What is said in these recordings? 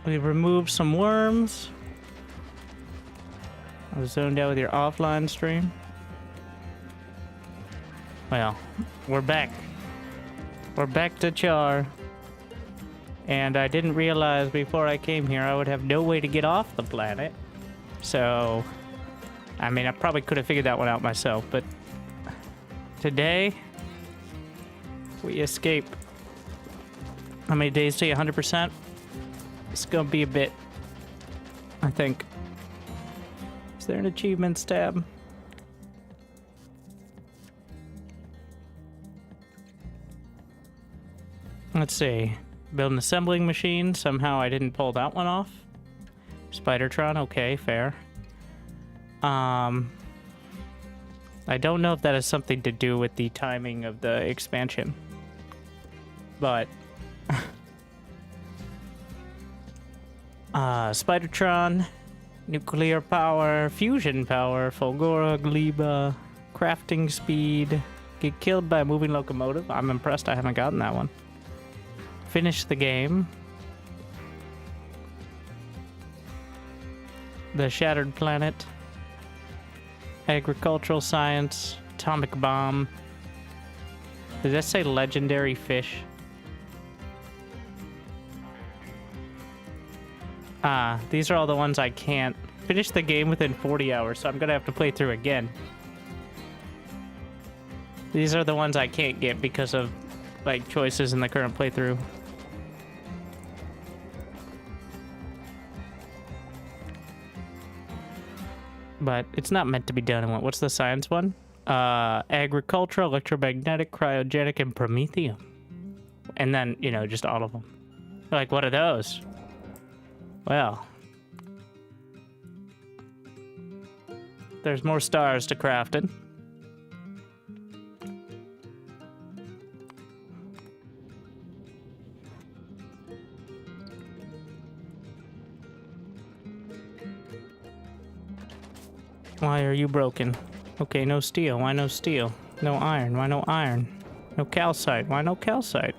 We removed some worms. I was zoned out with your offline stream. Well, we're back. We're back to Char. And I didn't realize before I came here I would have no way to get off the planet. So, I mean, I probably could have figured that one out myself, but today, we escape. How many days till 100%? It's gonna be a bit, I think. Is there an achievements tab? Let's see. Build an assembling machine. Somehow I didn't pull that one off. Spidertron, okay, fair. I don't know if that has something to do with the timing of the expansion. But Spidertron, nuclear power, fusion power, Fulgora, Gleba, crafting speed, get killed by a moving locomotive. I'm impressed I haven't gotten that one. Finish the game. The Shattered Planet. Agricultural Science. Atomic Bomb. Does that say Legendary Fish? These are all the ones I can't finish the game within 40 hours, so I'm gonna have to play through again. These are the ones I can't get because of, like, choices in the current playthrough. But it's not meant to be done in one. What's the science one? Agricultural, electromagnetic, cryogenic, and promethium. And then, you know, just all of them. Like, what are those? Well, there's more stars to craft it. Why are you broken? Okay, no steel. Why no steel? No iron. Why no iron? No calcite. Why no calcite?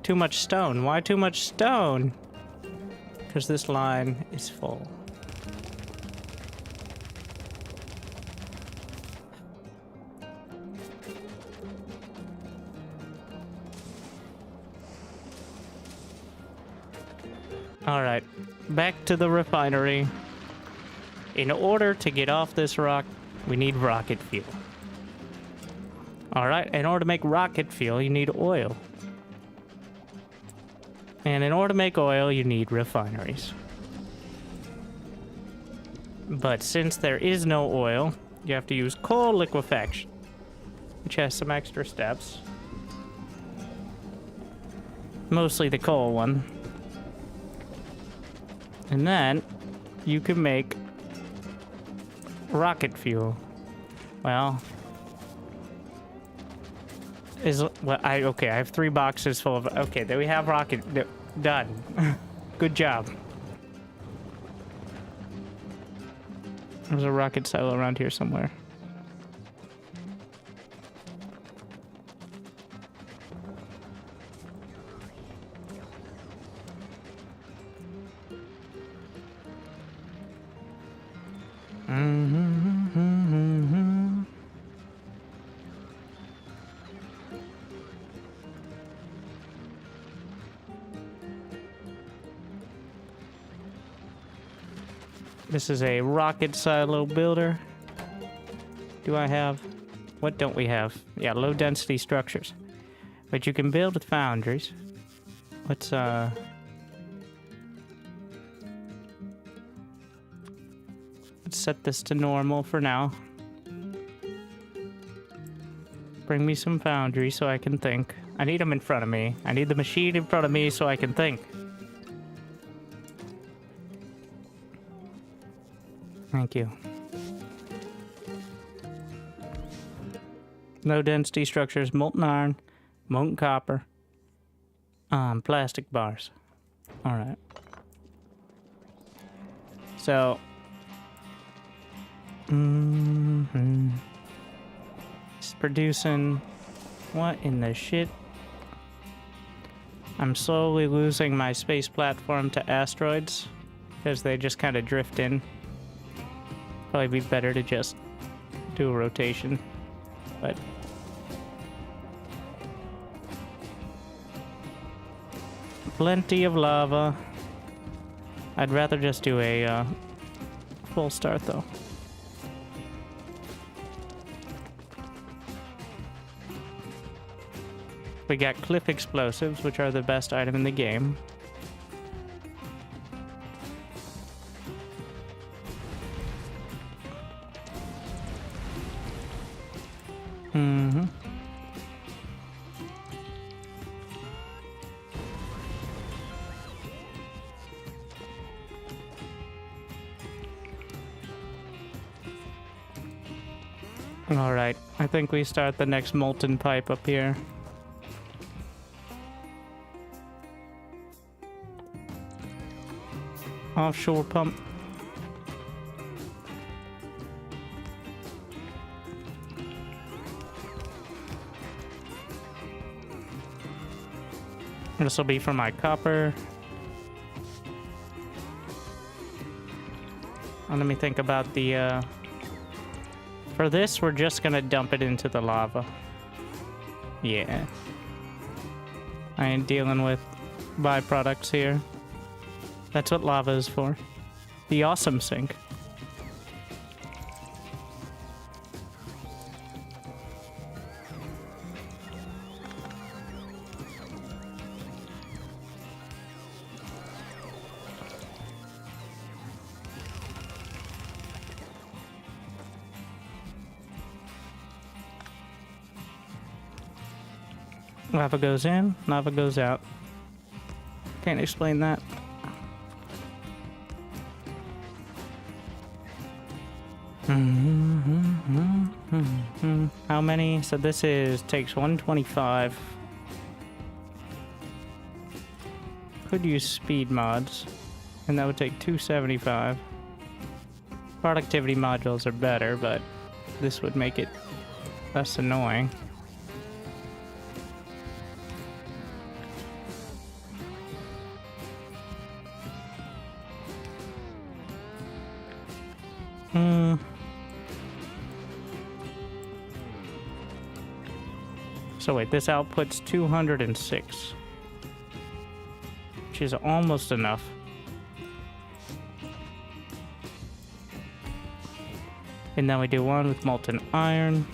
Too much stone. Why too much stone? Because this line is full. Alright, back to the refinery. In order to get off this rock, we need rocket fuel. Alright, in order to make rocket fuel, you need oil. And in order to make oil, you need refineries. But since there is no oil, you have to use coal liquefaction, which has some extra steps. Mostly the coal one. And then you can make rocket fuel. Well, I have 3 boxes full of. Okay, there we have rocket. Done. Good job. There's a rocket silo around here somewhere. This is a rocket silo builder. Do I have? What don't we have? Yeah, low density structures. But you can build with foundries. Let's set this to normal for now. Bring me some foundry so I can think. I need them in front of me. I need the machine in front of me so I can think. Thank you. Low density structures, molten iron, molten copper, plastic bars. All right. So, it's producing what in the shit? I'm slowly losing my space platform to asteroids because they just kind of drift in. Probably be better to just do a rotation, but plenty of lava. I'd rather just do a full start though. We got cliff explosives, which are the best item in the game. Mm-hmm. All right, I think we start the next molten pipe up here. Offshore pump. This will be for my copper. And let me think about the, for this, we're just gonna dump it into the lava. Yeah. I ain't dealing with byproducts here. That's what lava is for. The awesome sink. Lava goes in, lava goes out. Can't explain that. How many? So this takes 125. Could use speed mods, and that would take 275. Productivity modules are better, but this would make it less annoying. So wait, this outputs 206, which is almost enough. And then we do one with molten iron.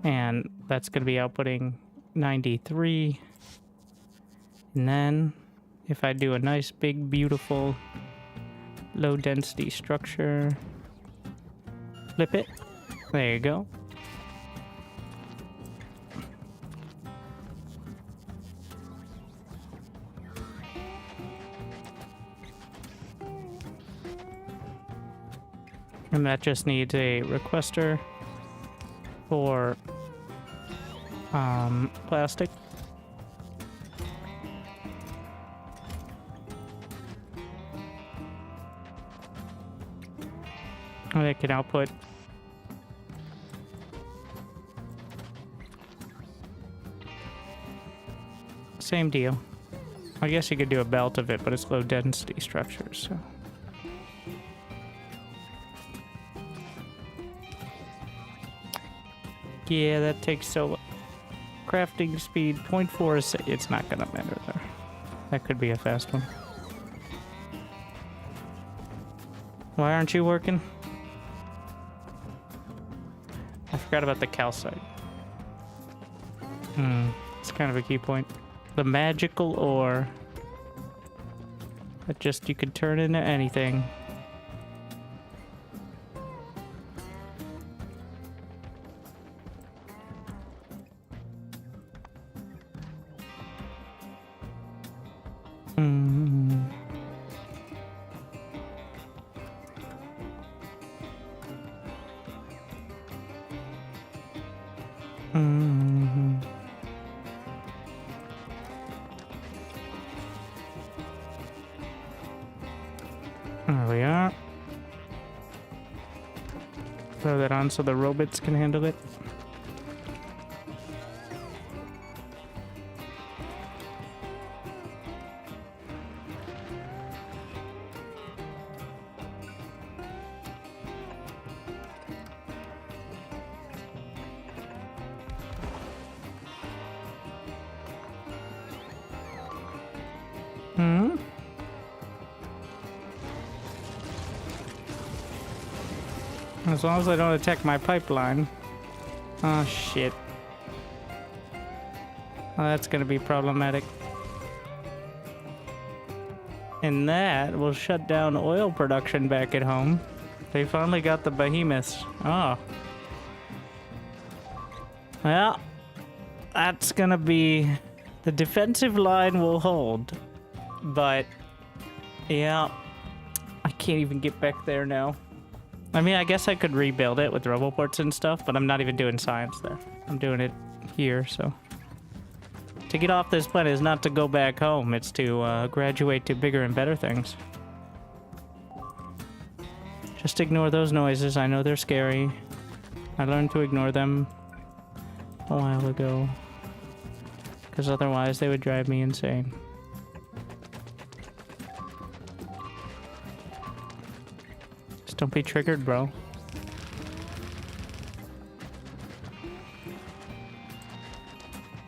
And that's going to be outputting 93. And then if I do a nice, big, beautiful, low density structure, flip it. There you go. And that just needs a requester for plastic. And it can output same deal. I guess you could do a belt of it, but it's low density structures, so. Yeah, that takes so crafting speed 0.4 is, it's not gonna matter there. That could be a fast one. Why aren't you working? I forgot about the calcite. It's kind of a key point. The magical ore that just you could turn into anything. There we are. Throw that on so the robots can handle it. Hmm? As long as I don't attack my pipeline. Oh, shit. Well, that's gonna be problematic. And that will shut down oil production back at home. They finally got the behemoths. Oh. Well, that's gonna be... The defensive line will hold. But, yeah. I can't even get back there now. I mean, I guess I could rebuild it with roboports and stuff, but I'm not even doing science there. I'm doing it here, so... To get off this planet is not to go back home, it's to graduate to bigger and better things. Just ignore those noises, I know they're scary. I learned to ignore them a while ago. Because otherwise they would drive me insane. Just don't be triggered, bro.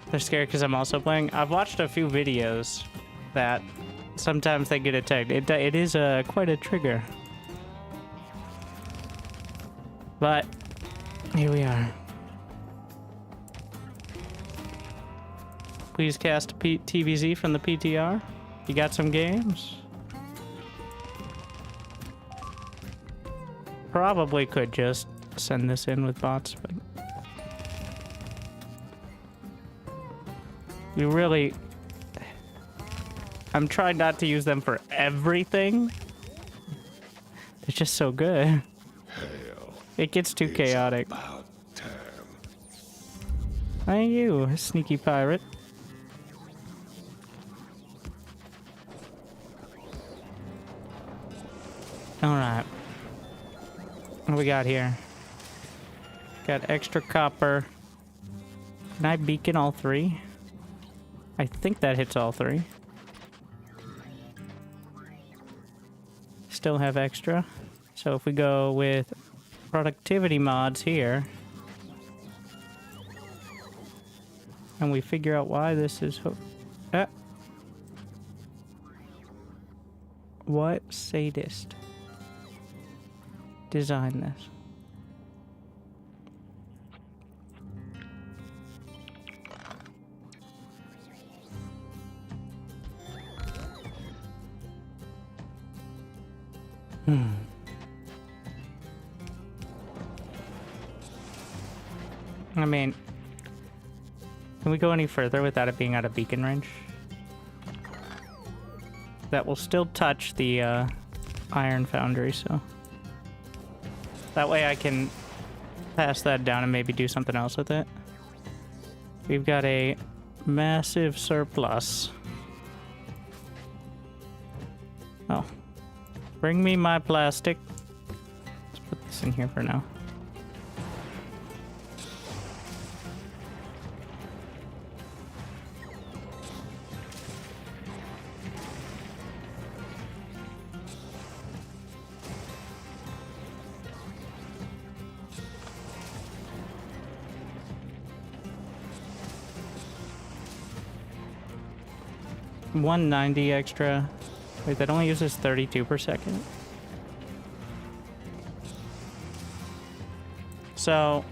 They're scared because I'm also playing. I've watched a few videos that sometimes they get attacked. It is quite a trigger. But here we are. Please cast TVZ from the PTR. You got some games? Probably could just send this in with bots, but... You really... I'm trying not to use them for everything. They're just so good. It gets too chaotic. Hey you, sneaky pirate. Alright. What do we got here? Got extra copper. Can I beacon all three? I think that hits all three. Still have extra. So if we go with productivity mods here, and we figure out why this is... What sadist designed this? I mean, can we go any further without it being out of beacon range? That will still touch the iron foundry, so... That way I can pass that down and maybe do something else with it. We've got a massive surplus. Oh. Bring me my plastic. Let's put this in here for now. $190 extra. Wait, that only uses 32 per second. So,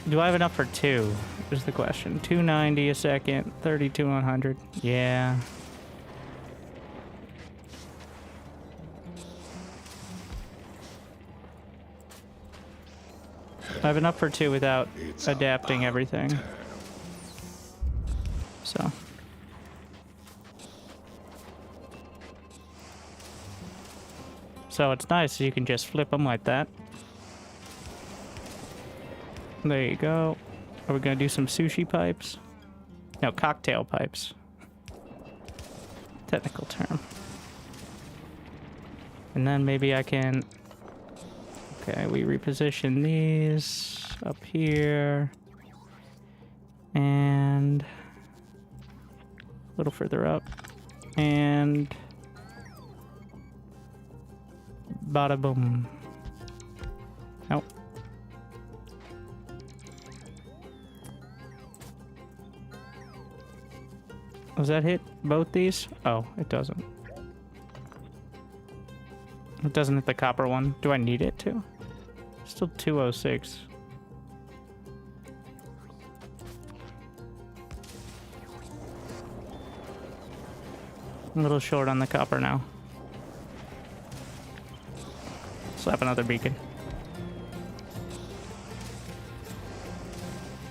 do I have enough for two? Is the question. 290 a second, 32 100. Yeah. I have enough for two without adapting everything. So. So it's nice, you can just flip them like that. There you go. Are we gonna do some sushi pipes? No, cocktail pipes. Technical term. And then maybe I can... Okay, we reposition these up here. And... a little further up. And... bada boom. Nope. Was that hit? both these? Oh, it doesn't. It doesn't hit the copper one. Do I need it to? Still 206. I'm a little short on the copper now. Slap another beacon.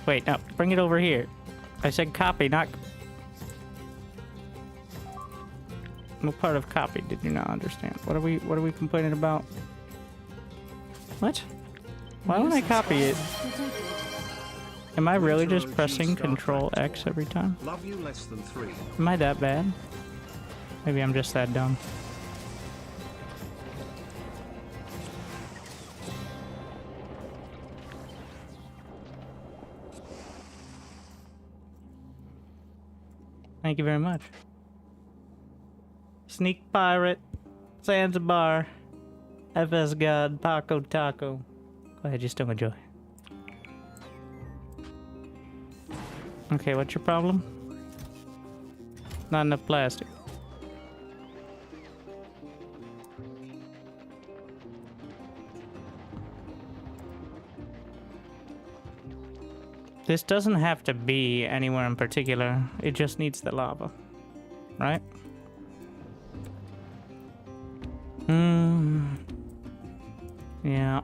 Wait, no, bring it over here. I said copy, not... What part of copy did you not understand? What are we complaining about? What? Why don't I copy it? Am I really just pressing Control X every time? Love you less than 3. Am I that bad? Maybe I'm just that dumb. Thank you very much. Sneak Pirate, Zanzibar, FS God, Paco Taco. Go ahead, you still enjoy. Okay, what's your problem? Not enough plastic. This doesn't have to be anywhere in particular. It just needs the lava, right? Yeah.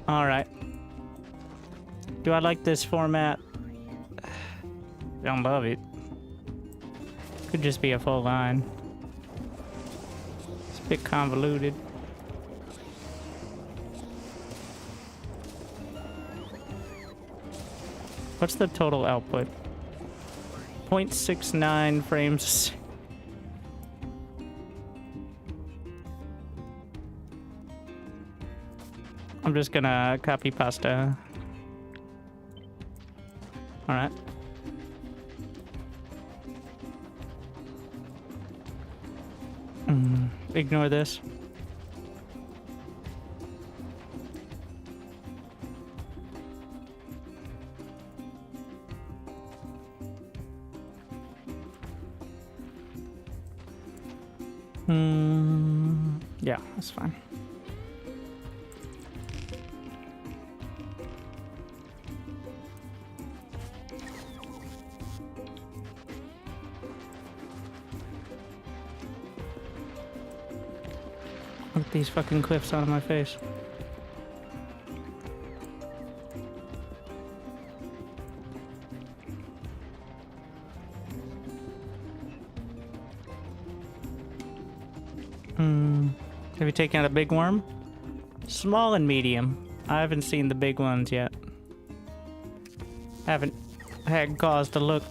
All right. Do I like this format? I don't love it. Could just be a full line. It's a bit convoluted. What's the total output? 0.69 frames. I'm just gonna copy pasta. All right. Ignore this. Yeah, that's fine. Look at these fucking cliffs out of my face. Have you taken out a big worm? Small and medium. I haven't seen the big ones yet. Haven't had cause to look.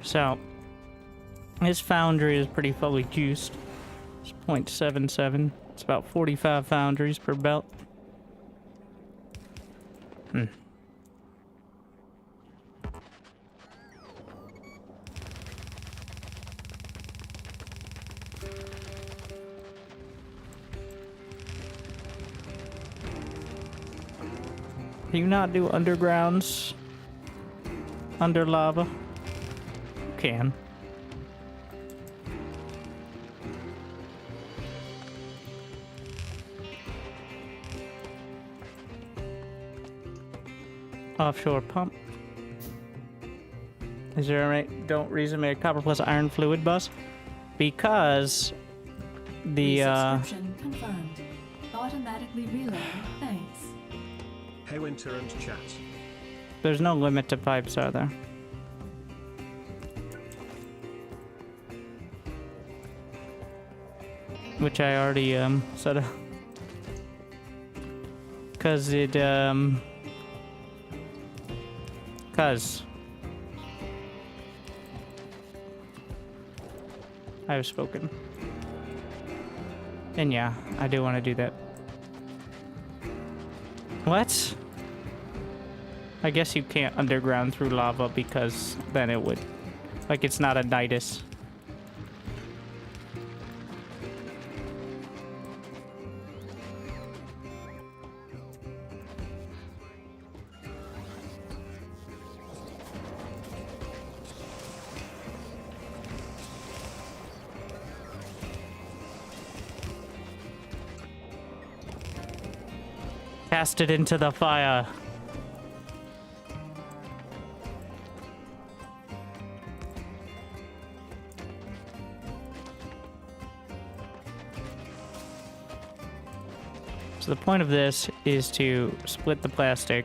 So, this foundry is pretty fully juiced. It's 0.77. It's about 45 foundries per belt. Can you not do undergrounds? Under lava? You can. Offshore pump. Is there a don't reason make a copper plus iron fluid bus? Because the Subscription confirmed. Automatically reload. Thanks. Hey Winter and chat. There's no limit to pipes, are there? Which I already set up. Cause it Cause I have spoken. And yeah, I do want to do that. What? I guess you can't underground through lava because then it would... Like, it's not a nidus. Cast it into the fire. So the point of this is to split the plastic.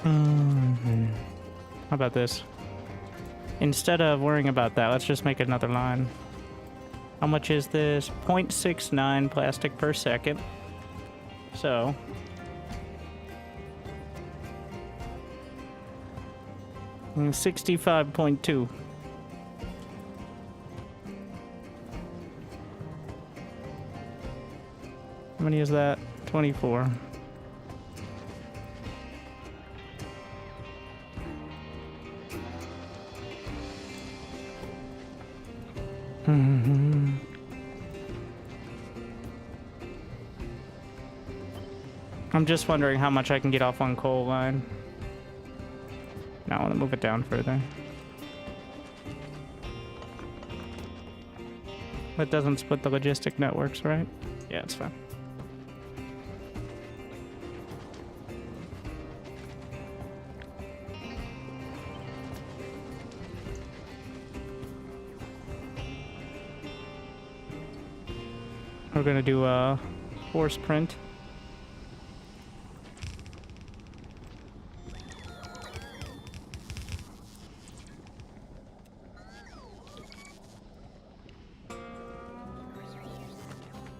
How about this? Instead of worrying about that, let's just make another line. How much is this? 0.69 plastic per second. So... $65.2. How many is that? 24. I'm just wondering how much I can get off one coal line. Now I want to move it down further. That doesn't split the logistic networks, right? Yeah, it's fine. We're gonna do a force print.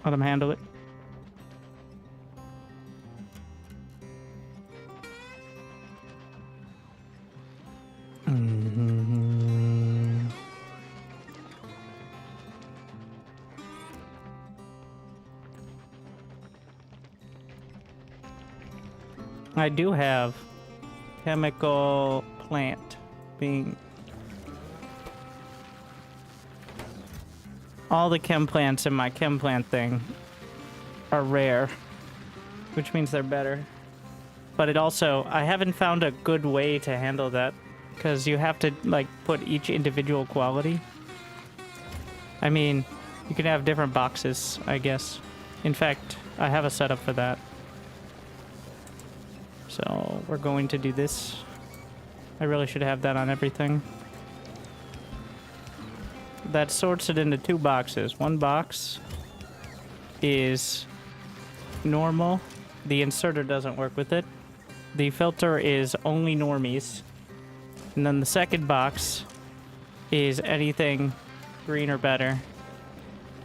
Let them handle it. I do have chemical plant being... All the chem plants in my chem plant thing are rare, which means they're better. But it also, I haven't found a good way to handle that, because you have to, like, put each individual quality. I mean, you can have different boxes, I guess. In fact, I have a setup for that. So, we're going to do this. I really should have that on everything. That sorts it into two boxes. One box is normal. The inserter doesn't work with it. The filter is only normies. And then the second box is anything green or better.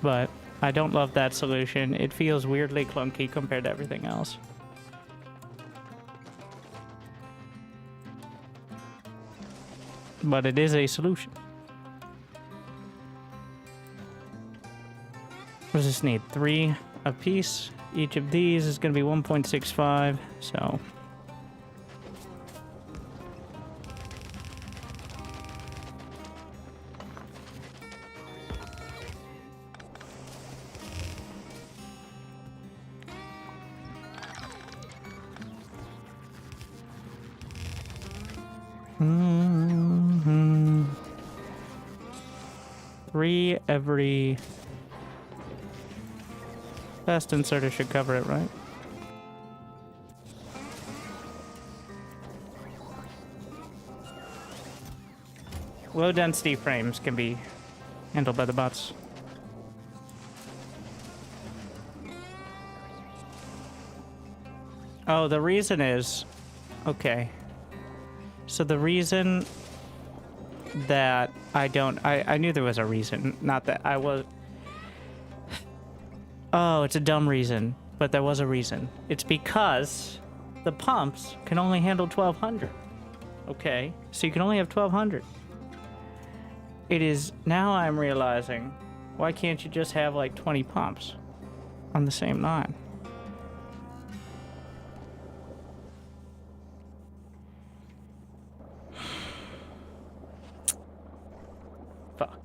But I don't love that solution. It feels weirdly clunky compared to everything else. But it is a solution. What does this need? 3 a piece. Each of these is going to be 1.65, so... Three every... Fast inserter should cover it, right? Low density frames can be handled by the bots. Oh, the reason is... Okay. So the reason that I don't... I knew there was a reason. Not that I was... Oh, it's a dumb reason, but there was a reason. It's because the pumps can only handle 1,200. Okay, so you can only have 1,200. It is... Now I'm realizing, why can't you just have like 20 pumps on the same line? Fuck.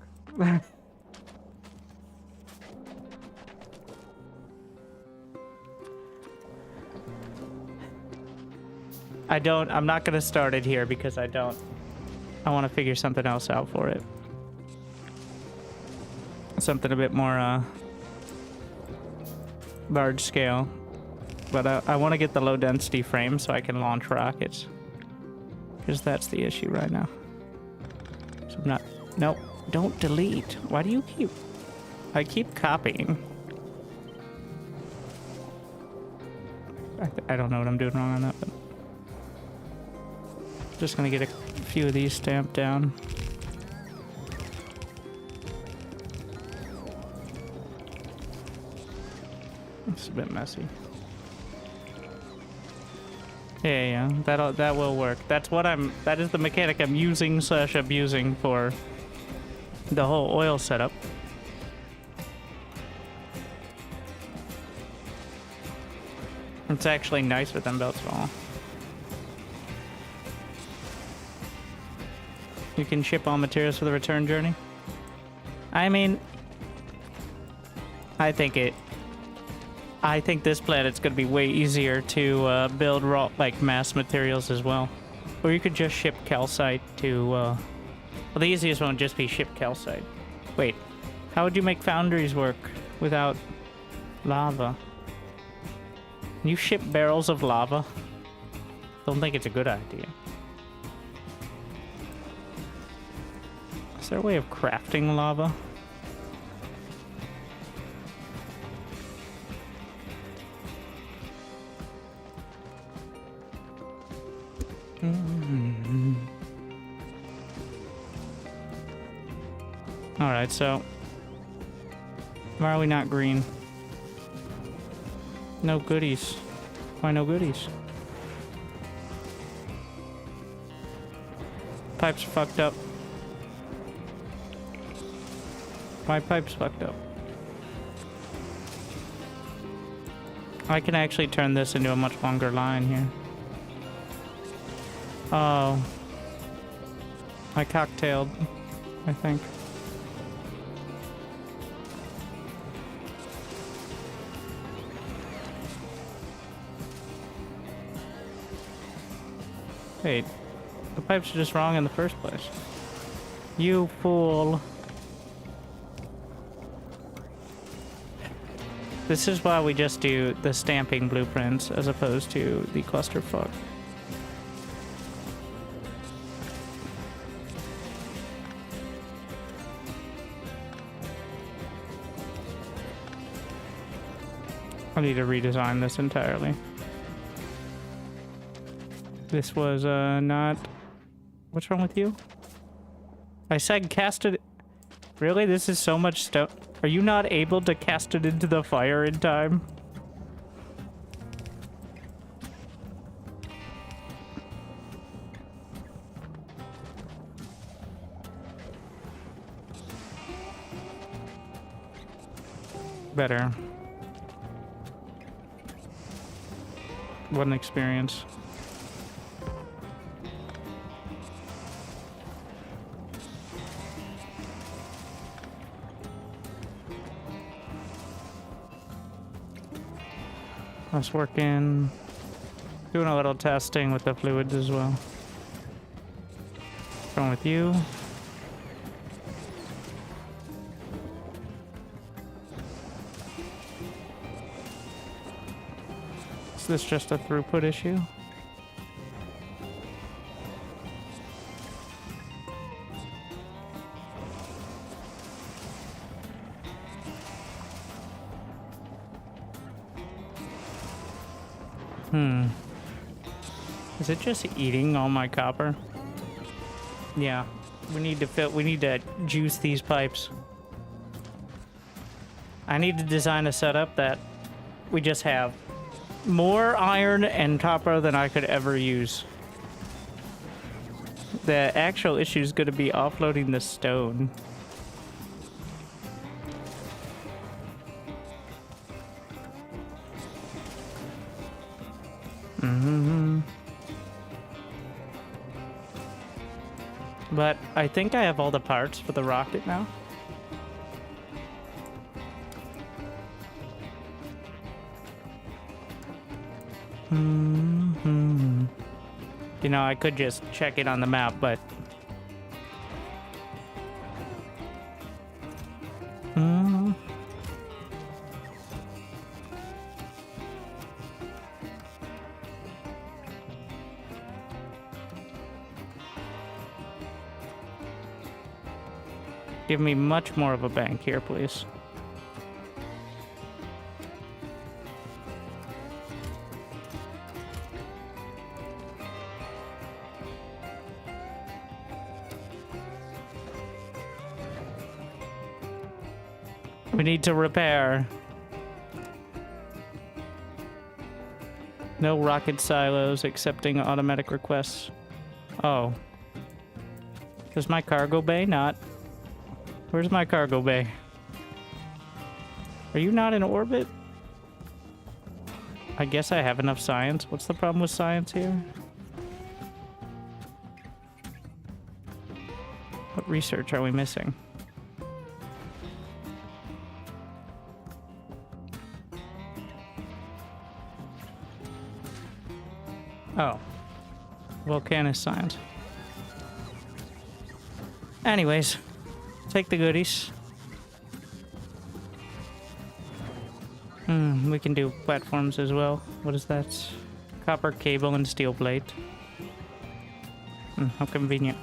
I'm not gonna start it here because I want to figure something else out for it. Something a bit more large scale. But I want to get the low density frame so I can launch rockets. Because that's the issue right now. So I'm not... Nope. Don't delete. Why do you keep... I keep copying. I don't know what I'm doing wrong on that, but... Just gonna get a few of these stamped down. It's a bit messy. Yeah, that will work. That is the mechanic I'm using / abusing for the whole oil setup. It's actually nicer than belts fall. You can ship all materials for the return journey. I mean, I think this planet's gonna be way easier to build raw, like mass materials as well. Or you could just ship calcite to, well, the easiest one would just be ship calcite. Wait, how would you make foundries work without lava? Can you ship barrels of lava? Don't think it's a good idea. Is there a way of crafting lava? Alright, so why are we not green? No goodies. Why no goodies? Pipes are fucked up. My pipe's fucked up. I can actually turn this into a much longer line here. Oh. I cocktailed, I think. Wait, the pipes are just wrong in the first place. You fool. This is why we just do the stamping blueprints as opposed to the clusterfuck. I need to redesign this entirely. This was not... What's wrong with you? I said cast it... Really? This is so much stuff. Are you not able to cast it into the fire in time? Better. What an experience. I was working, doing a little testing with the fluids as well. What's wrong with you? Is this just a throughput issue? Is it just eating all my copper? Yeah. We need to juice these pipes. I need to design a setup that we just have more iron and copper than I could ever use. The actual issue is going to be offloading the stone. But I think I have all the parts for the rocket now. You know, I could just check it on the map, but... Give me much more of a bank here, please. We need to repair. No rocket silos accepting automatic requests. Oh. Is my cargo bay not? Where's my cargo bay? Are you not in orbit? I guess I have enough science. What's the problem with science here? What research are we missing? Oh. Volcanist science. Anyways, take the goodies. We can do platforms as well. What is that? Copper cable and steel plate. How convenient.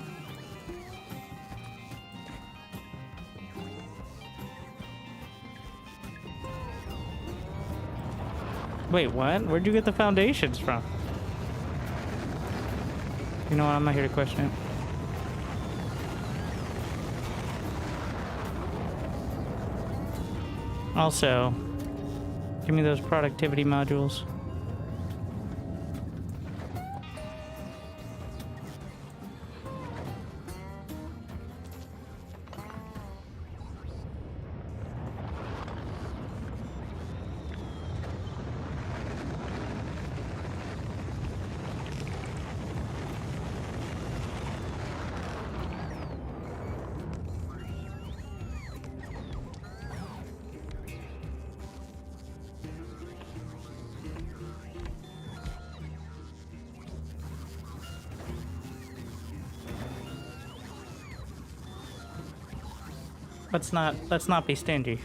Wait, what? Where'd you get the foundations from? You know what? I'm not here to question it. Also, give me those productivity modules. Let's not be stingy.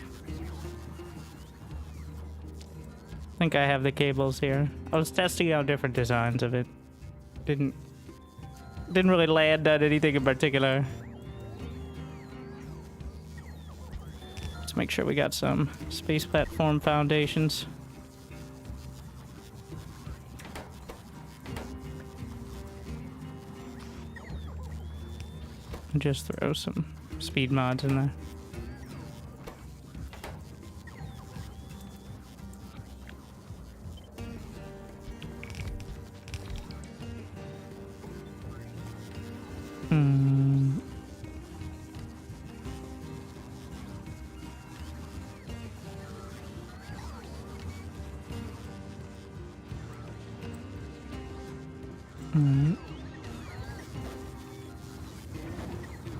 I think I have the cables here. I was testing out different designs of it. Didn't really land on anything in particular. Let's make sure we got some space platform foundations. And just throw some speed mods in there.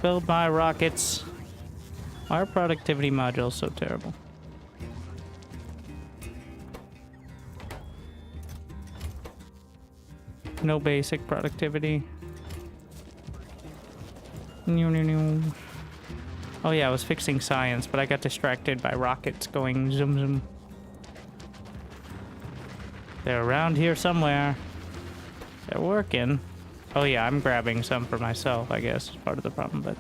Build my rockets. Why are productivity modules so terrible? No basic productivity. Oh yeah, I was fixing science, but I got distracted by rockets going zoom zoom. They're around here somewhere. They're working. Oh yeah, I'm grabbing some for myself, I guess, is part of the problem, but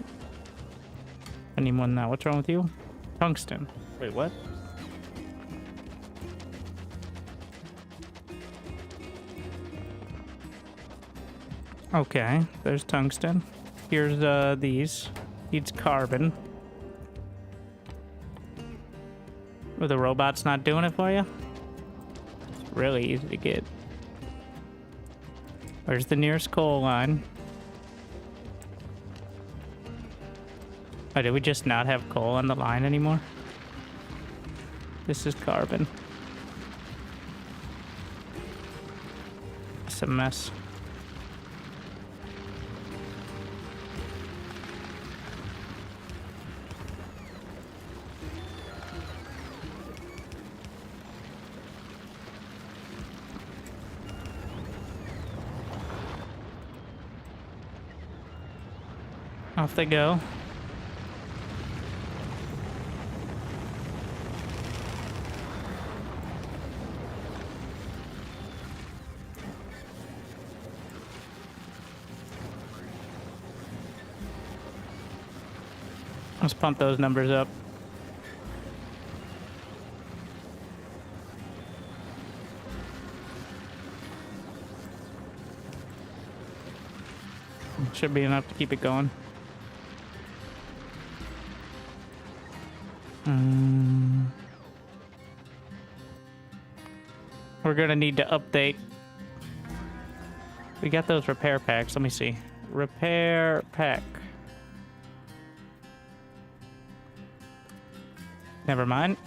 I need more than that. What's wrong with you? Tungsten. Wait, what? Okay, there's tungsten. Here's these. Needs carbon. Are the robots not doing it for you? It's really easy to get. Where's the nearest coal line? Oh, did we just not have coal on the line anymore? This is carbon. It's a mess. Off they go. Let's pump those numbers up. Should be enough to keep it going. We're gonna need to update. We got those repair packs. Let me see. Repair pack. Never mind.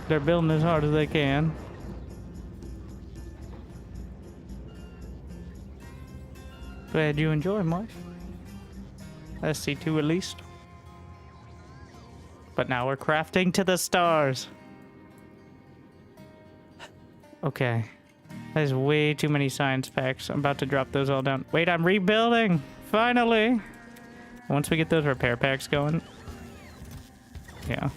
They're building as hard as they can. Glad you enjoy, Marsh. SC2 at least. But now we're crafting to the stars. Okay. There's way too many science packs. I'm about to drop those all down. Wait, I'm rebuilding! Finally! Once we get those repair packs going. Yeah.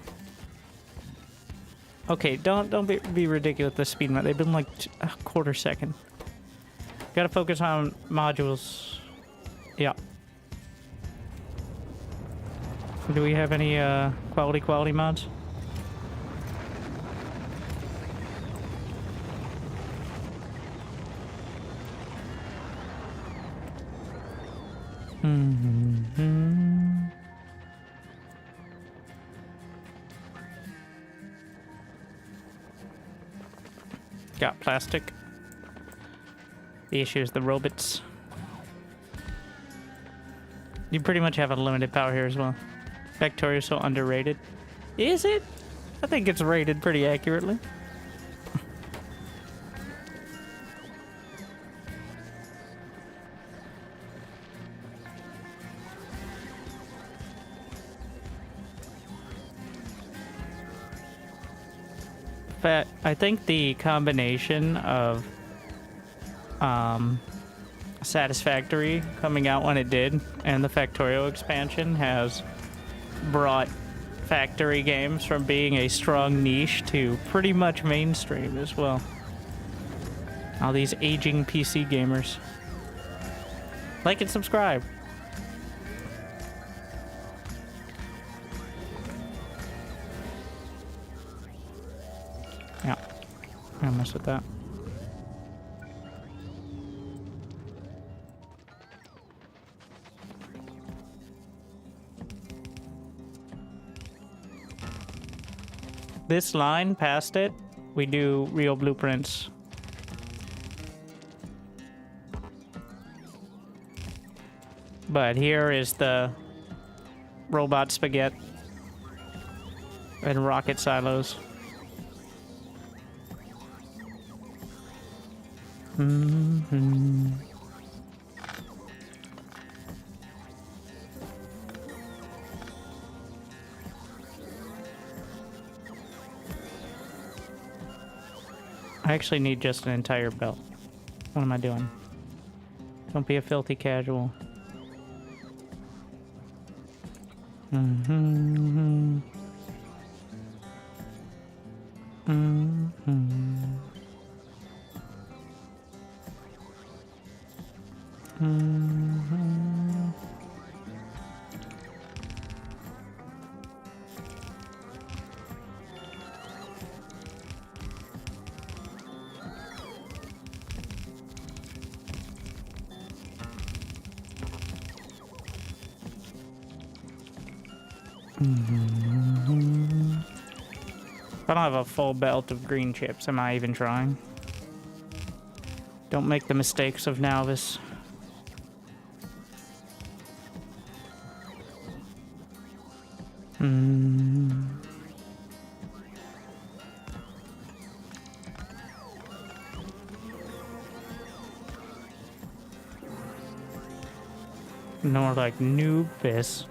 Okay, don't be ridiculous with the speed map. They've been like a quarter second. Gotta focus on modules. Yeah. Do we have any quality mods? Got plastic. The issue is the robots. You pretty much have unlimited power here as well. Factorio is so underrated. Is it? I think it's rated pretty accurately. I think the combination of Satisfactory coming out when it did and the Factorio expansion has brought factory games from being a strong niche to pretty much mainstream as well. All these aging PC gamers. Like and subscribe. Yeah, I mess with that. This line, past it, we do real blueprints. But here is the robot spaghetti and rocket silos. I actually need just an entire belt. What am I doing? Don't be a filthy casual. If I don't have a full belt of green chips, am I even trying? Don't make the mistakes of Nalvis. More like noobis.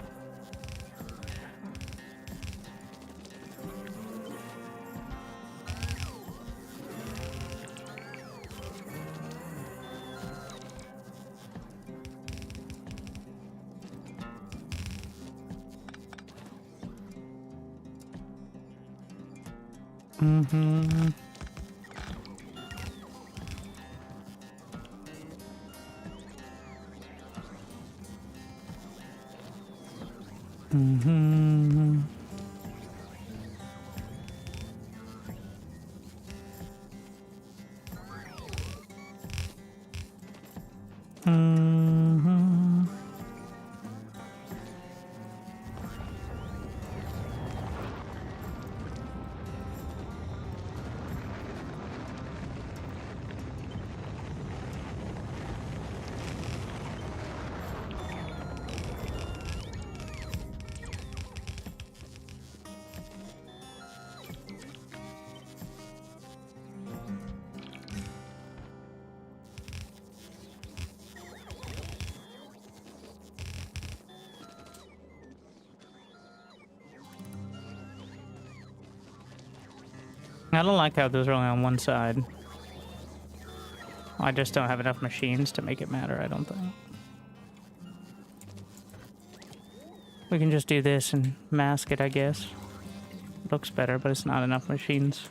Mm-hmm. Mm-hmm. Mm-hmm. I don't like how those are only on one side. I just don't have enough machines to make it matter, I don't think. We can just do this and mask it, I guess. Looks better, but it's not enough machines.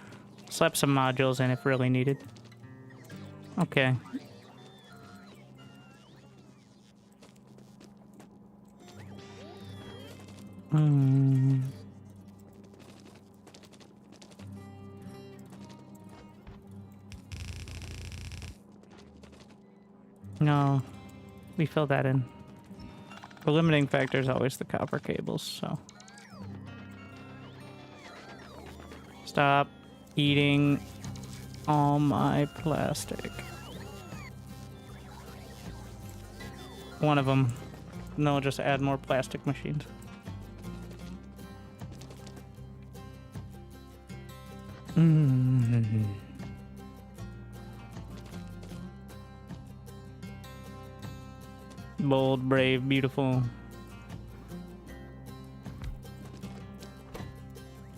Slap some modules in if really needed. Okay. Hmm. No, we fill that in. The limiting factor is always the copper cables, so. Stop eating all my plastic. One of them. No, just add more plastic machines. Mm-hmm. Bold, brave, beautiful.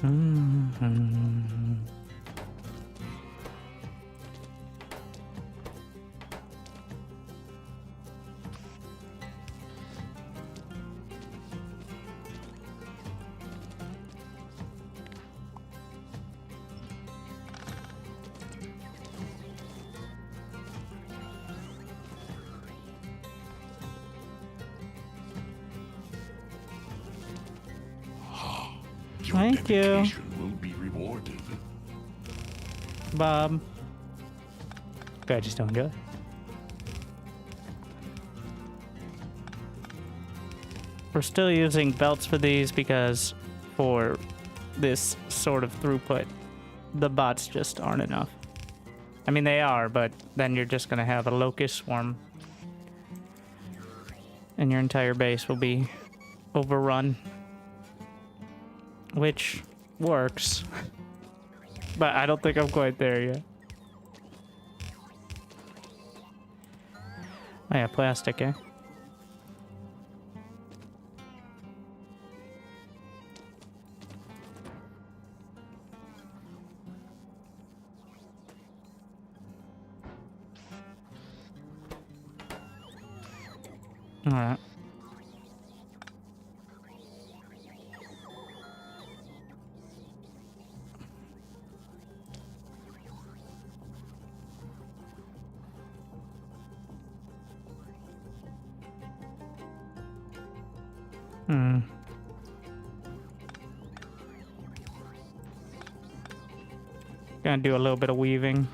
Mm-hmm. Your Thank you, dedication will be rewarded. Bob. I just don't do it. We're still using belts for these because for this sort of throughput, the bots just aren't enough. I mean, they are, but then you're just going to have a locust swarm. And your entire base will be overrun. Which works. But I don't think I'm quite there yet. Oh yeah, plastic, eh? Alright. Gonna do a little bit of weaving.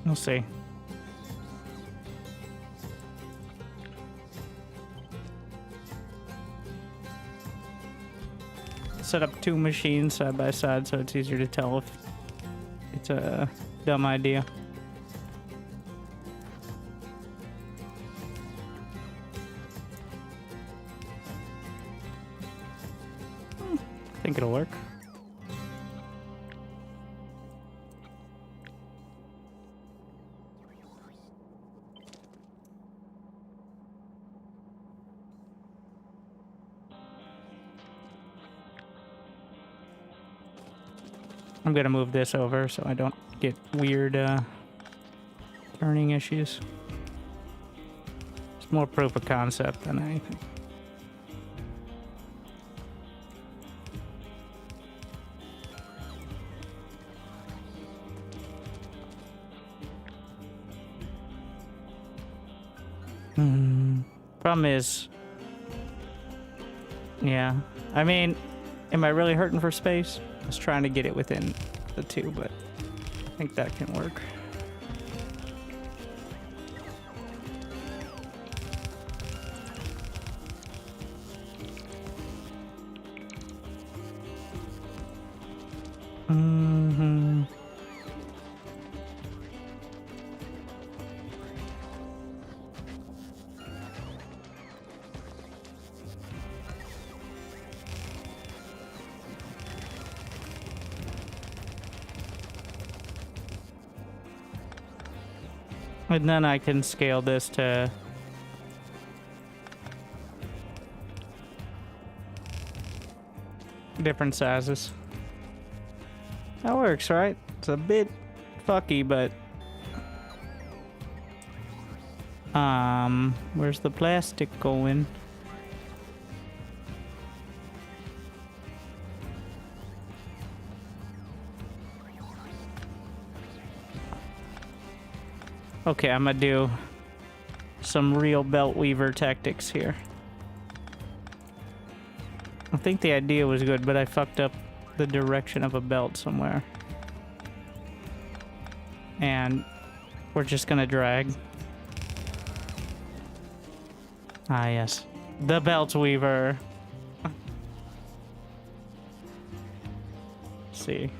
We'll see. Set up two machines side by side so it's easier to tell if it's a dumb idea. I think it'll work. I'm gonna move this over so I don't get weird turning issues. It's more proof of concept than anything. Problem is, yeah, I mean, am I really hurting for space? I was trying to get it within the two, but I think that can work. And then I can scale this to different sizes. That works, right? It's a bit fucky, but where's the plastic going? Okay, I'm gonna do some real belt weaver tactics here. I think the idea was good, but I fucked up the direction of a belt somewhere. And we're just gonna drag. Ah, yes. The belt weaver. Let's see.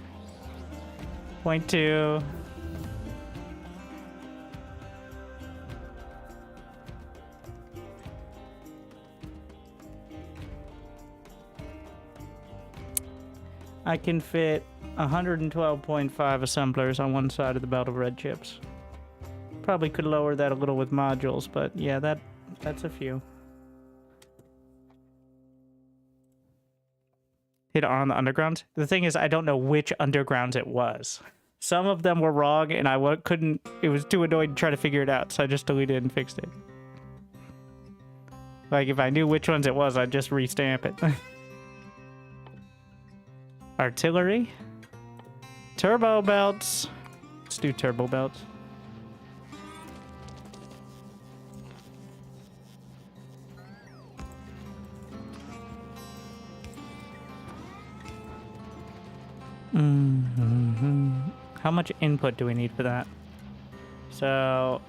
Point 2. I can fit 112.5 assemblers on one side of the belt of red chips. Probably could lower that a little with modules, but yeah, that's a few. Hit on the undergrounds. The thing is, I don't know which undergrounds it was. Some of them were wrong, and I couldn't. It was too annoying to try to figure it out, so I just deleted and fixed it. Like, if I knew which ones it was, I'd just restamp it. Artillery. Turbo belts. Let's do turbo belts. How much input do we need for that? So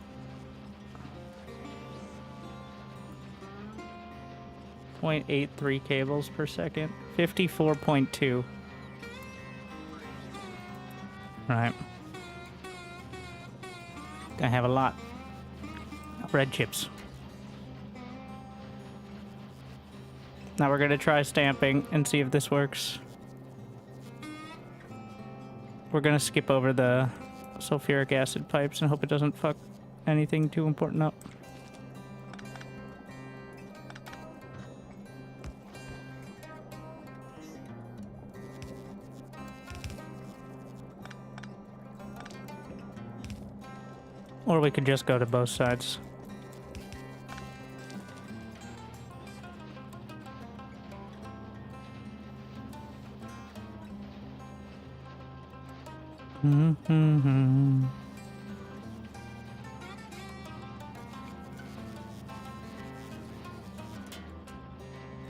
0.83 cables per second. 54.2. Right. I have a lot of red chips. Now we're gonna try stamping and see if this works. We're gonna skip over the sulfuric acid pipes and hope it doesn't fuck anything too important up. Or we could just go to both sides.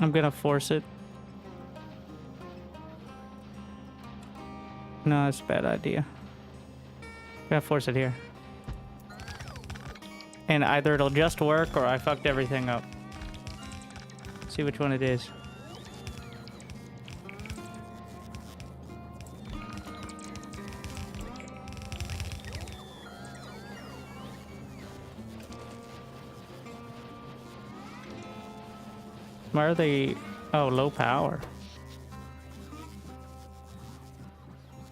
I'm gonna force it. No, that's a bad idea. I'm gonna force it here. And either it'll just work or I fucked everything up. Let's see which one it is. Why are they... Oh, low power.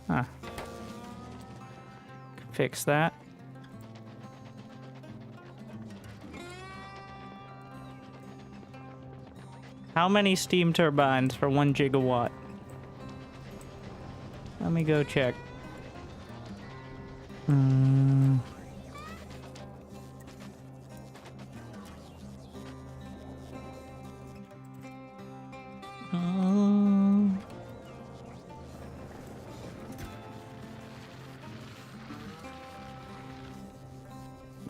Huh. Fix that. How many steam turbines for 1 gigawatt? Let me go check.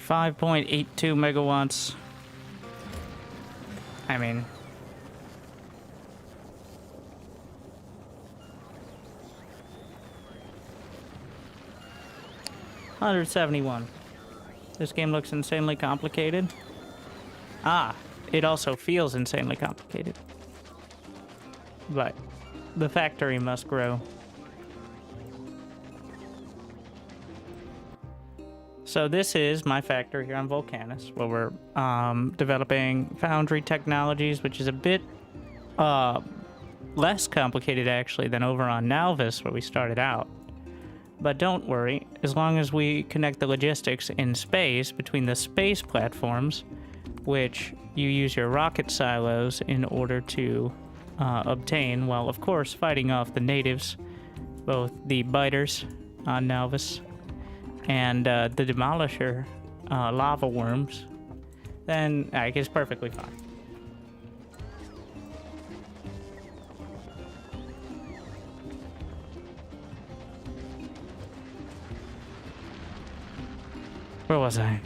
.82 megawatts. I mean, $171. This game looks insanely complicated. Ah, it also feels insanely complicated. But the factory must grow. So this is my factory here on Volcanus, where we're developing foundry technologies, which is a bit less complicated actually than over on Nalvis, where we started out. But don't worry, as long as we connect the logistics in space between the space platforms, which you use your rocket silos in order to obtain, while of course fighting off the natives, both the biters on Nalvis and the Demolisher lava worms, then I guess perfectly fine. Where was I?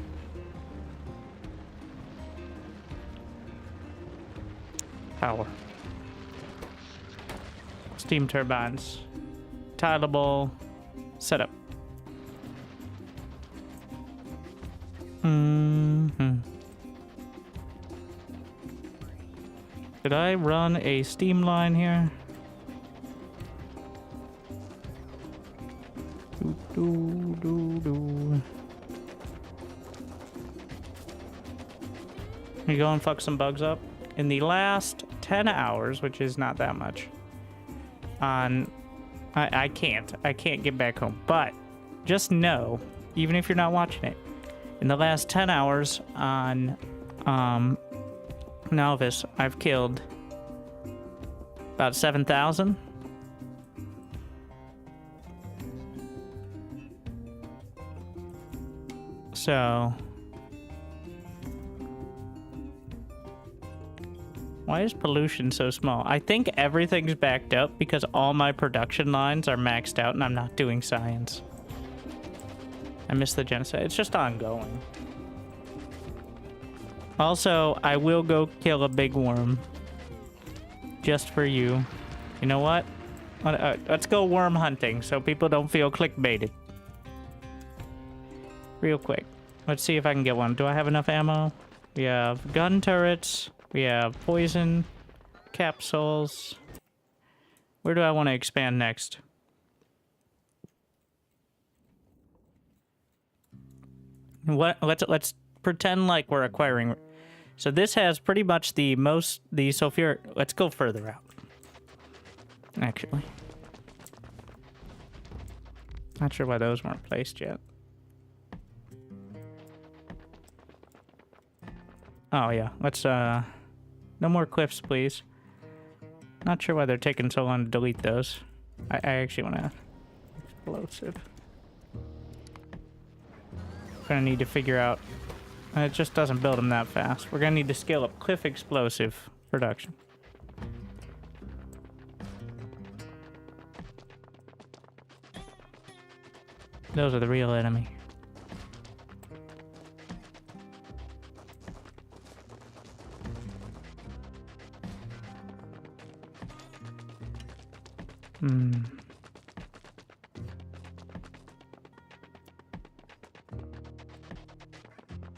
Power. Steam turbines. Tileable setup. Did I run a steam line here? You go and fuck some bugs up. In the last 10 hours, which is not that much, I can't get back home. But just know, even if you're not watching it, in the last 10 hours on Nalvis, I've killed about 7,000. So why is pollution so small? I think everything's backed up because all my production lines are maxed out and I'm not doing science. I missed the genocide. It's just ongoing. Also, I will go kill a big worm. Just for you. You know what? Let's go worm hunting so people don't feel clickbaited. Real quick. Let's see if I can get one. Do I have enough ammo? We have gun turrets. We have poison capsules. Where do I want to expand next? Let's pretend like we're acquiring. So this has pretty much the sulfuric. Let's go further out. Actually, not sure why those weren't placed yet. Oh yeah, let's no more cliffs, please. Not sure why they're taking so long to delete those. I actually want to explosive. Gonna need to figure out. It just doesn't build them that fast. We're gonna need to scale up cliff explosive production. Those are the real enemy.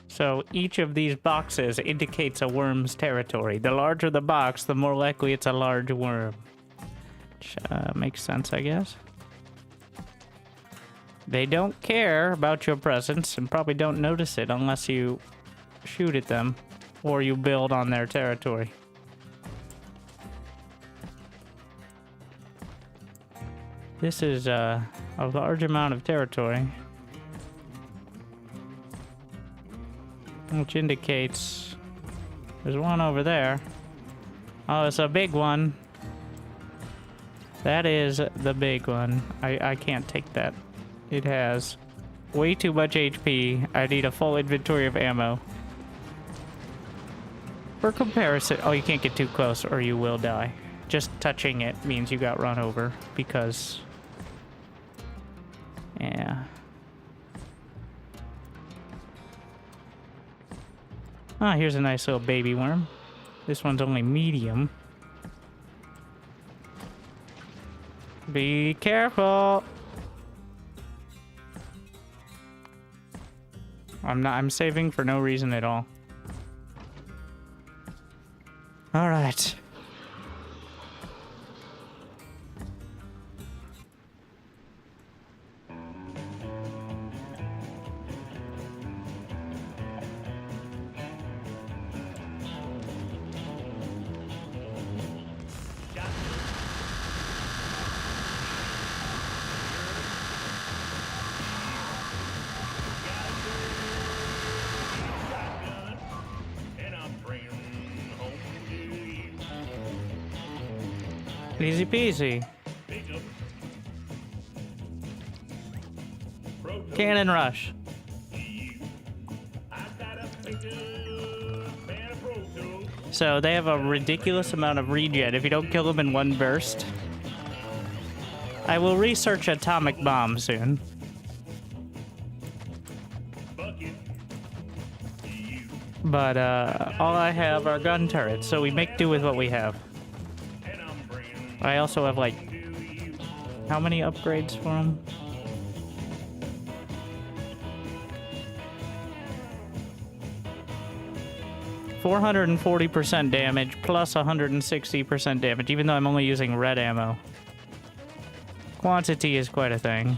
So each of these boxes indicates a worm's territory. The larger the box, the more likely it's a large worm. Which makes sense, I guess. They don't care about your presence and probably don't notice it unless you shoot at them or you build on their territory. This is a large amount of territory, which indicates there's one over there. Oh, it's a big one. That is the big one. I can't take that. It has way too much HP. I need a full inventory of ammo. For comparison... Oh, you can't get too close or you will die. Just touching it means you got run over because... Yeah. Ah, here's a nice little baby worm. This one's only medium. Be careful. I'm saving for no reason at all. All right. Easy peasy. Cannon rush. So they have a ridiculous amount of regen if you don't kill them in one burst. I will research atomic bomb soon. But all I have are gun turrets, so we make do with what we have. I also have, like, how many upgrades for them? %440 damage plus 160% damage, even though I'm only using red ammo. Quantity is quite a thing.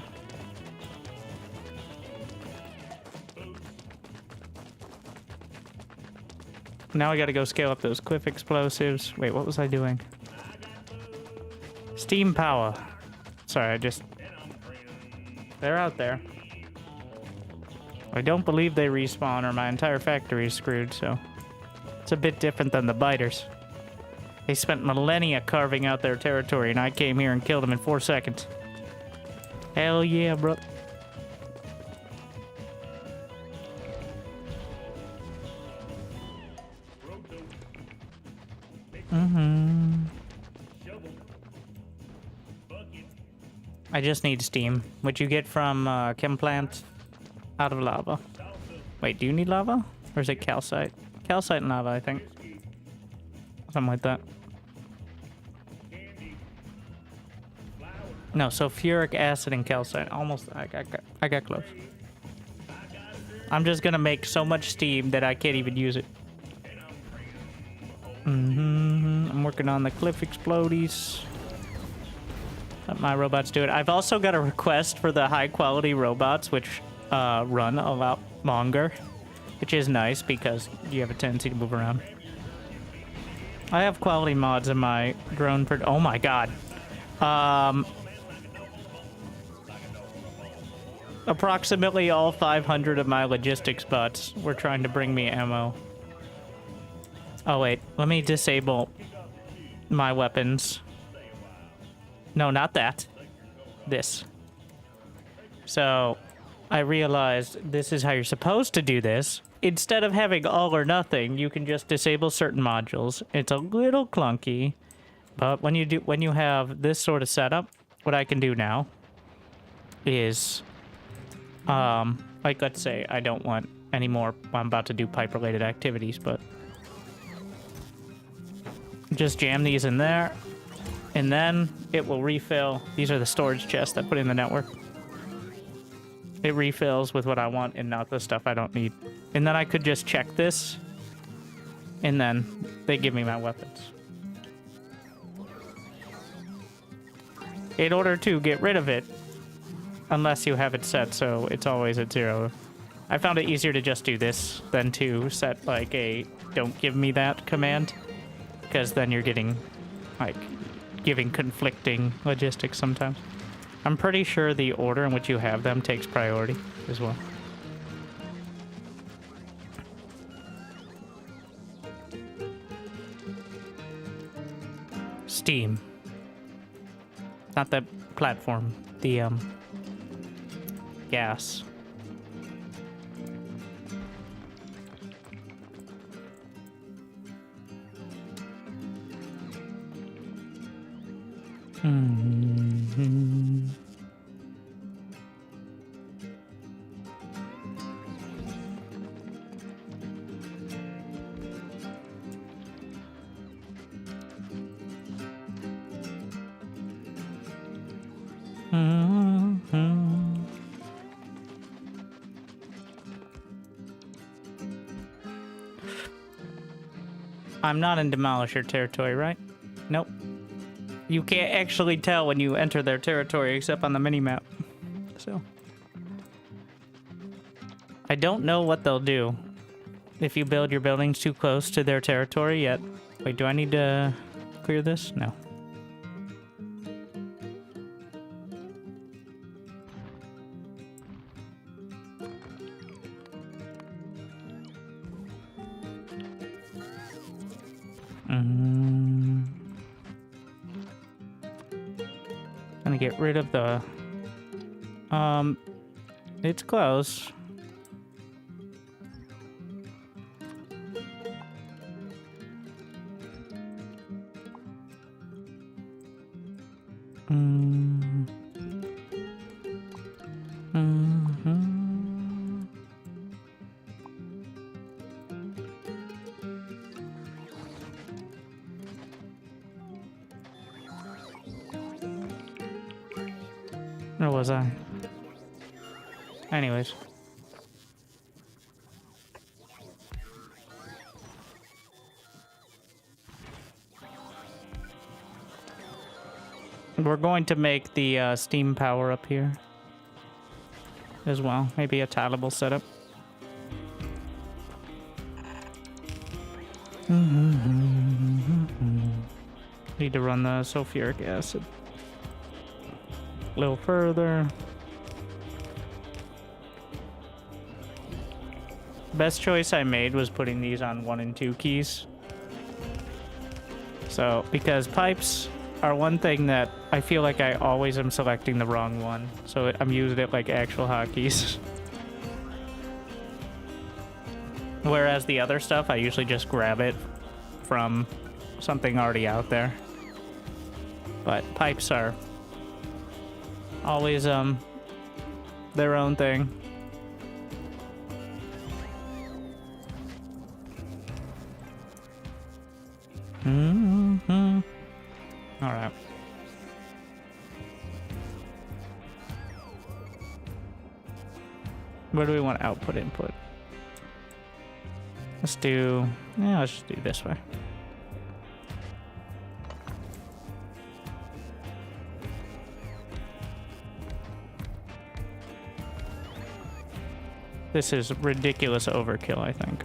Now I gotta go scale up those cliff explosives. Wait, what was I doing? Steam power. Sorry, they're out there. I don't believe they respawn or my entire factory is screwed, so... It's a bit different than the biters. They spent millennia carving out their territory and I came here and killed them in 4 seconds. Hell yeah, bro. I just need steam, which you get from chem plant out of lava. Wait, do you need lava? Or is it calcite? Calcite and lava, I think. Something like that. No, sulfuric acid and calcite. Almost, I got close. I'm just gonna make so much steam that I can't even use it. I'm working on the cliff explodies. Let my robots do it. I've also got a request for the high quality robots, which run a lot longer, which is nice because you have a tendency to move around. I have quality mods in my drone. Oh my god. Approximately all 500 of my logistics bots were trying to bring me ammo. Oh wait, let me disable my weapons. No, not that. This. So, I realized this is how you're supposed to do this. Instead of having all or nothing, you can just disable certain modules. It's a little clunky, but when you have this sort of setup, what I can do now is, like let's say I don't want any more. I'm about to do pipe-related activities, but just jam these in there. And then it will refill. These are the storage chests I put in the network. It refills with what I want and not the stuff I don't need. And then I could just check this. And then they give me my weapons. In order to get rid of it, unless you have it set so it's always at 0. I found it easier to just do this than to set like a don't give me that command. Because then you're getting like giving conflicting logistics sometimes. I'm pretty sure the order in which you have them takes priority as well. Steam. not the platform. The gas. Mm-hmm. Mm-hmm. I'm not in Demolisher territory, right? Nope. You can't actually tell when you enter their territory except on the minimap. So I don't know what they'll do if you build your buildings too close to their territory yet. Wait, do I need to clear this? No. Gonna get rid of the it's close. Where was I? Anyways. We're going to make the steam power up here as well. Maybe a tileable setup. Need to run the sulfuric acid a little further. Best choice I made was putting these on 1 and 2 keys. So, because pipes are one thing that I feel like I always am selecting the wrong one. So I'm using it like actual hotkeys. Whereas the other stuff, I usually just grab it from something already out there. But pipes are always their own thing. All right. Where do we want output input? Let's just do this way. This is ridiculous overkill, I think.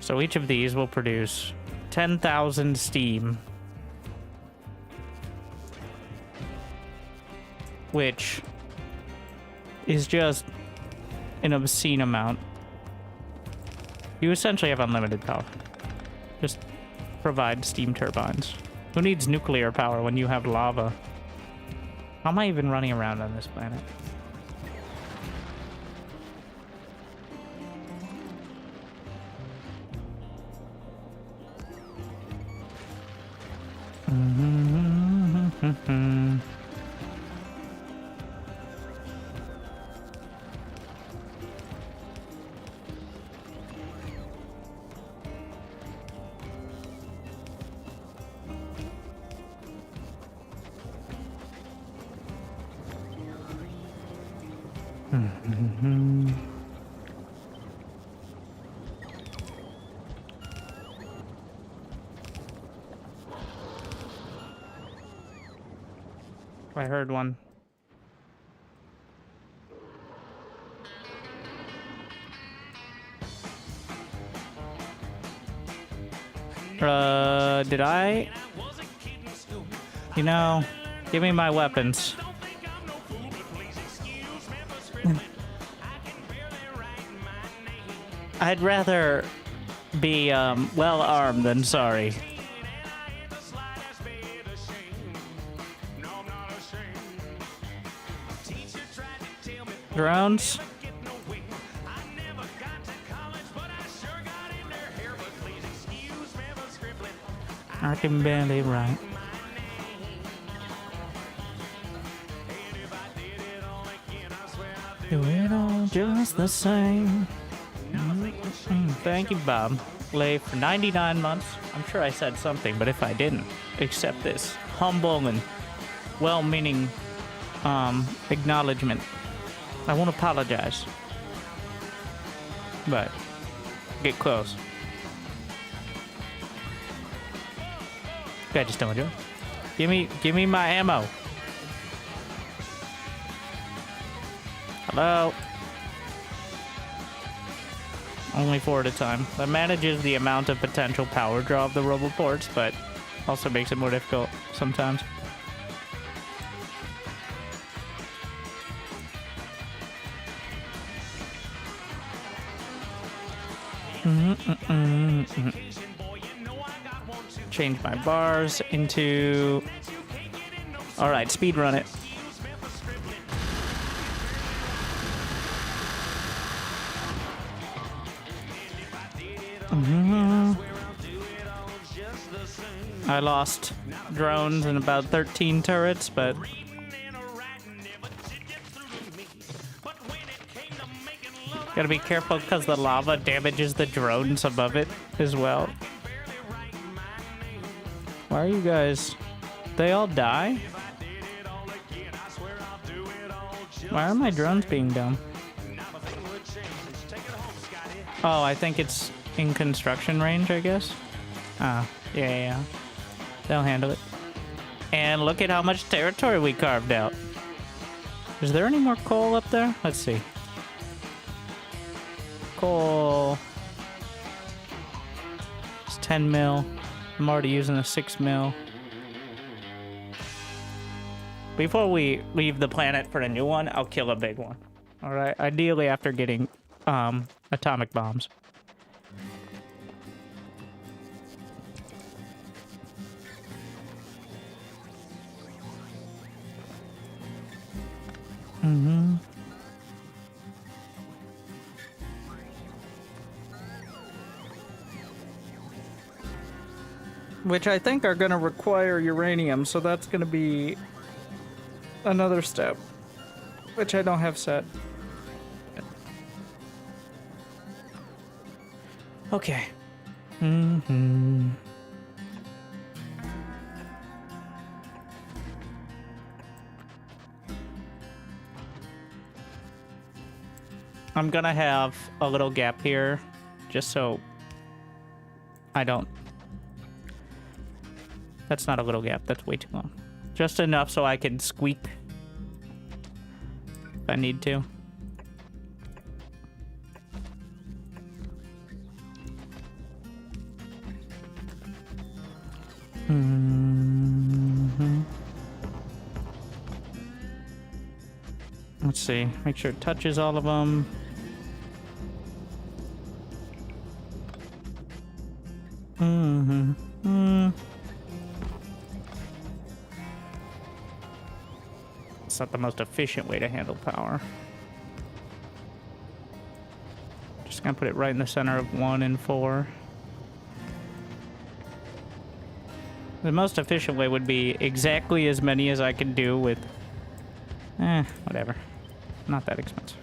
So each of these will produce 10,000 steam. Which is just an obscene amount. You essentially have unlimited power. Just provide steam turbines. Who needs nuclear power when you have lava? How am I even running around on this planet? I heard one. Did I? You know, give me my weapons. I'd rather be, well armed than sorry. Drones. I can barely write. Do it all just the same. Thank you, Bob. Lay for 99 months. I'm sure I said something, but if I didn't, accept this humble and well-meaning acknowledgement. I won't apologize, but get close. I just don't do it. Give me my ammo. Hello. Only 4 at a time. That manages the amount of potential power draw of the roboports, but also makes it more difficult sometimes. Change my bars into... Alright, speed run it. I lost drones and about 13 turrets, but... Gotta be careful because the lava damages the drones above it as well. Why are you guys... They all die? Why are my drones being dumb? Oh, I think it's in construction range, I guess. Ah, yeah. They'll handle it. And look at how much territory we carved out. Is there any more coal up there? Let's see. Coal. It's 10 mil. I'm already using a 6 mil. Before we leave the planet for a new one, I'll kill a big one. Alright, ideally after getting atomic bombs. Which I think are going to require uranium, so that's going to be another step, which I don't have set. Okay. I'm gonna have a little gap here, just so I don't... That's not a little gap, that's way too long. Just enough so I can squeak if I need to. Let's see, make sure it touches all of them. It's not the most efficient way to handle power. Just gonna put it right in the center of 1 and 4. The most efficient way would be exactly as many as I can do with... whatever. Not that expensive.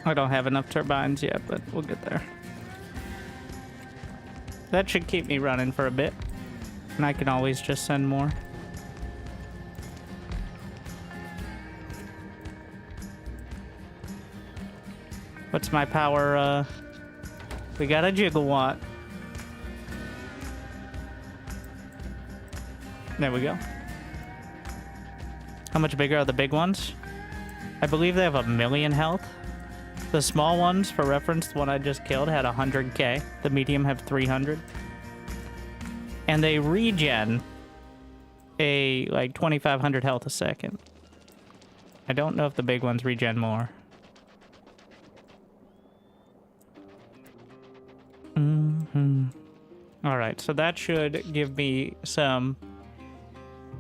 I don't have enough turbines yet, but we'll get there. That should keep me running for a bit. And I can always just send more. What's my power? We got a gigawatt. There we go. How much bigger are the big ones? I believe they have 1,000,000 health. The small ones, for reference, the one I just killed had 100k. The medium have 300. And they regen a like 2,500 health a second. I don't know if the big ones regen more. All right, so that should give me some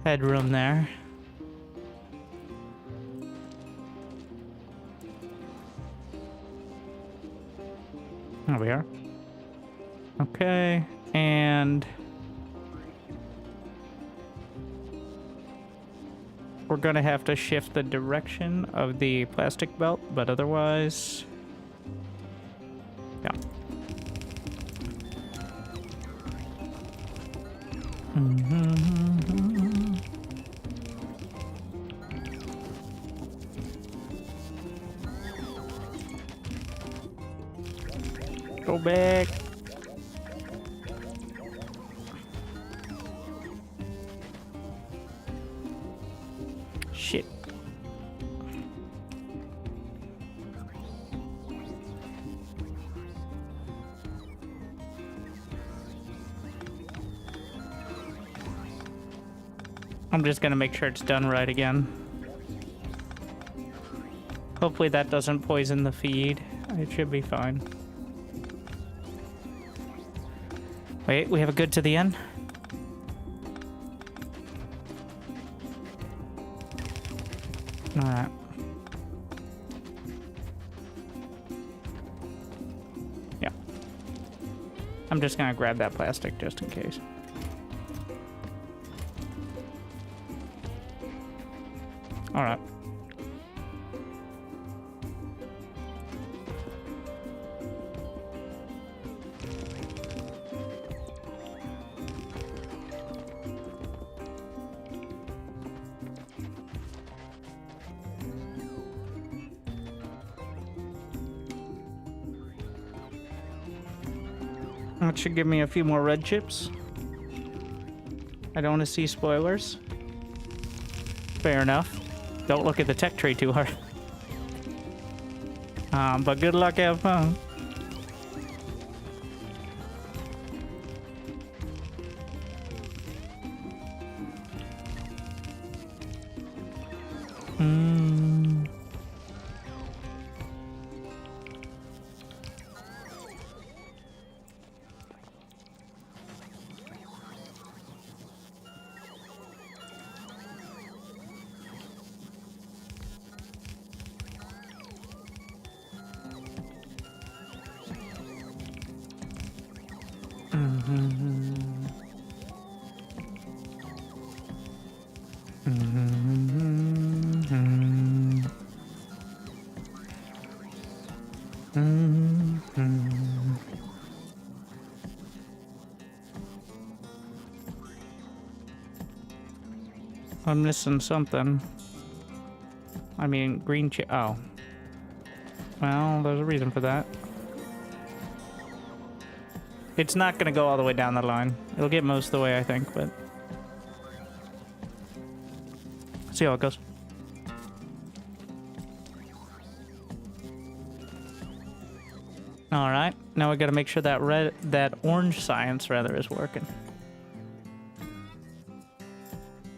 headroom there. There we are. Okay, and we're gonna have to shift the direction of the plastic belt, but otherwise, yeah. Go back. Shit. I'm just gonna make sure it's done right again. Hopefully that doesn't poison the feed. It should be fine. Wait, we have a good to the end? Alright. Yeah. I'm just gonna grab that plastic just in case. Alright. That should give me a few more red chips. I don't want to see spoilers. Fair enough. Don't look at the tech tree too hard. But good luck, have fun. I'm missing something. I mean, green chip. Oh. Well, there's a reason for that. It's not going to go all the way down the line. It'll get most of the way, I think, but... see how it goes. Alright, now we gotta make sure that orange science, rather, is working.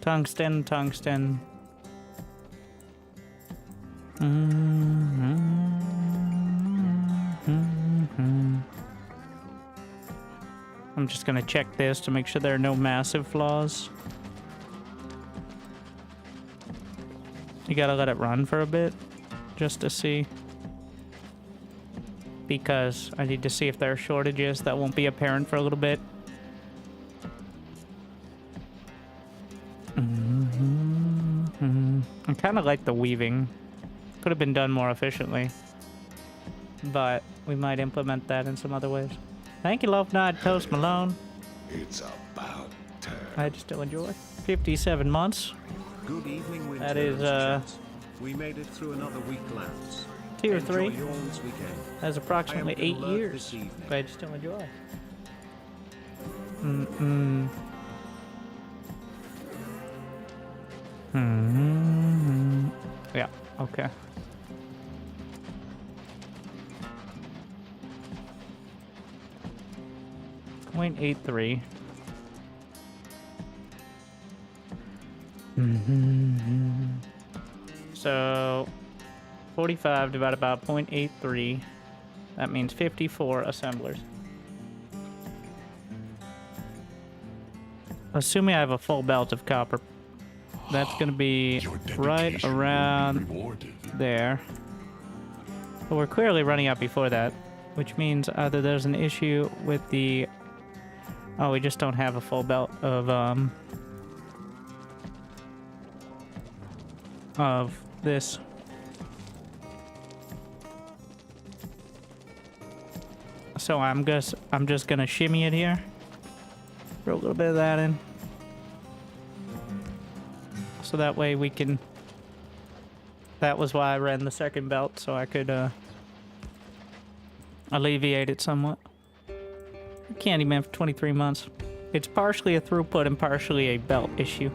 Tungsten, tungsten. I'm just gonna check this to make sure there are no massive flaws. You gotta let it run for a bit, just to see. Because I need to see if there are shortages that won't be apparent for a little bit. I kind of like the weaving. Could have been done more efficiently. But we might implement that in some other ways. Thank you, Love Night Toast Malone. It's about time. I still enjoy. 57 months. Good evening, Winter That is, and chat. We made it through another week, lads. 2 or Enjoy 3. Yawn's weekend. That's approximately I am 8 gonna lurk years. this evening. Glad you still enjoy. Yeah, okay. .83. So 45 divided by 0.83. That means 54 assemblers. Assuming I have a full belt of copper, that's going to be Your right dedication will be around rewarded. there. But we're clearly running out before that, which means either there's an issue with the... Oh, we just don't have a full belt of this. So I'm just gonna shimmy it here. Throw a little bit of that in. So that way we can... That was why I ran the second belt, so I could alleviate it somewhat. Candyman for 23 months. It's partially a throughput and partially a belt issue.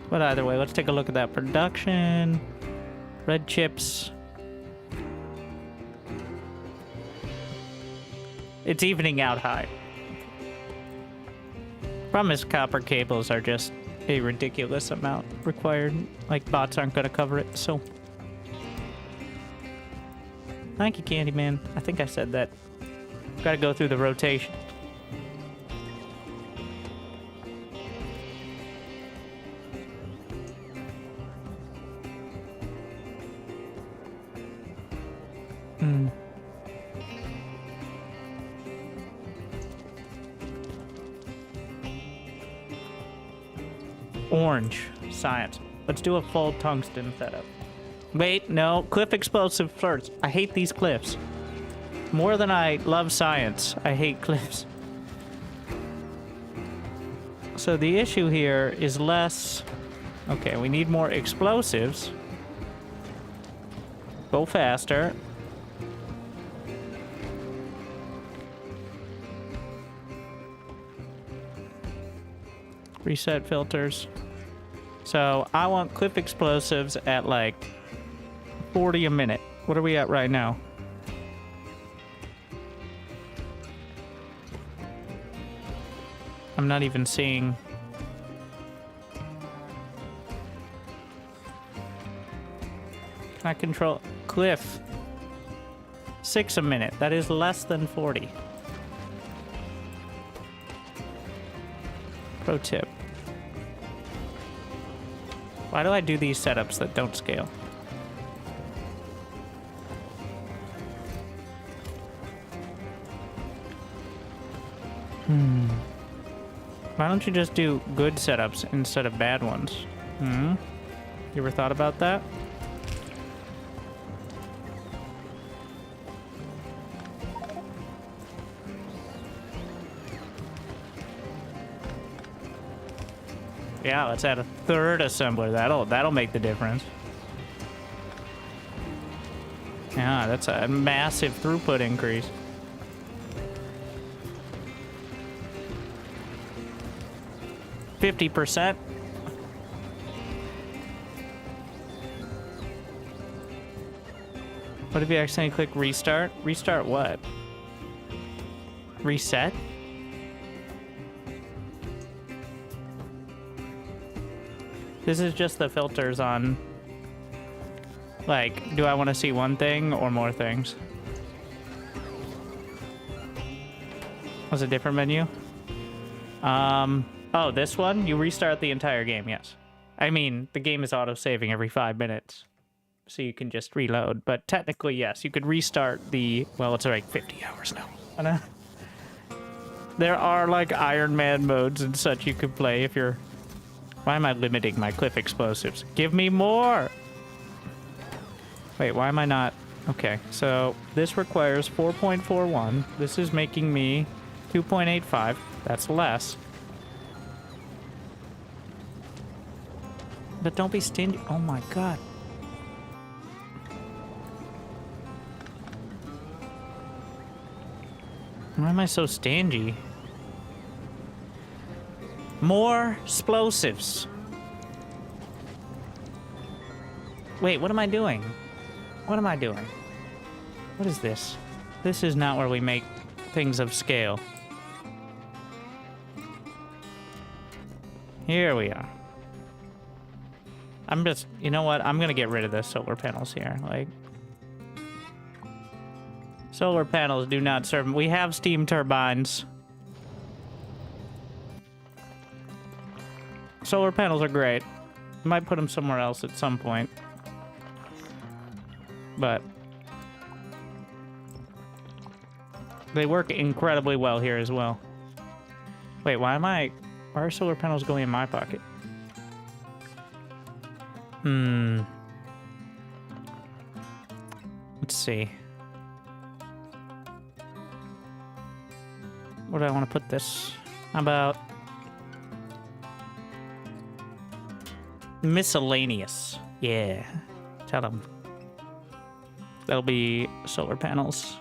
But either way, let's take a look at that production. Red chips. It's evening out high. Problem is, copper cables are just a ridiculous amount required. Like, bots aren't gonna cover it, so... Thank you, Candyman. I think I said that. Gotta go through the rotation. Orange. Science. Let's do a full tungsten setup. Wait, no. Cliff explosive first. I hate these cliffs. More than I love science, I hate cliffs. So the issue here is less... Okay, we need more explosives. Go faster. Reset filters. So I want cliff explosives at like 40 a minute. What are we at right now? I'm not even seeing. Can I control cliff? 6 a minute. That is less than 40. Pro tip. Why do I do these setups that don't scale? Why don't you just do good setups instead of bad ones? You ever thought about that? Yeah, let's add a third assembler. That'll make the difference. Yeah, that's a massive throughput increase. %. What if you accidentally click restart? Restart what? Reset? This is just the filters on, like, do I want to see one thing or more things? Was a different menu? Oh, this one? You restart the entire game, yes. I mean, the game is auto-saving every 5 minutes, so you can just reload. But technically, yes, you could restart the... Well, it's like 50 hours now. There are, like, Iron Man modes and such you could play if you're... Why am I limiting my cliff explosives? Give me more! Wait, why am I not... Okay, so this requires 4.41. This is making me 2.85. That's less. But don't be stingy. Oh my god. Why am I so stingy? More explosives. Wait, what am I doing? What am I doing? What is this? This is not where we make things of scale. Here we are. I'm just, you know what? I'm gonna get rid of the solar panels here. Like, solar panels do not serve. We have steam turbines. Solar panels are great. Might put them somewhere else at some point. But they work incredibly well here as well. Wait, why are solar panels going in my pocket? Let's see. Where do I want to put this? How about miscellaneous? Yeah. Tell them. That'll be solar panels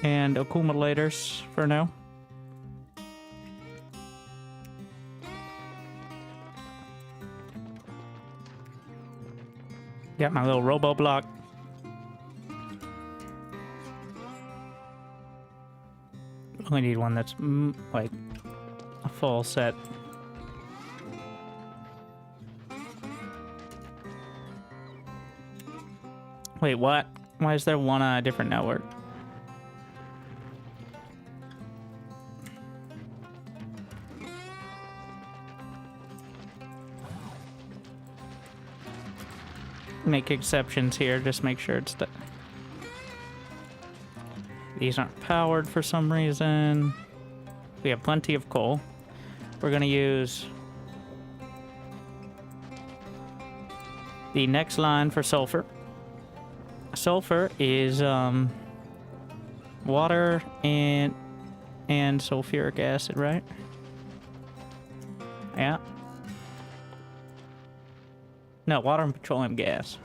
and accumulators for now. Got my little robo block. Only need one that's like a full set. Wait, what? Why is there one on a different network? Make exceptions here, just make sure it's the... These aren't powered for some reason. We have plenty of coal. We're gonna use the next line for sulfur. Sulfur is water and sulfuric acid, right? Yeah. No, water and petroleum gas.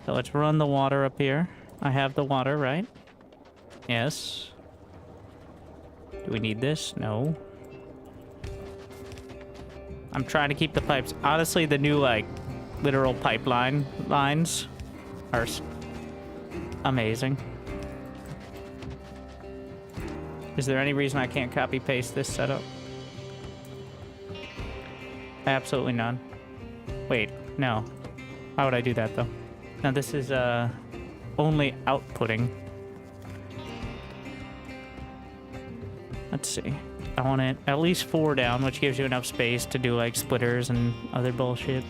So let's run the water up here. I have the water, right? Yes. Do we need this? No. I'm trying to keep the pipes. Honestly, the new, like, literal pipeline lines are amazing. Is there any reason I can't copy paste this setup? Absolutely none. Wait, no. Why would I do that though? Now this is only outputting. Let's see. I want it at least 4 down, which gives you enough space to do like splitters and other bullshit.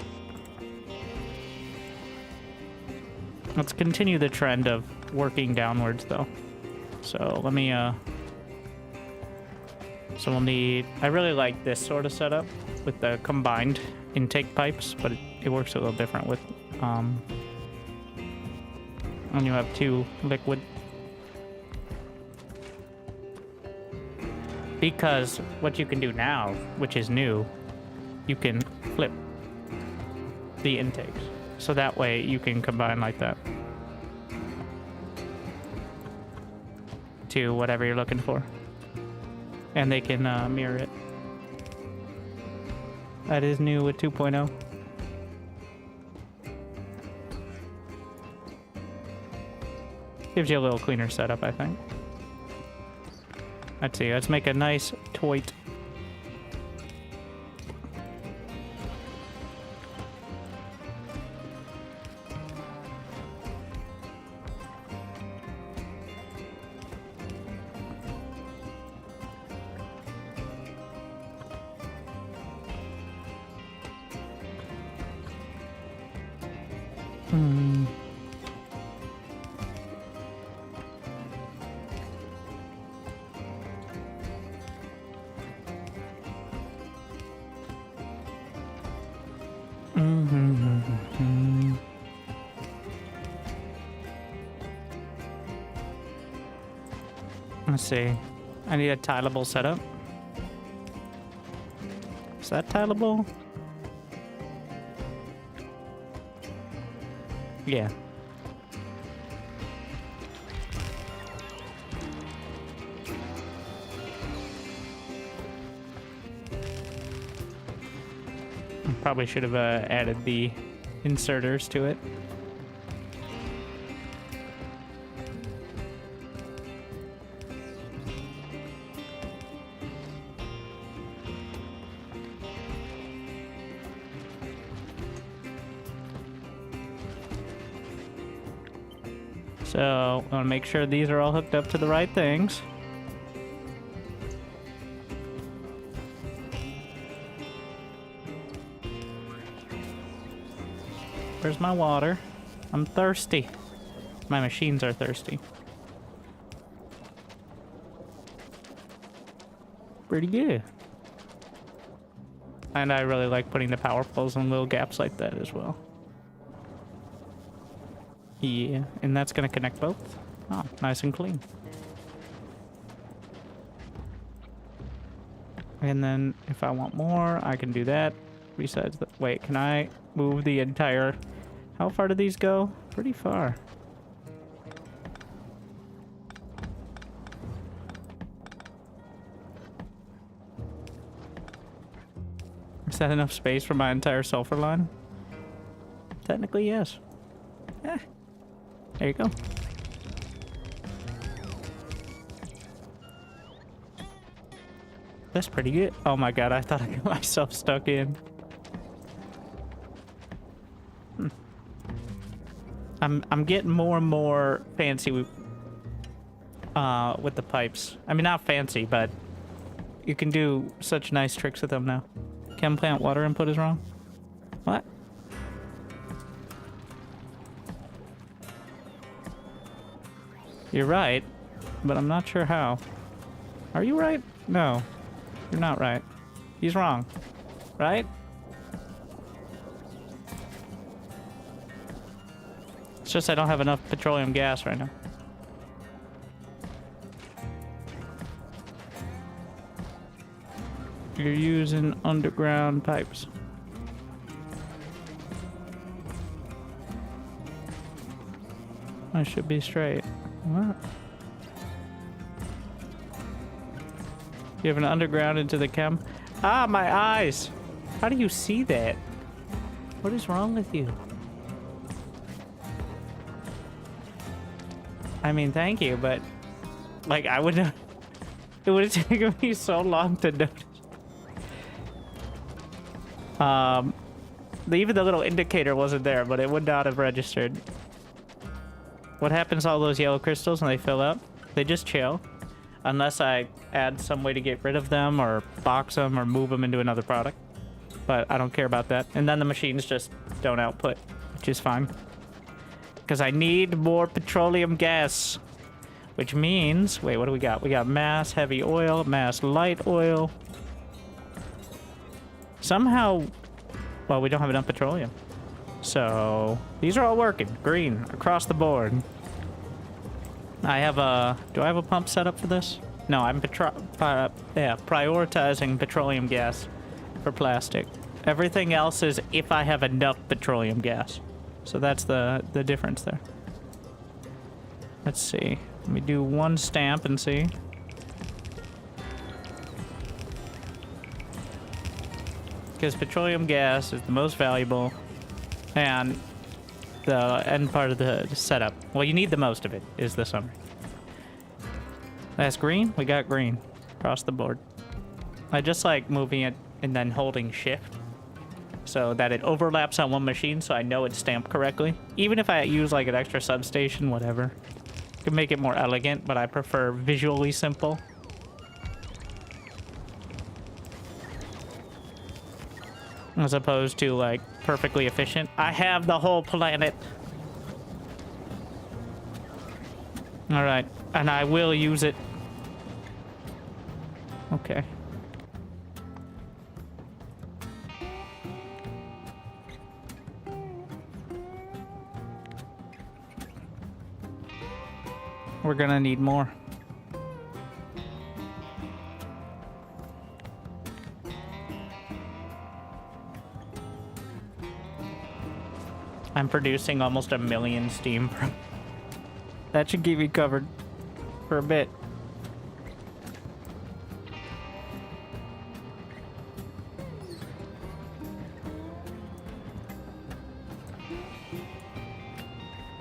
Let's continue the trend of working downwards though. So let me so we'll need, I really like this sort of setup with the combined intake pipes, but it works a little different with when you have 2 liquid. Because what you can do now, which is new, you can flip the intakes. So that way you can combine like that to whatever you're looking for. And they can mirror it. That is new with 2.0. Gives you a little cleaner setup, I think. Let's see, let's make a nice toit. Let's see. I need a tileable setup. Is that tileable? Yeah. Probably should have added the inserters to it. So, I want to make sure these are all hooked up to the right things. Where's my water? I'm thirsty. My machines are thirsty. Pretty good. And I really like putting the power poles in little gaps like that as well. Yeah, and that's gonna connect both. Oh, nice and clean. And then if I want more, I can do that. Besides the, wait, can I move the entire, how far do these go? Pretty far. Is that enough space for my entire sulfur line? Technically, yes. Eh. There you go. That's pretty good. Oh my god, I thought I got myself stuck in. I'm getting more and more fancy with the pipes. I mean, not fancy, but you can do such nice tricks with them now. Chem plant water input is wrong. What? You're right, but I'm not sure how. Are you right? No, you're not right. He's wrong, right? It's just I don't have enough petroleum gas right now. You're using underground pipes. I should be straight. What? You have an underground into the chem? Ah, my eyes! How do you see that? What is wrong with you? I mean, thank you, but like I would not. It would have taken me so long to notice. Even the little indicator wasn't there, but it would not have registered. What happens to all those yellow crystals when they fill up? They just chill. Unless I add some way to get rid of them or box them or move them into another product. But I don't care about that. And then the machines just don't output, which is fine. Because I need more petroleum gas. Which means, wait, what do we got? We got mass heavy oil, mass light oil. Somehow, well, we don't have enough petroleum. So these are all working. Green across the board. I have a, do I have a pump set up for this? No, I'm prioritizing petroleum gas for plastic. Everything else is if I have enough petroleum gas. So that's the difference there. Let's see. Let me do one stamp and see. Because petroleum gas is the most valuable and the end part of the setup. Well, you need the most of it, is the summary. That's green? We got green across the board. I just like moving it and then holding shift so that it overlaps on one machine so I know it's stamped correctly. Even if I use like an extra substation, whatever. Can make it more elegant, but I prefer visually simple. As opposed to like perfectly efficient. I have the whole planet. All right, and I will use it. Okay. We're gonna need more. I'm producing almost 1 million steam. That should keep me covered for a bit.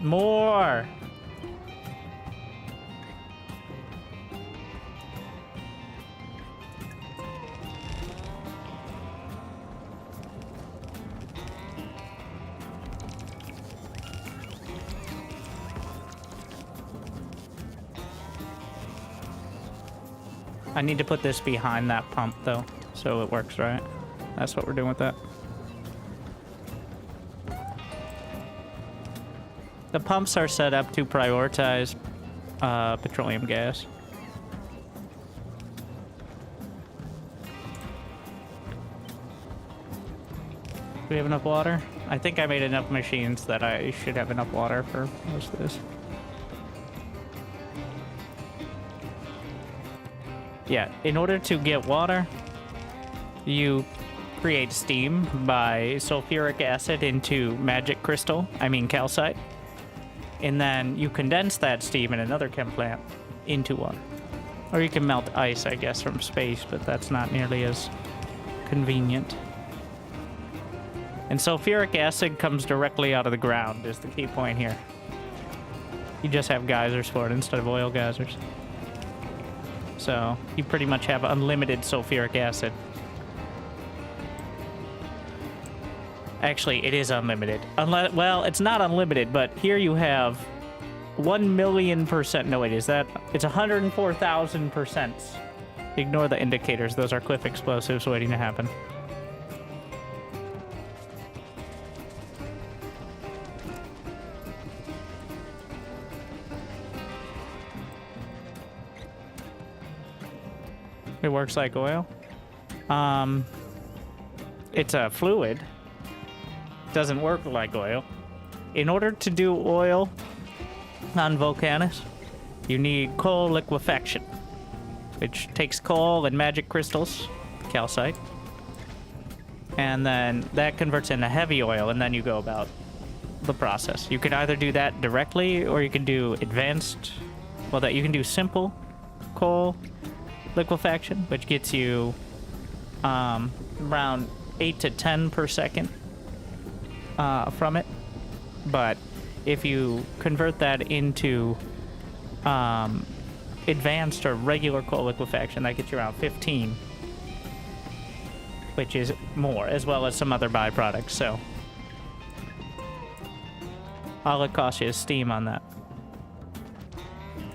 More! I need to put this behind that pump, though, so it works right. That's what we're doing with that. The pumps are set up to prioritize petroleum gas. Do we have enough water? I think I made enough machines that I should have enough water for most of this. Yeah, in order to get water, you create steam by sulfuric acid into calcite. And then you condense that steam in another chem plant into water. Or you can melt ice, I guess, from space, but that's not nearly as convenient. And sulfuric acid comes directly out of the ground, is the key point here. You just have geysers for it instead of oil geysers. So you pretty much have unlimited sulfuric acid. Actually, it is unlimited. Well, it's not unlimited, but here you have 1,000,000%. No, wait, is that? It's 104,000%. Ignore the indicators. Those are cliff explosives waiting to happen. It works like oil. It's a fluid. Doesn't work like oil. In order to do oil on Vulcanus, you need coal liquefaction, which takes coal and magic crystals, calcite, and then that converts into heavy oil, and then you go about the process. You can either do that directly, or you can do advanced, well, that you can do simple coal liquefaction, which gets you around 8 to 10 per second from it. But if you convert that into advanced or regular coal liquefaction, that gets you around 15, which is more, as well as some other byproducts. So all it costs you is steam on that.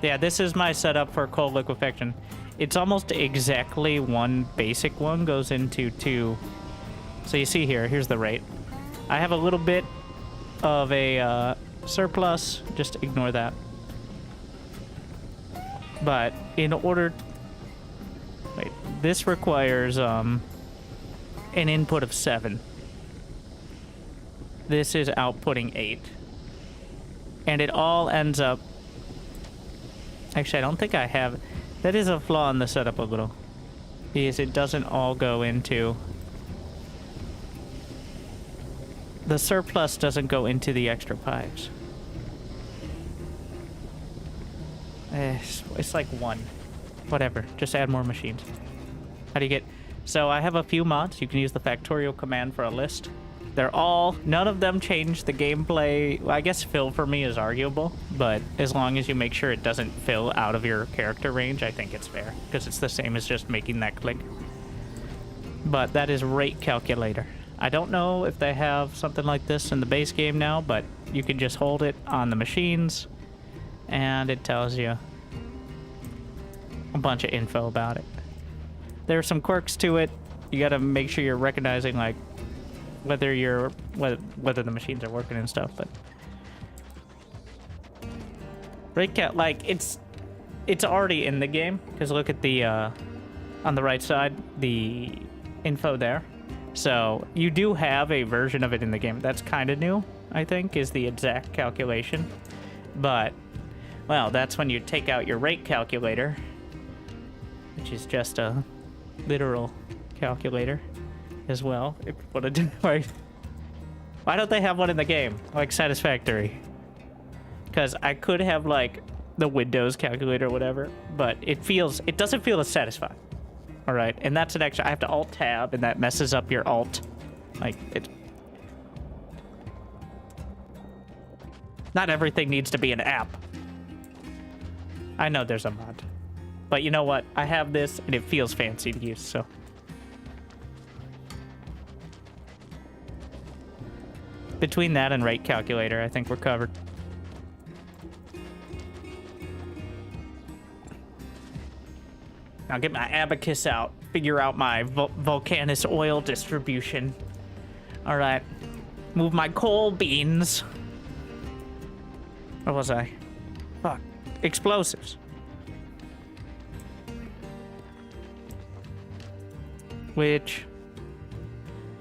Yeah, this is my setup for coal liquefaction. It's almost exactly one basic one goes into two. So you see here, here's the rate. I have a little bit of a surplus, just ignore that. But in order, wait, this requires an input of 7. This is outputting 8. And it all ends up, actually I don't think I have, that is a flaw in the setup a little, because it doesn't all go into, the surplus doesn't go into the extra pipes. It's like 1. Whatever, just add more machines. How do you get, so I have a few mods. You can use the Factorio command for a list. They're all, none of them change the gameplay. Well, I guess fill for me is arguable, but as long as you make sure it doesn't fill out of your character range, I think it's fair, because it's the same as just making that click. But that is rate calculator. I don't know if they have something like this in the base game now, but you can just hold it on the machines, and it tells you a bunch of info about it. There are some quirks to it. You gotta make sure you're recognizing, like, whether the machines are working and stuff, but rate count, like, it's already in the game, because look at the on the right side, the info there. So you do have a version of it in the game. That's kind of new, I think, is the exact calculation. But, well, that's when you take out your rate calculator, which is just a literal calculator as well, if you want to do it right. Why don't they have one in the game? Like Satisfactory. Because I could have like the Windows calculator or whatever, but it doesn't feel as satisfying. All right, and that's an extra. I have to alt tab, and that messes up your alt. Like it. Not everything needs to be an app. I know there's a mod, but you know what? I have this, and it feels fancy to use. So. Between that and rate calculator, I think we're covered. Now get my abacus out. Figure out my volcanous oil distribution. All right. Move my coal beans. Where was I? Fuck. Explosives. Which?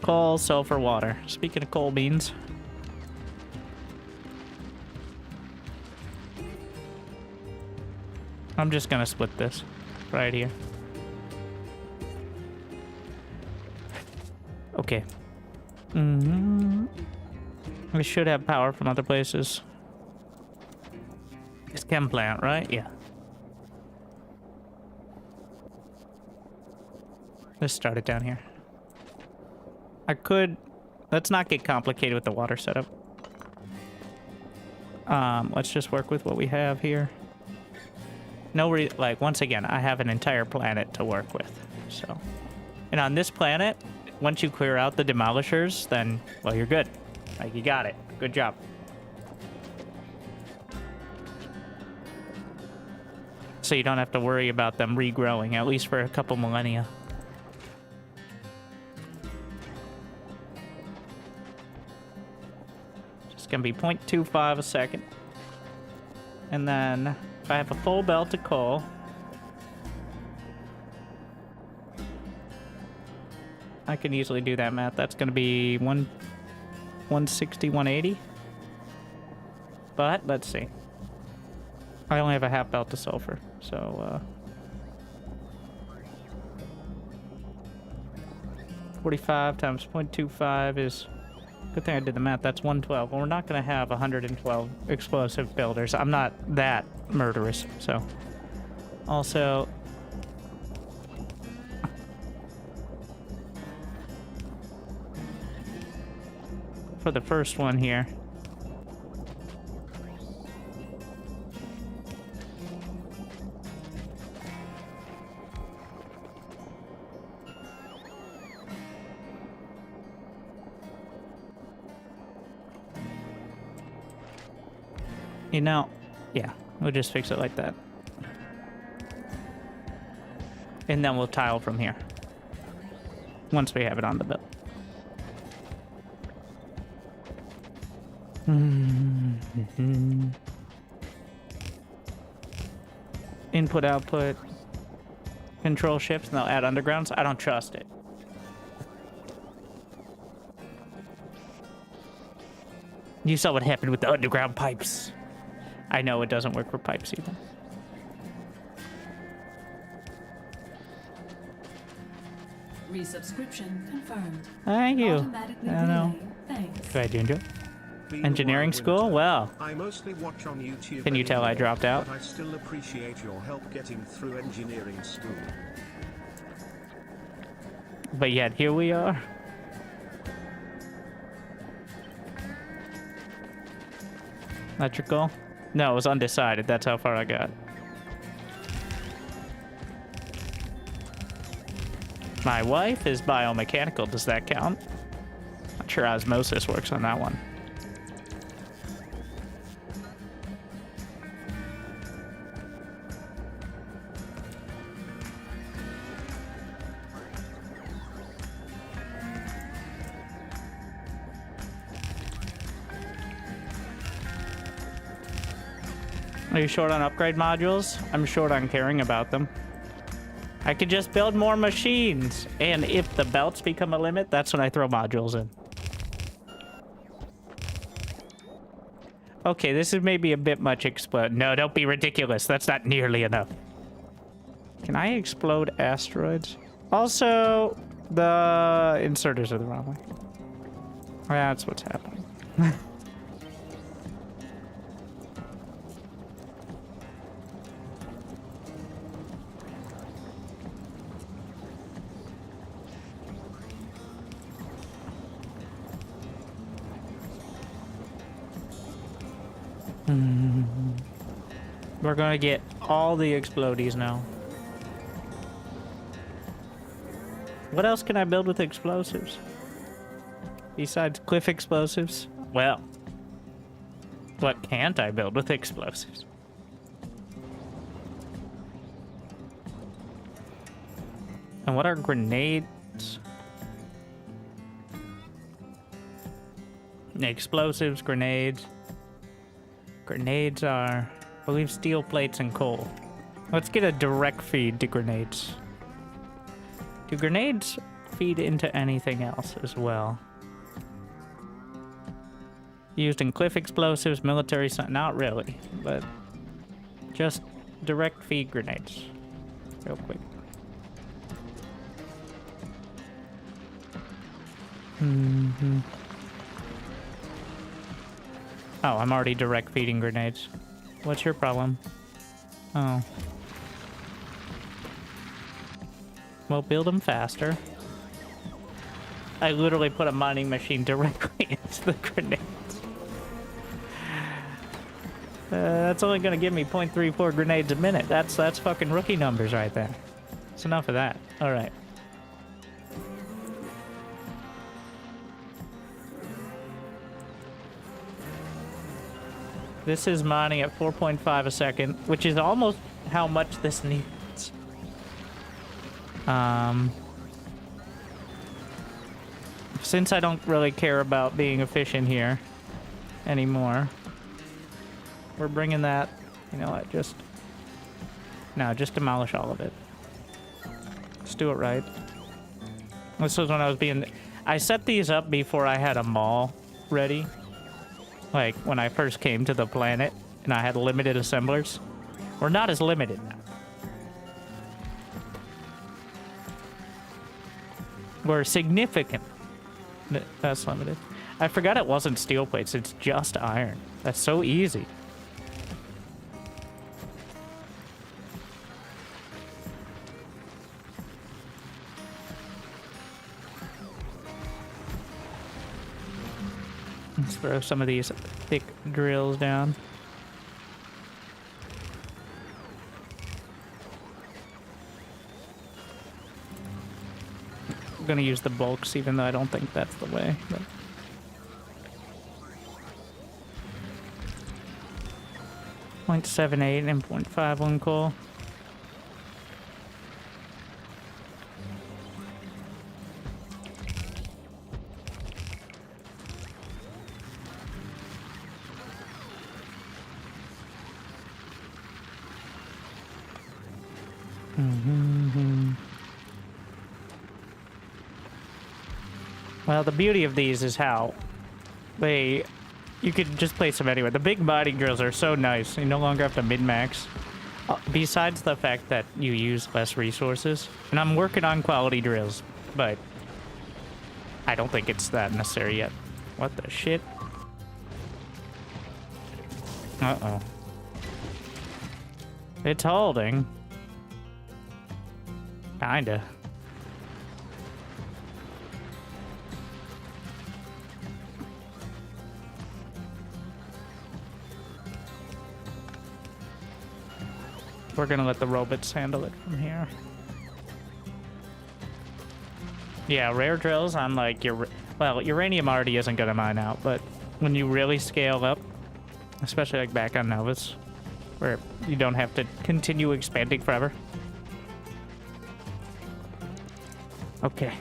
Coal, sulfur, water. Speaking of coal beans. I'm just gonna split this right here. Okay. We should have power from other places. It's chem plant, right? Yeah. Let's start it down here. I could... Let's not get complicated with the water setup. Let's just work with what we have here. Like, once again, I have an entire planet to work with, so. And on this planet, once you clear out the demolishers, then, well, you're good. Like, you got it. Good job. So you don't have to worry about them regrowing, at least for a couple millennia. Just gonna be 0.25 a second. And then... If I have a full belt of coal, I can easily do that math. That's going to be 160, 180. But let's see. I only have a half belt of sulfur, so 45 times 0.25 is... Good thing I did the math. That's 112. Well, we're not going to have 112 explosive builders. I'm not that murderous, so. Also... For the first one here. You know, yeah, we'll just fix it like that. And then we'll tile from here. Once we have it on the bill. Input, output. Control ships, and they'll add undergrounds. I don't trust it. You saw what happened with the underground pipes. I know it doesn't work for pipes either. Resubscription confirmed. Thank you. Automatically I know. relaying. Thanks. Glad you enjoy. Been a Engineering while, school? Winter. Well. I mostly watch on YouTube. Can you tell I dropped out? But I still appreciate your help getting through engineering school. But yet, here we are. Electrical? No, it was undecided. That's how far I got. My wife is biomechanical. Does that count? Not sure osmosis works on that one. Are you short on upgrade modules? I'm short on caring about them. I could just build more machines. And if the belts become a limit, that's when I throw modules in. Okay, this is maybe a bit much explode. No, don't be ridiculous. That's not nearly enough. Can I explode asteroids? Also, the inserters are the wrong way. That's what's happening. We're gonna get all the explodies now. What else can I build with explosives? Besides cliff explosives? Well, what can't I build with explosives? And what are grenades? Explosives, grenades. Grenades are, I believe, steel plates and coal. Let's get a direct feed to grenades. Do grenades feed into anything else as well? Used in cliff explosives, military, not really, but just direct feed grenades. Real quick. Oh, I'm already direct feeding grenades. What's your problem? Oh. Well, build them faster. I literally put a mining machine directly into the grenades. That's only gonna give me 0.34 grenades a minute. That's fucking rookie numbers right there. It's enough of that. All right. This is mining at 4.5 a second, which is almost how much this needs. Since I don't really care about being efficient here anymore, we're bringing that, you know what, just demolish all of it. Just do it right. This was when I set these up before I had a mall ready. Like, when I first came to the planet, and I had limited assemblers. We're not as limited now. We're significant. That's limited. I forgot it wasn't steel plates, it's just iron. That's so easy. Let's throw some of these thick drills down. I'm gonna use the bulks, even though I don't think that's the way. But... .78 and 0.51 coal. Well, the beauty of these is how you could just place them anywhere. The big mining drills are so nice. You no longer have to min-max. Besides the fact that you use less resources. And I'm working on quality drills, but I don't think it's that necessary yet. What the shit? Uh-oh. It's holding. Kinda. We're gonna let the robots handle it from here. Yeah, rare drills, I'm like, well, uranium already isn't gonna mine out, but when you really scale up, especially like back on Novus, where you don't have to continue expanding forever. Okay.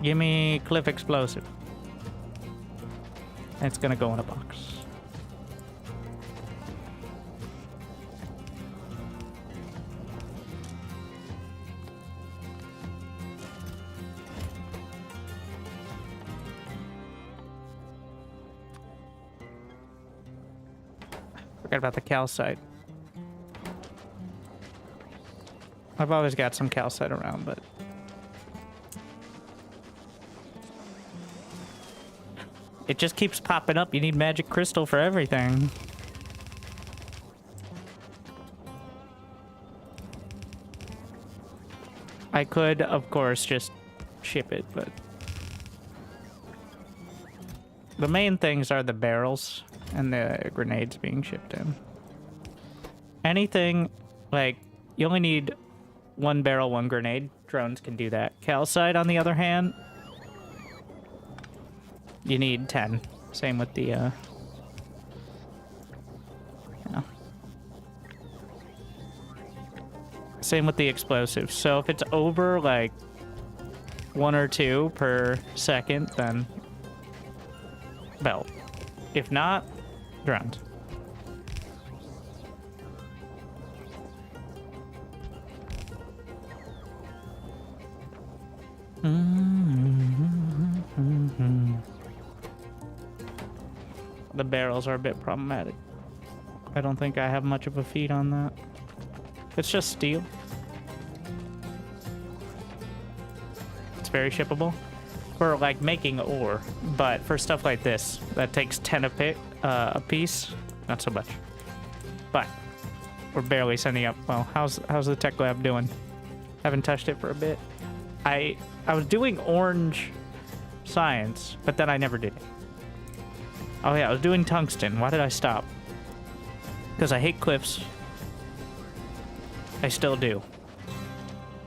Give me cliff explosive. It's gonna go in a box. Forgot about the calcite. I've always got some calcite around, but... it just keeps popping up. You need magic crystal for everything. I could, of course, just ship it, but... the main things are the barrels and the grenades being shipped in. Anything, like, you only need 1 barrel, 1 grenade. Drones can do that. Calcite, on the other hand, you need 10. Same with the, yeah. Same with the explosives. So if it's over, like, 1 or 2 per second, then belt. If not, drones. The barrels are a bit problematic. I don't think I have much of a feed on that. It's just steel. It's very shippable for like making ore, but for stuff like this that takes 10 a piece, not so much. But we're barely sending up. Well, how's the tech lab doing? Haven't touched it for a bit. I was doing orange science, but then I never did it. Oh yeah, I was doing tungsten. Why did I stop? Because I hate cliffs. I still do.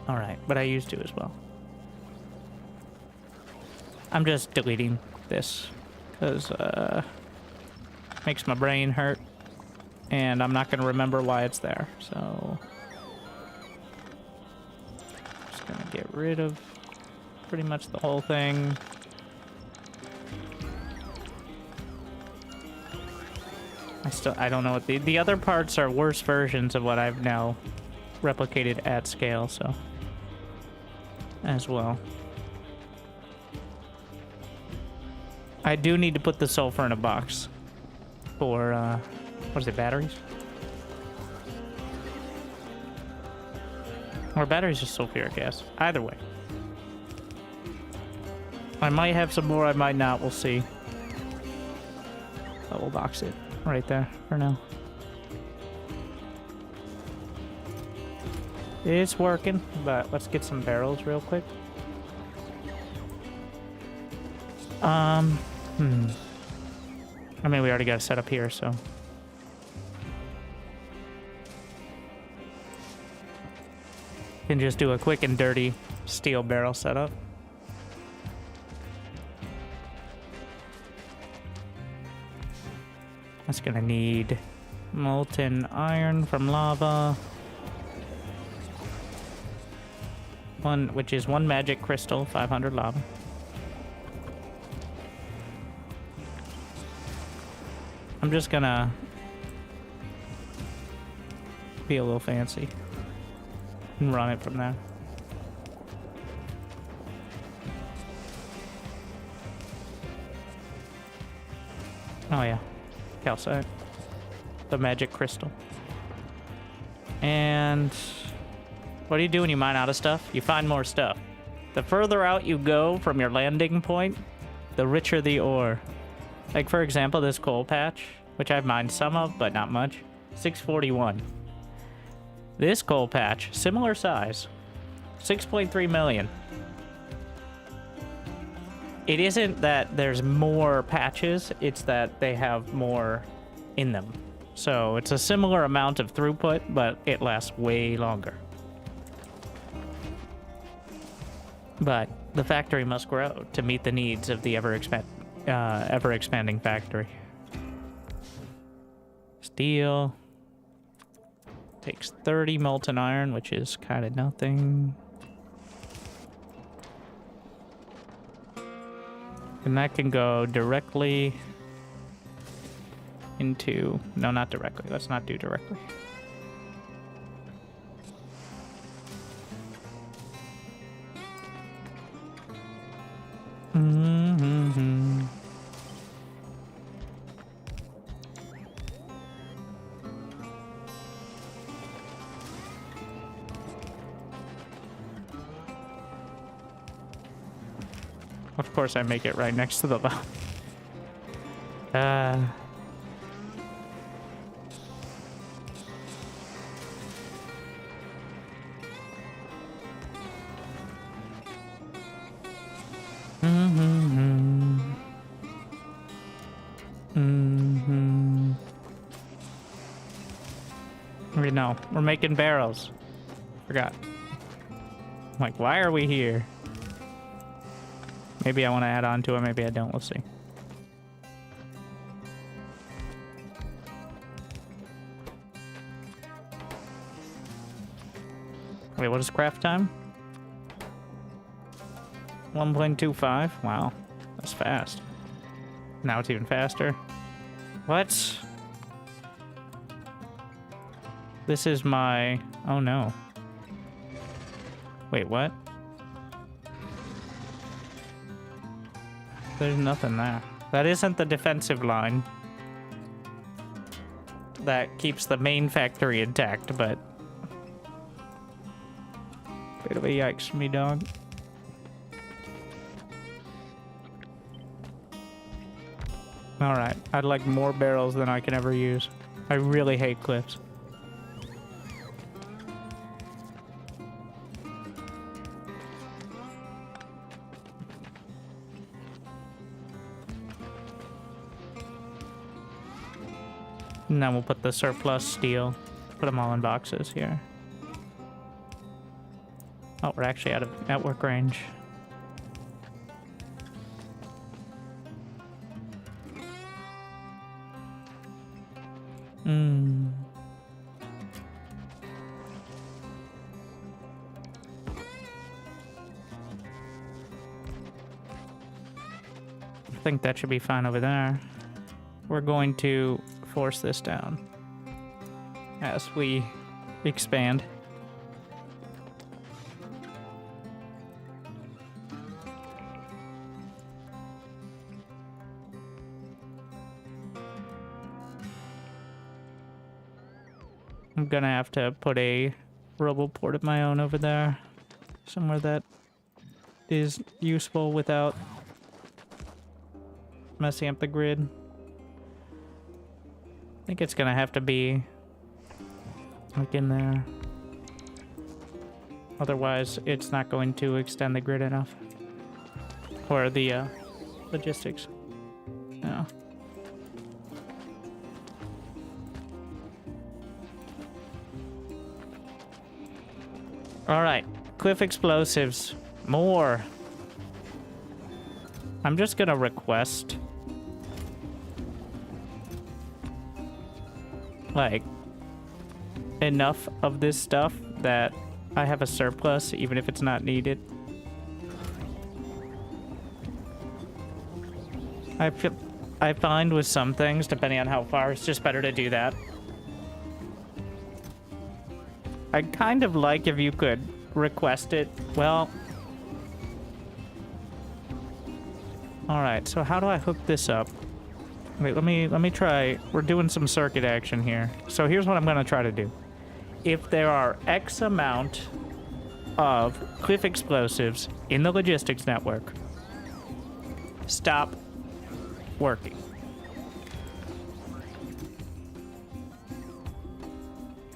Alright, but I used to as well. I'm just deleting this because makes my brain hurt and I'm not going to remember why it's there. So just going to get rid of pretty much the whole thing. I don't know what the other parts are worse versions of what I've now replicated at scale, so as well. I do need to put the sulfur in a box for what is it, batteries? Or batteries just sulfuric acid. Either way. I might have some more, I might not, we'll see. But we'll box it right there for now. It's working, but let's get some barrels real quick. I mean, we already got it set up here, so. Can just do a quick and dirty steel barrel setup. That's gonna need molten iron from lava. Which is 1 magic crystal, 500 lava. I'm just gonna be a little fancy and run it from there. Oh yeah, calcite, the magic crystal. And what do you do when you mine out of stuff? You find more stuff. The further out you go from your landing point, the richer the ore. Like, for example, this coal patch, which I've mined some of, but not much. 641. This coal patch, similar size, 6.3 million. It isn't that there's more patches, it's that they have more in them. So it's a similar amount of throughput, but it lasts way longer. But the factory must grow to meet the needs of the ever-expanding factory. Steel. Takes 30 molten iron, which is kind of nothing. And that can go directly into... No, not directly. Let's not do directly. Of course I make it right next to the lava. Wait, no, we're making barrels. Forgot. I'm like, why are we here? Maybe I want to add on to it, maybe I don't. We'll see. Wait, what is craft time? 1.25? Wow, that's fast. Now it's even faster. What? This is my... Oh no. Wait, what? There's nothing there. That isn't the defensive line. That keeps the main factory intact, but... Bit of a yikes for me, dog. Alright, I'd like more barrels than I can ever use. I really hate cliffs. And then we'll put the surplus steel, put them all in boxes here. Oh, we're actually out of network range. I think that should be fine over there. We're going to force this down as we expand. I'm gonna have to put a roboport of my own over there, somewhere that is useful without messing up the grid. I think it's gonna have to be like in there. Otherwise, it's not going to extend the grid enough. Or the logistics. Yeah. Alright, cliff explosives. More. I'm just gonna request, like, enough of this stuff that I have a surplus, even if it's not needed. I find with some things, depending on how far, it's just better to do that. I'd kind of like if you could request it. Well, all right, so how do I hook this up? Wait, let me try. We're doing some circuit action here. So here's what I'm gonna try to do. If there are X amount of cliff explosives in the logistics network, stop working.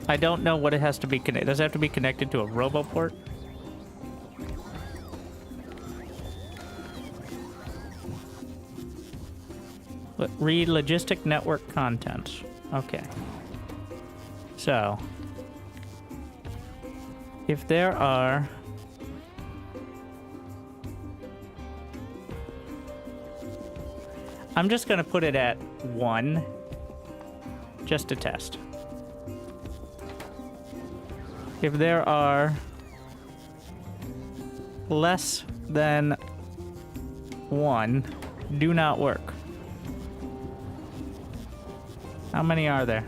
I don't know what it has to be connected. Does it have to be connected to a roboport? Read logistic network content. Okay. So, if there are I'm just gonna put it at 1 just to test. If there are less than 1, do not work. How many are there?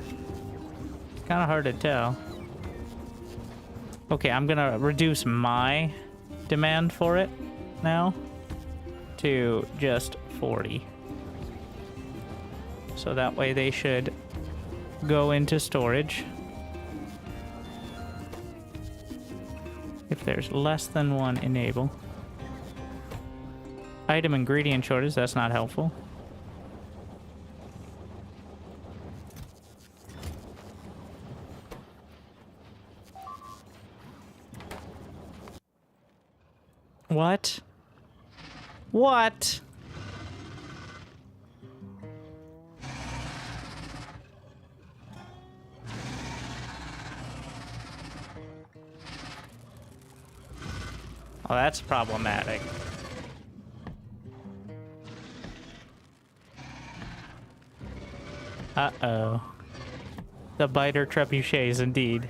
It's kind of hard to tell. Okay, I'm gonna reduce my demand for it now to just 40. So that way they should go into storage. If there's less than 1, enable. Item ingredient shortage, that's not helpful. What? What? Oh, that's problematic. Uh-oh. The biter trebuchets, indeed.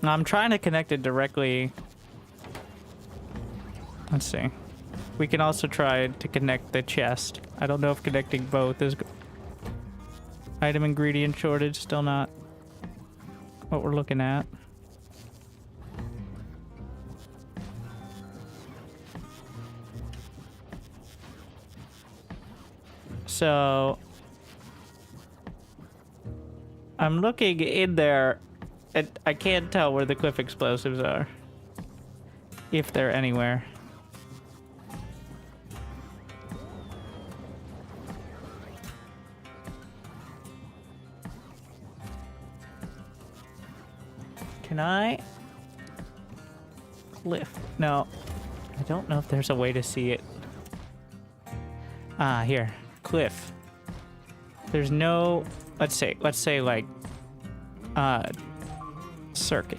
I'm trying to connect it directly. Let's see. We can also try to connect the chest. I don't know if connecting both is... Item ingredient shortage, still not what we're looking at. So... I'm looking in there, and I can't tell where the cliff explosives are. If they're anywhere. Can I? Cliff. No. I don't know if there's a way to see it. Ah, here. Cliff. There's no... Let's say like... circuit.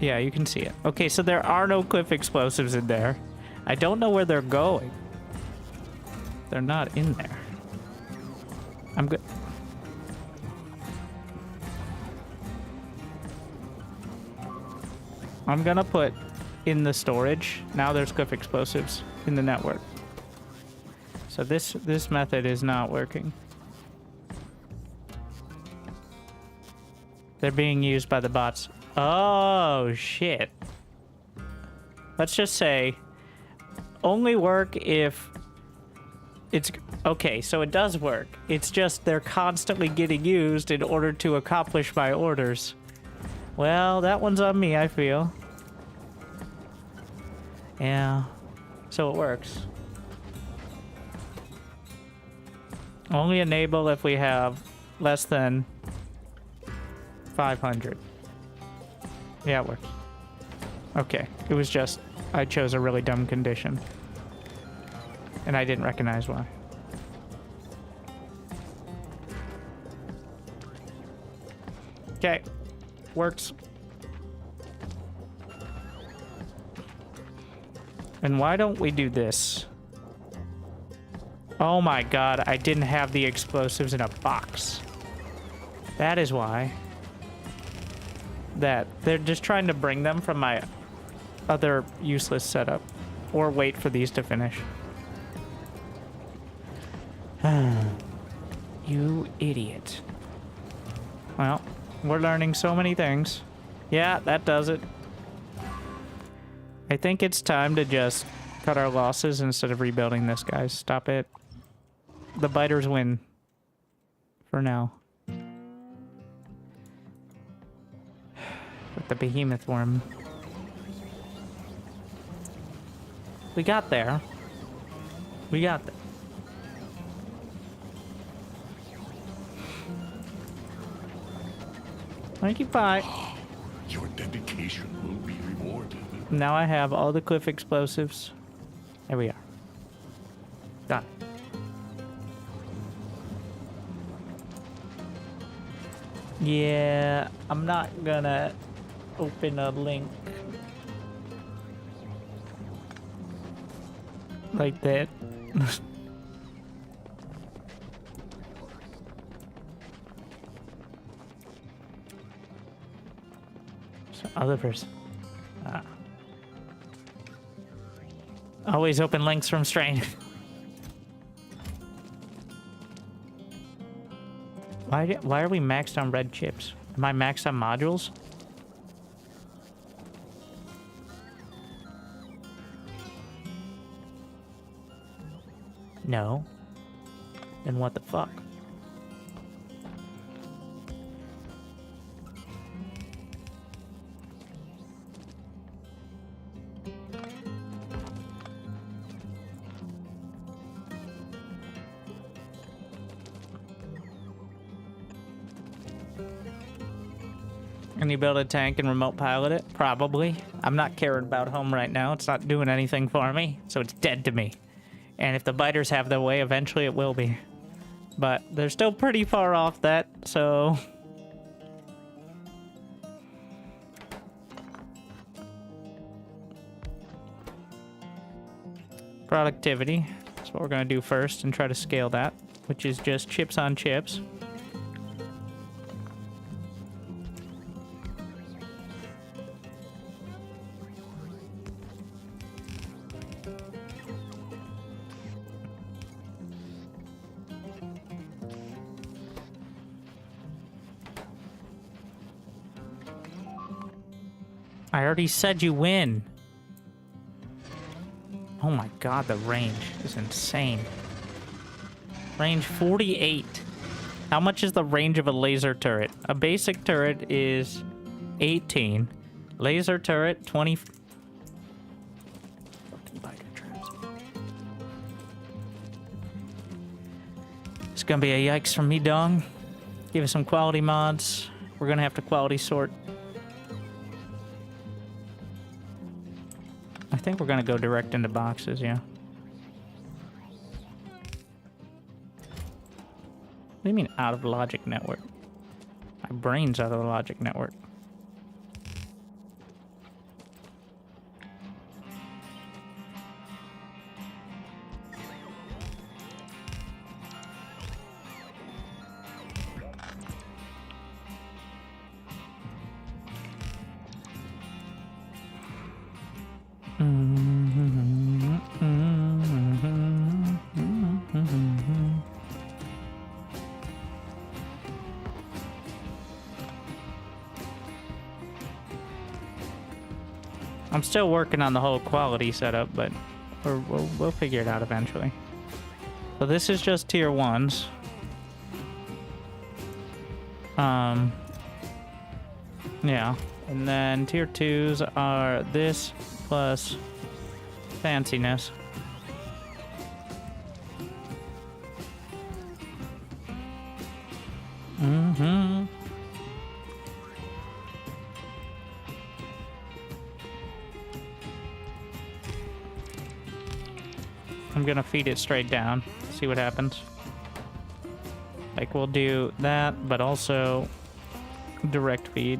Yeah, you can see it. Okay, so there are no cliff explosives in there. I don't know where they're going. They're not in there. I'm good. I'm gonna put in the storage. Now there's cliff explosives in the network. So this method is not working. They're being used by the bots. Oh, shit. Let's just say only work if it's... Okay, so it does work. It's just they're constantly getting used in order to accomplish my orders. Well, that one's on me, I feel. Yeah. So it works. Only enable if we have less than 500. Yeah, it works. Okay. It was just... I chose a really dumb condition. And I didn't recognize why. Okay. Works. And why don't we do this? Oh my god, I didn't have the explosives in a box. That is why. That. They're just trying to bring them from my other useless setup. Or wait for these to finish. You idiot. Well, we're learning so many things. Yeah, that does it. I think it's time to just cut our losses instead of rebuilding this, guys. Stop it. The biters win. For now. With the behemoth worm. We got there. We got there. Thank you, bye. Your dedication will be rewarded. Now I have all the cliff explosives. There we are. Done. Yeah, I'm not gonna open a link like that. So other person. Always open links from Strain. Why are we maxed on red chips? Am I maxed on modules? No. Then what the fuck? Can you build a tank and remote pilot it? Probably. I'm not caring about home right now. It's not doing anything for me, so it's dead to me. And if the biters have their way, eventually it will be. But they're still pretty far off that, so... Productivity. That's what we're going to do first and try to scale that, which is just chips on chips. I already said you win. Oh my god, the range is insane. Range 48. How much is the range of a laser turret? A basic turret is 18. Laser turret, 20... It's gonna be a yikes from me, dong. Give us some quality mods. We're gonna have to quality sort. I think we're gonna go direct into boxes, yeah. What do you mean out of the logic network? My brain's out of the logic network. I'm still working on the whole quality setup, but we'll figure it out eventually. So this is just tier 1s. Yeah. And then tier 2s are this plus fanciness. Mm-hmm. I'm gonna feed it straight down, see what happens. Like, we'll do that, but also direct feed.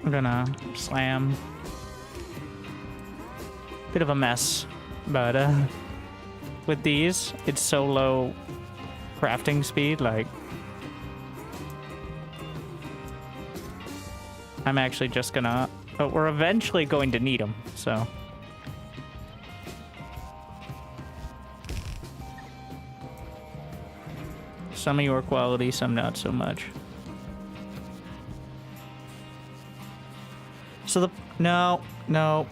I'm gonna slam. Bit of a mess, but with these, it's so low crafting speed, like I'm actually just gonna, but we're eventually going to need them, so. Some of your quality, some not so much. So the, no.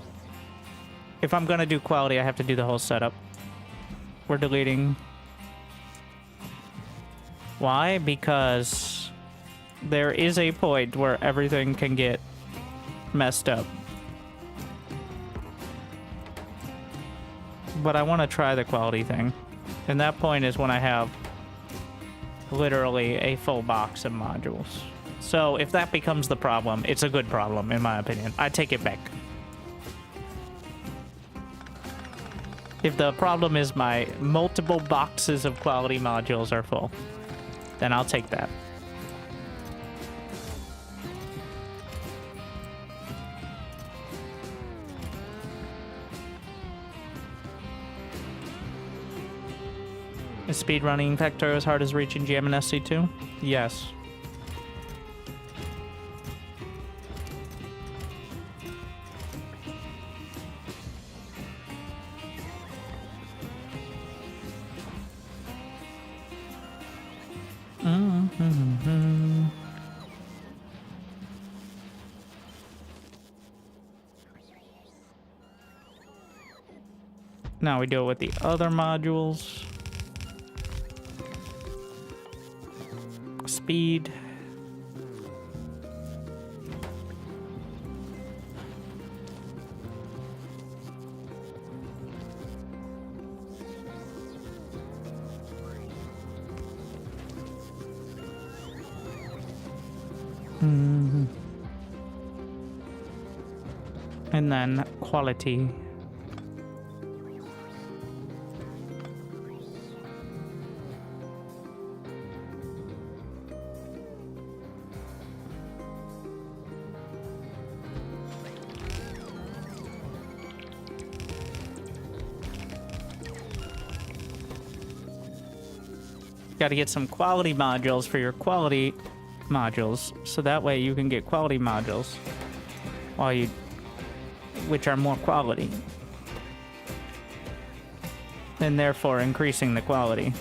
If I'm gonna do quality, I have to do the whole setup. We're deleting. Why? Because there is a point where everything can get messed up. But I want to try the quality thing. And that point is when I have literally a full box of modules. So if that becomes the problem, it's a good problem, in my opinion. I take it back. If the problem is my multiple boxes of quality modules are full, then I'll take that. Is speedrunning Factorio as hard as reaching GM and SC2? Yes. Now we do it with the other modules. Speed. Mhm. And then quality. Got to get some quality modules for your quality modules, so that way you can get quality modules while you, which are more quality, and therefore increasing the quality.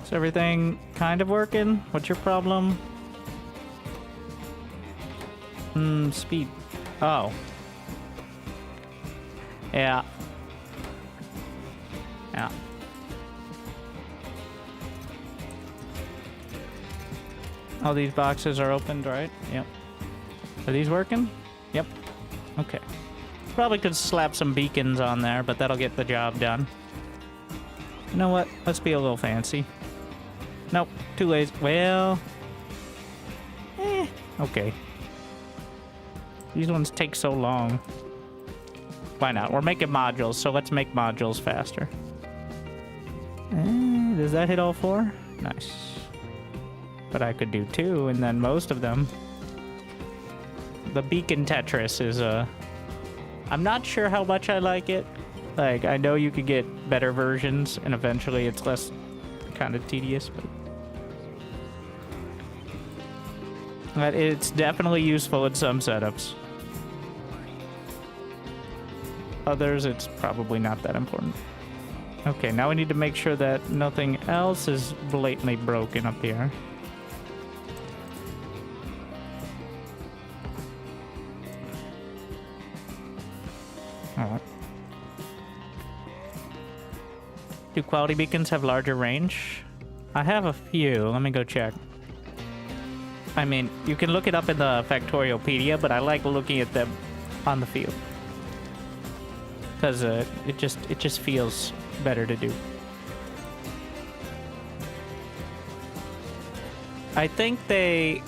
Is everything kind of working? What's your problem? Speed. Oh. Yeah. Yeah. All these boxes are opened, right? Yep. Are these working? Yep. Okay. Probably could slap some beacons on there, but that'll get the job done. You know what? Let's be a little fancy. Nope. Too lazy. Well. Okay. These ones take so long. Why not? We're making modules, so let's make modules faster. Does that hit all 4? Nice. But I could do 2, and then most of them. The beacon Tetris is I'm not sure how much I like it. Like, I know you could get better versions, and eventually it's less kind of tedious, but it's definitely useful in some setups. Others, it's probably not that important. Okay, now we need to make sure that nothing else is blatantly broken up here. Alright. Do quality beacons have larger range? I have a few. Let me go check. I mean, you can look it up in the Factoriopedia, but I like looking at them on the field. Because it just feels better to do. I think they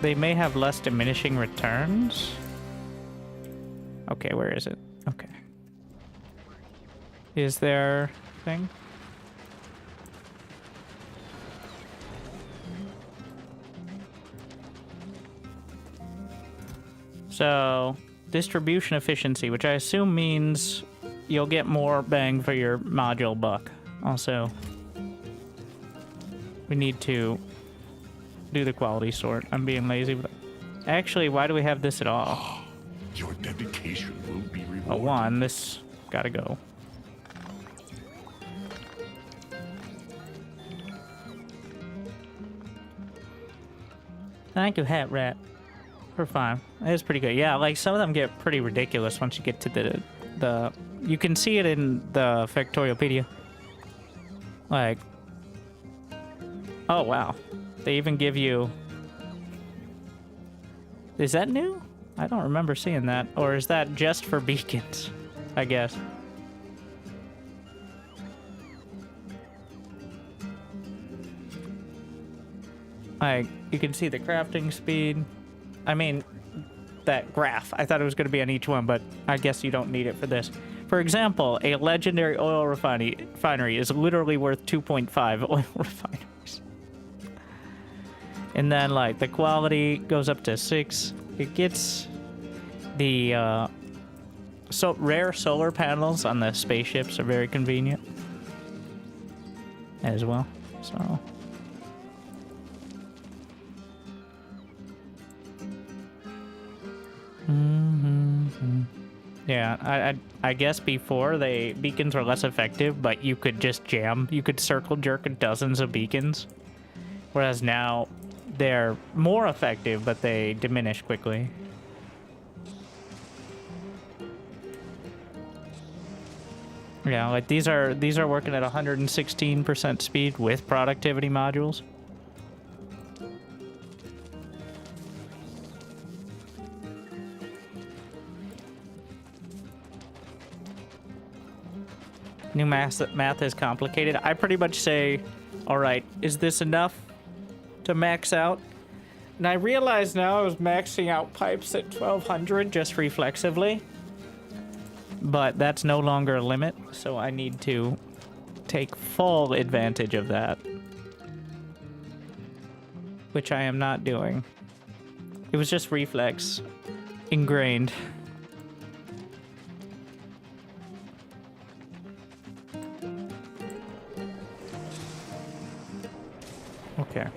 may have less diminishing returns. Okay, where is it? Okay. Is there thing? So, distribution efficiency, which I assume means you'll get more bang for your module buck. Also, we need to do the quality sort. I'm being lazy, but actually, why do we have this at all? Your dedication will be rewarded. Oh, 1, this gotta go. Thank you, Hat Rat. For 5. It is pretty good. Yeah, like some of them get pretty ridiculous once you get to the you can see it in the Factoriopedia. Like, oh wow. They even give you, is that new? I don't remember seeing that. Or is that just for beacons? I guess. Like, you can see the crafting speed. I mean, that graph. I thought it was going to be on each one, but I guess you don't need it for this. For example, a legendary oil refinery is literally worth 2.5 oil refineries. And then, like, the quality goes up to 6. It gets the rare solar panels on the spaceships are very convenient as well. So. Yeah, I guess before beacons were less effective, but you could just jam. You could circle jerk dozens of beacons, whereas now they're more effective, but they diminish quickly. Yeah, like these are working at 116% speed with productivity modules. New math is complicated. I pretty much say, all right, is this enough to max out? And I realize now I was maxing out pipes at 1200 just reflexively. But that's no longer a limit, so I need to take full advantage of that. Which I am not doing. It was just reflex. Ingrained. Okay.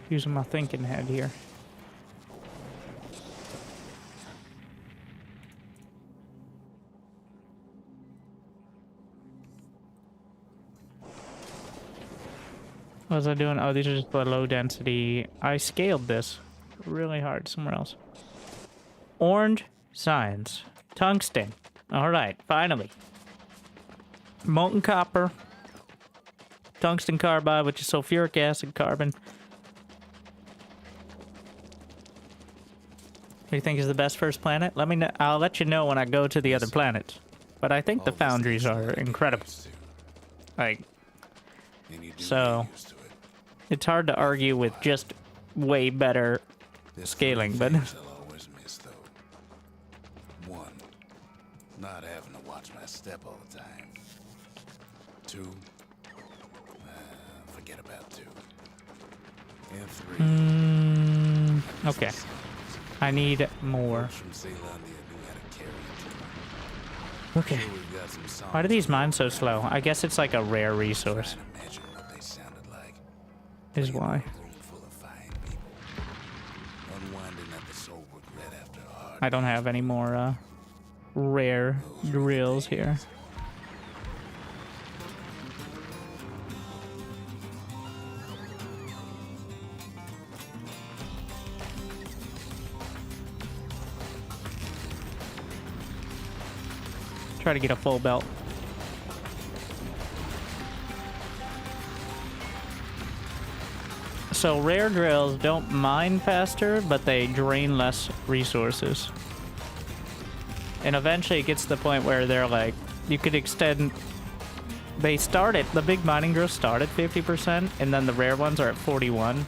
Using my thinking head here. What was I doing? Oh, these are just the low density. I scaled this really hard somewhere else. Orange science. Tungsten. Alright, finally. Molten copper. Tungsten carbide, which is sulfuric acid carbon. What do you think is the best first planet? Let me know. I'll let you know when I go to the other planets. But I think the foundries are incredible. Like, so it's hard to argue with just way better scaling, but I'll always miss, though. One, not having to watch my step all the time. Two, forget about two. And three. okay. I need more. From Ceylon, knew how to carry it. Okay. Sure, we've got some songs Why do these mines so slow? I guess it's like a rare resource. to imagine what they sounded like. Is Playing why. in a room full of fine people. Unwinding at the soul regret after a hard I don't have any more rare drills here. Try to get a full belt. So rare drills don't mine faster, but they drain less resources. And eventually it gets to the point where they're like, you could extend... They start at... The big mining drills start at 50%, and then the rare ones are at 41. I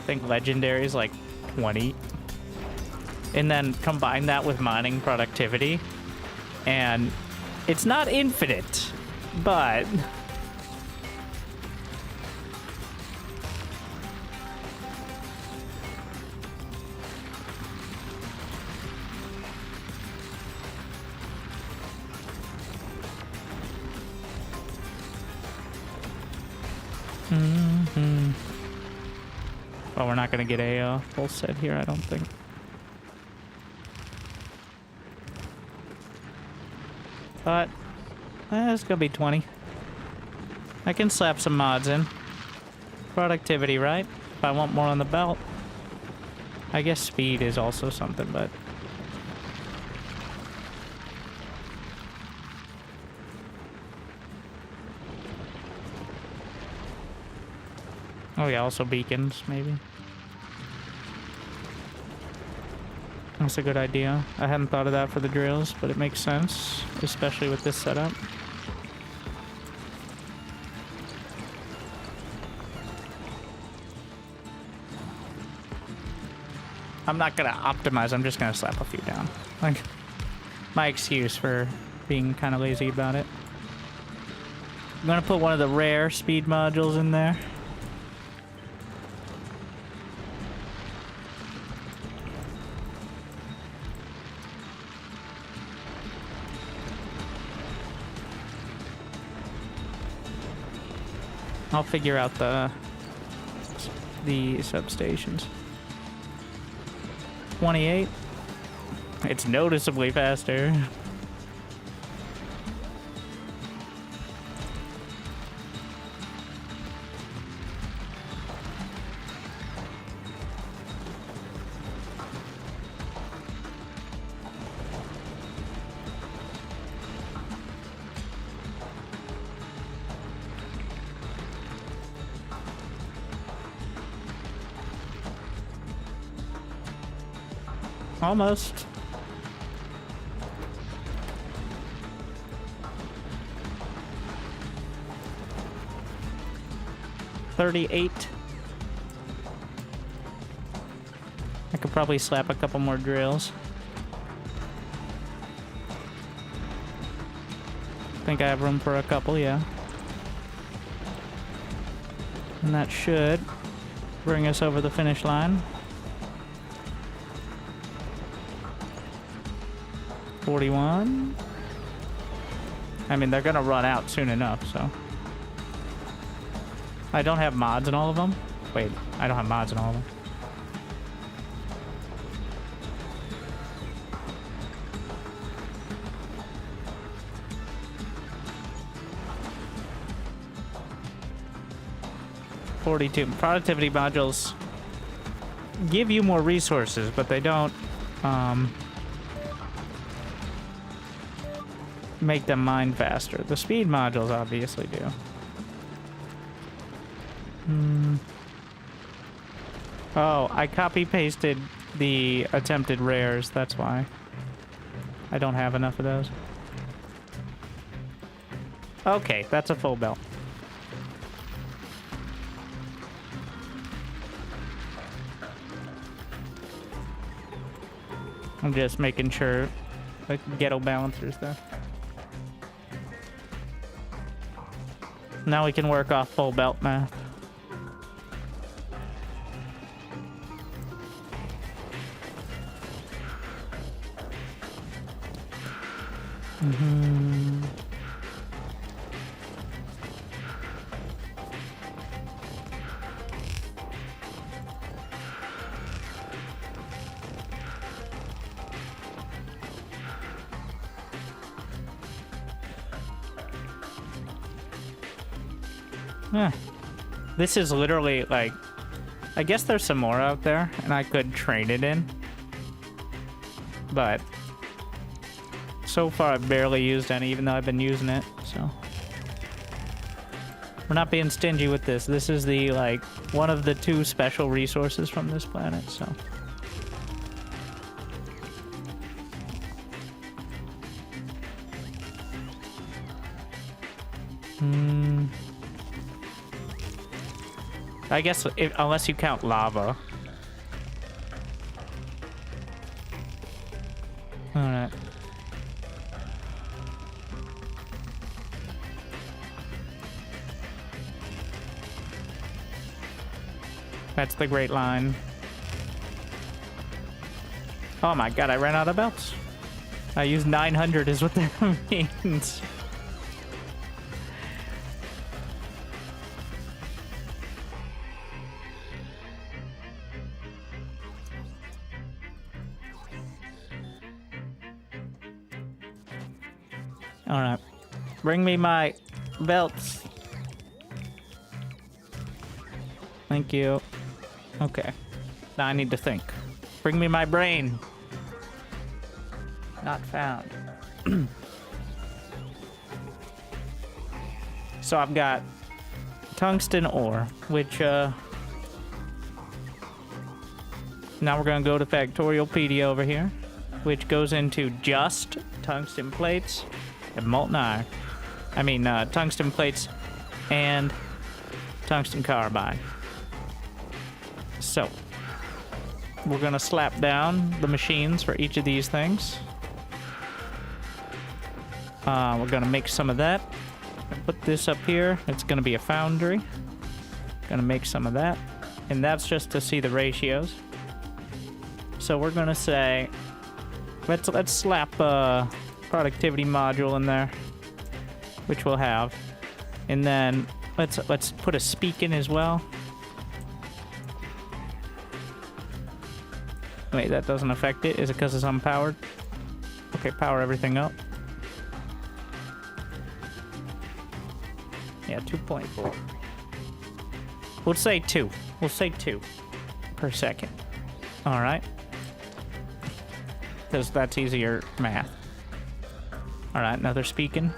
think legendary is like 20. And then combine that with mining productivity. And it's not infinite, but... Well, we're not going to get a full set here, I don't think. But it's going to be 20. I can slap some mods in. Productivity, right? If I want more on the belt. I guess speed is also something, but... Oh yeah, also beacons, maybe. That's a good idea. I hadn't thought of that for the drills, but it makes sense, especially with this setup. I'm not gonna optimize, I'm just gonna slap a few down. Like, my excuse for being kind of lazy about it. I'm gonna put one of the rare speed modules in there. I'll figure out the substations. 28. It's noticeably faster. Almost. 38. I could probably slap a couple more drills. Think I have room for a couple, yeah. And that should bring us over the finish line. 41. I mean, they're gonna run out soon enough, so. I don't have mods in all of them. Wait, I don't have mods in all of them. Productivity modules give you more resources, but they don't make them mine faster. The speed modules obviously do. Oh, I copy-pasted the attempted rares, that's why. I don't have enough of those. Okay, that's a full belt. I'm just making sure the ghetto balancer's there. Now we can work off full belt math. Yeah. This is literally like, I guess there's some more out there and I could trade it in, but so far I've barely used any, even though I've been using it, so we're not being stingy with this. This is the like one of the 2 special resources from this planet, so I guess unless you count lava. Alright. That's the Great Line. Oh my god, I ran out of belts. I used 900 is what that means. Alright. Bring me my belts. Thank you. Okay. Now I need to think. Bring me my brain. Not found. So I've got tungsten ore, which, now we're gonna go to Factorio over here, which goes into just tungsten plates and molten iron. I mean, tungsten plates and tungsten carbide. So, we're gonna slap down the machines for each of these things. We're gonna make some of that. Put this up here. It's gonna be a foundry. Gonna make some of that. And that's just to see the ratios. So we're gonna say, let's slap a productivity module in there, which we'll have. And then let's put a speak in as well. Wait, that doesn't affect it. Is it because it's unpowered? Okay, power everything up. Yeah, 2.4. We'll say 2. We'll say 2 per second. All right. Because that's easier math. All right, another speaking.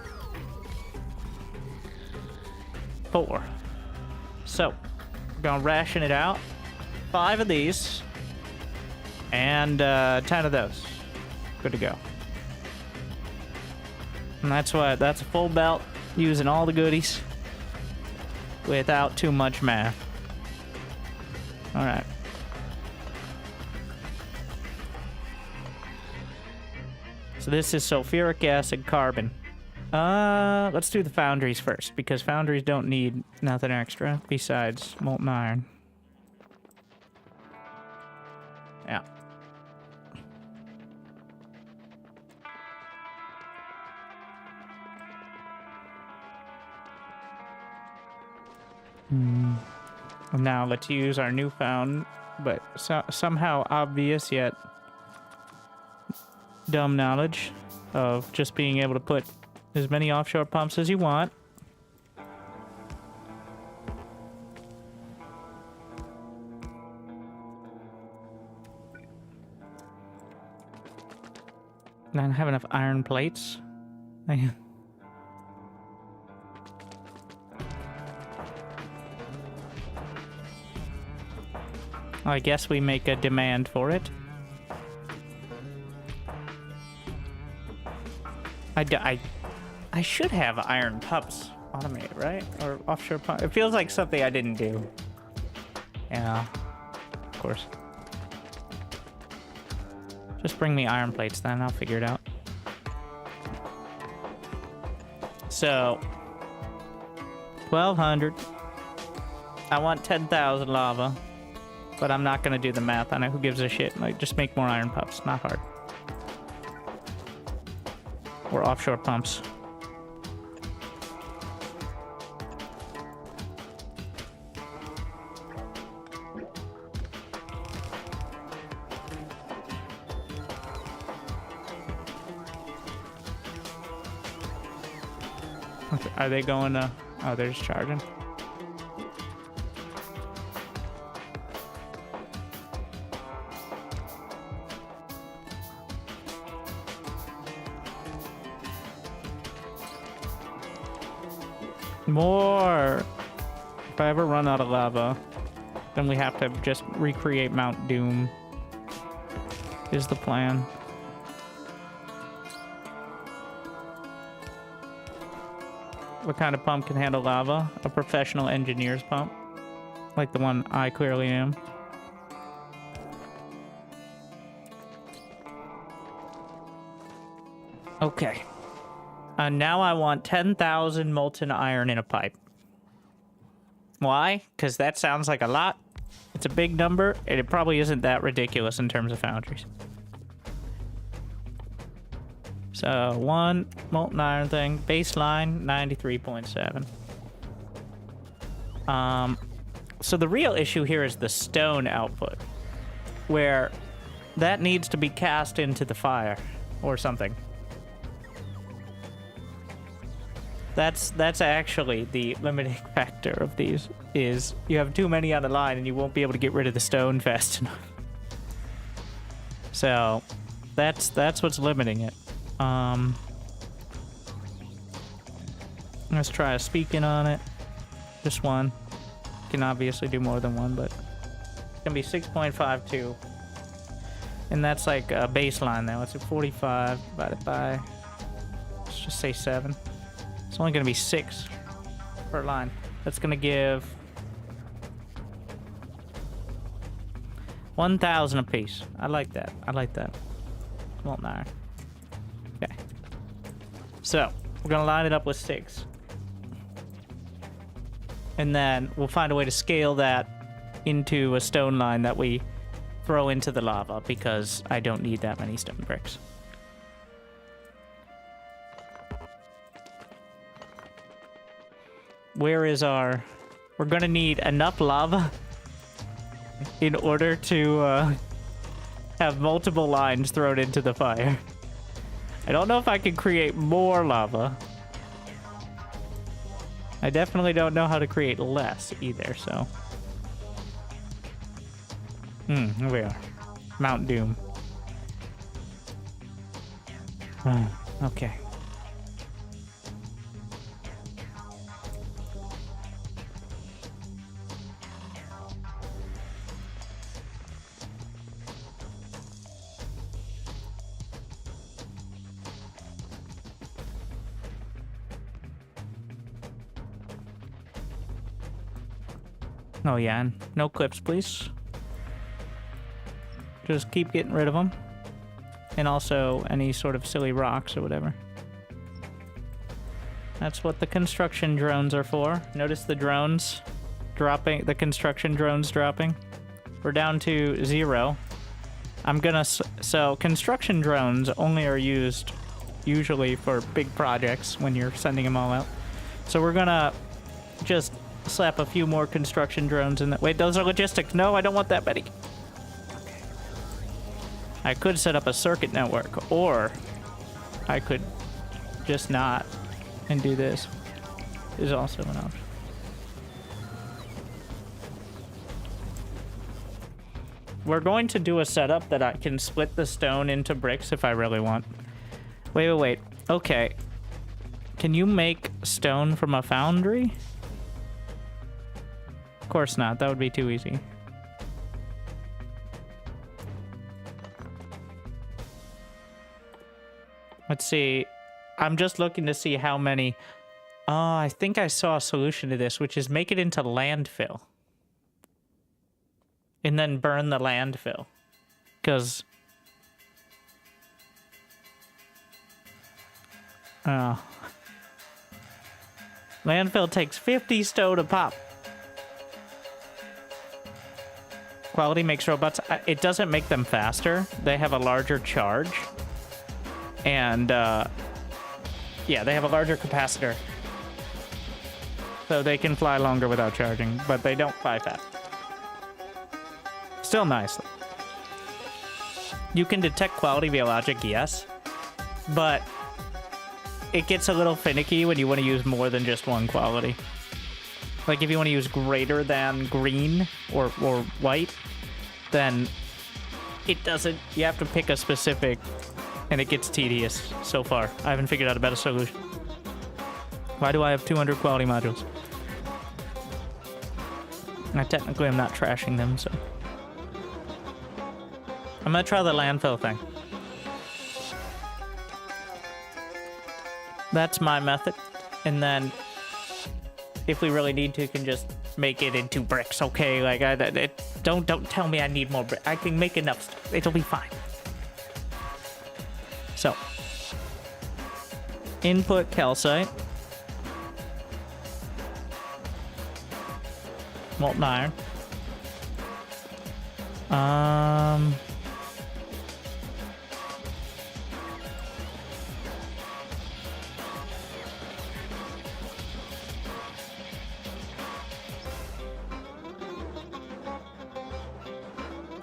4. So, we're going to ration it out. 5 of these. And 10 of those. Good to go. And that's a full belt using all the goodies. without too much math. All right. So this is sulfuric acid, carbon. Let's do the foundries first, because foundries don't need nothing extra besides molten iron. Yeah. Now let's use our newfound, but somehow obvious yet dumb knowledge of just being able to put as many offshore pumps as you want. I don't have enough iron plates. I guess we make a demand for it. I should have iron pumps automated, right? Or offshore pump. It feels like something I didn't do. Yeah, of course. Just bring me iron plates then, I'll figure it out. So, 1,200. I want 10,000 lava. But I'm not gonna do the math on it. Who gives a shit? Like, just make more iron pumps. Not hard. Or offshore pumps. Okay, are they going to... Oh, they're just charging. More. If I ever run out of lava, then we have to just recreate Mount Doom. Is the plan. What kind of pump can handle lava? A professional engineer's pump. Like the one I clearly am. Okay. Now I want 10,000 molten iron in a pipe. Why? Because that sounds like a lot. It's a big number, and it probably isn't that ridiculous in terms of foundries. So, one molten iron thing. Baseline, 93.7. So the real issue here is the stone output, where that needs to be cast into the fire or something. That's actually the limiting factor of these, is you have too many on the line and you won't be able to get rid of the stone fast enough. So that's what's limiting it. Let's try a speaking on it. Just one. Can obviously do more than one, but it's gonna be 6.52. And that's like a baseline now. It's a 45 divided by, let's just say 7. It's only going to be 6 per line. That's going to give 1,000 apiece. I like that. I like that. Molten iron. Okay. So, we're going to line it up with 6. And then we'll find a way to scale that into a stone line that we throw into the lava, because I don't need that many stone bricks. Where is our... We're gonna need enough lava in order to have multiple lines thrown into the fire. I don't know if I can create more lava. I definitely don't know how to create less either, so... Here we are. Mount Doom. Okay. Oh yeah, and no clips, please. Just keep getting rid of them. And also any sort of silly rocks or whatever. That's what the construction drones are for. Notice the drones dropping, the construction drones dropping. We're down to 0. I'm gonna, so construction drones only are used usually for big projects when you're sending them all out. So we're gonna just slap a few more construction drones in that. Wait, those are logistics. No, I don't want that many. Okay. I could set up a circuit network, or I could just not and do this. Is also an option. We're going to do a setup that I can split the stone into bricks if I really want. Wait. Okay. Can you make stone from a foundry? Of course not. That would be too easy. Let's see. I'm just looking to see how many... Oh, I think I saw a solution to this, which is make it into landfill. And then burn the landfill. Because... Oh. Landfill takes 50 stone to pop. Quality makes robots... It doesn't make them faster. They have a larger charge. And, yeah, they have a larger capacitor. So they can fly longer without charging, but they don't fly fast. Still nice. You can detect quality via logic, yes. But it gets a little finicky when you want to use more than just one quality. Like if you want to use greater than green or white, then it doesn't... You have to pick a specific... And it gets tedious so far. I haven't figured out a better solution. Why do I have 200 quality modules? Technically, I'm not trashing them, so... I'm gonna try the landfill thing. That's my method. And then, if we really need to, can just make it into bricks, okay? Like, don't tell me I need more bricks. I can make enough stuff. It'll be fine. So, input calcite, molten iron,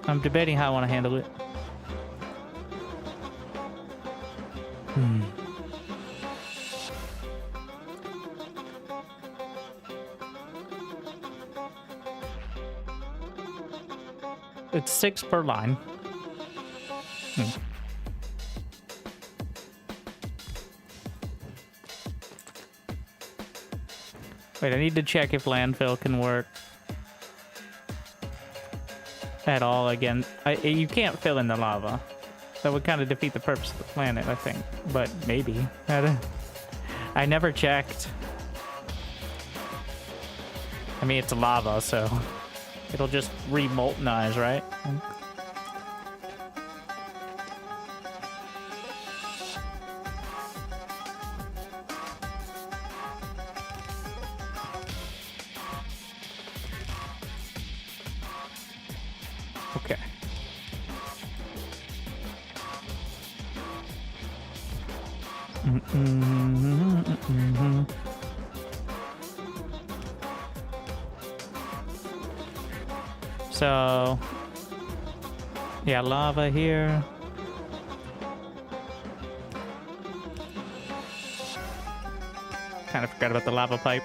I'm debating how I want to handle it. It's 6 per line. Wait, I need to check if landfill can work at all again. You can't fill in the lava. That would kind of defeat the purpose of the planet, I think. But maybe. I never checked. I mean, it's lava, so it'll just re-moltenize, right? Okay. So, yeah, lava here. Kind of forgot about the lava pipe.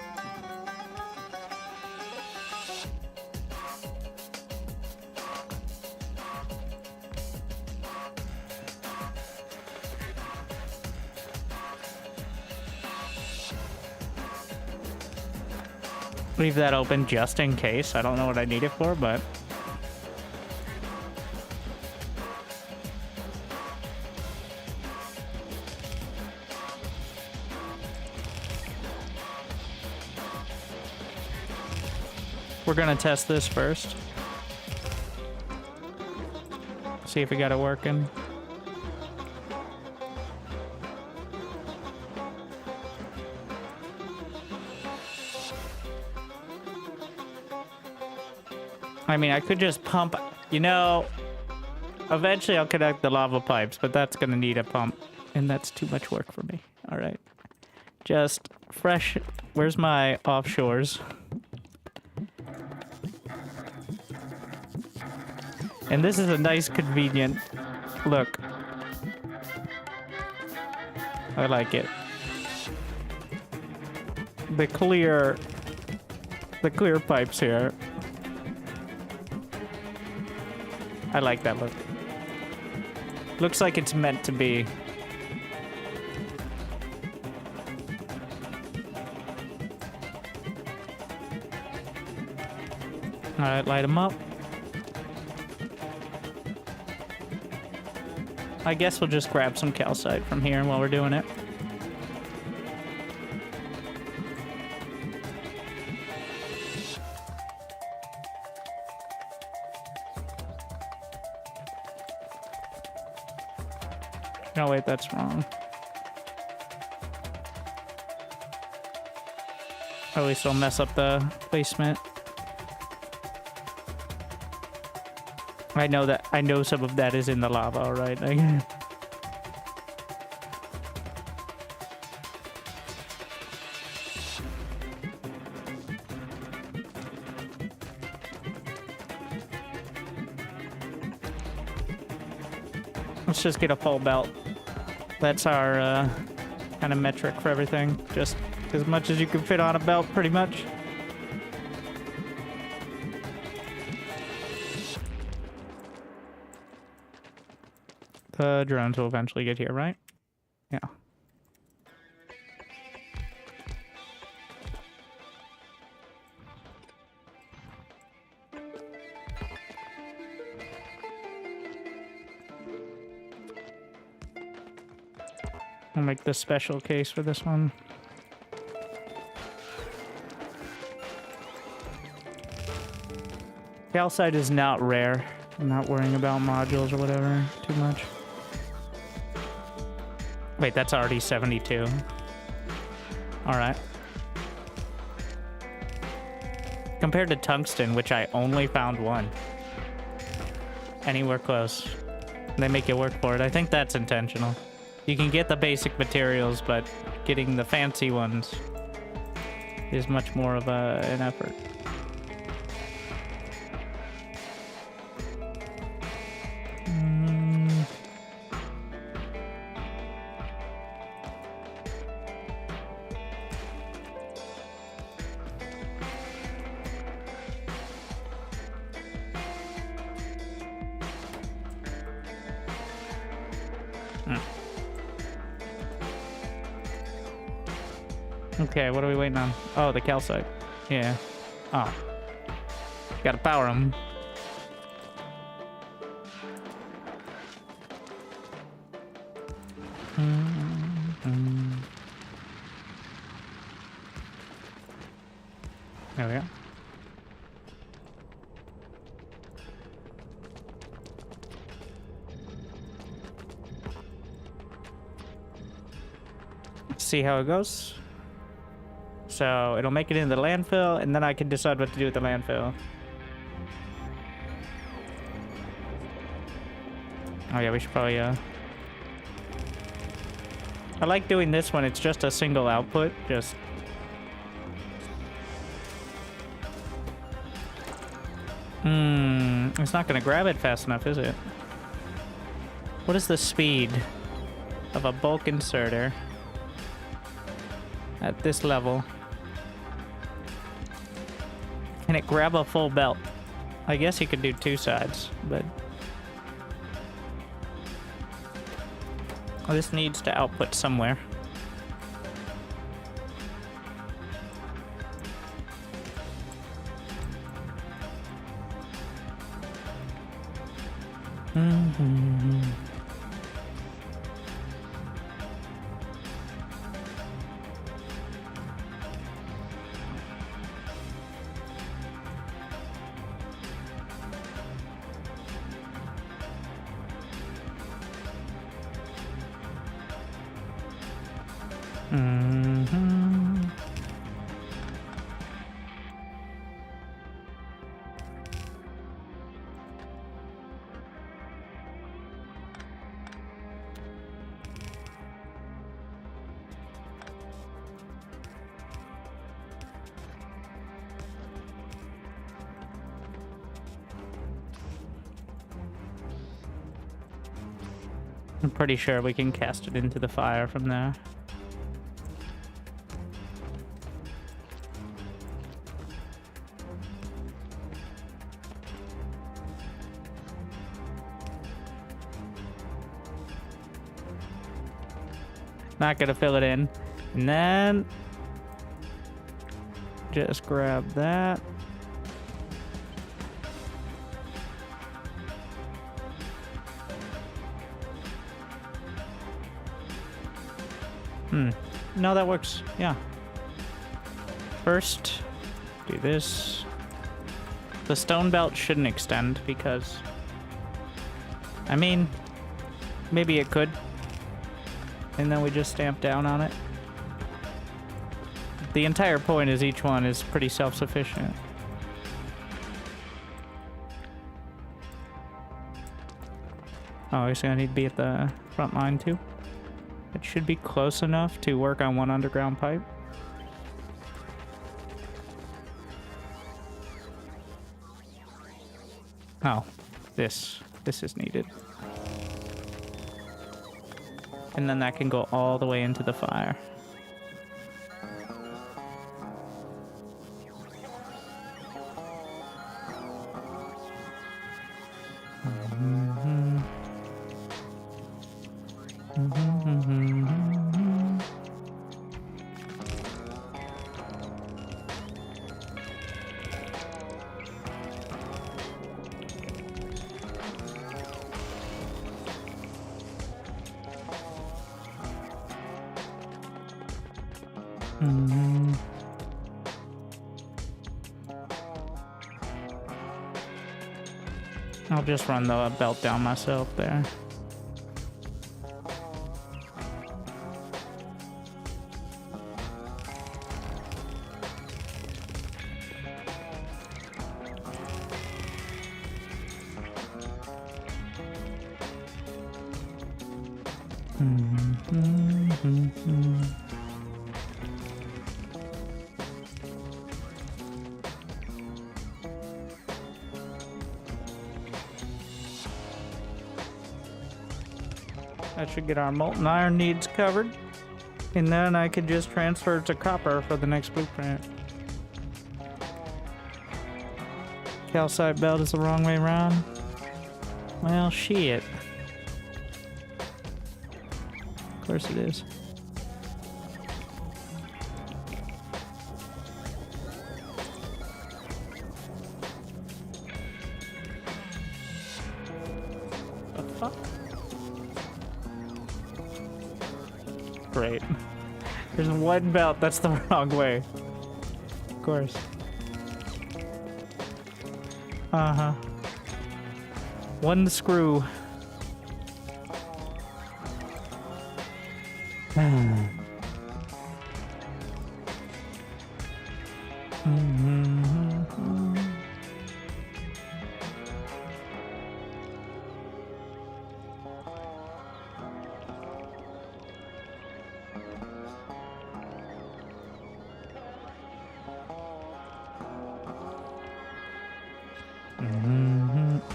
Leave that open just in case. I don't know what I need it for, but... We're gonna test this first. See if we got it working. I mean, I could just pump, you know, eventually I'll connect the lava pipes, but that's gonna need a pump, and that's too much work for me. All right. Just fresh, where's my offshores? And this is a nice, convenient look. I like it. The clear pipes here. I like that look. Looks like it's meant to be. All right, light them up. I guess we'll just grab some calcite from here while we're doing it. No, wait, that's wrong. At least I'll mess up the placement. I know some of that is in the lava, alright? Let's just get a full belt. That's our kind of metric for everything. Just as much as you can fit on a belt, pretty much. The drones will eventually get here, right? Yeah. I'll make this special case for this one. Calcite is not rare. I'm not worrying about modules or whatever too much. Wait, that's already 72. Alright. Compared to tungsten, which I only found one. Anywhere close. They make you work for it. I think that's intentional. You can get the basic materials, but getting the fancy ones is much more of an effort. Okay, what are we waiting on? Oh, the calcite. Yeah. Oh. Gotta power them. There we go. Let's see how it goes. So it'll make it into the landfill, and then I can decide what to do with the landfill. Oh yeah, we should probably, I like doing this when it's just a single output, just... It's not gonna grab it fast enough, is it? What is the speed of a bulk inserter at this level? Can it grab a full belt? I guess you could do two sides, but... Oh, this needs to output somewhere. Mm-hmm. I'm pretty sure we can cast it into the fire from there. Not gonna fill it in. And then just grab that. No, that works. Yeah. First, do this. The stone belt shouldn't extend because, I mean, maybe it could. And then we just stamp down on it. The entire point is each one is pretty self-sufficient. Oh, it's gonna need to be at the front line too. It should be close enough to work on one underground pipe. Oh, this is needed. And then that can go all the way into the fire. I'll just run the belt down myself there. That should get our molten iron needs covered. And then I could just transfer it to copper for the next blueprint. Calcite belt is the wrong way around. Well, shit. Of course it is. The fuck? Great. There's one belt that's the wrong way. Of course. Uh-huh. One screw.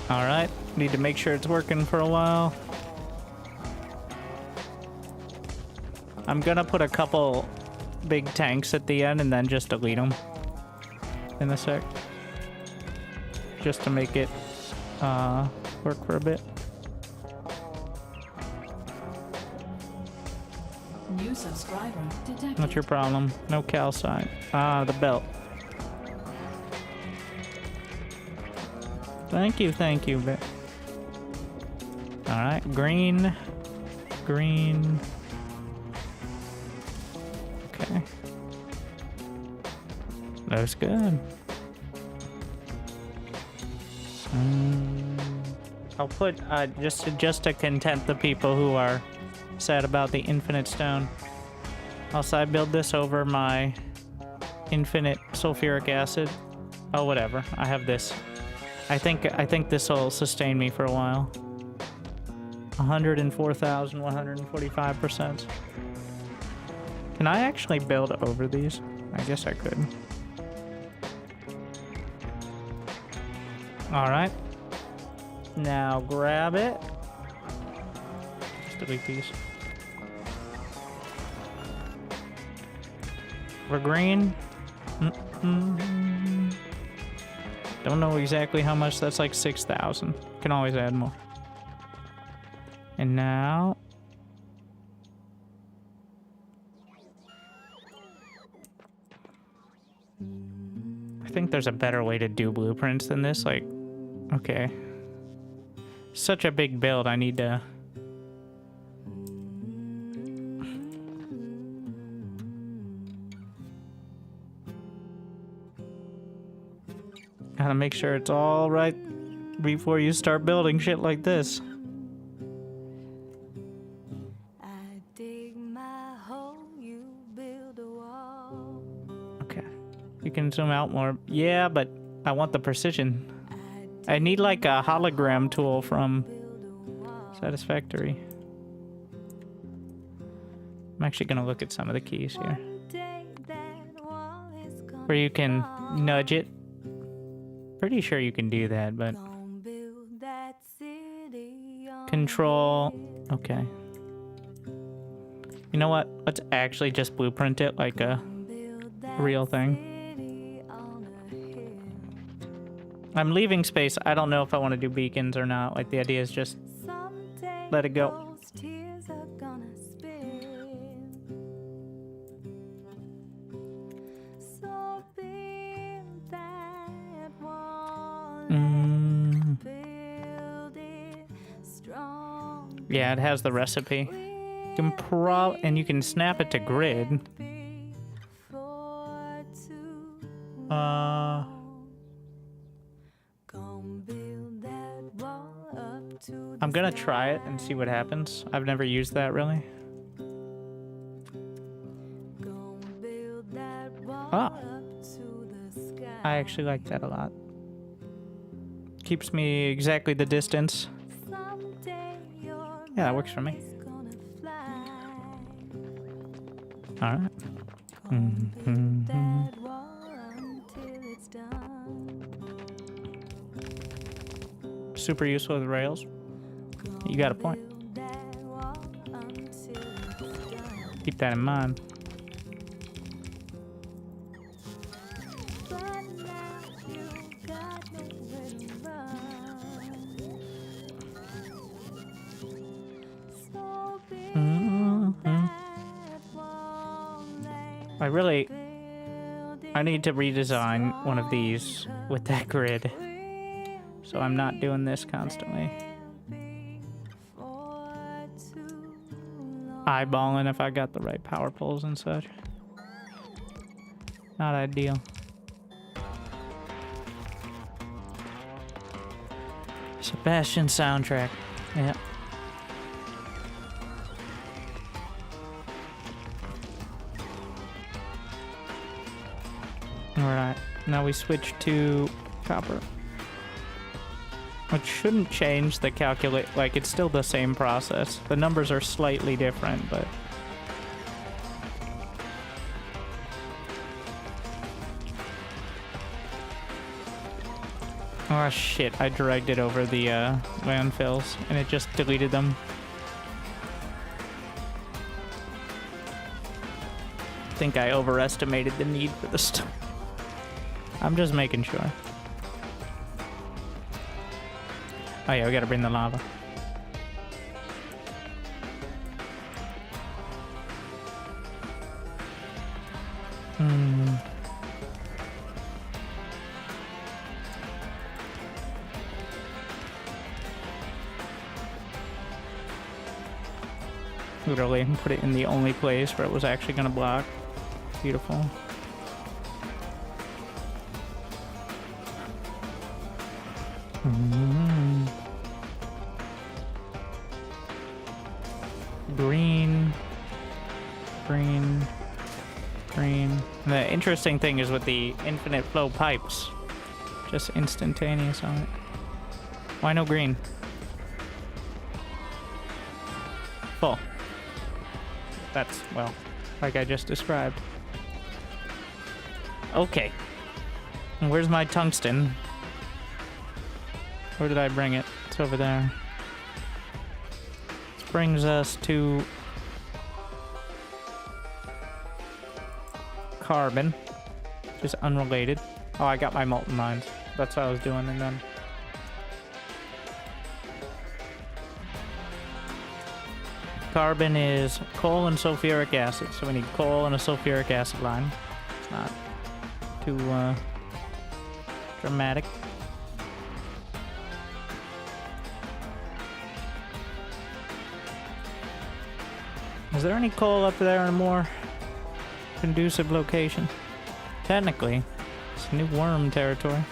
Alright, need to make sure it's working for a while. I'm gonna put a couple big tanks at the end and then just delete them in a sec. Just to make it work for a bit. New subscriber detected. What's your problem? No calcite. Ah, the belt. Thank you, Alright, green. Green. Okay. Looks good. I'll put, just to content the people who are sad about the infinite stone. I'll side build this over my infinite sulfuric acid. Oh, whatever. I have this. I think this will sustain me for a while. 104,145%. Can I actually build over these? I guess I could. All right. Now grab it. Just delete these. For green. Don't know exactly how much. That's like 6,000. Can always add more. And now... I think there's a better way to do blueprints than this. Like, okay. Such a big build, I need to... Gotta make sure it's all right before you start building shit like this. I dig my hole, you build a wall. Okay. You can zoom out more. Yeah, but I want the precision. I need like a hologram tool from Satisfactory. I'm actually gonna look at some of the keys here. Where you can nudge it. Pretty sure you can do that, but... Control... Okay. You know what? Let's actually just blueprint it like a real thing. I'm leaving space. I don't know if I want to do beacons or not. Like, the idea is just let it go. Yeah, it has the recipe. You can and you can snap it to grid. I'm gonna try it and see what happens. I've never used that really. Oh. I actually like that a lot. Keeps me exactly the distance. Yeah, that works for me. Alright. Super useful with rails. You got a point. Keep that in mind. I need to redesign one of these with that grid, so I'm not doing this constantly. Eyeballing if I got the right power poles and such. Not ideal. Sebastian soundtrack. Yeah. Alright, now we switch to copper. Which shouldn't change the calculate, like it's still the same process. The numbers are slightly different, but... Oh shit, I dragged it over the landfills and it just deleted them. I think I overestimated the need for the stuff. I'm just making sure. Oh yeah, we gotta bring the lava. Literally put it in the only place where it was actually gonna block. Beautiful. Green. Green. green. And the interesting thing is with the infinite flow pipes, just instantaneous on it. Why no green? Full. That's, well, like I just described. Okay. And where's my tungsten? Where did I bring it? It's over there. This brings us to carbon, just unrelated. Oh, I got my molten mines. That's what I was doing, and then carbon is coal and sulfuric acid, so we need coal and a sulfuric acid line. It's not too dramatic. Is there any coal up there in a more conducive location? Technically, it's new worm territory.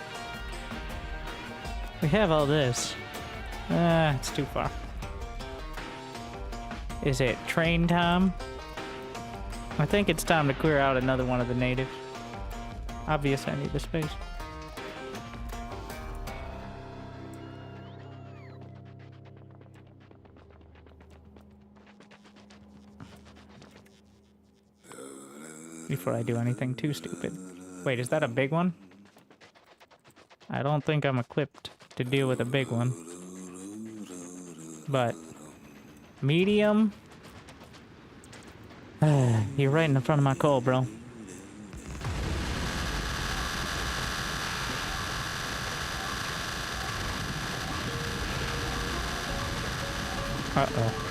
We have all this. It's too far. Is it train time? I think it's time to clear out another one of the natives. Obviously, I need the space. Before I do anything too stupid. Wait, is that a big one? I don't think I'm equipped to deal with a big one. But medium? You're right in front of my coal, bro. Uh-oh.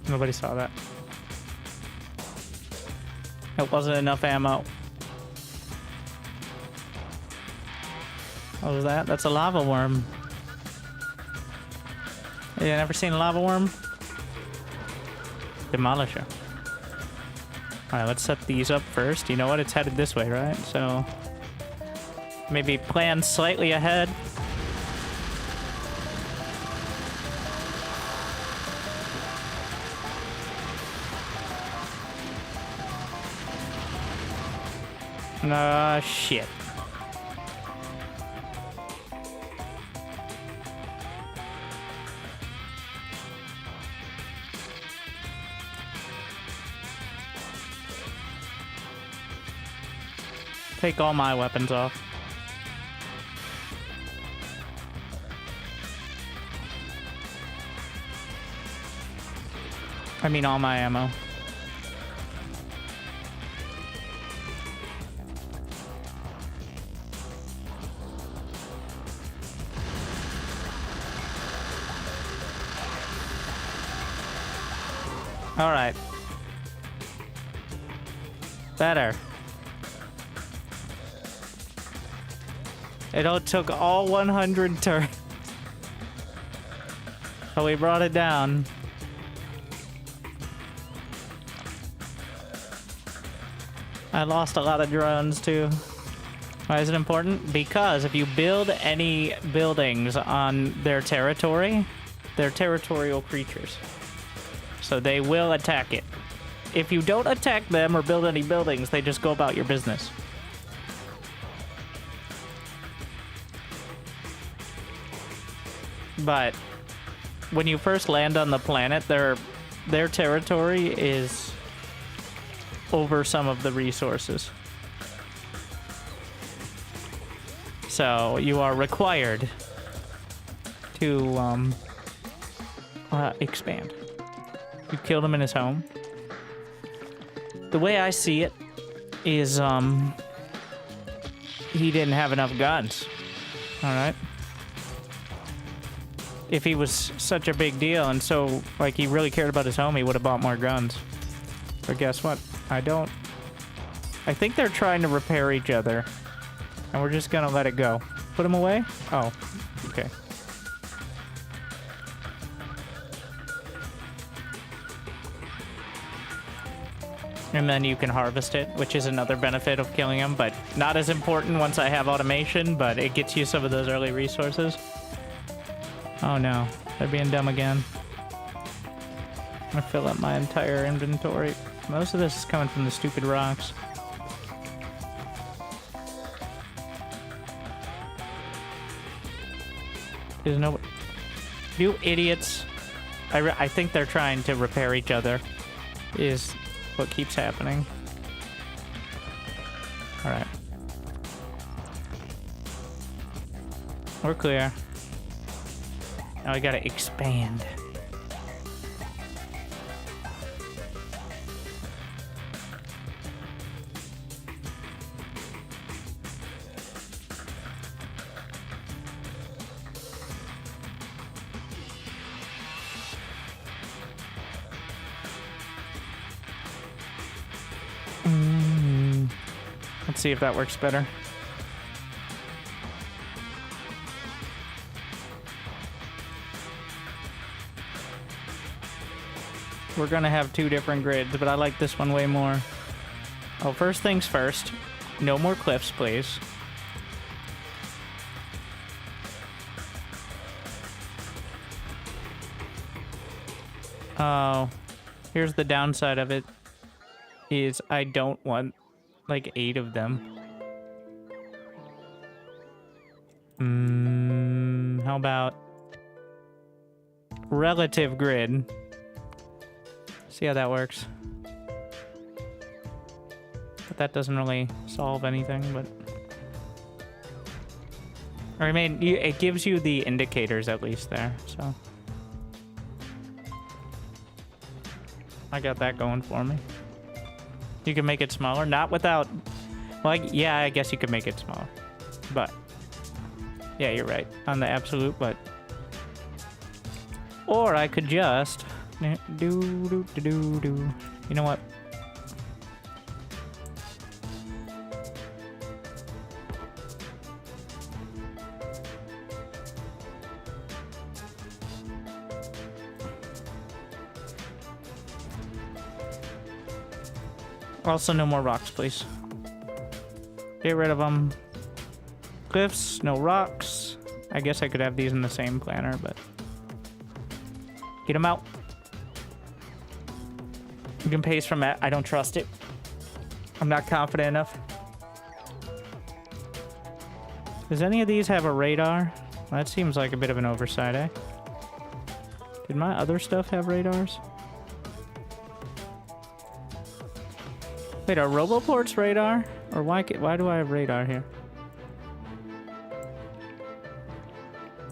Nobody saw that. It wasn't enough ammo. What was that? That's a lava worm. You never seen a lava worm? Demolisher. Alright, let's set these up first. You know what? It's headed this way, right? So maybe plan slightly ahead. Shit. Take all my weapons off. I mean all my ammo. All right. Better. It all took all 100 turns. So we brought it down. I lost a lot of drones too. Why is it important? Because if you build any buildings on their territory, they're territorial creatures. So they will attack it. If you don't attack them or build any buildings, they just go about your business. But when you first land on the planet, their territory is over some of the resources. So you are required to expand. You killed him in his home. The way I see it is, he didn't have enough guns. All right. If he was such a big deal and so, like, he really cared about his home, he would have bought more guns. But guess what? I think they're trying to repair each other. And we're just gonna let it go. Put him away? Oh, okay. And then you can harvest it, which is another benefit of killing him, but Not as important once I have automation, but it gets you some of those early resources. Oh no, they're being dumb again. I'm gonna fill up my entire inventory. Most of this is coming from the stupid rocks. There's no... You idiots. I think they're trying to repair each other. Is what keeps happening. Alright. We're clear. Now we gotta expand. Let's see if that works better. We're gonna have two different grids, but I like this one way more. Oh, first things first. No more cliffs, please. Oh, here's the downside of it. Is I don't want like 8 of them. How about relative grid? See how that works. But that doesn't really solve anything, but... Or I mean, it gives you the indicators at least there, so... I got that going for me. You can make it smaller, not without... Well, yeah, I guess you could make it smaller. But... Yeah, you're right. On the absolute, but... Or I could just... You know what? Also, no more rocks, please. Get rid of them. Cliffs, no rocks. I guess I could have these in the same planner, but... Get them out. You can paste from that. I don't trust it. I'm not confident enough. Does any of these have a radar? Well, that seems like a bit of an oversight, eh? Did my other stuff have radars? Wait, are Roboports radar? Or why do I have radar here?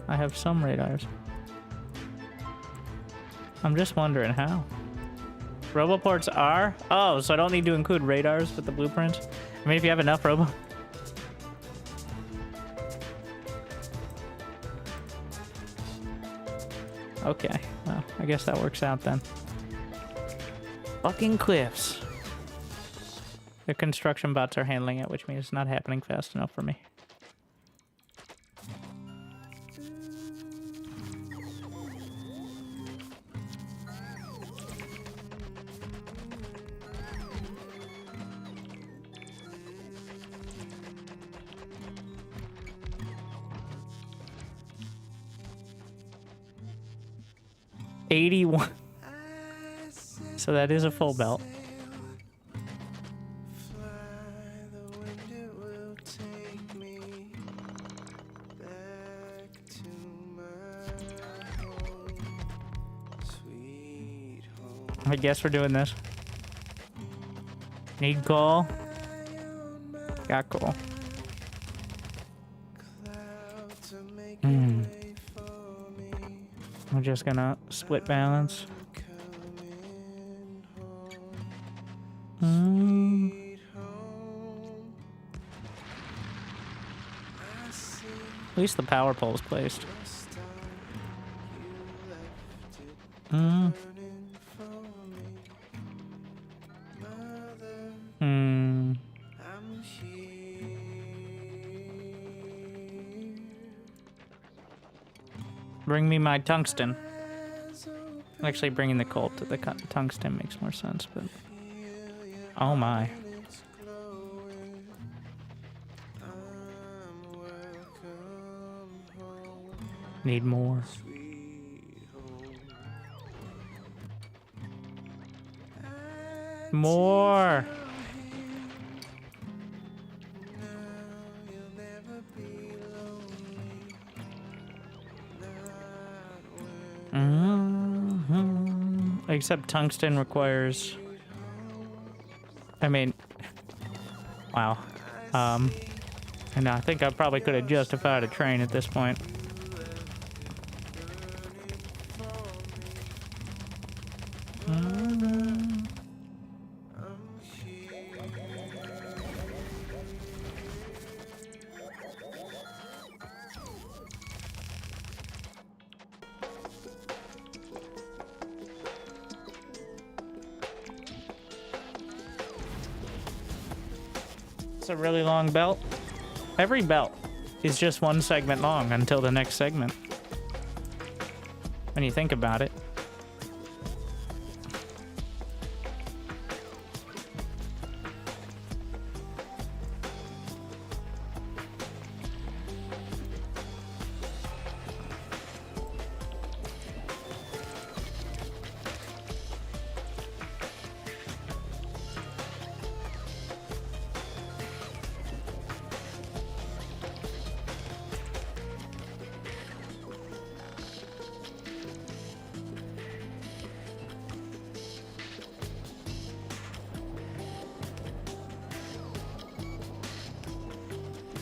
I have some radars. I'm just wondering how. Roboports are? Oh, so I don't need to include radars with the blueprints? I mean, if you have enough robo... Okay, well, I guess that works out then. Fucking cliffs. The construction bots are handling it, which means it's not happening fast enough for me. $81. So that is a full belt. I guess we're doing this. Need coal? Got coal. We're just gonna split balance. At least the power pole's placed. Bring me my tungsten. Actually, bringing the coal to the tungsten makes more sense, but... Oh my. Need more. More. Except tungsten requires... I mean... Wow. And I think I probably could have justified a train at this point. It's a really long belt. Every belt is just one segment long until the next segment. When you think about it.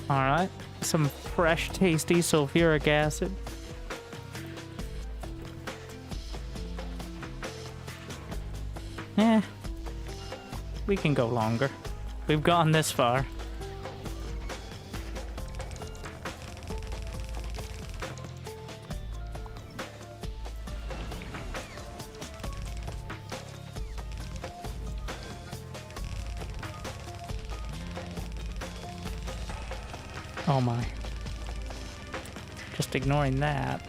Alright, some fresh, tasty sulfuric acid. We can go longer. We've gone this far. Oh my. Just ignoring that.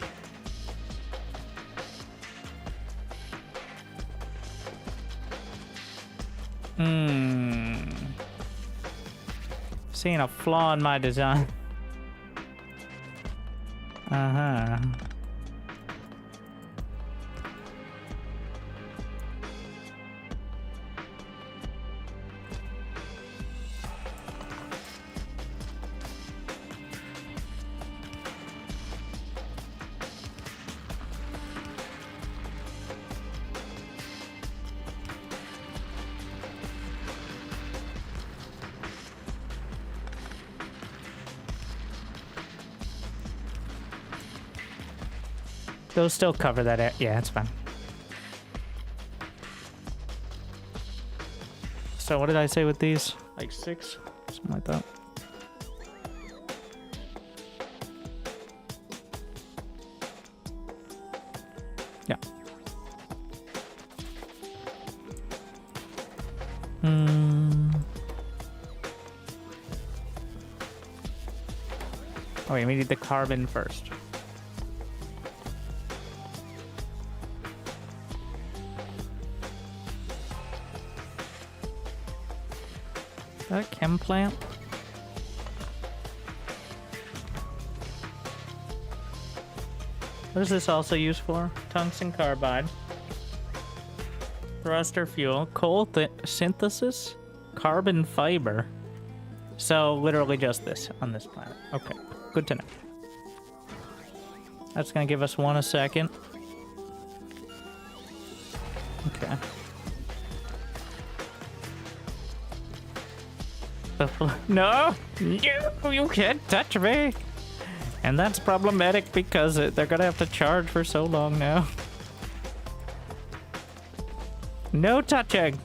Seeing a flaw in my design. Uh-huh. Those still cover that area. Yeah, it's fine. So what did I say with these? Like 6? Something like that. Yeah. Oh wait, we need the carbon first. Is that a chem plant? What is this also used for? Tungsten carbide. Thruster fuel. Coal synthesis. Carbon fiber. So literally just this on this planet. Okay, good to know. That's gonna give us 1 a second. Okay. No! You can't touch me! And that's problematic because they're gonna have to charge for so long now. No touching!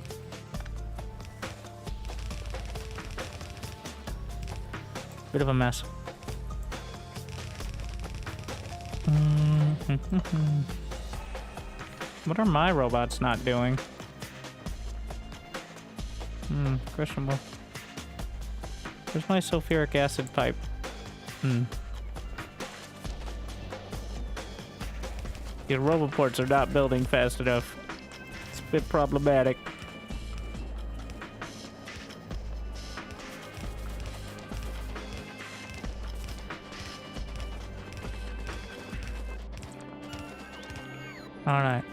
Bit of a mess. What are my robots not doing? Questionable. Where's my sulfuric acid pipe? Your roboports are not building fast enough. It's a bit problematic. Alright.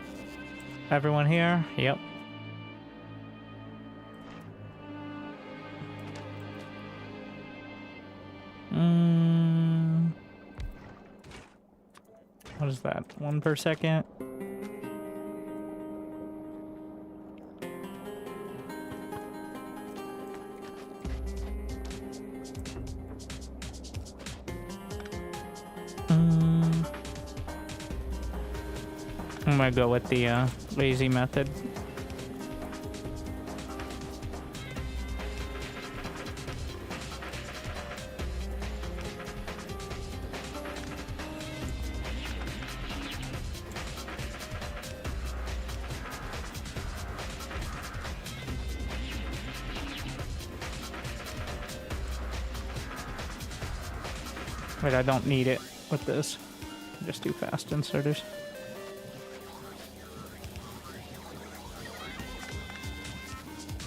Everyone here? Yep. What is that? 1 per second? I'm gonna go with the lazy method. Wait, I don't need it with this. Just do fast inserters.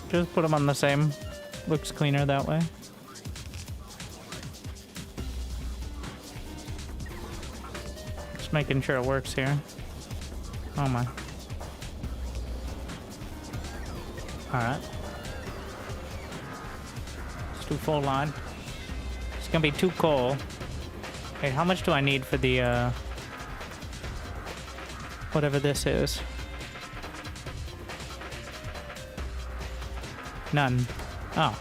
Just put them on the same. Looks cleaner that way. Just making sure it works here. Oh my. Alright. Let's do full line. It's gonna be too cold. Wait, how much do I need for the, whatever this is? None. Oh.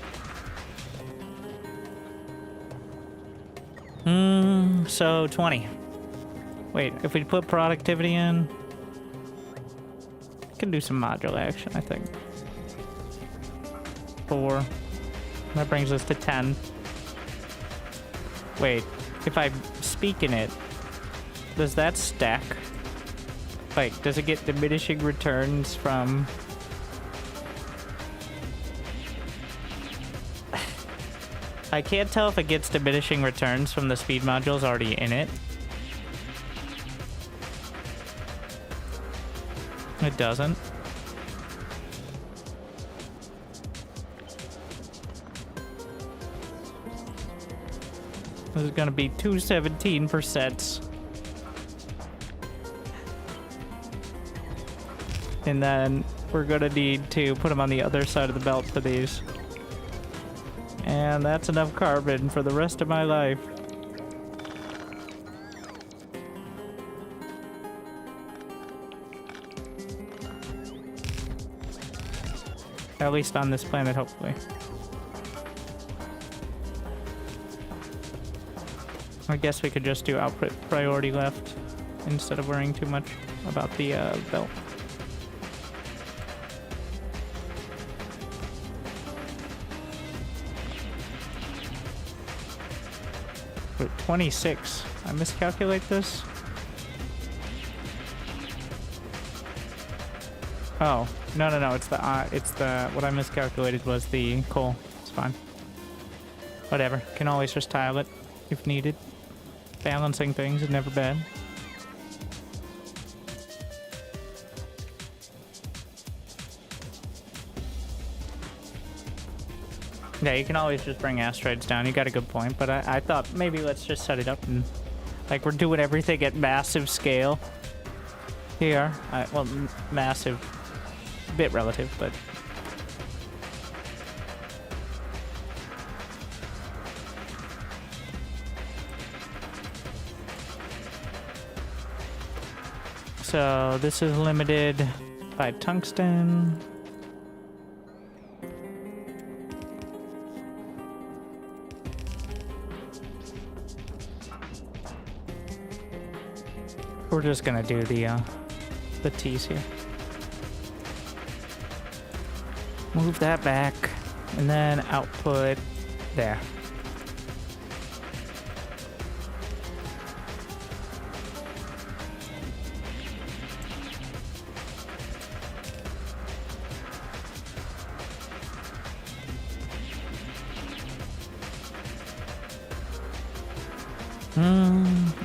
So 20. Wait, if we put productivity in, we can do some modular action, I think. 4. That brings us to 10. Wait, if I speak in it, does that stack? Like, does it get diminishing returns from... I can't tell if it gets diminishing returns from the speed modules already in it. It doesn't. This is gonna be 217%. And then we're gonna need to put them on the other side of the belt for these. And that's enough carbon for the rest of my life. At least on this planet, hopefully. I guess we could just do output priority left instead of worrying too much about the belt. Wait, 26. I miscalculate this? Oh, no. It's the, what I miscalculated was the coal. It's fine. Whatever. Can always just tile it if needed. Balancing things is never bad. Yeah, you can always just bring asteroids down. You got a good point, but I thought maybe let's just set it up and... Like, we're doing everything at massive scale. Here. Well, massive. A bit relative, but... So, this is limited by tungsten. We're just gonna do the T's here. Move that back, and then output there.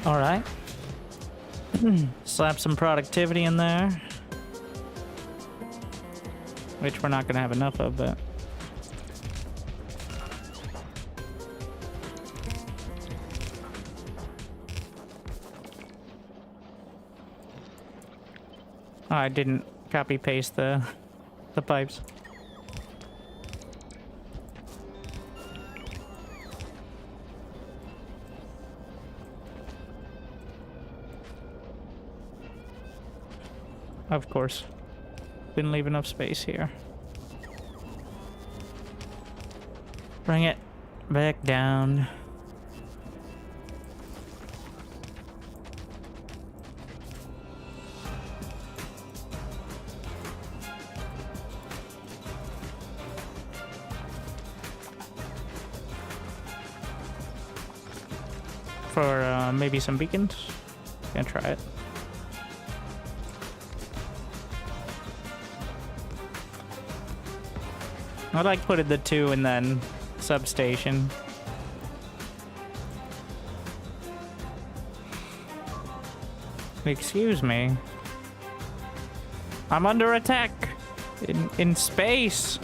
All right. Slap some productivity in there. Which we're not going to have enough of, but... Oh, I didn't copy paste the pipes. Of course. Didn't leave enough space here. Bring it back down. For maybe some beacons. Gonna try it. I like putting the 2 and then substation. Excuse me. I'm under attack in space.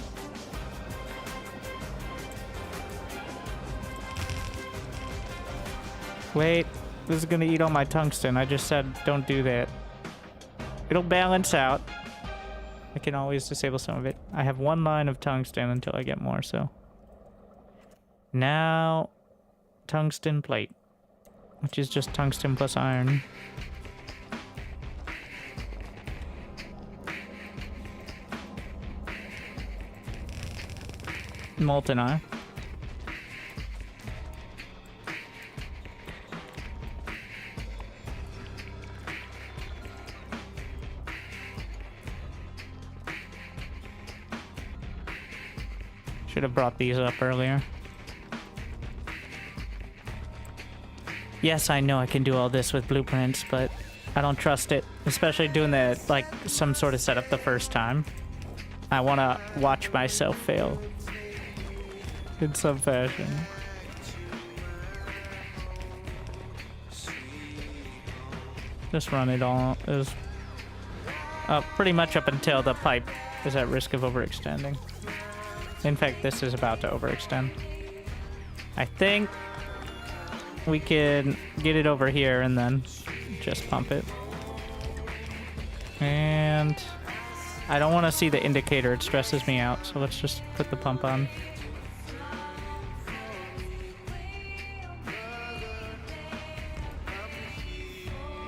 Wait, this is gonna eat all my tungsten. I just said don't do that. It'll balance out. I can always disable some of it. I have 1 line of tungsten until I get more, so. Now, tungsten plate, which is just tungsten plus iron. Molten iron. Should have brought these up earlier. Yes, I know I can do all this with blueprints, but I don't trust it. Especially doing the, like, some sort of setup the first time. I want to watch myself fail. In some fashion. Just run it all as... pretty much up until the pipe is at risk of overextending. In fact, this is about to overextend. I think we can get it over here and then just pump it. And I don't want to see the indicator. It stresses me out. So let's just put the pump on.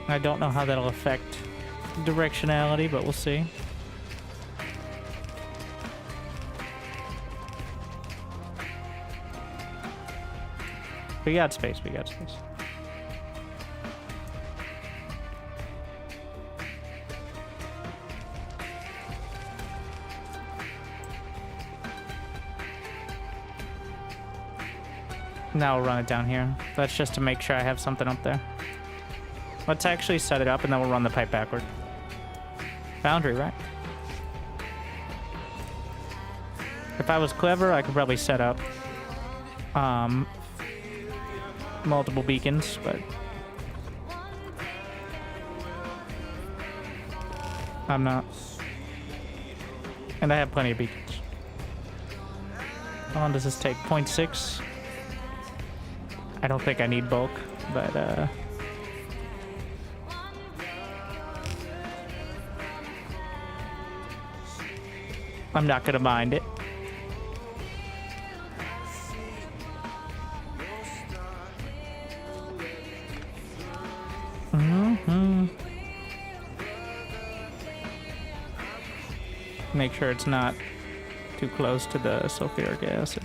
I don't know how that'll affect directionality, but we'll see. We got space, we got space. Now we'll run it down here. That's just to make sure I have something up there. Let's actually set it up and then we'll run the pipe backward. Foundry, right? If I was clever, I could probably set up multiple beacons, but I'm not. And I have plenty of beacons. How long does this take? 0.6? I don't think I need bulk, but I'm not gonna mind it. Make sure it's not too close to the sulfuric acid.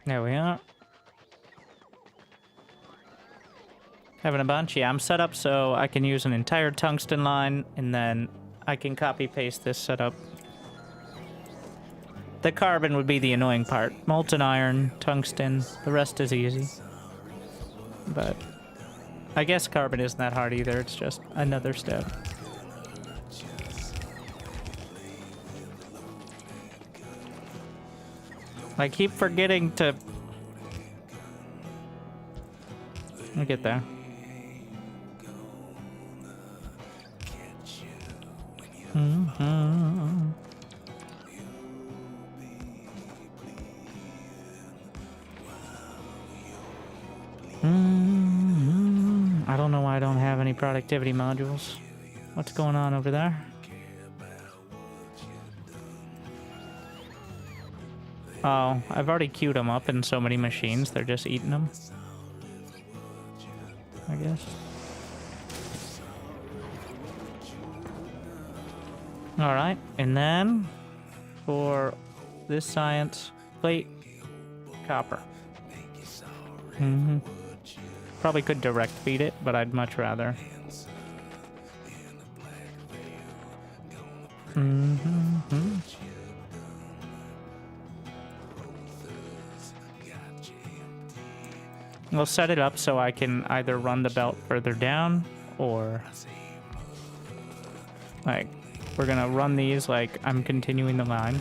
There we are. Having a bunch? Yeah, I'm set up so I can use an entire tungsten line, and then I can copy paste this setup. The carbon would be the annoying part. Molten iron, tungsten, the rest is easy. But I guess carbon isn't that hard either, it's just another step. I keep forgetting to... I'll get there. I don't know why I don't have any productivity modules. What's going on over there? Oh, I've already queued them up in so many machines, they're just eating them. I guess. Alright, and then for this science plate, copper. Probably could direct feed it, but I'd much rather. We'll set it up so I can either run the belt further down or like we're gonna run these like I'm continuing the line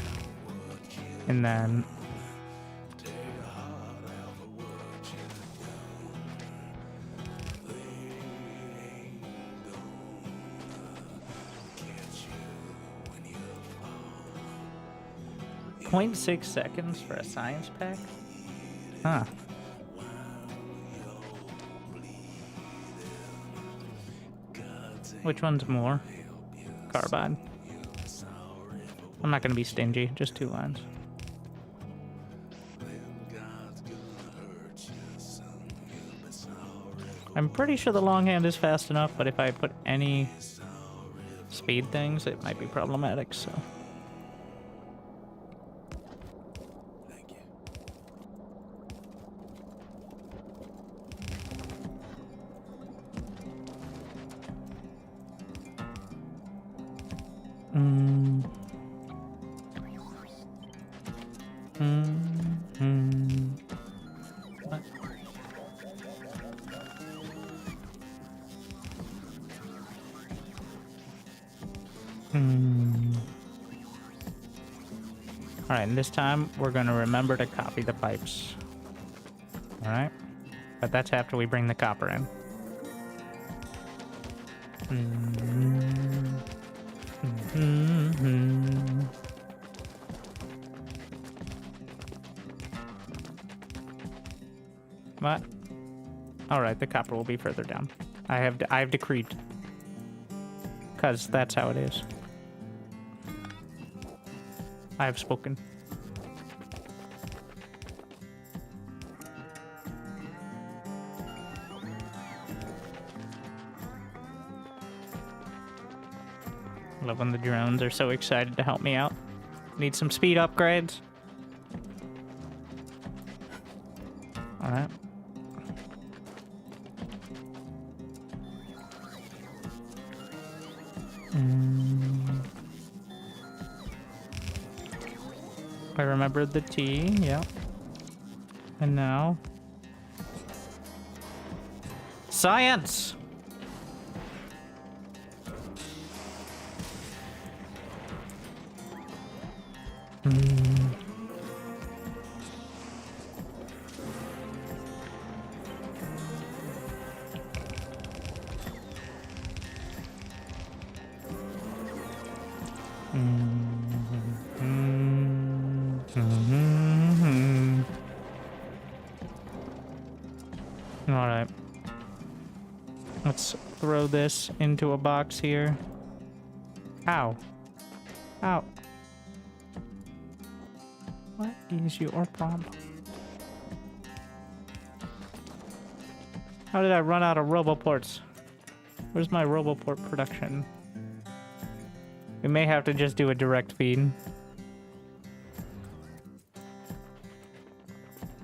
and then .6 seconds for a science pack? Huh. Which one's more? Carbide. I'm not gonna be stingy, just 2 lines. I'm pretty sure the longhand is fast enough, but if I put any speed things, it might be problematic, so. What? Alright, and this time we're gonna remember to copy the pipes. Alright? But that's after we bring the copper in. What? Alright, the copper will be further down. I have decreed. 'Cause that's how it is. I have spoken. Love when the drones are so excited to help me out. Need some speed upgrades. Alright. I remembered the T, yep. And now... Science! Alright. Let's throw this into a box here. Ow. Ow. What is your problem? How did I run out of roboports? Where's my roboport production? We may have to just do a direct feed.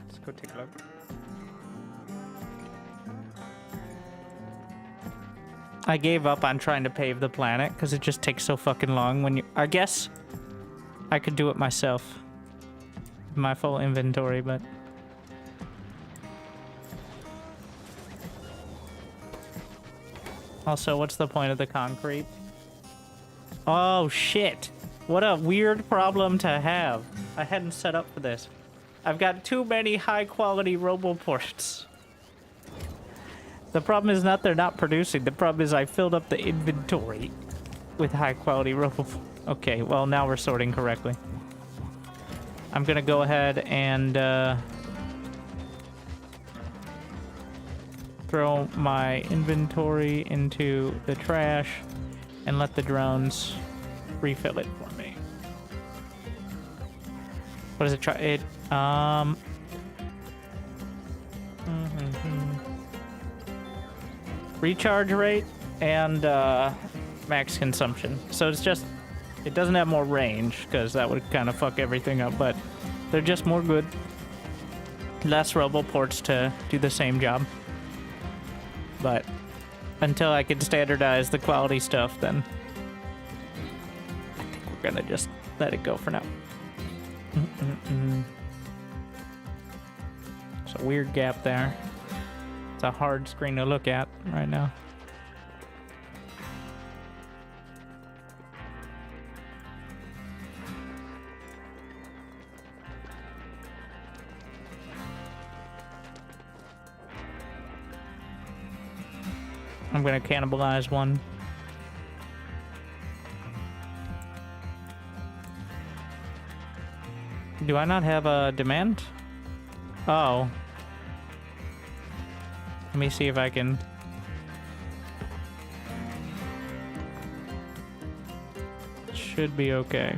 Let's go take a look. I gave up on trying to pave the planet because it just takes so fucking long when you... I guess I could do it myself. My full inventory, but... Also, what's the point of the concrete? Oh, shit. What a weird problem to have. I hadn't set up for this. I've got too many high-quality roboports. The problem is not they're not producing. The problem is I filled up the inventory with high-quality roboports. Okay, well, now we're sorting correctly. I'm gonna go ahead and, throw my inventory into the trash and let the drones refill it for me. What does it try? It, recharge rate and max consumption. So it's just, it doesn't have more range because that would kind of fuck everything up, but they're just more good. Less roboports to do the same job. But until I can standardize the quality stuff, then I think we're gonna just let it go for now. It's a weird gap there. It's a hard screen to look at right now. I'm gonna cannibalize one. Do I not have a demand? Oh. Let me see if I can... Should be okay.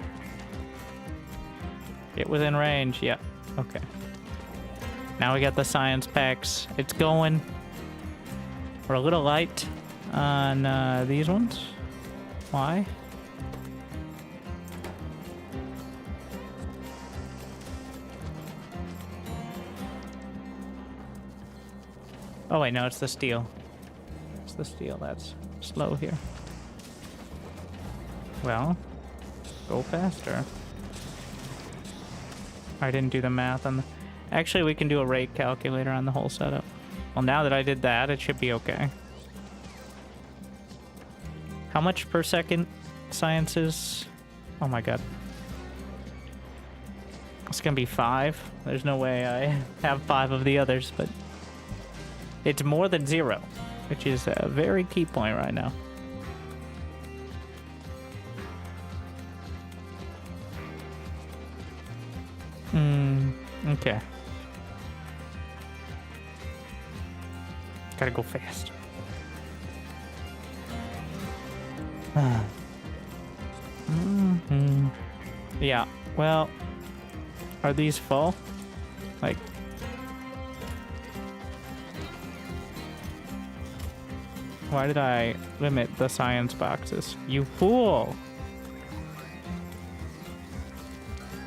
Get within range, yeah. Okay. Now we got the science packs. It's going. We're a little light on these ones. Why? Oh wait, no, it's the steel. It's the steel that's slow here. Well, go faster. I didn't do the math on the... Actually, we can do a rate calculator on the whole setup. Well, now that I did that, it should be okay. How much per second science is? Oh my god. It's gonna be 5. There's no way I have 5 of the others, but it's more than 0, which is a very key point right now. Okay. Gotta go fast. Yeah, well, are these full? Like, why did I limit the science boxes? You fool!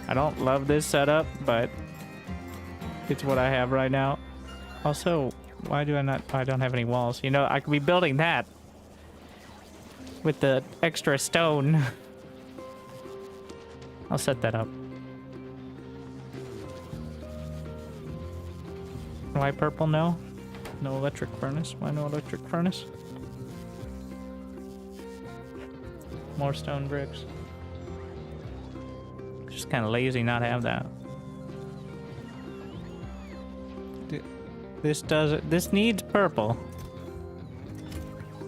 I don't love this setup, but it's what I have right now. Also, why do I not... I don't have any walls. You know, I could be building that with the extra stone. I'll set that up. Why purple? No? No electric furnace? Why no electric furnace? More stone bricks. Just kind of lazy not to have that. This does it. This needs purple.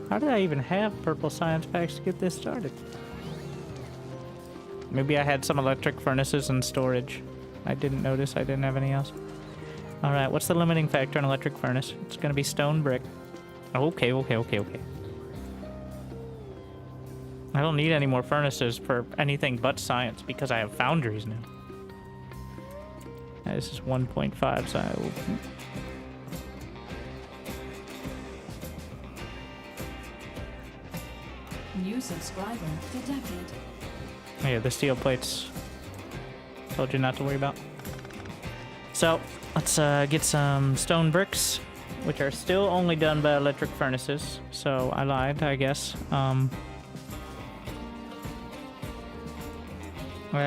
How did I even have purple science packs to get this started? Maybe I had some electric furnaces in storage. I didn't notice I didn't have any else. Alright, what's the limiting factor on electric furnace? It's gonna be stone brick. Okay. I don't need any more furnaces for anything but science because I have foundries now. This is 1.5, so I will... New subscriber detected. Yeah, the steel plates. Told you not to worry about. So, let's get some stone bricks, which are still only done by electric furnaces. So, I lied, I guess. I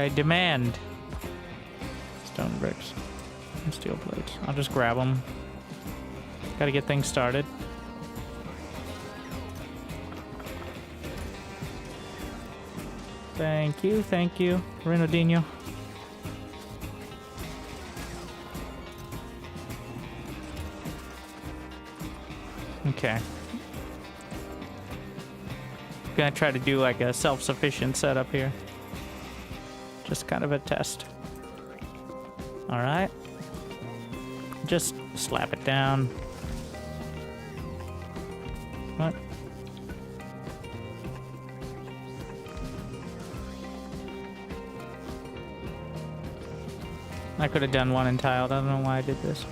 demand stone bricks and steel plates. I'll just grab them. Gotta get things started. Thank you, Renodinho. Okay. Gonna try to do like a self-sufficient setup here. Just kind of a test. Alright. Just slap it down. What? I could have done one and tiled. I don't know why I did this.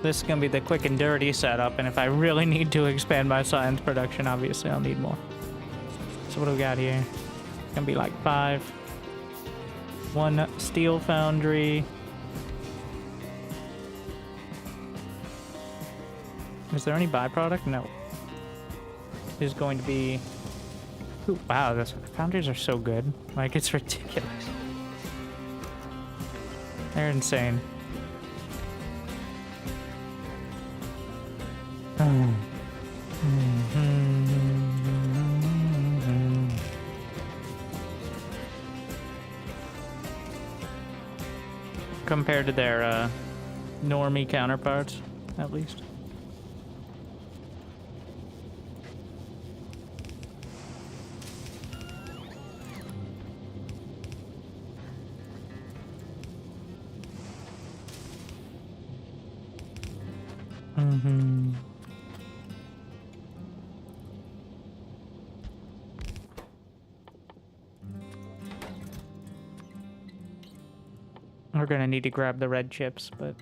This is gonna be the quick and dirty setup, and if I really need to expand my science production, obviously I'll need more. So what do we got here? It's gonna be like 5. 1 steel foundry. Is there any byproduct? No. There's going to be... Ooh, wow, the foundries are so good. Like, it's ridiculous. They're insane. Compared to their normie counterparts, at least. We're gonna need to grab the red chips, but...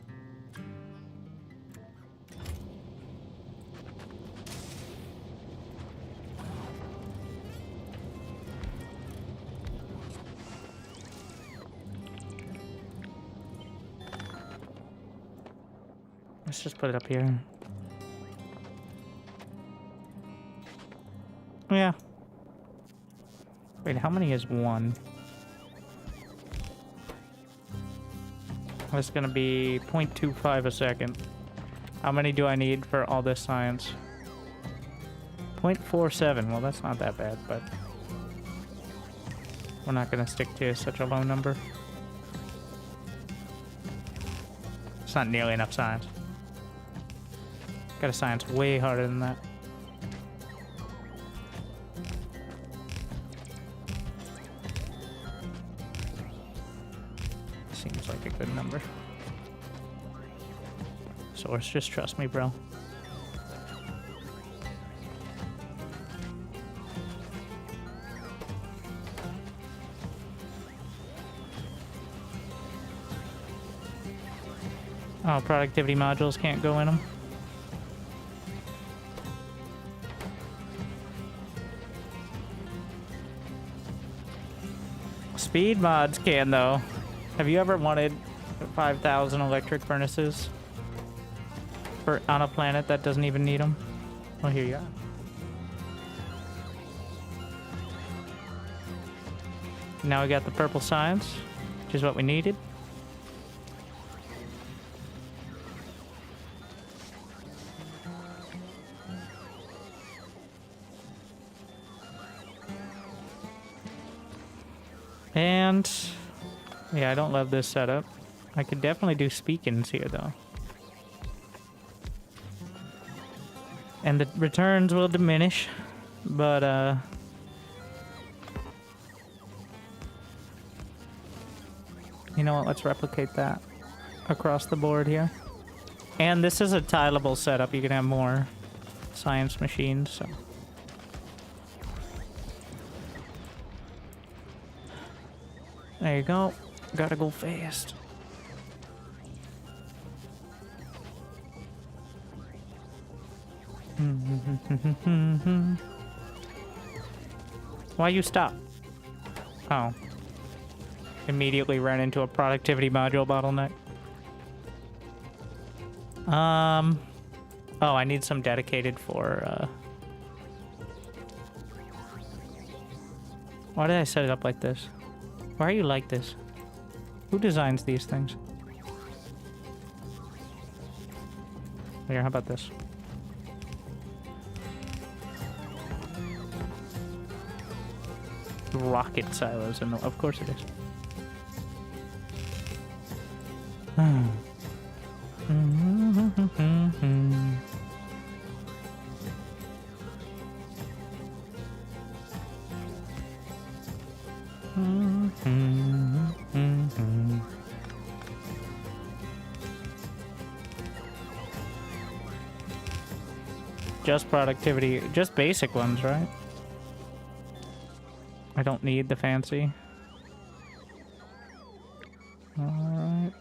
Let's just put it up here. Yeah. Wait, how many is 1? That's gonna be 0.25 a second. How many do I need for all this science? 0.47. Well, that's not that bad, but we're not gonna stick to such a low number. It's not nearly enough science. Got a science way harder than that. Seems like a good number. Source, just trust me, bro. Oh, productivity modules can't go in them. Speed mods can, though. Have you ever wanted 5,000 electric furnaces for on a planet that doesn't even need them? Well, here you are. Now we got the purple science, which is what we needed. And yeah, I don't love this setup. I could definitely do speak-ins here, though. And the returns will diminish, but you know what? Let's replicate that across the board here. And this is a tileable setup. You can have more science machines, so. There you go. Gotta go fast. Why you stop? Oh. Immediately ran into a productivity module bottleneck. Oh, I need some dedicated for, Why did I set it up like this? Why are you like this? Who designs these things? Here, how about this? Rocket silos, and of course it is. just productivity, just basic ones, right? I don't need the fancy. Alright.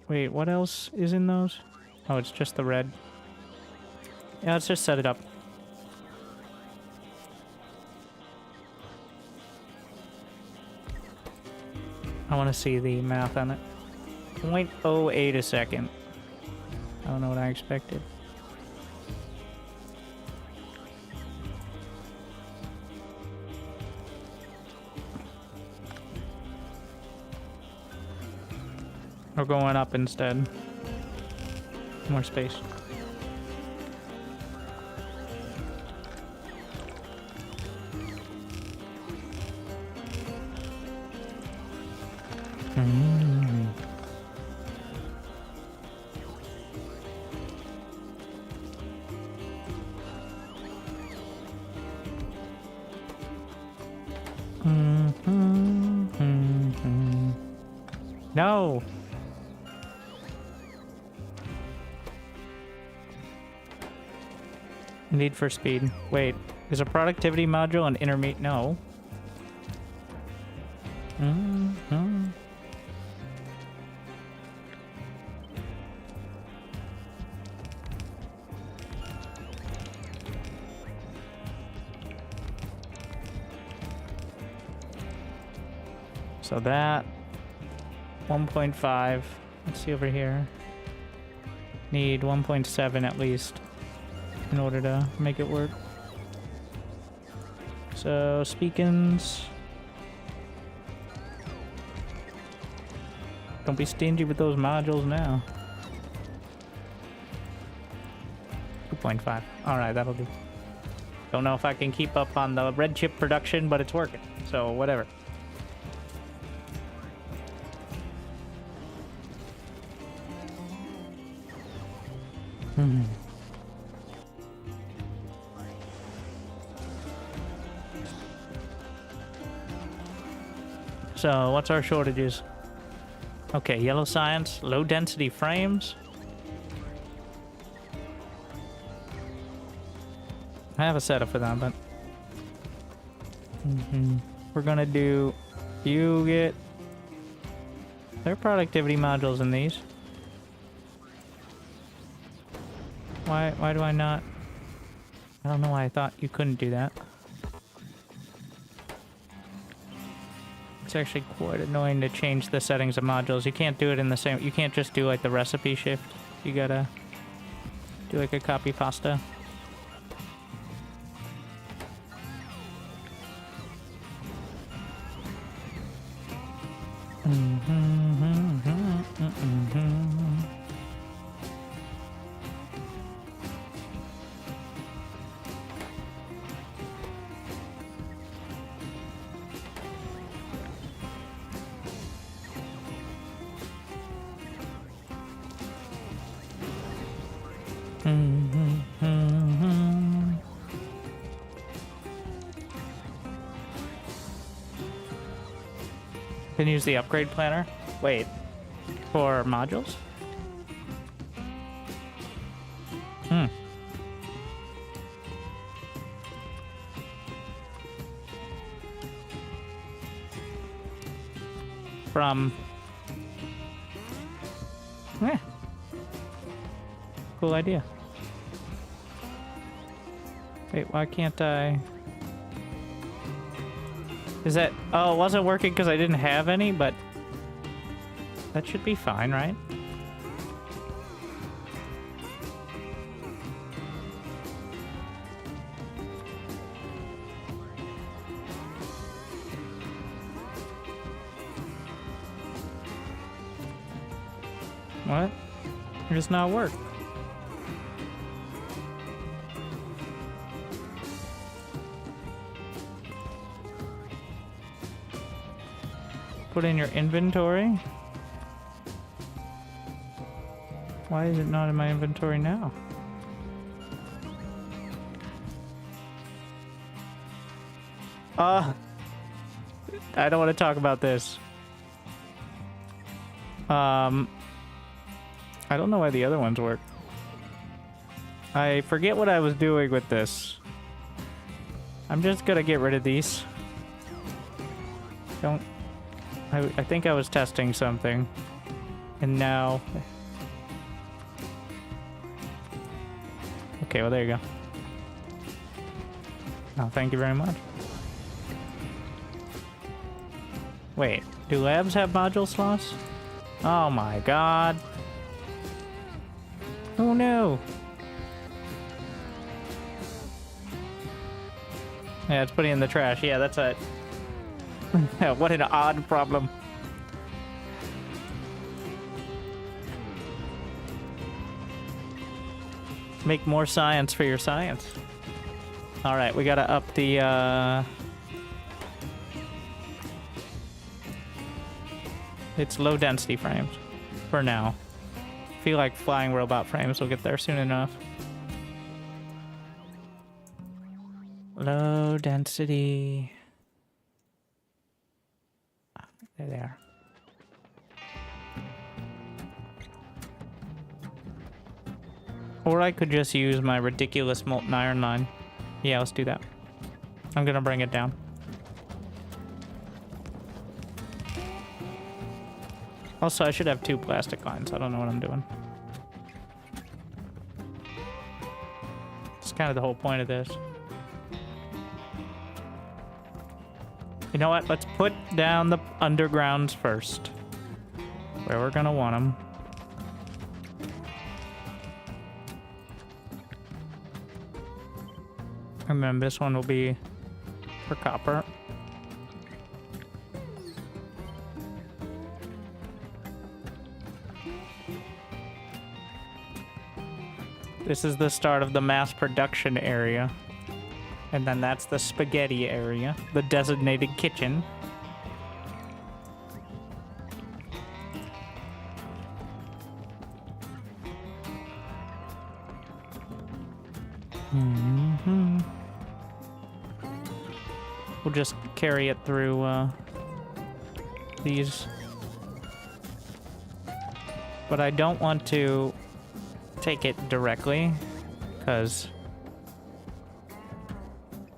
Wait, what else is in those? Oh, it's just the red. Yeah, let's just set it up. I want to see the math on it. 0.08 a second. I don't know what I expected. We're going up instead. More space. No. Need for speed. Wait, is a productivity module an intermediate? No. So that 1.5. Let's see over here. Need 1.7 at least in order to make it work. So speakins. Don't be stingy with those modules now. 2.5. Alright, that'll do. Don't know if I can keep up on the red chip production, but it's working. So whatever. So, what's our shortages? Okay, yellow science, low density frames. I have a setup for that, but we're gonna do. You get. There are productivity modules in these. Why do I not? I don't know why I thought you couldn't do that. It's actually quite annoying to change the settings of modules. You can't do it in the same... You can't just do, like, the recipe shift. You gotta do, like, a copy pasta. Can use the upgrade planner. Wait, for modules? From... Cool idea. Wait, why can't I... Is that... Oh, it wasn't working because I didn't have any, but... That should be fine, right? What? It does not work. Put in your inventory. Why is it not in my inventory now? I don't want to talk about this. I don't know why the other ones work. I forget what I was doing with this. I'm just gonna get rid of these. Don't... I think I was testing something. And now... Okay, well there you go. Oh, thank you very much. Wait, do labs have module slots? Oh my god. Oh no. Yeah, it's putting it in the trash. Yeah, that's it. What an odd problem. Make more science for your science. Alright, we gotta up the, It's low density frames. For now. I feel like flying robot frames will get there soon enough. Low density. There they are. Or I could just use my ridiculous molten iron line. Yeah, let's do that. I'm gonna bring it down. Also, I should have 2 plastic lines. I don't know what I'm doing. It's kind of the whole point of this. You know what? Let's put down the undergrounds first. Where we're gonna want them. And then this one will be for copper. This is the start of the mass production area. And then that's the spaghetti area, the designated kitchen. We'll just carry it through these. But I don't want to take it directly, because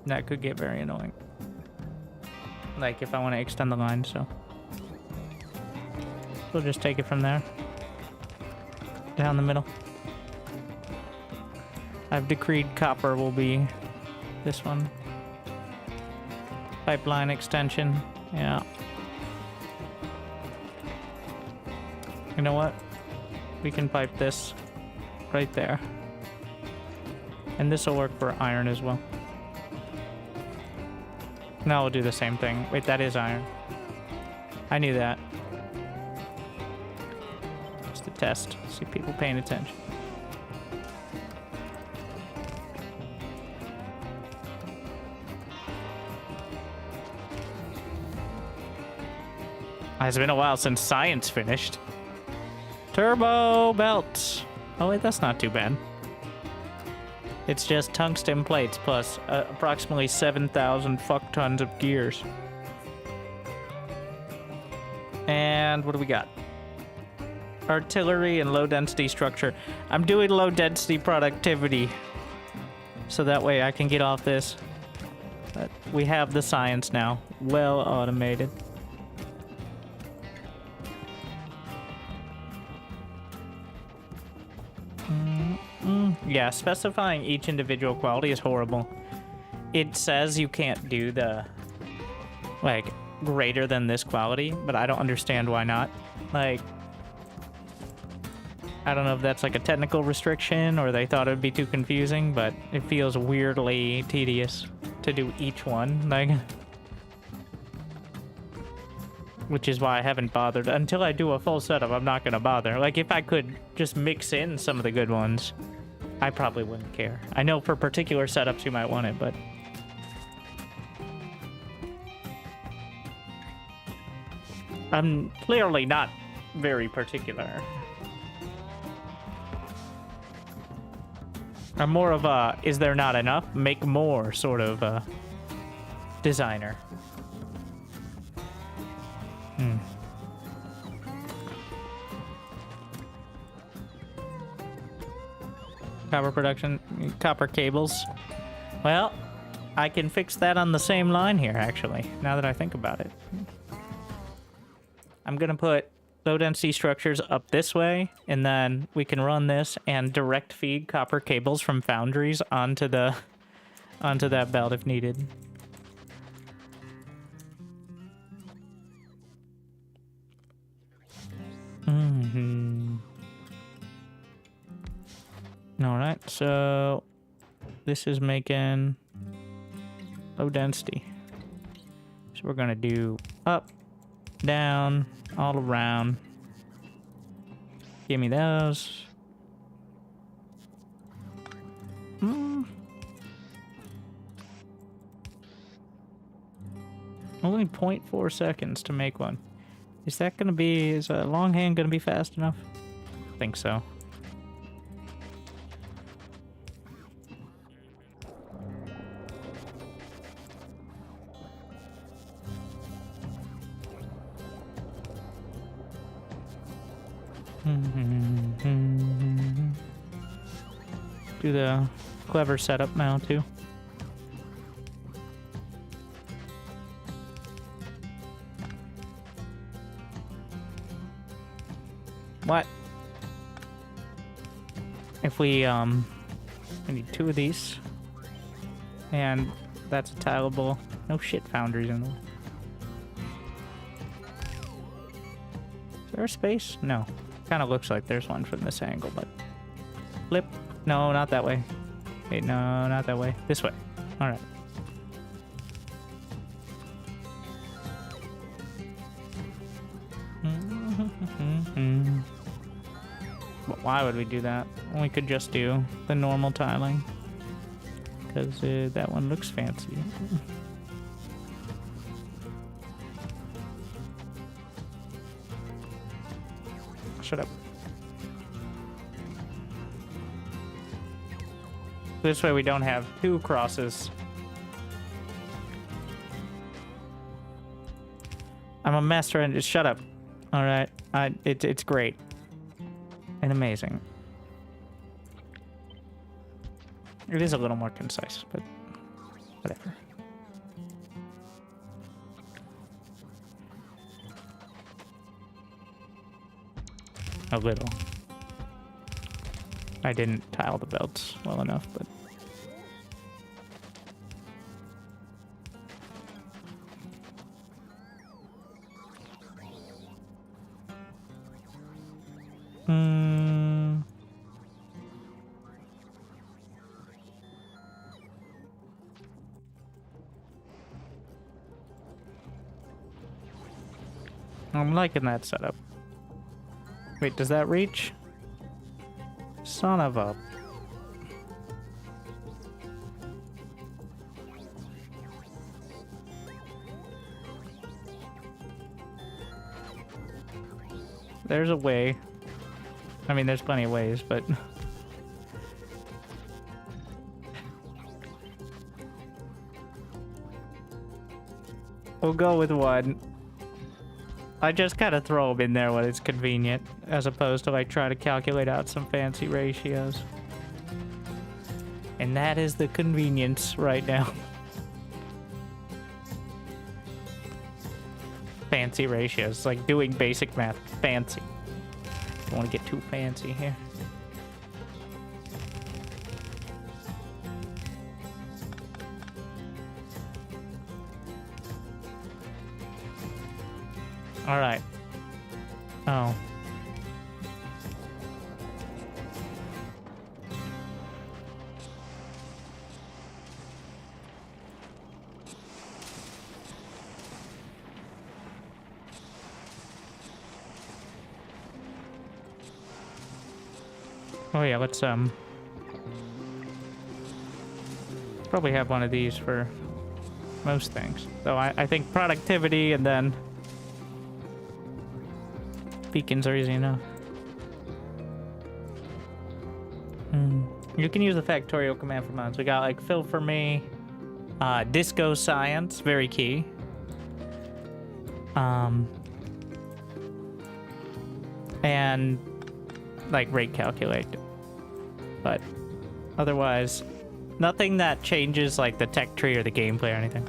that could get very annoying. Like if I want to extend the line, so we'll just take it from there. Down the middle. I've decreed copper will be this one. Pipeline extension, yeah. You know what? We can pipe this right there. And this will work for iron as well. Now we'll do the same thing. Wait, that is iron. I knew that. Just a test. See people paying attention. It's been a while since science finished. Turbo belt. Oh wait, that's not too bad. It's just tungsten plates plus approximately 7,000 fuck tons of gears. And what do we got? Artillery and low density structure. I'm doing low density productivity, so that way I can get off this. But we have the science now, well automated. Yeah, specifying each individual quality is horrible. It says you can't do the, like, greater than this quality, but I don't understand why not. Like, I don't know if that's like a technical restriction or they thought it would be too confusing, but it feels weirdly tedious to do each one, like, which is why I haven't bothered. Until I do a full setup, I'm not gonna bother. Like, if I could just mix in some of the good ones, I probably wouldn't care. I know for particular setups you might want it, but I'm clearly not very particular. I'm more of a, is there not enough? Make more sort of designer. Copper production, copper cables. Well, I can fix that on the same line here, actually, now that I think about it. I'm gonna put low density structures up this way, and then we can run this and direct feed copper cables from foundries onto that belt if needed. Alright, so this is making low density. So we're gonna do up, down, all around. Give me those. Only 0.4 seconds to make one. Is a longhand gonna be fast enough? I think so. Do the clever setup now too. What? If we I need 2 of these. And that's a tileable. No shit, foundries in there. Is there a space? No. Kind of looks like there's one from this angle, but flip. No, not that way. Wait, no, not that way. This way. All right. But why would we do that? We could just do the normal tiling, because that one looks fancy. Shut up. This way we don't have 2 crosses. I'm a master and just shut up. All right, it's great and amazing. It is a little more concise, but whatever. A little. I didn't tile the belts well enough, but... I'm liking that setup. Wait, does that reach? Son of a... There's a way. I mean, there's plenty of ways, but... We'll go with one. I just kind of throw them in there when it's convenient, as opposed to like try to calculate out some fancy ratios. And that is the convenience right now. Fancy ratios, like doing basic math. Fancy. Don't want to get too fancy here. All right. Oh. Oh yeah, let's probably have one of these for most things. So I think productivity and then beacons are easy enough. You can use the Factorio command for mods. We got like fill for me, disco science, very key. And like rate calculate. But Otherwise, nothing that changes like the tech tree or the gameplay or anything.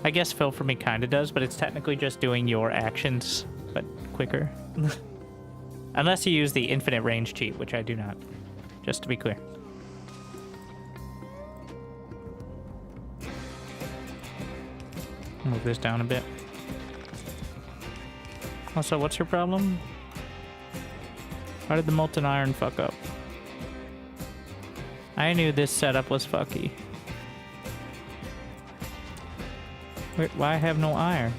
I guess Fill for Me kind of does, but it's technically just doing your actions, but quicker. Unless you use the infinite range cheat, which I do not. Just to be clear. Move this down a bit. Also, what's your problem? Why did the molten iron fuck up? I knew this setup was fucky. Wait, why have no iron?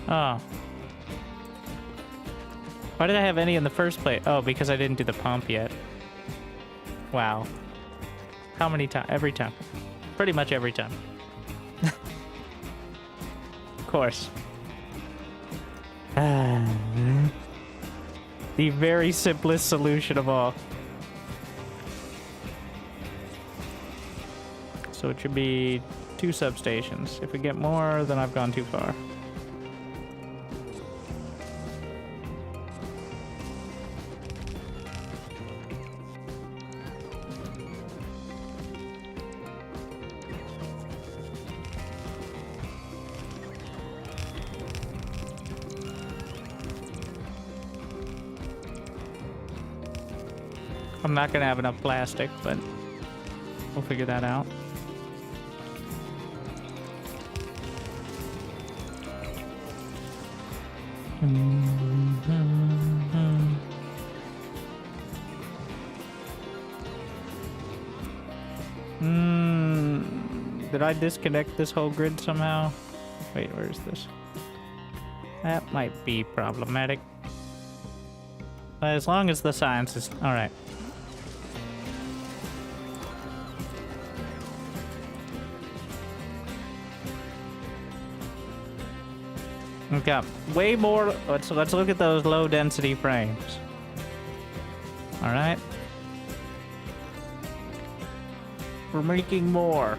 Oh. Why did I have any in the first place? Oh, because I didn't do the pump yet. Wow. How many times? Every time. Pretty much every time. Of course. The very simplest solution of all. So it should be 2 substations. If we get more, then I've gone too far. I'm not gonna have enough plastic, but we'll figure that out. Did I disconnect this whole grid somehow? Wait, where's this? That might be problematic. As long as the science is... Alright. We've got way more... Let's look at those low density frames. Alright. We're making more.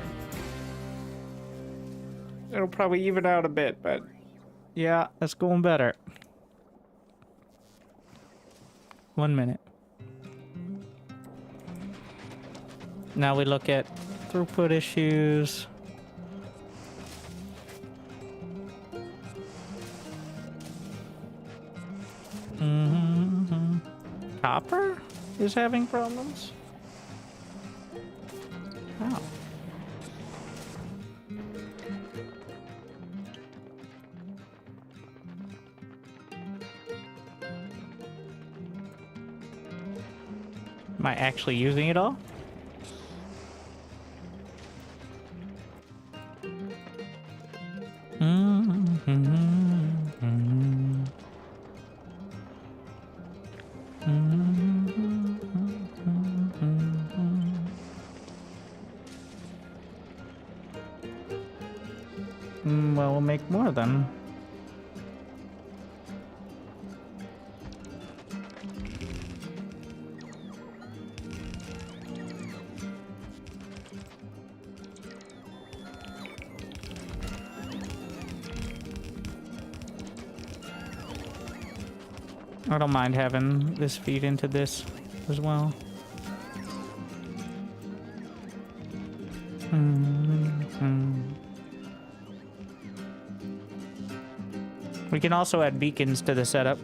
It'll probably even out a bit, but... Yeah, that's going better. 1 minute. Now we look at throughput issues. Copper is having problems? How? Am I actually using it all? Well, we'll make more then. I don't mind having this feed into this as well. We can also add beacons to the setup.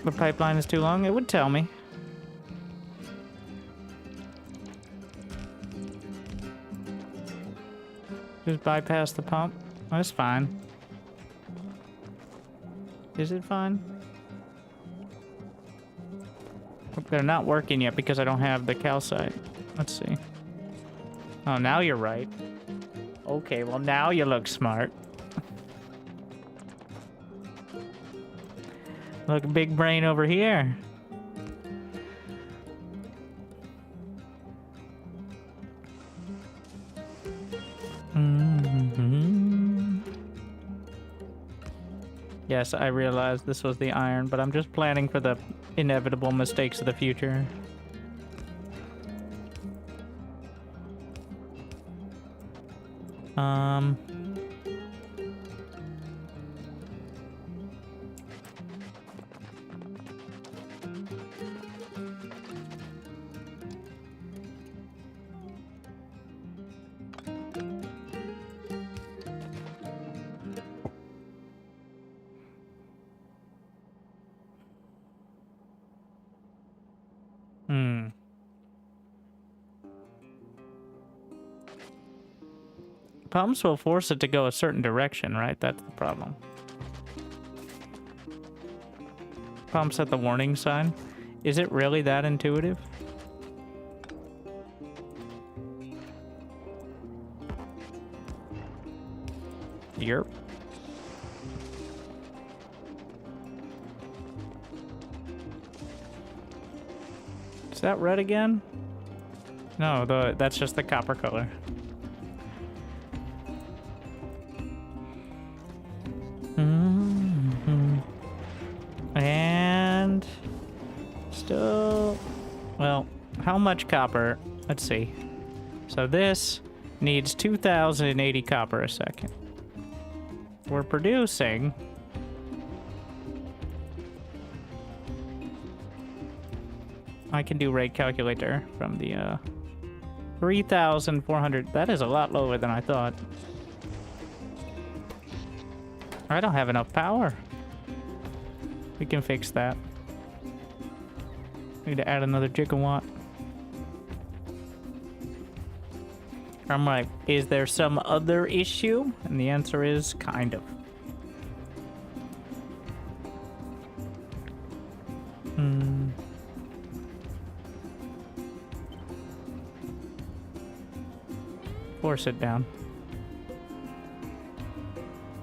The pipeline is too long? It would tell me. Just bypass the pump. That's fine. Is it fine? They're not working yet because I don't have the calcite. Let's see. Oh, now you're right. Okay, well now you look smart. Look, big brain over here. Yeah, Yes, I realized this was the iron, but I'm just planning for the inevitable mistakes of the future. Pumps will force it to go a certain direction, right? That's the problem. Pumps at the warning sign. Is it really that intuitive? Yerp. Is that red again? No, that's just the copper color. And still, well, how much copper? Let's see. So this needs 2,080 copper a second. We're producing I can do rate calculator from the 3,400. That is a lot lower than I thought. I don't have enough power. We can fix that. Need to add another gigawatt. I'm like, is there some other issue? And the answer is kind of. Force it down.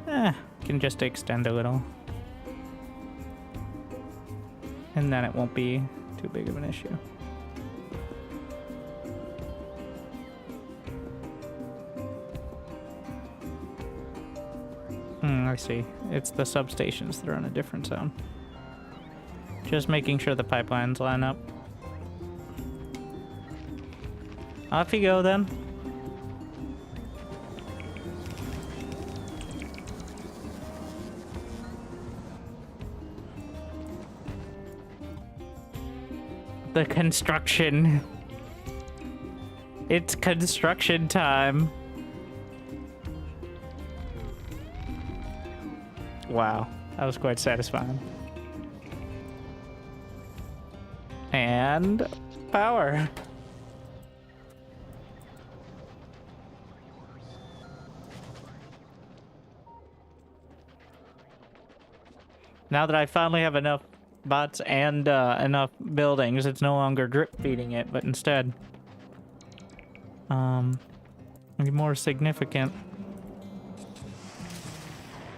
Can just extend a little. And then it won't be too big of an issue. I see. It's the substations that are in a different zone. Just making sure the pipelines line up. Off you go then. The construction. It's construction time. Wow, that was quite satisfying. And power. Now that I finally have enough bots and enough buildings, it's no longer drip feeding it, but instead be more significant.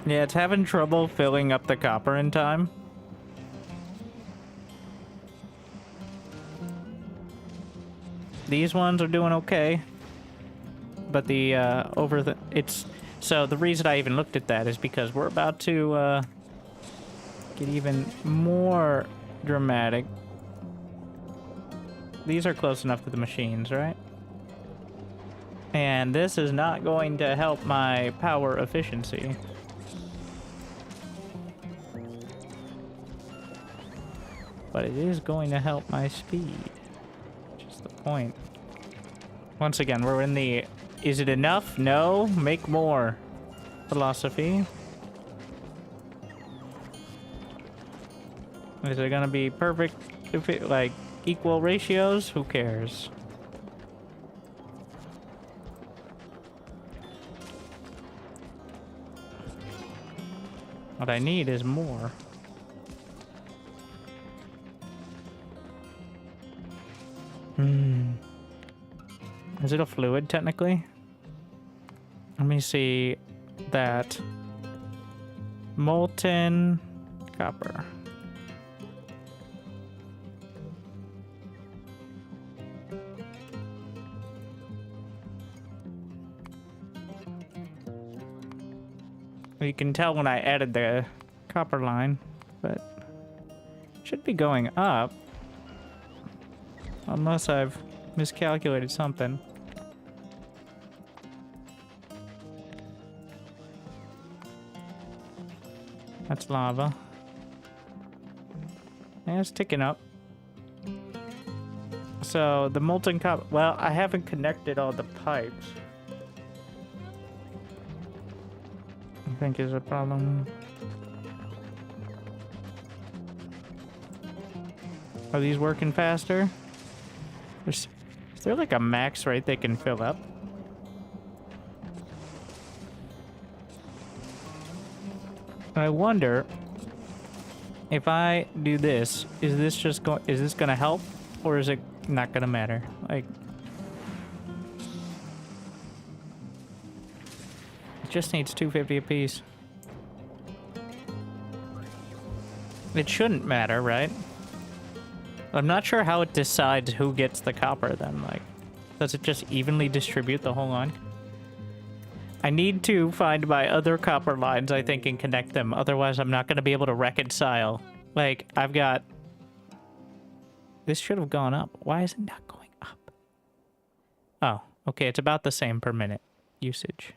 Yeah, it's having trouble filling up the copper in time. These ones are doing okay, but the so the reason I even looked at that is because we're about to get even more dramatic. These are close enough to the machines, right? And this is not going to help my power efficiency. But it is going to help my speed. Which is the point. Once again, we're in the is it enough? No, make more philosophy. Is it gonna be perfect if it like equal ratios? Who cares? What I need is more. Is it a fluid technically? Let me see that. Molten copper. You can tell when I added the copper line, but it should be going up. Unless I've miscalculated something. That's lava. Yeah, it's ticking up. So the molten copper. Well, I haven't connected all the pipes. I think is a problem. Are these working faster? Is there like a max rate they can fill up? I wonder if I do this, is this gonna help, or is it not gonna matter? Like, it just needs 250 apiece. It shouldn't matter, right? I'm not sure how it decides who gets the copper then. Like, does it just evenly distribute the whole line? I need to find my other copper lines, I think, and connect them. Otherwise, I'm not going to be able to reconcile. Like, I've got... This should have gone up. Why is it not going up? Oh, okay. It's about the same per minute usage.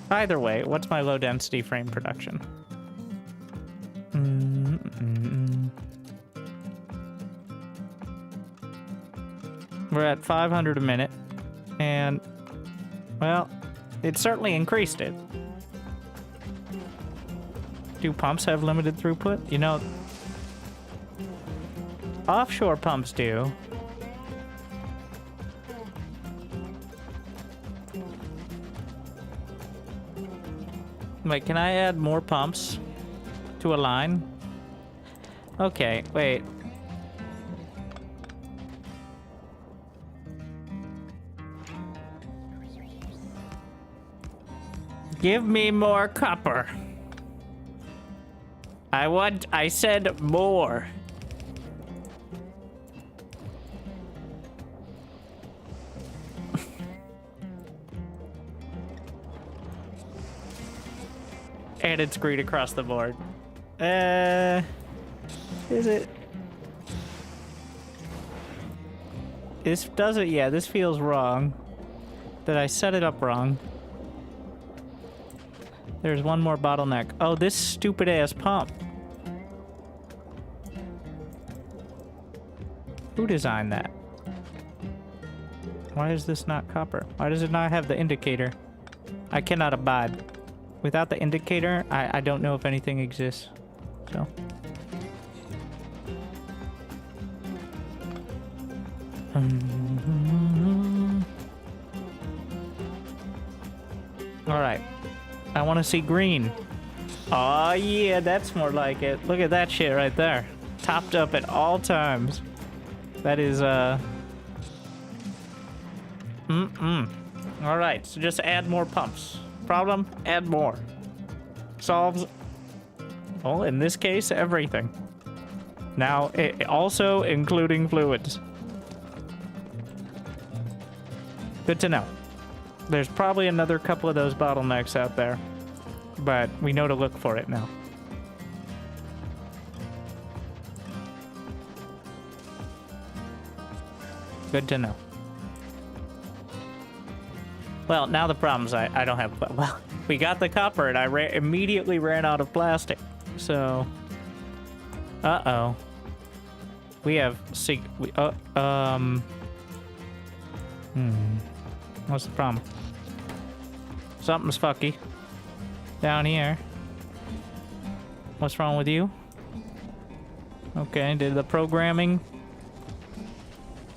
Either way, what's my low density frame production? We're at 500 a minute, and, well, it certainly increased it. Do pumps have limited throughput? You know, offshore pumps do. Wait, can I add more pumps to a line? Okay, wait. Give me more copper. I said more. And it's green across the board. Is it? This doesn't, yeah, this feels wrong. Did I set it up wrong? There's one more bottleneck. Oh, this stupid ass pump. Who designed that? Why is this not copper? Why does it not have the indicator? I cannot abide. Without the indicator, I don't know if anything exists. So. Alright. I want to see green. Oh yeah, that's more like it. Look at that shit right there. Topped up at all times. That is, Alright, so just add more pumps. Problem? Add more. Solves, well, in this case, everything. Now, also including fluids. Good to know. There's probably another couple of those bottlenecks out there, but we know to look for it now. Good to know. Well, now the problem's I don't have... Well, we got the copper and I immediately ran out of plastic. So... Uh-oh. We have... What's the problem? Something's fucky. Down here. What's wrong with you? Okay, did the programming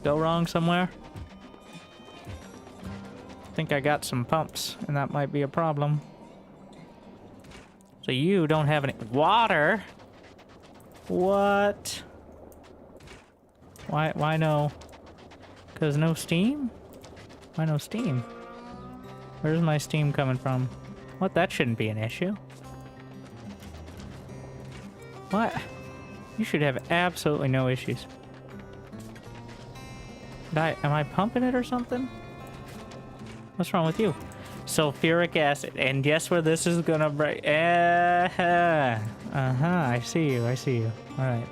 go wrong somewhere? I think I got some pumps, and that might be a problem. So you don't have any water? What? Why no? 'Cause no steam? Why no steam? Where's my steam coming from? What? That shouldn't be an issue. What? You should have absolutely no issues. Am I pumping it or something? What's wrong with you? Sulfuric acid. And guess where this is gonna break? I see you. All right.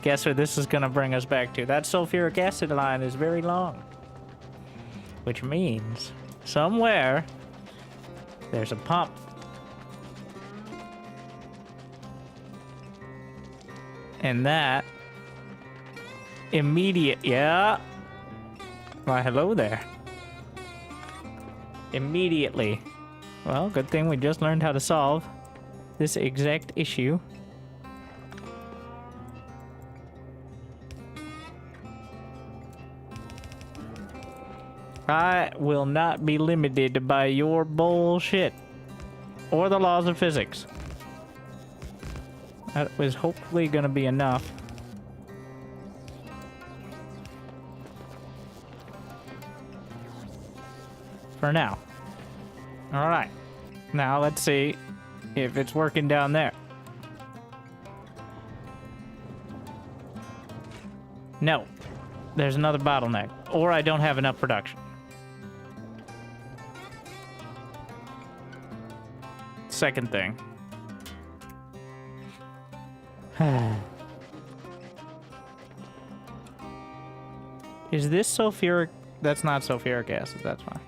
Guess where this is gonna bring us back to? That sulfuric acid line is very long. Which means somewhere there's a pump. And that yeah. Why, hello there. Immediately. Well, good thing we just learned how to solve this exact issue. I will not be limited by your bullshit or the laws of physics. That was hopefully gonna be enough. For now. Alright. Now let's see if it's working down there. No. There's another bottleneck. Or I don't have enough production. Second thing. Is this sulfuric? That's not sulfuric acid, that's fine.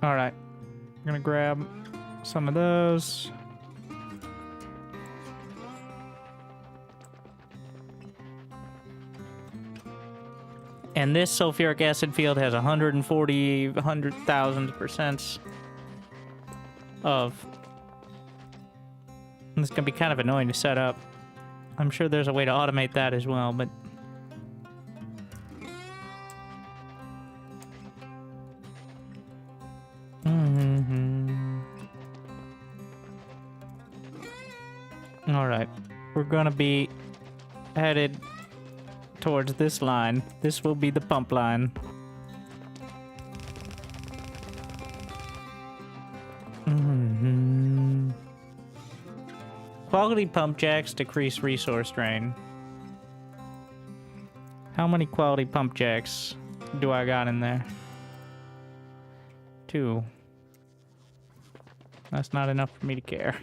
Alright. I'm gonna grab some of those. And this sulfuric acid field has 100,000% of... And it's gonna be kind of annoying to set up. I'm sure there's a way to automate that as well, but... Alright. We're gonna be headed towards this line. This will be the pump line. Quality pump jacks decrease resource drain. How many quality pump jacks do I got in there? 2. That's not enough for me to care.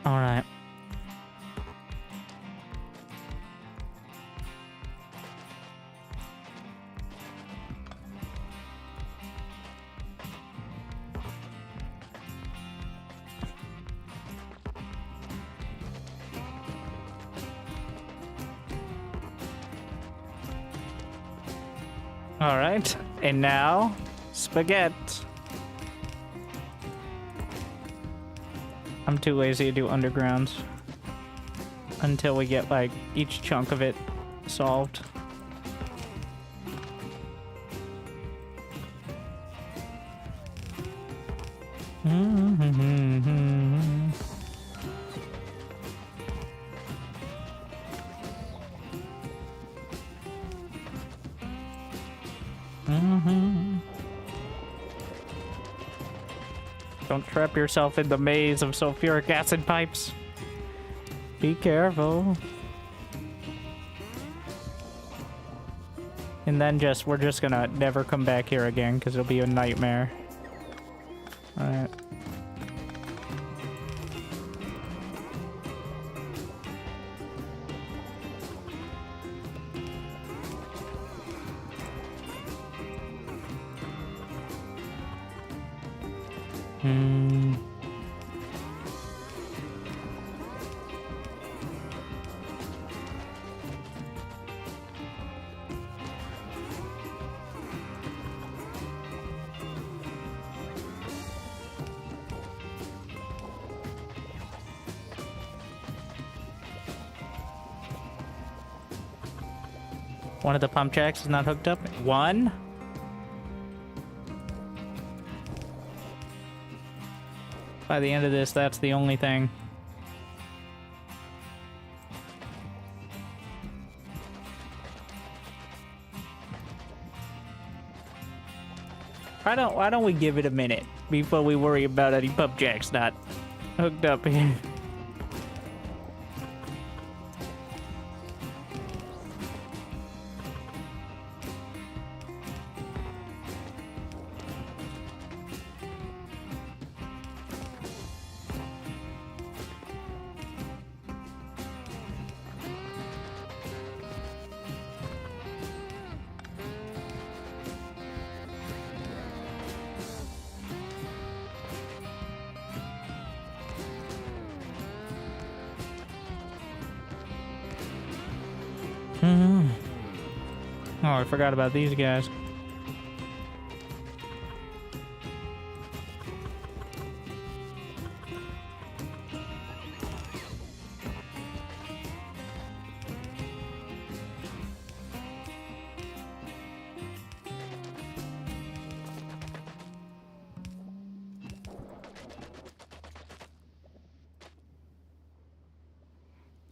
All right. All right. And now, spaghetti. I'm too lazy to do undergrounds until we get, like, each chunk of it solved. Don't trap yourself in the maze of sulfuric acid pipes. Be careful. And then we're just gonna never come back here again because it'll be a nightmare. Alright. One of the pump jacks is not hooked up. One? By the end of this, that's the only thing. Why don't we give it a minute before we worry about any pump jacks not hooked up here? Oh, I forgot about these guys.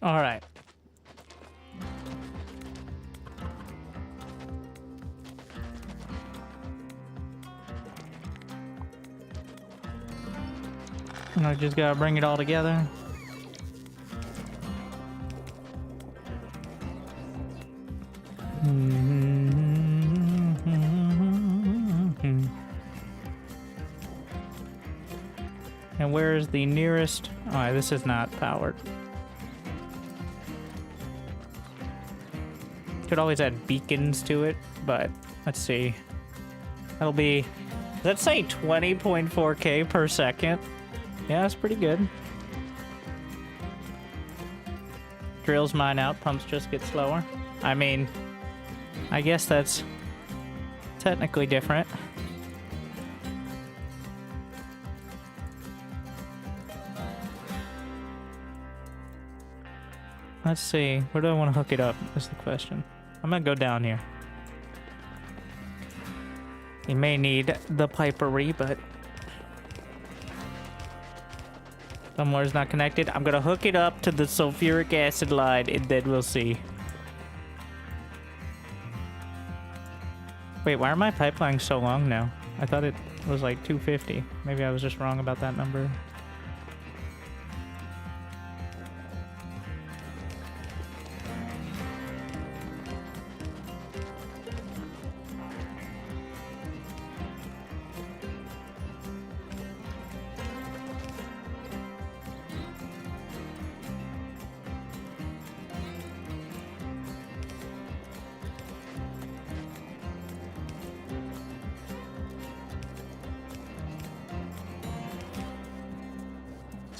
All right. I just gotta bring it all together. And where is the nearest? Oh, this is not powered. Could always add beacons to it, but let's see. That'll be, let's say 20.4K per second. Yeah, that's pretty good. Drills mine out, pumps just get slower. I mean, I guess that's technically different. Let's see, where do I want to hook it up is the question. I'm gonna go down here. You may need the pipery, but somewhere's not connected. I'm gonna hook it up to the sulfuric acid line and then we'll see. Wait, why are my pipelines so long now? I thought it was like 250. Maybe I was just wrong about that number.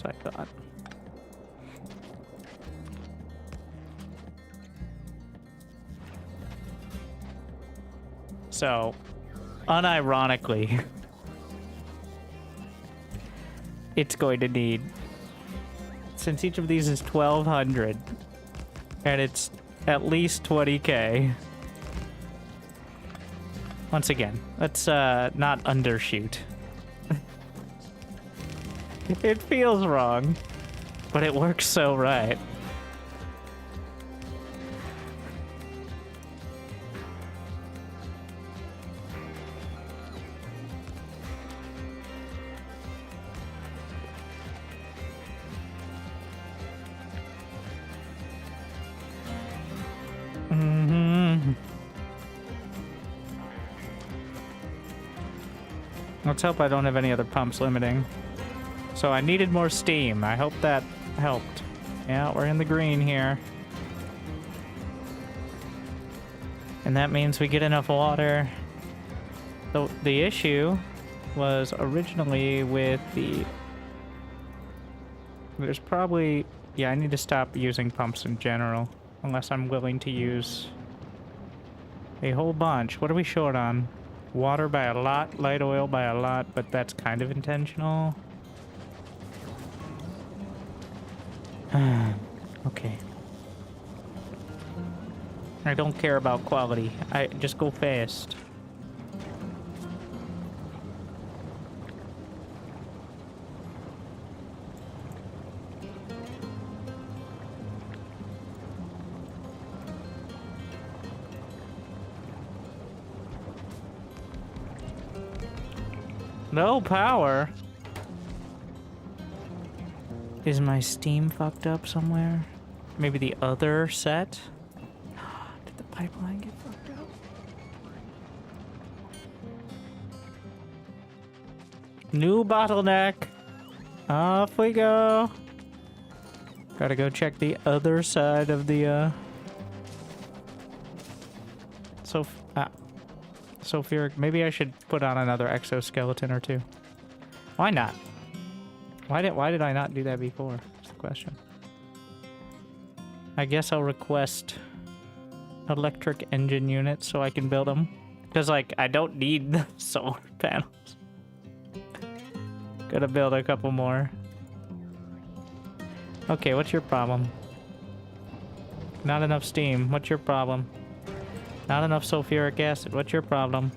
I thought. So, unironically, it's going to need, since each of these is 1200 and it's at least 20K. Once again, let's not undershoot. It feels wrong, but it works so right. Let's hope I don't have any other pumps limiting. So I needed more steam. I hope that helped. Yeah, we're in the green here. And that means we get enough water. So the issue was originally with the... There's probably... Yeah, I need to stop using pumps in general. Unless I'm willing to use a whole bunch. What are we short on? Water by a lot, light oil by a lot, but that's kind of intentional. Okay. I don't care about quality. I just go fast. No power. Is my Steam fucked up somewhere? Maybe the other set? Did the pipeline get fucked up? New bottleneck. Off we go. Gotta go check the other side of the, sulfuric. Maybe I should put on another exoskeleton or two. Why not? Why did I not do that before? That's the question. I guess I'll request electric engine units so I can build them. Because, like, I don't need the solar panels. Gotta build a couple more. Okay, what's your problem? Not enough steam. What's your problem? Not enough sulfuric acid. What's your problem?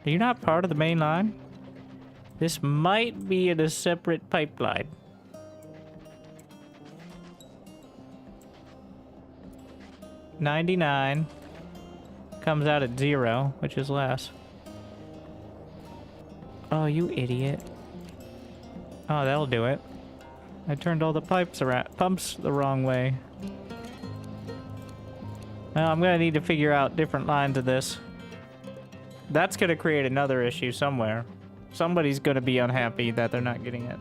Are you not part of the main line? This might be in a separate pipeline. $99 comes out at 0, which is less. Oh, you idiot. Oh, that'll do it. I turned all the pumps the wrong way. Now I'm gonna need to figure out different lines of this. That's gonna create another issue somewhere. Somebody's gonna be unhappy that they're not getting it.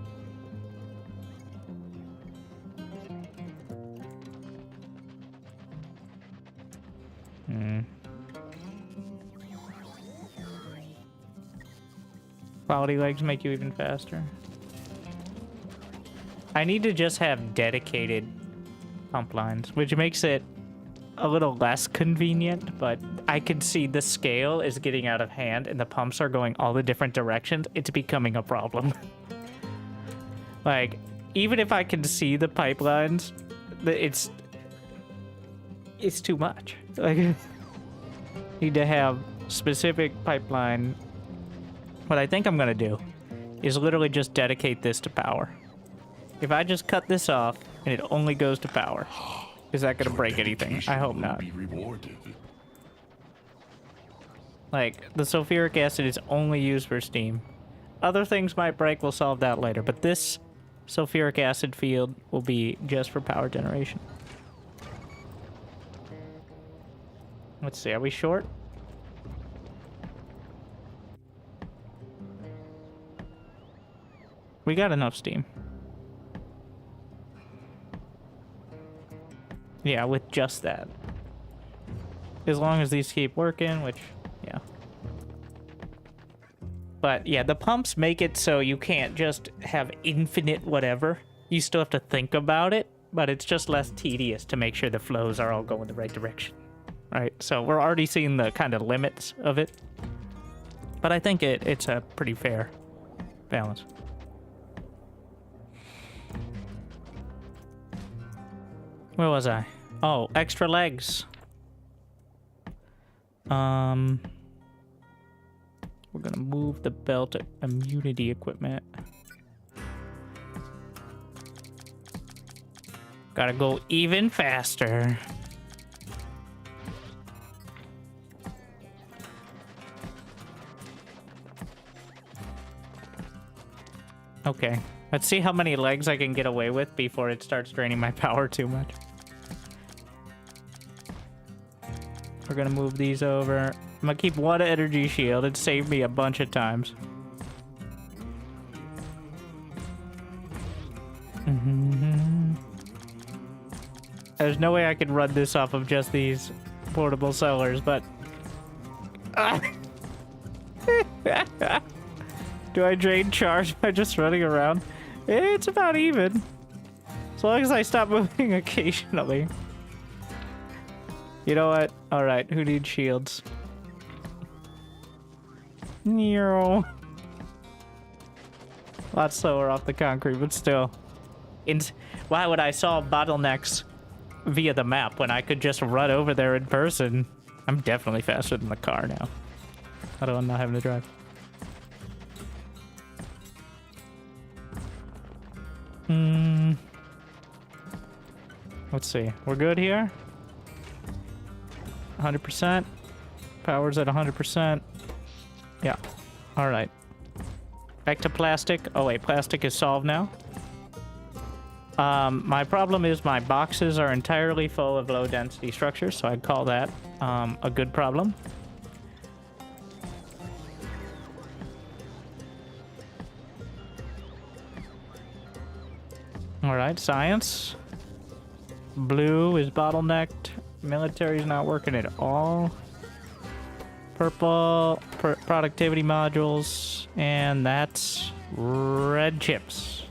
Quality legs make you even faster. I need to just have dedicated pump lines, which makes it a little less convenient, but I can see the scale is getting out of hand and the pumps are going all the different directions. It's becoming a problem. Like, even if I can see the pipelines, it's too much. Like, need to have specific pipeline. What I think I'm gonna do is literally just dedicate this to power. If I just cut this off and it only goes to power, is that gonna break anything? I hope not. Be rewarded. Like, the sulfuric acid is only used for steam. Other things might break, we'll solve that later, but this sulfuric acid field will be just for power generation. Let's see, are we short? We got enough steam. Yeah, with just that. As long as these keep working, which, yeah. But yeah, the pumps make it so you can't just have infinite whatever. You still have to think about it, but it's just less tedious to make sure the flows are all going the right direction. Right, so we're already seeing the kind of limits of it. But I think it's a pretty fair balance. Where was I? Oh, extra legs. We're gonna move the belt immunity equipment. Gotta go even faster. Okay, let's see how many legs I can get away with before it starts draining my power too much. We're gonna move these over. I'm gonna keep one energy shield. It saved me a bunch of times. There's no way I could run this off of just these portable cellars, but... Do I drain charge by just running around? It's about even. As long as I stop moving occasionally. You know what? Alright, who needs shields? Nero. A lot slower off the concrete, but still. Why would I solve bottlenecks via the map when I could just run over there in person? I'm definitely faster than the car now. Although I'm not having to drive. Let's see. We're good here. 100%. Power's at 100%. Yeah. All right. Back to plastic. Oh wait, plastic is solved now. My problem is my boxes are entirely full of low density structures, so I'd call that a good problem. All right, science. Blue is bottlenecked. Military's not working at all. Purple, productivity modules, and that's red chips.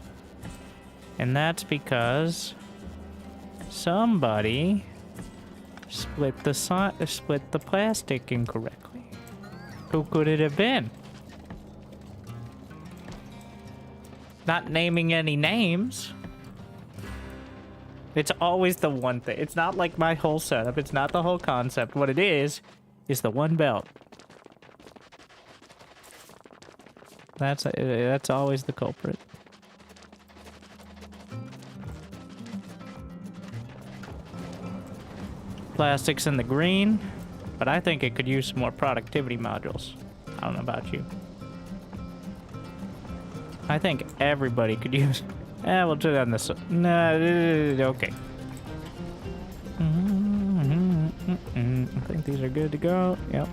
And that's because somebody split the plastic incorrectly. Who could it have been? Not naming any names. It's always the one thing. It's not like my whole setup. It's not the whole concept. What it is the one belt. That's always the culprit. Plastics in the green, but I think it could use some more productivity modules. I don't know about you. I think everybody could use... we'll do that on this... No, okay. I think these are good to go. Yep.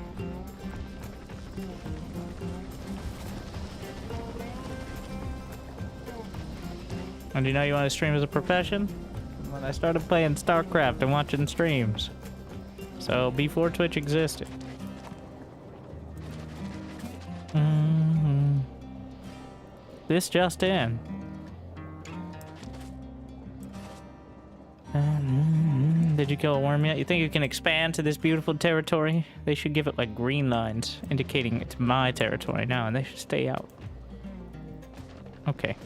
And you know you want to stream as a profession? When I started playing StarCraft and watching streams. So, before Twitch existed. This just in. Did you kill a worm yet? You think you can expand to this beautiful territory? They should give it like green lines, indicating it's my territory now, and they should stay out. Okay.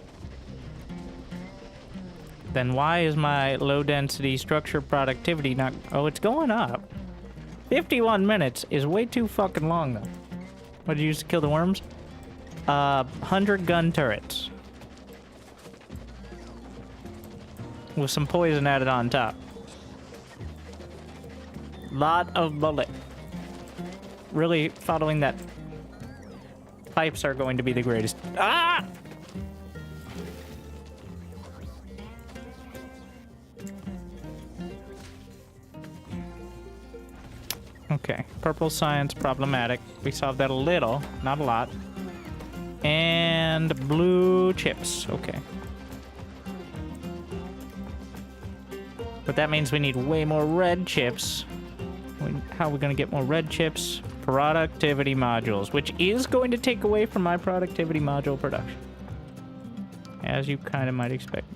Then why is my low density structure productivity not... Oh, it's going up. 51 minutes is way too fucking long, though. What did you use to kill the worms? 100 gun turrets. With some poison added on top. Lot of bullet. Really following that. Pipes are going to be the greatest. Ah! Okay, purple science problematic. We solved that a little, not a lot. And blue chips, okay. But that means we need way more red chips. How are we gonna get more red chips? Productivity modules, which is going to take away from my productivity module production. As you kind of might expect.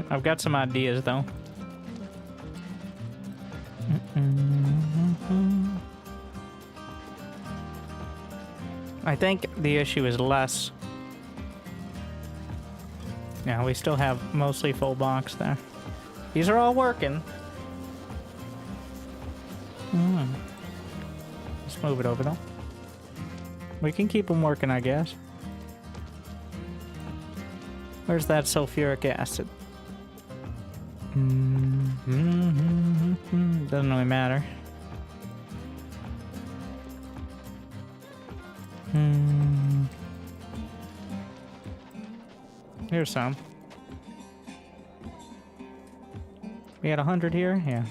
I've got some ideas, though. I think the issue is less... Yeah, we still have mostly full box there. These are all working. Let's move it over, though. We can keep them working, I guess. Where's that sulfuric acid? Doesn't really matter. Here's some. We had 100 here? Yeah.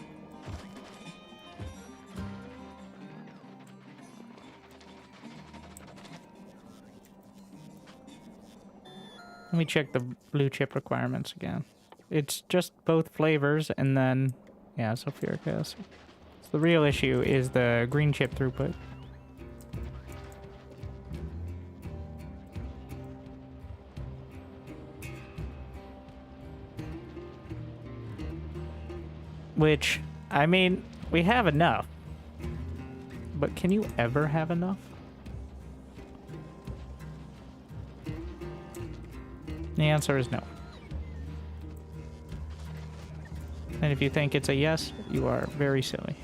Let me check the blue chip requirements again. It's just both flavors and then, yeah, sulfuric acid. So the real issue is the green chip throughput. Which, I mean, we have enough. But can you ever have enough? The answer is no. And if you think it's a yes, you are very silly.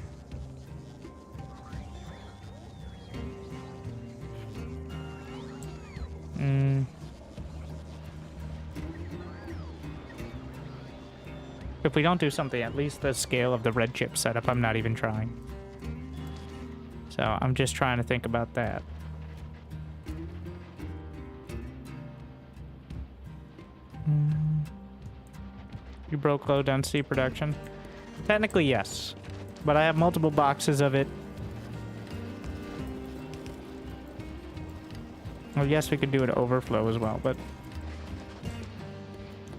If we don't do something, at least the scale of the red chip setup, I'm not even trying. So I'm just trying to think about that. You broke low density production? Technically, yes. But I have multiple boxes of it. Well, yes, we could do an overflow as well, but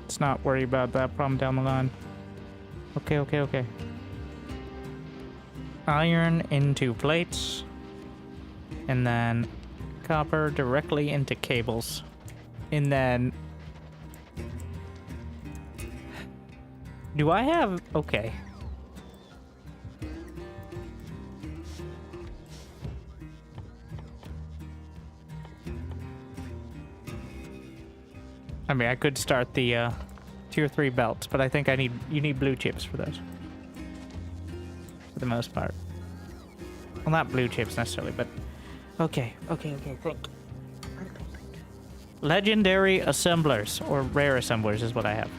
let's not worry about that problem down the line. Okay. Iron into plates. And then copper directly into cables. And then... Do I have... Okay. I mean, I could start the tier 3 belts, but I think you need blue chips for those. For the most part. Well, not blue chips necessarily, but... Okay, think. Legendary assemblers, or rare assemblers is what I have.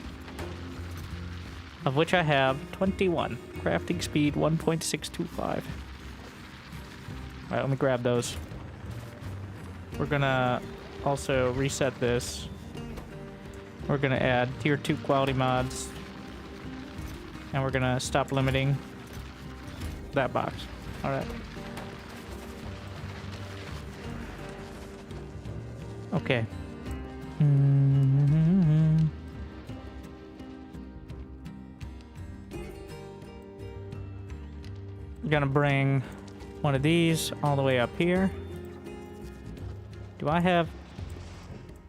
Of which I have 21. Crafting speed 1.625. Alright, let me grab those. We're gonna also reset this. We're gonna add tier 2 quality mods. And we're gonna stop limiting that box. Alright. Okay. Gonna bring one of these all the way up here. Do I have...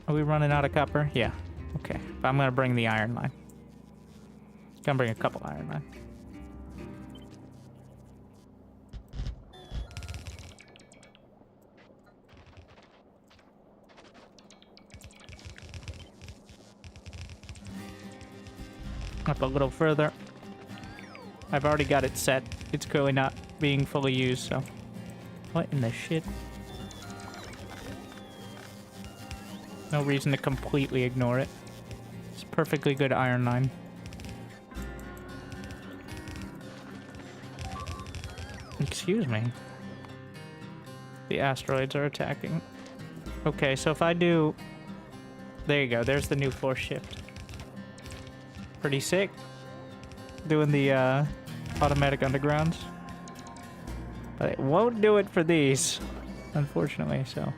Are we running out of copper? Yeah. Okay. But I'm gonna bring the iron line. Gonna bring a couple iron line. Up a little further. I've already got it set. It's currently not being fully used, so... What in the shit? No reason to completely ignore it. It's a perfectly good iron line. Excuse me. The asteroids are attacking. Okay, so if I do... There you go, there's the new force shift. Pretty sick. Doing the automatic undergrounds. But it won't do it for these, unfortunately, so.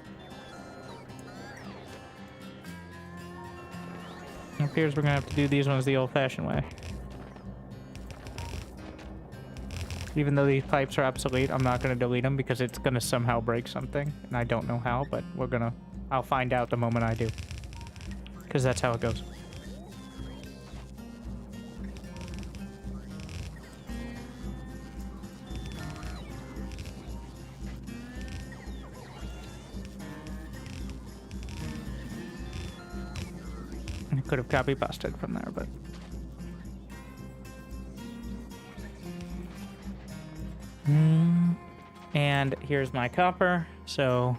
It appears we're gonna have to do these ones the old-fashioned way. Even though these pipes are obsolete, I'm not gonna delete them because it's gonna somehow break something. And I don't know how, but I'll find out the moment I do. Because that's how it goes. Could have copy pasted from there, but and here's my copper. So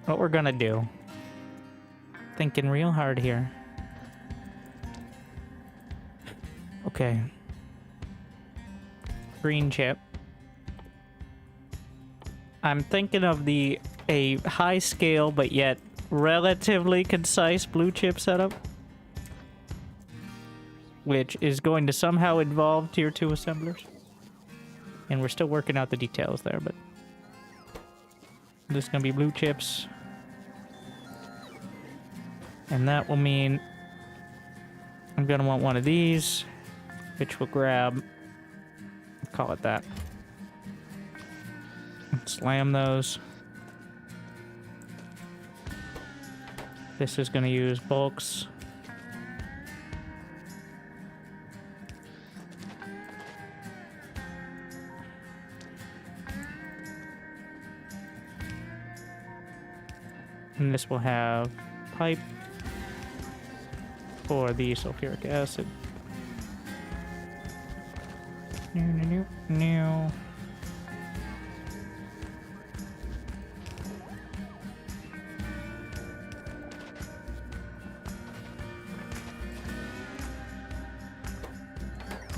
what we're gonna do, thinking real hard here. Okay, green chip. I'm thinking of a high scale but yet relatively concise blue chip setup, which is going to somehow involve tier 2 assemblers. And we're still working out the details there, but this is gonna be blue chips. And that will mean I'm gonna want one of these, which will grab, call it that. Slam those. This is going to use bulks. And this will have pipe for the sulfuric acid. New.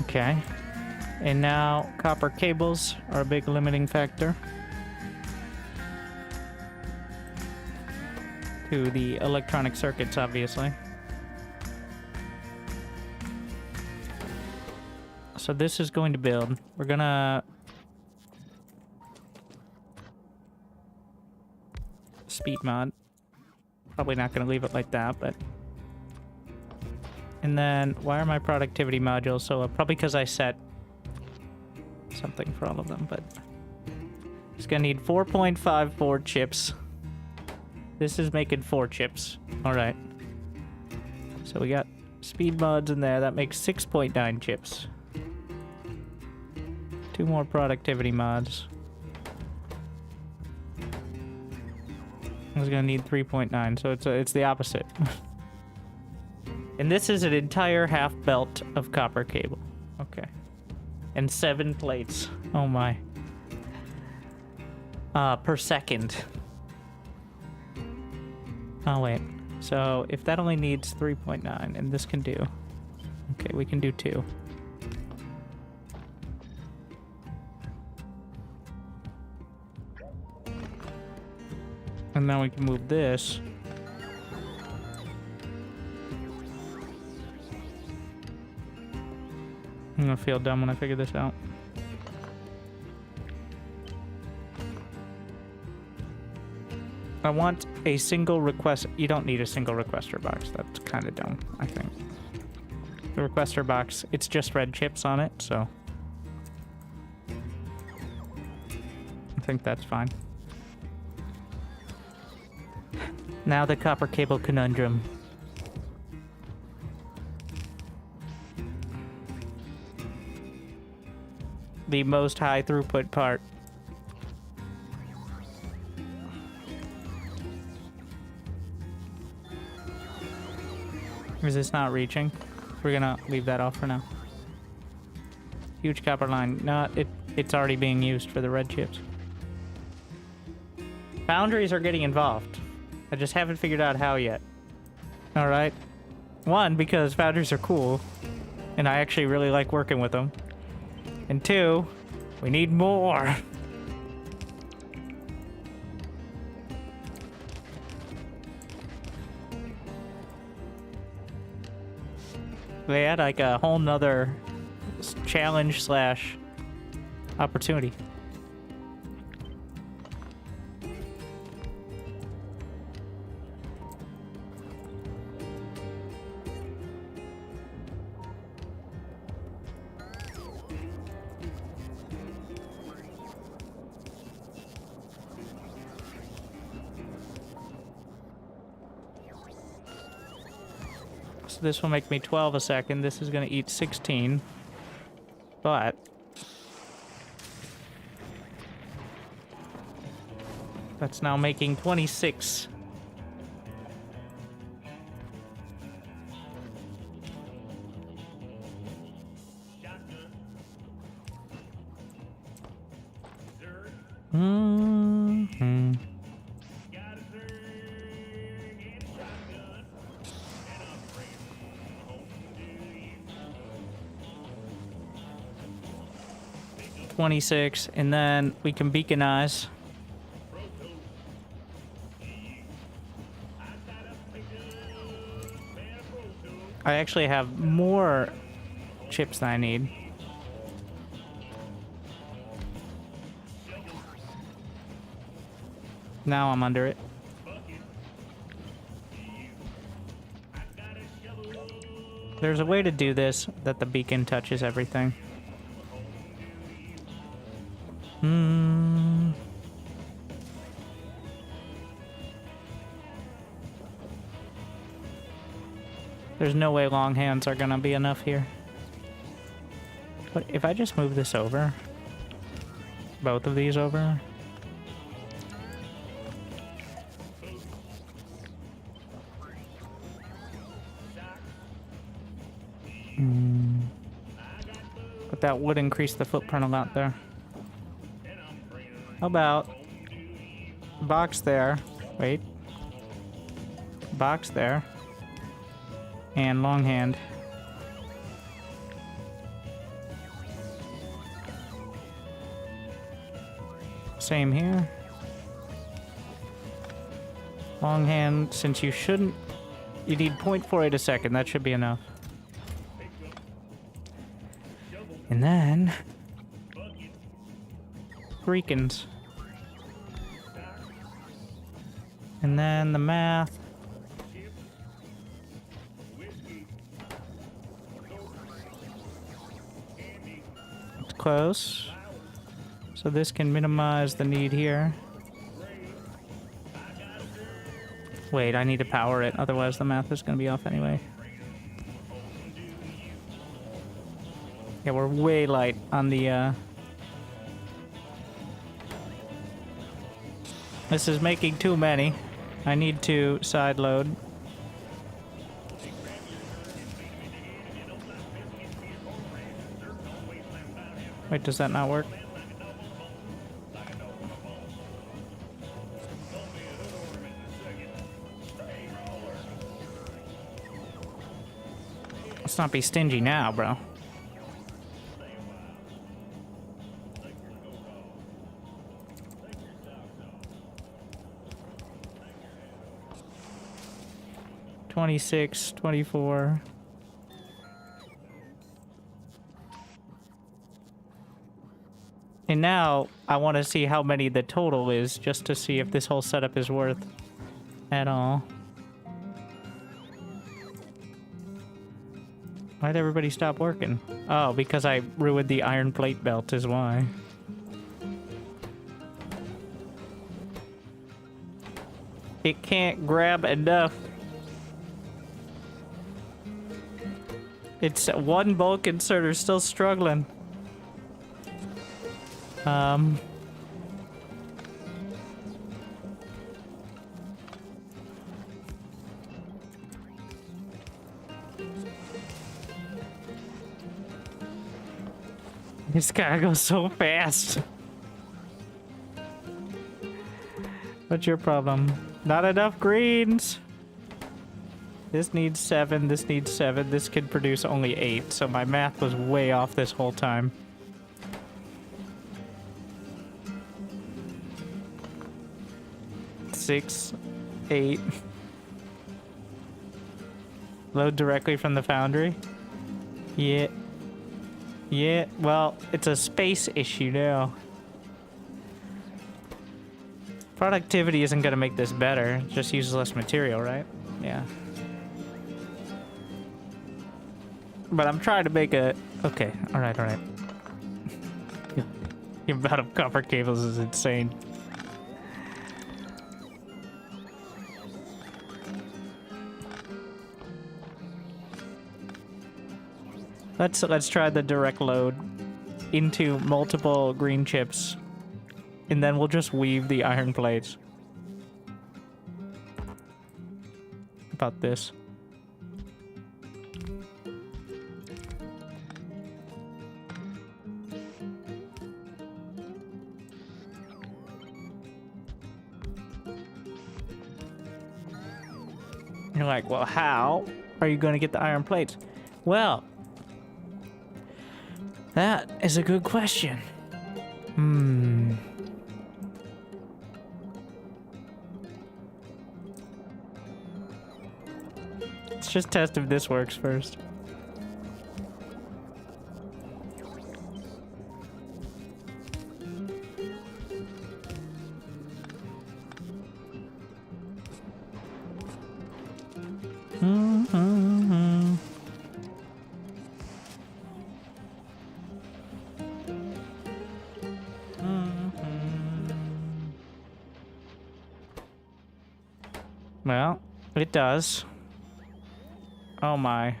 Okay, and now copper cables are a big limiting factor to the electronic circuits, obviously. So this is going to build. We're gonna speed mod. Probably not gonna leave it like that, but And then, why are my productivity modules so low? Probably because I set something for all of them, but it's gonna need 4.54 chips. This is making 4 chips. Alright. So we got speed mods in there. That makes 6.9 chips. 2 more productivity mods. I was gonna need 3.9, so it's the opposite. And this is an entire half belt of copper cable. Okay. And 7 plates. Oh my. Per second. Oh wait. So if that only needs 3.9 and this can do. Okay, we can do 2. And now we can move this. I'm gonna feel dumb when I figure this out. I want a single request. You don't need a single requester box. That's kind of dumb, I think. The requester box, it's just red chips on it, so I think that's fine. Now the copper cable conundrum. The most high throughput part. Is this not reaching? We're gonna leave that off for now. Huge copper line. No, it's already being used for the red chips. Foundries are getting involved. I just haven't figured out how yet. Alright. 1, because foundries are cool. And I actually really like working with them. And 2, we need more. They had like a whole nother challenge slash opportunity. So this will make me 12 a second. This is going to eat 16. But that's now making 26. Mm-hmm. 26, and then we can beaconize. I actually have more chips than I need. Now I'm under it. There's a way to do this that the beacon touches everything. There's no way long hands are gonna be enough here. But if I just move this over, both of these over. But that would increase the footprint a lot there. How about box there? Wait. Box there. And long hand. Same here. Long hand, since you shouldn't... You need 0.48 a second. That should be enough. And then... Freakins. And then the math. close. So this can minimize the need here. Wait, I need to power it, otherwise the math is going to be off anyway. Yeah, we're way light on the, This is making too many. I need to side load. Wait, does that not work? Let's not be stingy now, bro. $26, $24. And now I want to see how many the total is, just to see if this whole setup is worth at all. Why'd everybody stop working? Oh, because I ruined the iron plate belt is why. It can't grab enough. It's one bulk inserter still struggling. This guy goes so fast. What's your problem? Not enough greens. This needs 7, this needs 7, this can produce only 8, so my math was way off this whole time. Six, 8. Load directly from the foundry? Yeah. Yeah, well, it's a space issue now. Productivity isn't gonna make this better, it just uses less material, right? Yeah. But I'm trying to make a... Okay, alright, alright. The amount of copper cables is insane. Let's try the direct load into multiple green chips, and then we'll just weave the iron plates. About this. You're like, well, how are you going to get the iron plates? Well, that is a good question. Let's just test if this works first. Well, it does. Oh my.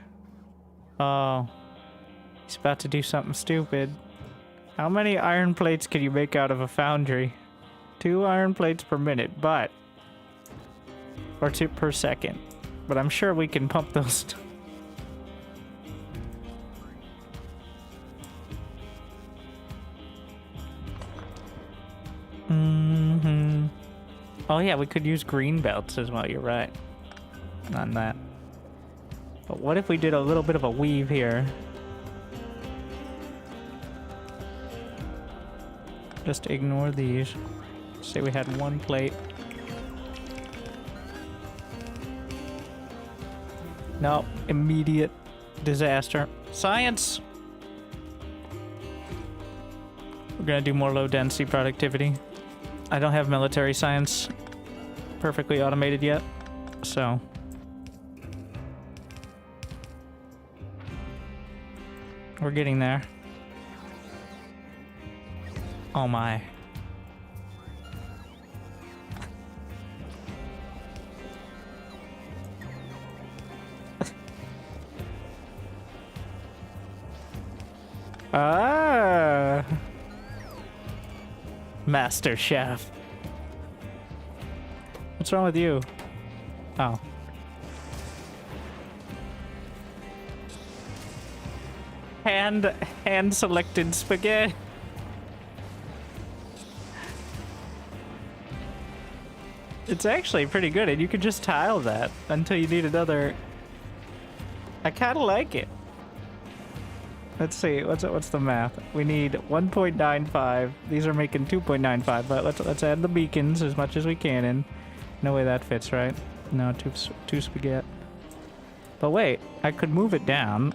Oh. He's about to do something stupid. How many iron plates can you make out of a foundry? 2 iron plates per minute, but... Or 2 per second. But I'm sure we can pump those... Oh yeah, we could use green belts as well, you're right. On that. But what if we did a little bit of a weave here? Just ignore these. Say we had 1 plate. No, immediate disaster. Science! We're gonna do more low density productivity. I don't have military science perfectly automated yet, so... We're getting there. Oh my. Ah. Master Chef. What's wrong with you? Oh. Hand selected spaghetti. It's actually pretty good, and you could just tile that until you need another. I kind of like it. Let's see, what's the math? We need 1.95. These are making 2.95, but let's add the beacons as much as we can in. No way that fits, right? No, two spaghetti. But wait, I could move it down.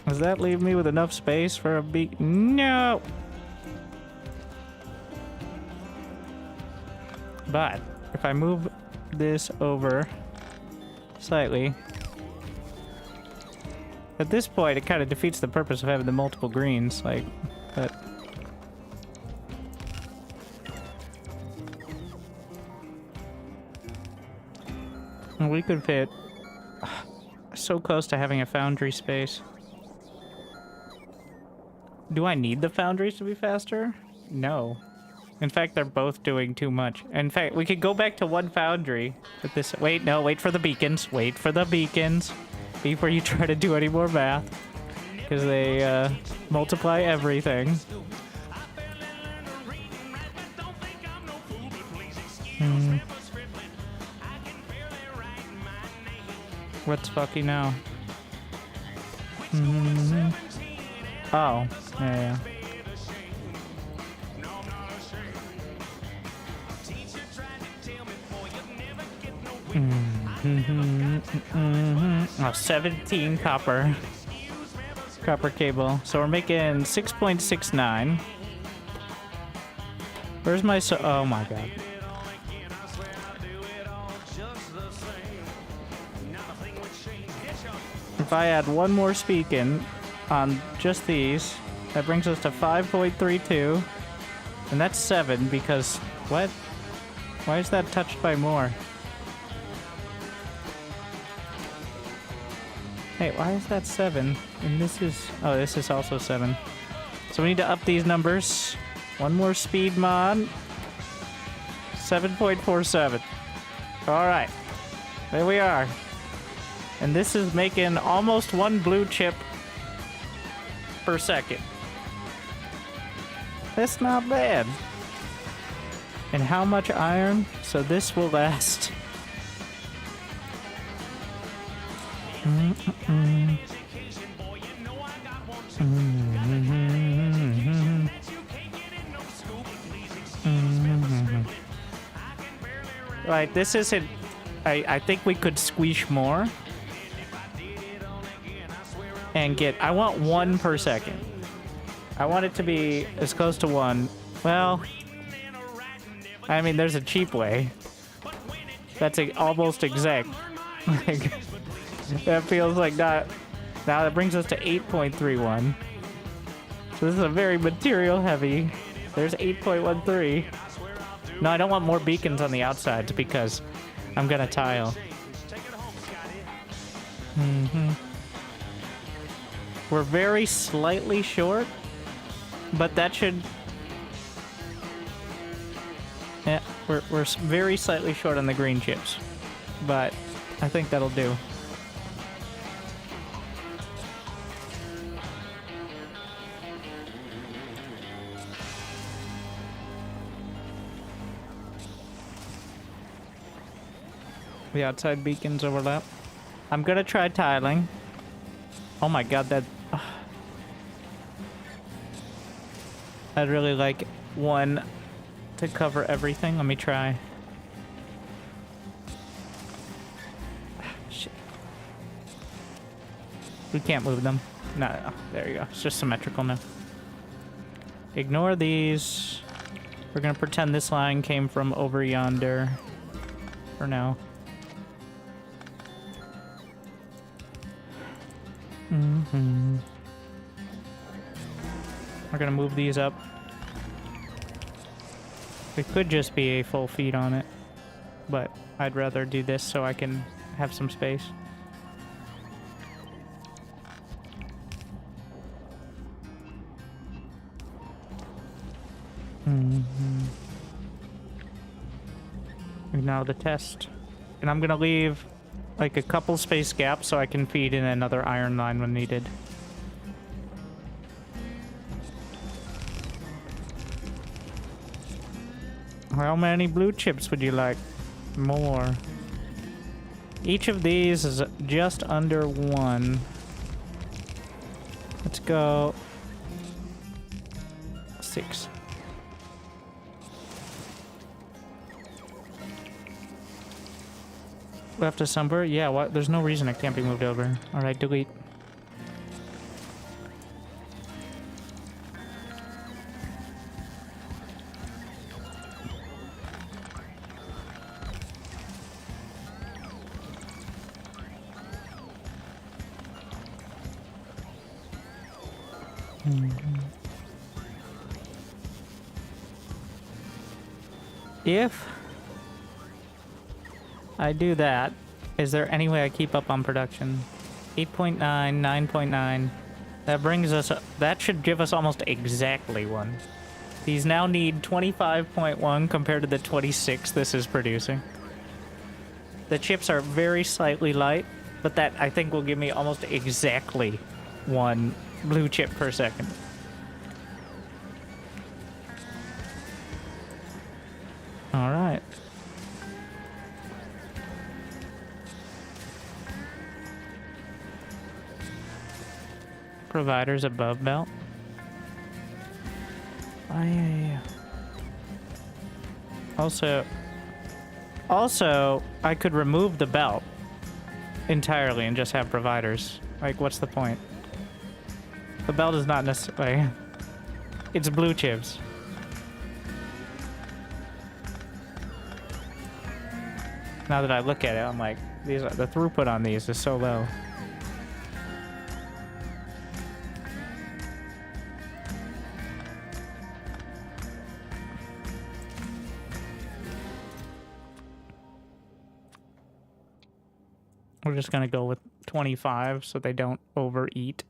Does that leave me with enough space for a beacon? No! But if I move this over slightly, at this point it kind of defeats the purpose of having the multiple greens, like, but we could fit so close to having a foundry space. Do I need the foundries to be faster? No. In fact, they're both doing too much. In fact, we could go back to one foundry with this. Wait, no, wait for the beacons. Wait for the beacons before you try to do any more math, because they multiply everything. What's fucking now? Oh, yeah. Oh, 17 copper cable. So we're making 6.69. Where's my oh my god. If I add one more beacon on just these, that brings us to 5.32. And that's 7 because what? Why is that touched by more? Hey, why is that 7? And this is... Oh, this is also 7. So we need to up these numbers. One more speed mod. 7.47. Alright. There we are. And this is making almost 1 blue chip per second. That's not bad. And how much iron? So this will last... Right, this isn't... I think we could squeeze more. And get... I want 1 per second. I want it to be as close to 1. Well... I mean, there's a cheap way. That's almost exact. Like... That feels like not... Now that brings us to 8.31. So this is a very material heavy. There's 8.13. No, I don't want more beacons on the outsides because I'm gonna tile. We're very slightly short, but that should... Yeah, we're very slightly short on the green chips, but I think that'll do. The outside beacons overlap. I'm gonna try tiling. Oh my god, that... I'd really like 1 to cover everything. Let me try. Shit. We can't move them. No, there you go. It's just symmetrical now. Ignore these. We're gonna pretend this line came from over yonder. For now. We're gonna move these up. It could just be a full feed on it, but I'd rather do this so I can have some space. Now the test. And I'm gonna leave like a couple space gaps so I can feed in another iron line when needed. How many blue chips would you like? More. Each of these is just under 1. Let's go 6. Left a Sunbird? Yeah, what? There's no reason it can't be moved over. Alright, delete. If I do that, is there any way I keep up on production? 8.9, 9.9. That brings us, that should give us almost exactly 1. These now need 25.1 compared to the 26 this is producing. The chips are very slightly light, but that I think will give me almost exactly 1 blue chip per second. All right. Providers above belt. Oh, yeah. Also, I could remove the belt entirely and just have providers. Like, what's the point? The belt is not necessarily... It's blue chips. Now that I look at it, I'm like, the throughput on these is so low. We're just gonna go with 25 so they don't overeat.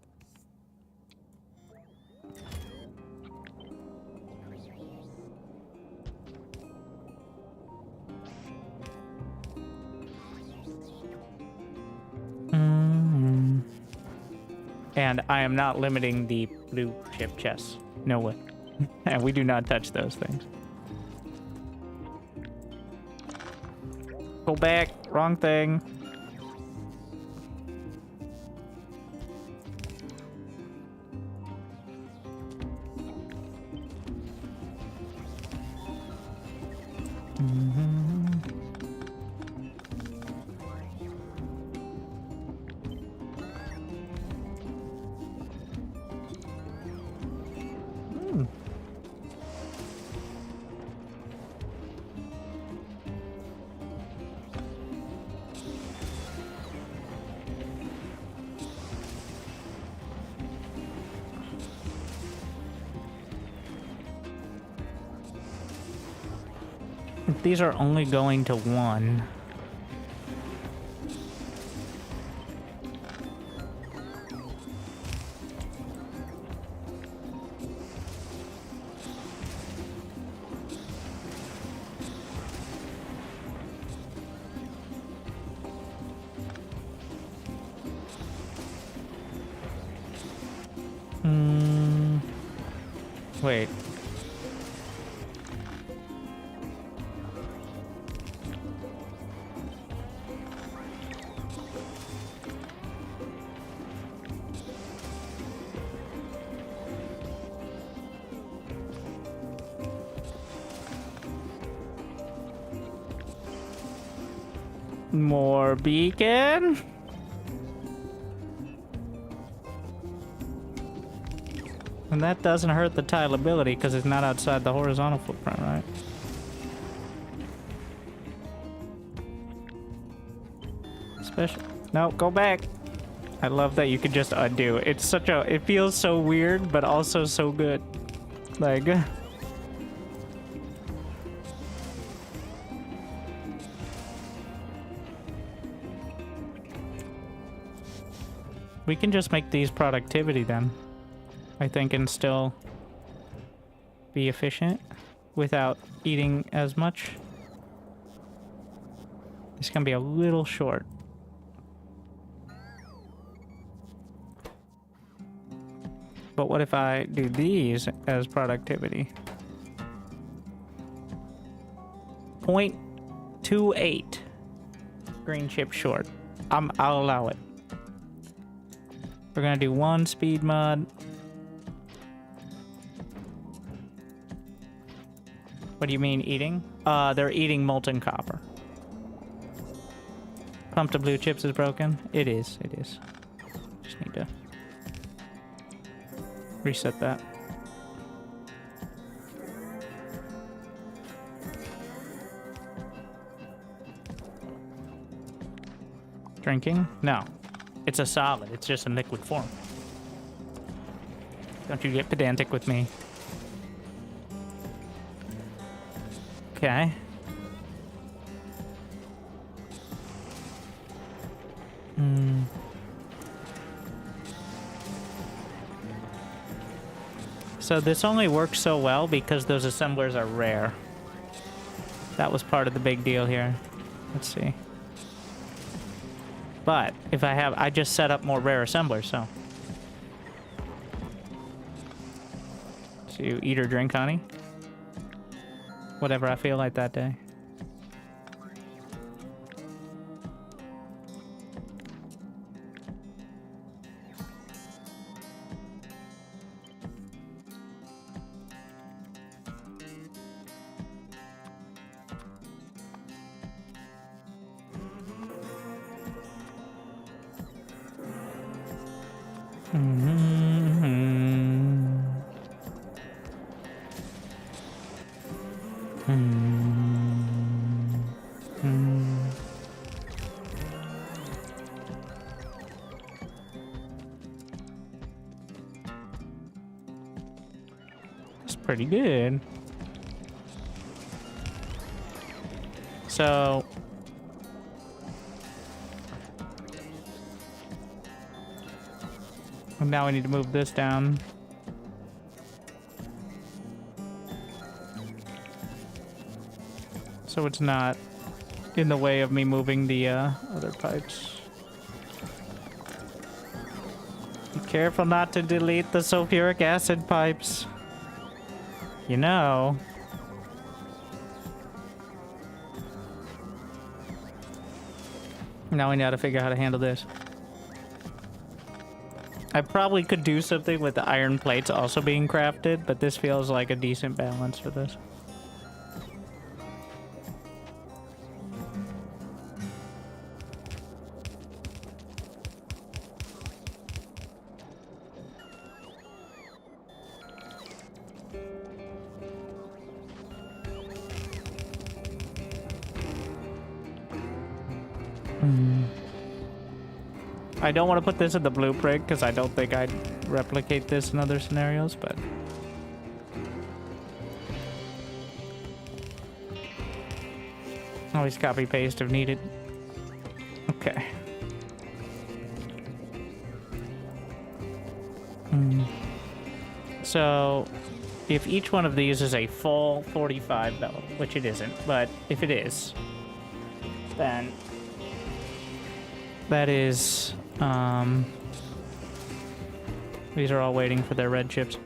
And I am not limiting the blue chip chests. No way. And we do not touch those things. Go back. Wrong thing. These are only going to 1. Wait. More beacon. And that doesn't hurt the tileability because it's not outside the horizontal footprint, right? Special. No, go back. I love that you can just undo. It's such a... It feels so weird, but also so good. Like... We can just make these productivity then, I think, and still be efficient without eating as much. This can be a little short. But what if I do these as productivity? 0.28 green chip short. I'll allow it. We're gonna do 1 speed mod. What do you mean eating? They're eating molten copper. Pump to blue chips is broken. It is. Just need to reset that. Drinking? No. It's a solid. It's just in liquid form. Don't you get pedantic with me. Okay. So this only works so well because those assemblers are rare. That was part of the big deal here. Let's see. But if I just set up more rare assemblers, so. So you eat or drink, honey? Whatever I feel like that day. Pretty good. So now we need to move this down. So it's not in the way of me moving the other pipes. Be careful not to delete the sulfuric acid pipes. You know. Now we know how to figure out how to handle this. I probably could do something with the iron plates also being crafted, but this feels like a decent balance for this. I don't want to put this in the blueprint because I don't think I'd replicate this in other scenarios, but... Always copy paste if needed. Okay. So, if each one of these is a full 45 belt, which it isn't, but if it is, then that is... these are all waiting for their red chips.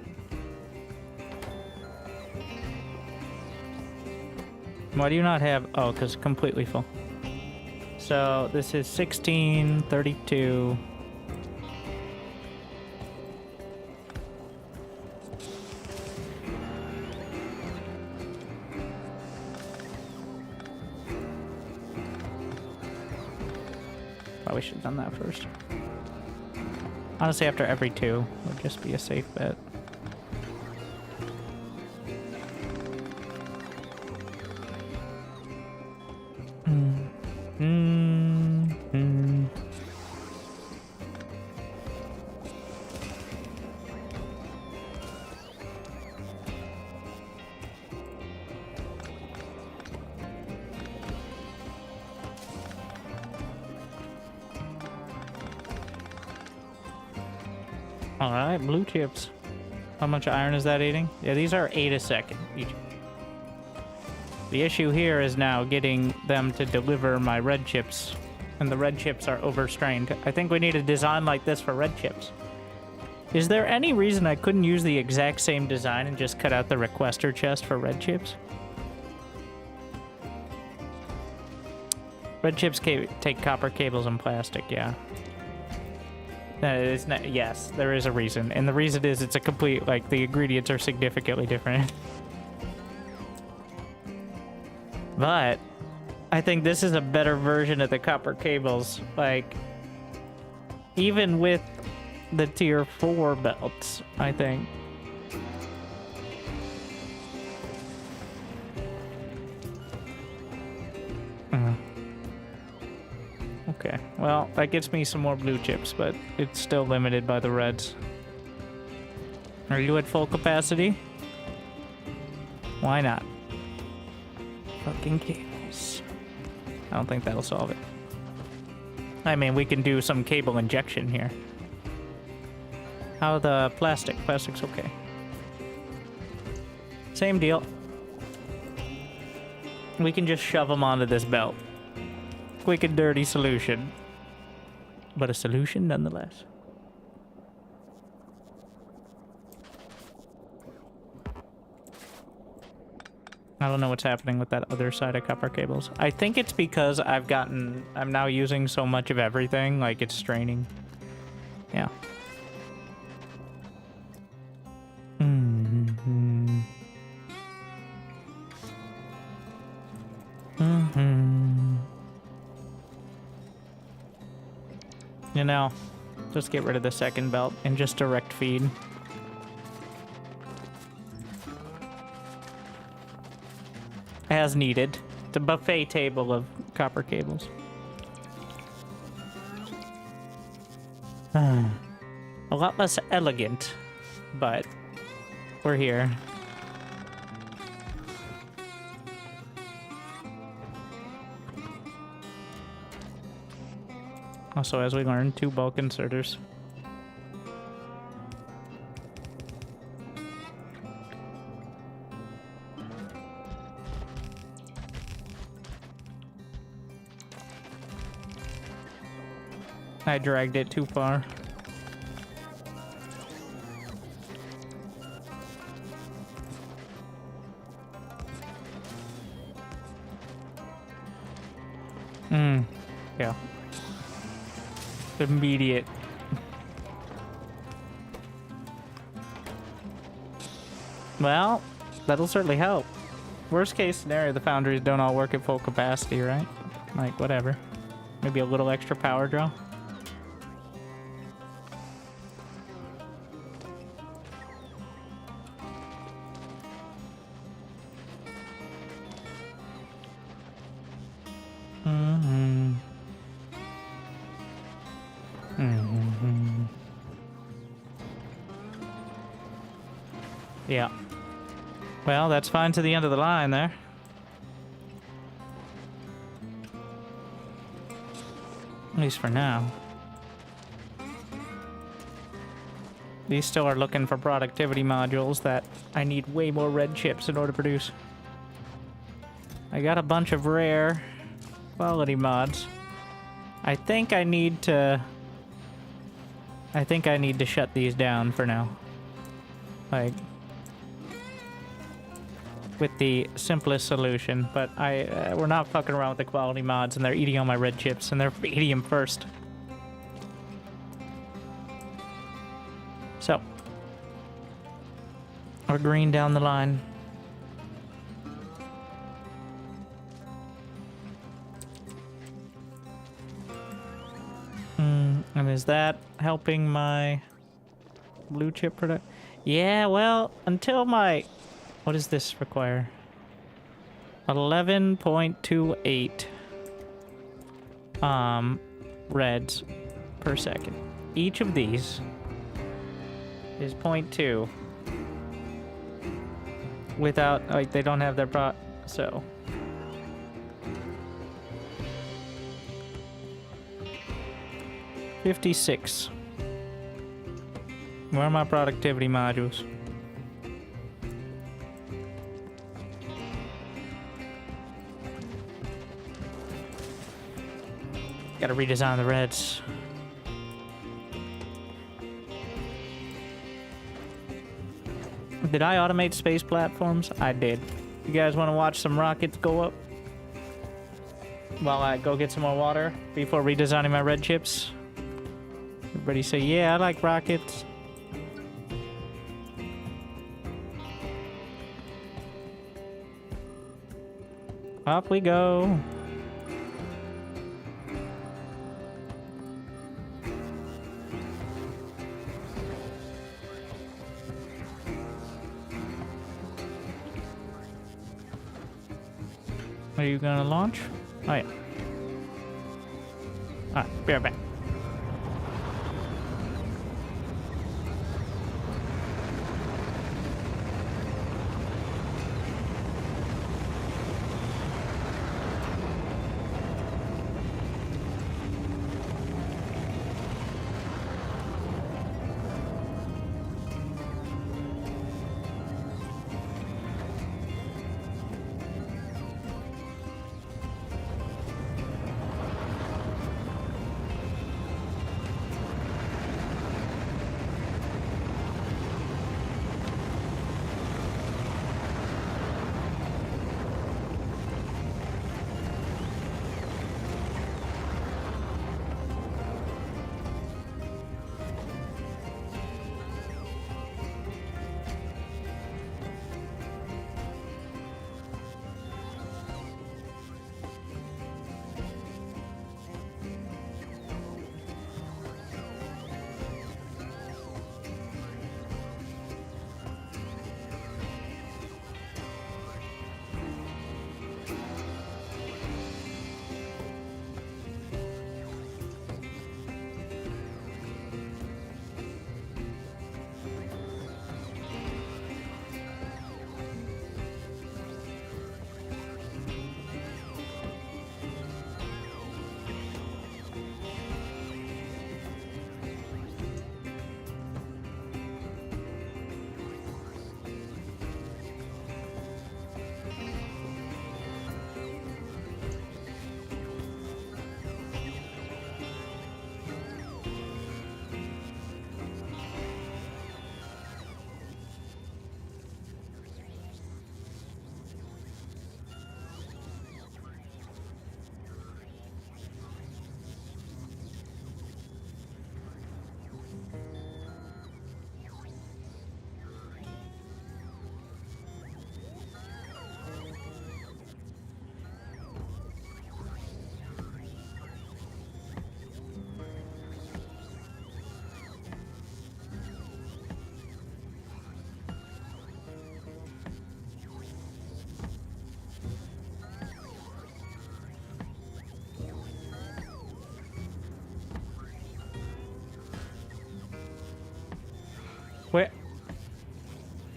Why do you not have... Oh, because completely full. So this is 16, 32... Probably should have done that first. Honestly, after every 2 would just be a safe bet. All right, blue chips. How much iron is that eating? Yeah, these are 8 a second each. The issue here is now getting them to deliver my red chips. And the red chips are overstrained. I think we need a design like this for red chips. Is there any reason I couldn't use the exact same design and just cut out the requester chest for red chips? Red chips take copper cables and plastic, yeah. It's not, yes, there is a reason. And the reason is it's a complete, like, the ingredients are significantly different. But I think this is a better version of the copper cables. Like, even with the tier 4 belts, I think. Okay, well, that gets me some more blue chips, but it's still limited by the reds. Are you at full capacity? Why not? Fucking cables. I don't think that'll solve it. I mean, we can do some cable injection here. How the plastic? Plastic's okay. Same deal. We can just shove them onto this belt. Quick and dirty solution. But a solution nonetheless. I don't know what's happening with that other side of copper cables. I think it's because I'm now using so much of everything, like it's straining. Yeah. You know, just get rid of the second belt and just direct feed. As needed. It's a buffet table of copper cables. A lot less elegant, but we're here. Also, as we learned, 2 bulk inserters. I dragged it too far. Yeah. Immediate. Well, that'll certainly help. Worst case scenario, the foundries don't all work at full capacity, right? Like, whatever. Maybe a little extra power draw. Yeah. Well, that's fine to the end of the line there. At least for now. These still are looking for productivity modules that I need way more red chips in order to produce. I got a bunch of rare quality mods. I think I need to shut these down for now. Like, with the simplest solution, but we're not fucking around with the quality mods, and they're eating all my red chips, and they're eating them first. So, we're green down the line. And is that helping my blue chip product? Yeah, well, until my... What does this require? 11.28 reds per second. Each of these is 0.2 without, like, they don't have their so 56. Where are my productivity modules? Gotta redesign the reds. Did I automate space platforms? I did. You guys want to watch some rockets go up? While I go get some more water before redesigning my red chips? Everybody say, yeah, I like rockets. Up we go. Are you gonna launch? Oh yeah. Alright, be right back.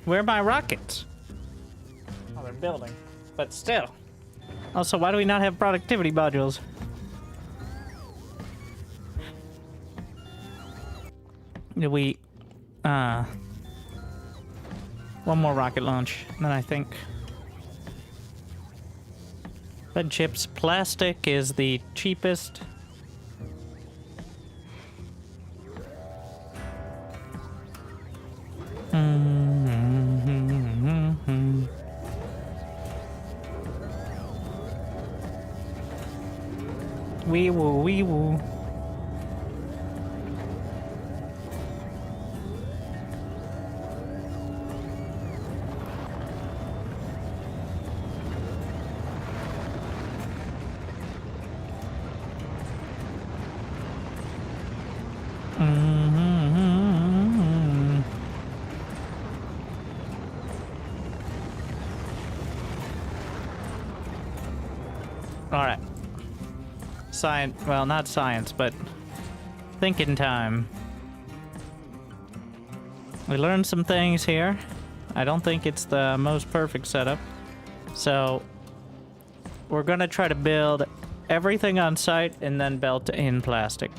Where are my rockets? Oh, they're building. But still. Also, why do we not have productivity modules? We, one more rocket launch, then I think. Red chips. Plastic is the cheapest. Wee woo, wee woo. All right. Science, well, not science, but thinking time. We learned some things here. I don't think it's the most perfect setup. So we're gonna try to build everything on site and then belt in plastic.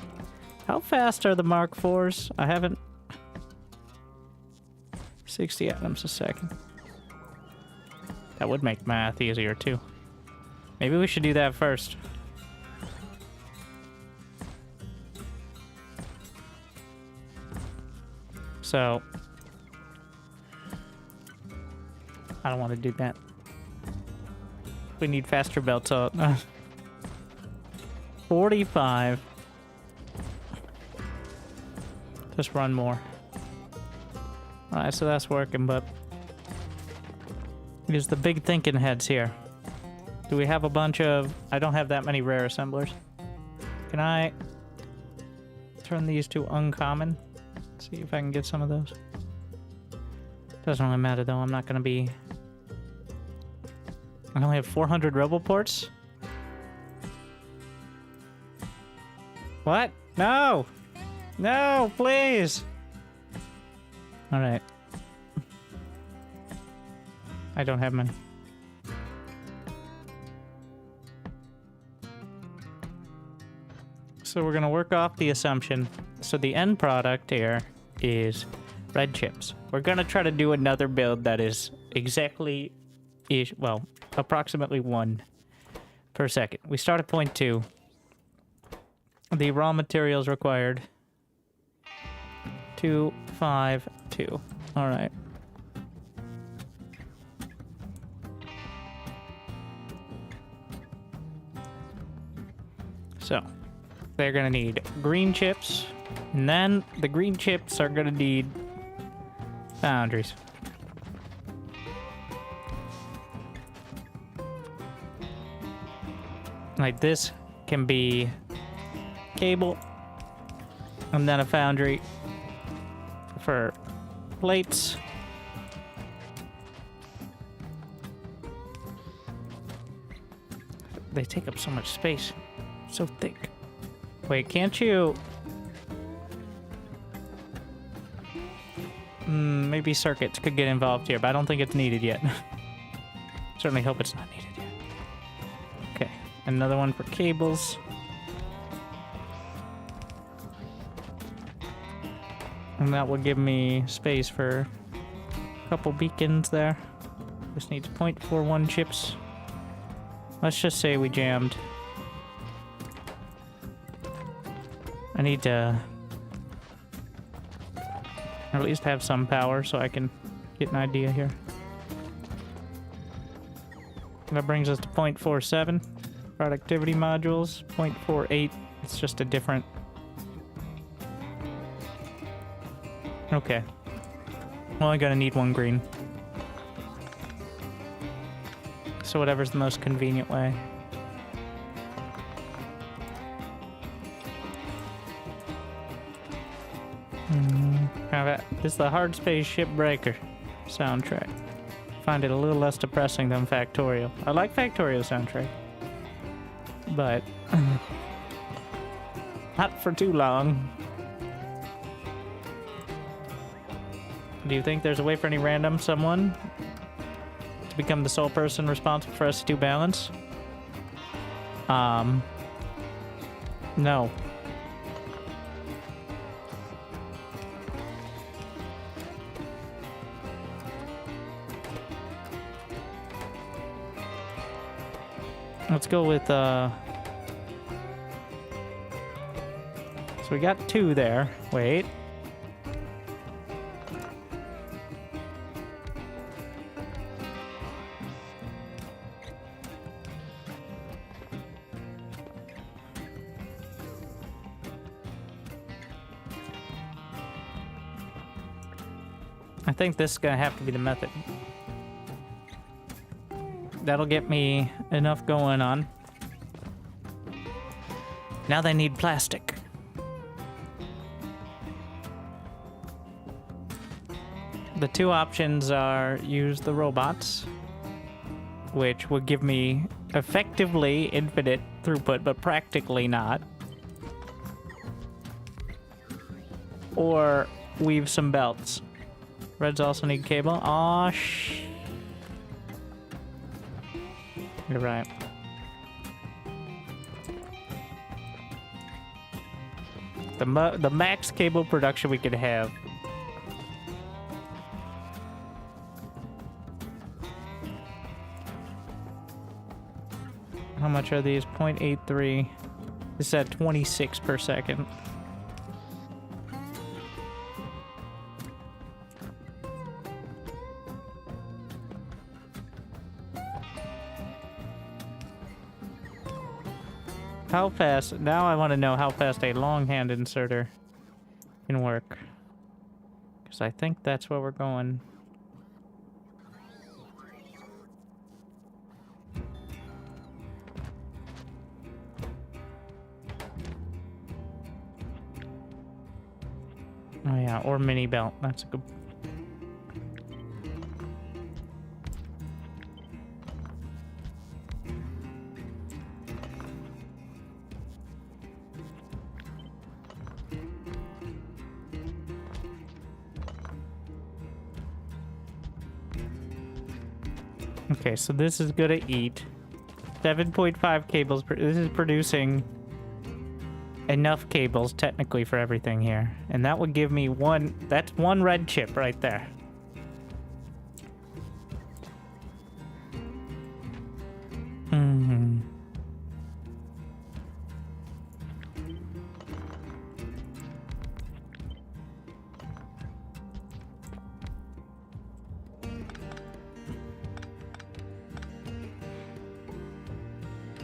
How fast are the Mark IVs? I haven't... 60 atoms a second. That would make math easier too. Maybe we should do that first. So, I don't want to do that. We need faster belts out. 45. Just run more. Alright, so that's working, but use the big thinking heads here. Do we have a bunch of... I don't have that many rare assemblers. Can I turn these to uncommon? See if I can get some of those. Doesn't really matter though, I'm not gonna be... I only have 400 roboports? What? No! No, please! Alright. I don't have many. So we're gonna work off the assumption. So the end product here is red chips. We're gonna try to do another build that is exactly... well, approximately 1 per second. We start at 0.2. The raw materials required... 252. Alright. So, they're gonna need green chips, and then the green chips are gonna need foundries. Like this can be cable, and then a foundry for plates. They take up so much space. So thick. Wait, can't you... maybe circuits could get involved here, but I don't think it's needed yet. Certainly hope it's not needed yet. Okay, another one for cables. And that will give me space for a couple beacons there. This needs 0.41 chips. Let's just say we jammed. I need to at least have some power so I can get an idea here. That brings us to 0.47. Productivity modules, 0.48. It's just a different... Okay. Well, I'm gonna need one green. So whatever's the most convenient way. This is the Hard Space Shipbreaker soundtrack. Find it a little less depressing than Factorio. I like Factorio soundtrack, but not for too long. Do you think there's a way for any random someone to become the sole person responsible for SC2 balance? No. Let's go with, so we got 2 there. Wait. I think this is gonna have to be the method. That'll get me enough going on. Now they need plastic. The 2 options are use the robots, which would give me effectively infinite throughput, but practically not. Or weave some belts. Reds also need cable. Aw, You're right. The max cable production we could have How much are these? 0.83. This is at 26 per second. How fast? Now I want to know how fast a longhand inserter can work. Because I think that's where we're going. Oh yeah, or mini belt. That's a good... Okay, so this is gonna eat 7.5 cables. This is producing enough cables technically for everything here, and that would give me one. That's one red chip right there. Mm-hmm.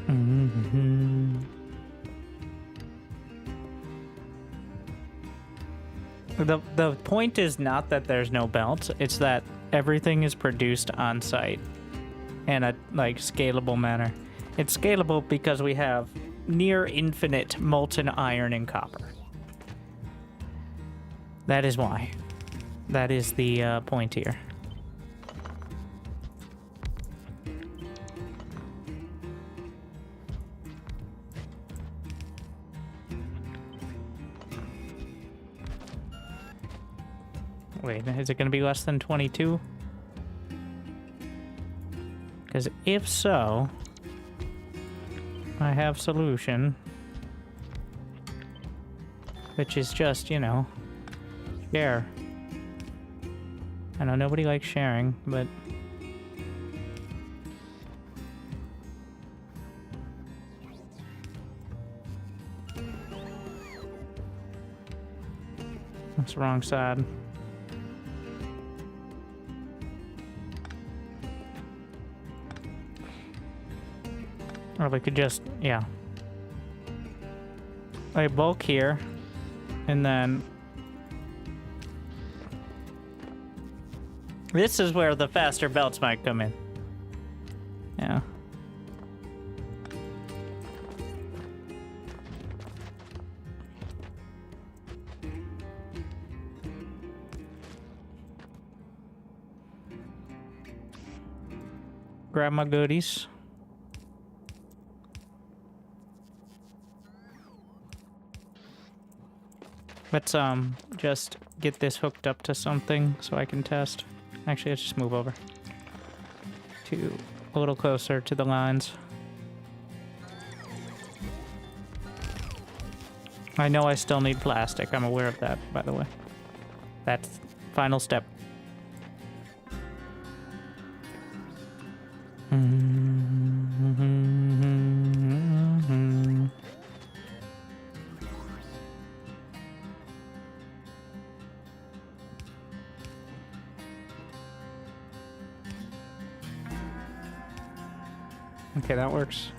Mm-hmm. The point is not that there's no belts, it's that everything is produced on site in a like scalable manner. It's scalable because we have near infinite molten iron and copper. That is why. That is the point here. Wait, is it going to be less than 22? Because if so, I have solution. Which is just, you know, share. I know nobody likes sharing, but... That's the wrong side. Or we could just, yeah. Like bulk here, and then... This is where the faster belts might come in. Yeah. Grab my goodies. Let's just get this hooked up to something so I can test. Actually, let's just move over to a little closer to the lines. I know I still need plastic. I'm aware of that, by the way. That's final step. Okay, that works.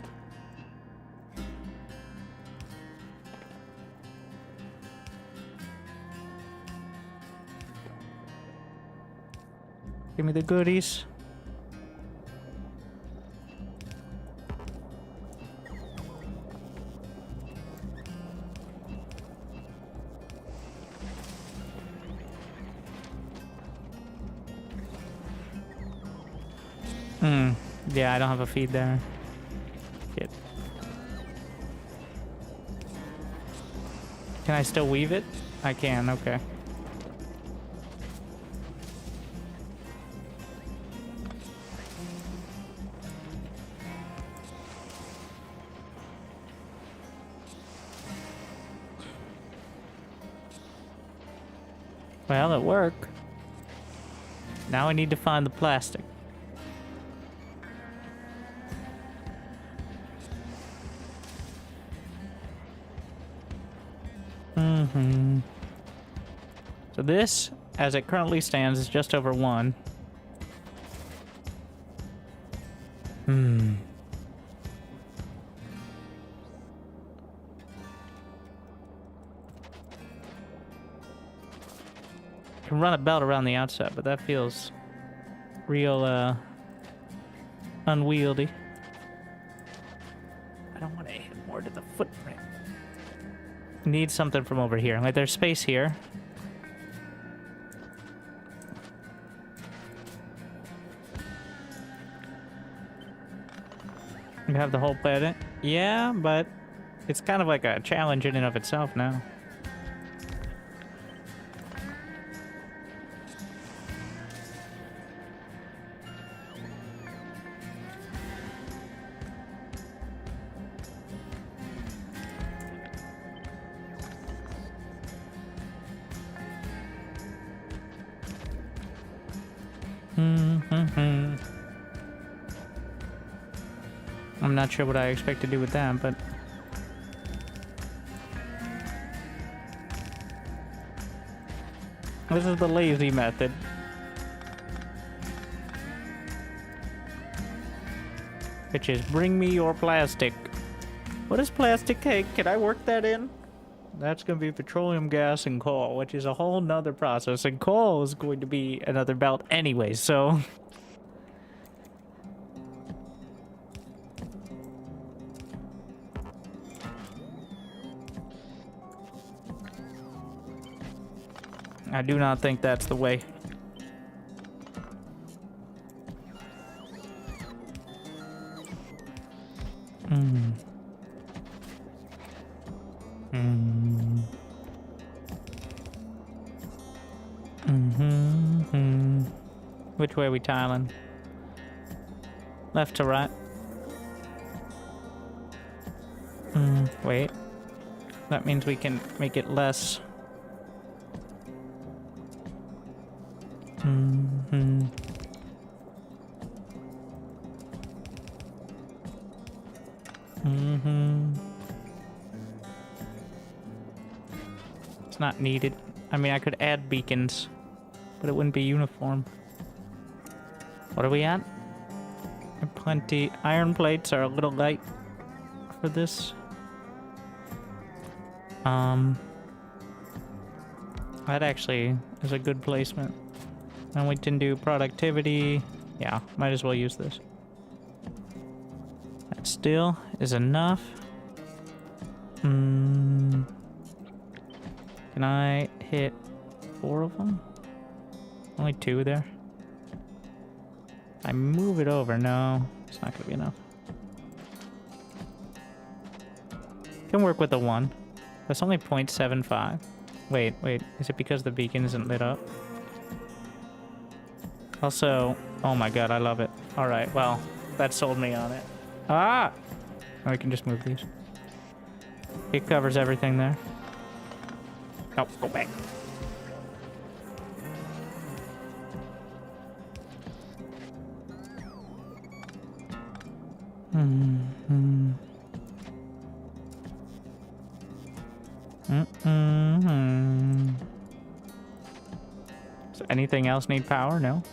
Give me the goodies. Yeah, I don't have a feed there. Shit. Can I still weave it? I can, okay. Well, it worked. Now I need to find the plastic. So this, as it currently stands, is just over 1. Can run a belt around the outside, but that feels real unwieldy. I don't want to hit more to the footprint. Need something from over here. Like, there's space here. You have the whole planet? Yeah, but it's kind of like a challenge in and of itself now. I'm not sure what I expect to do with that, but... This is the lazy method. Which is, bring me your plastic. What is plastic cake? Can I work that in? That's going to be petroleum gas and coal, which is a whole nother process. And coal is going to be another belt anyway, so... I do not think that's the way. Which way are we tiling? Left to right? Wait. That means we can make it less... It's not needed. I mean, I could add beacons, but it wouldn't be uniform. What are we at? Plenty. Iron plates are a little light for this. That actually is a good placement. And we can do productivity. Yeah, might as well use this. That still is enough. Can I hit 4 of them? Only 2 there. I move it over. No, it's not gonna be enough. Can work with the 1. That's only 0.75. Wait, is it because the beacon isn't lit up? Also, oh my god, I love it. Alright, well, that sold me on it. Ah! Oh, we can just move these. It covers everything there. Oh, go back. Does anything else need power? No.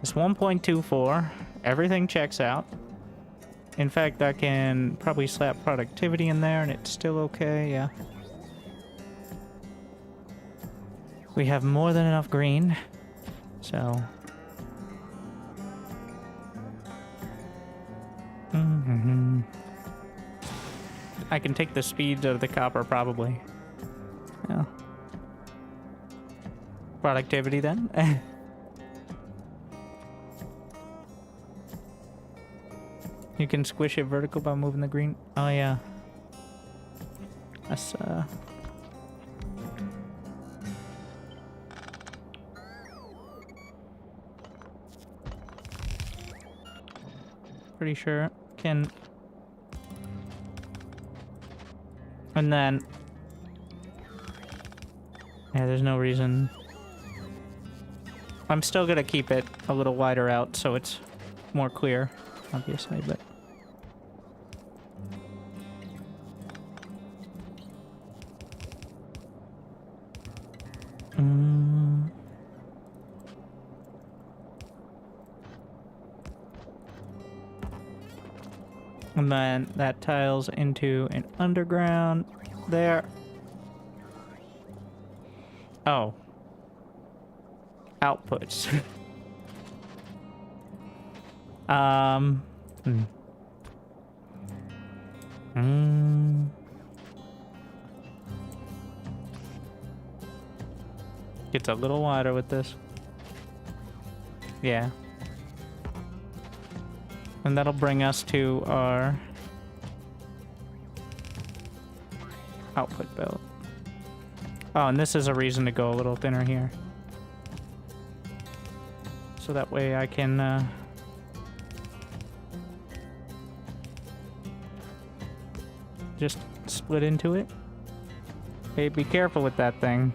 It's 1.24. Everything checks out. In fact, I can probably slap productivity in there and it's still okay, yeah. We have more than enough green, so... I can take the speed of the copper, probably. Yeah. Productivity, then? You can squish it vertical by moving the green. Oh, yeah. That's, pretty sure can... And then... Yeah, there's no reason... I'm still gonna keep it a little wider out so it's more clear, obviously, but... Mm. And then that tiles into an underground there. Oh. Outputs. Hmm. Gets a little wider with this. Yeah. And that'll bring us to our output belt. Oh, and this is a reason to go a little thinner here. So that way I can just split into it. Hey, be careful with that thing.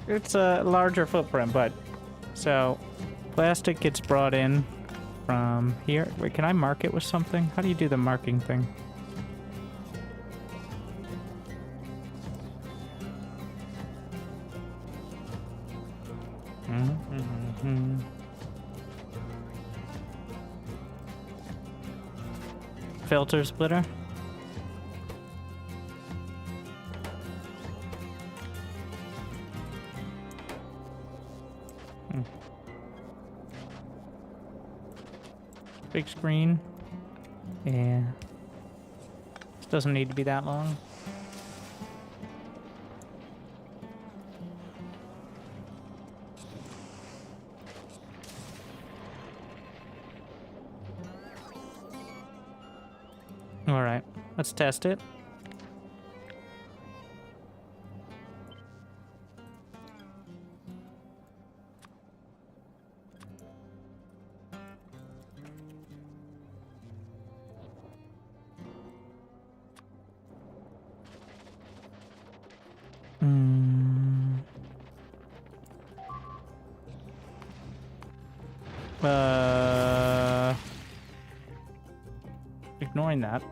It's a larger footprint, but so plastic gets brought in from here. Wait, can I mark it with something? How do you do the marking thing? Filter splitter. Big screen. Yeah. This doesn't need to be that long. All right, let's test it. Ignoring that.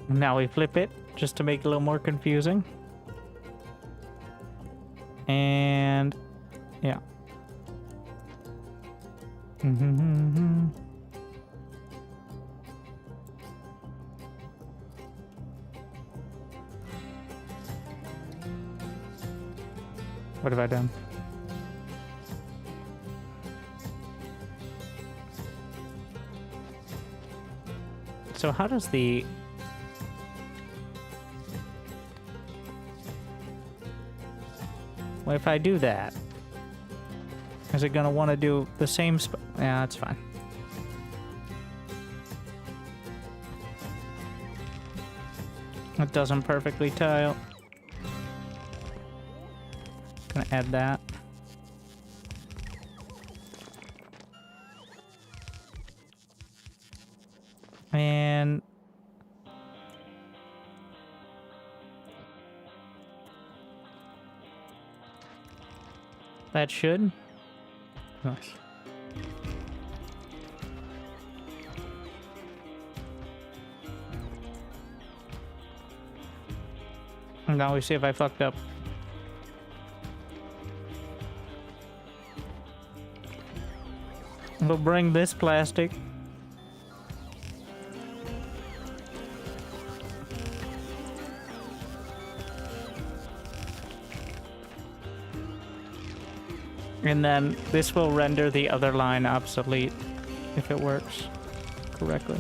Now we flip it just to make it a little more confusing. And yeah. What have I done? So how does the... Well, if I do that, is it gonna want to do the same yeah, that's fine. It doesn't perfectly tile. Gonna add that. And that should. Nice. And now we see if I fucked up. We'll bring this plastic. And then this will render the other line obsolete if it works correctly.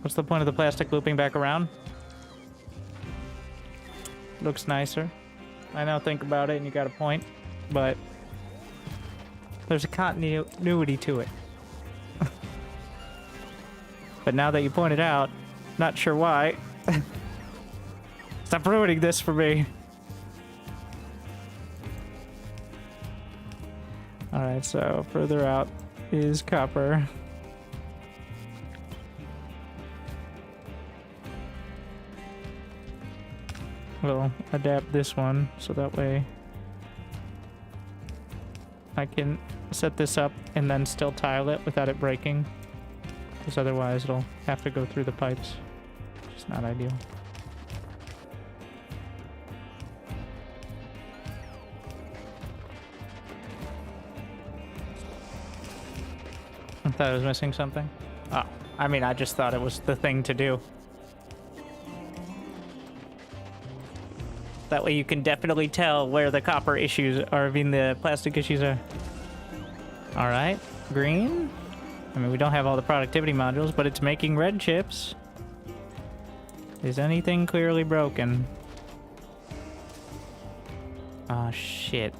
What's the point of the plastic looping back around? Looks nicer. I now think about it and you got a point, but there's a continuity to it. But now that you point it out, not sure why, Stop ruining this for me. Alright, so further out is copper. We'll adapt this one so that way I can set this up and then still tile it without it breaking. Because otherwise it'll have to go through the pipes, which is not ideal. I thought I was missing something. Oh, I mean, I just thought it was the thing to do. That way you can definitely tell where the copper issues are, I mean the plastic issues are. Alright, green. I mean, we don't have all the productivity modules, but it's making red chips. Is anything clearly broken? Ah, shit.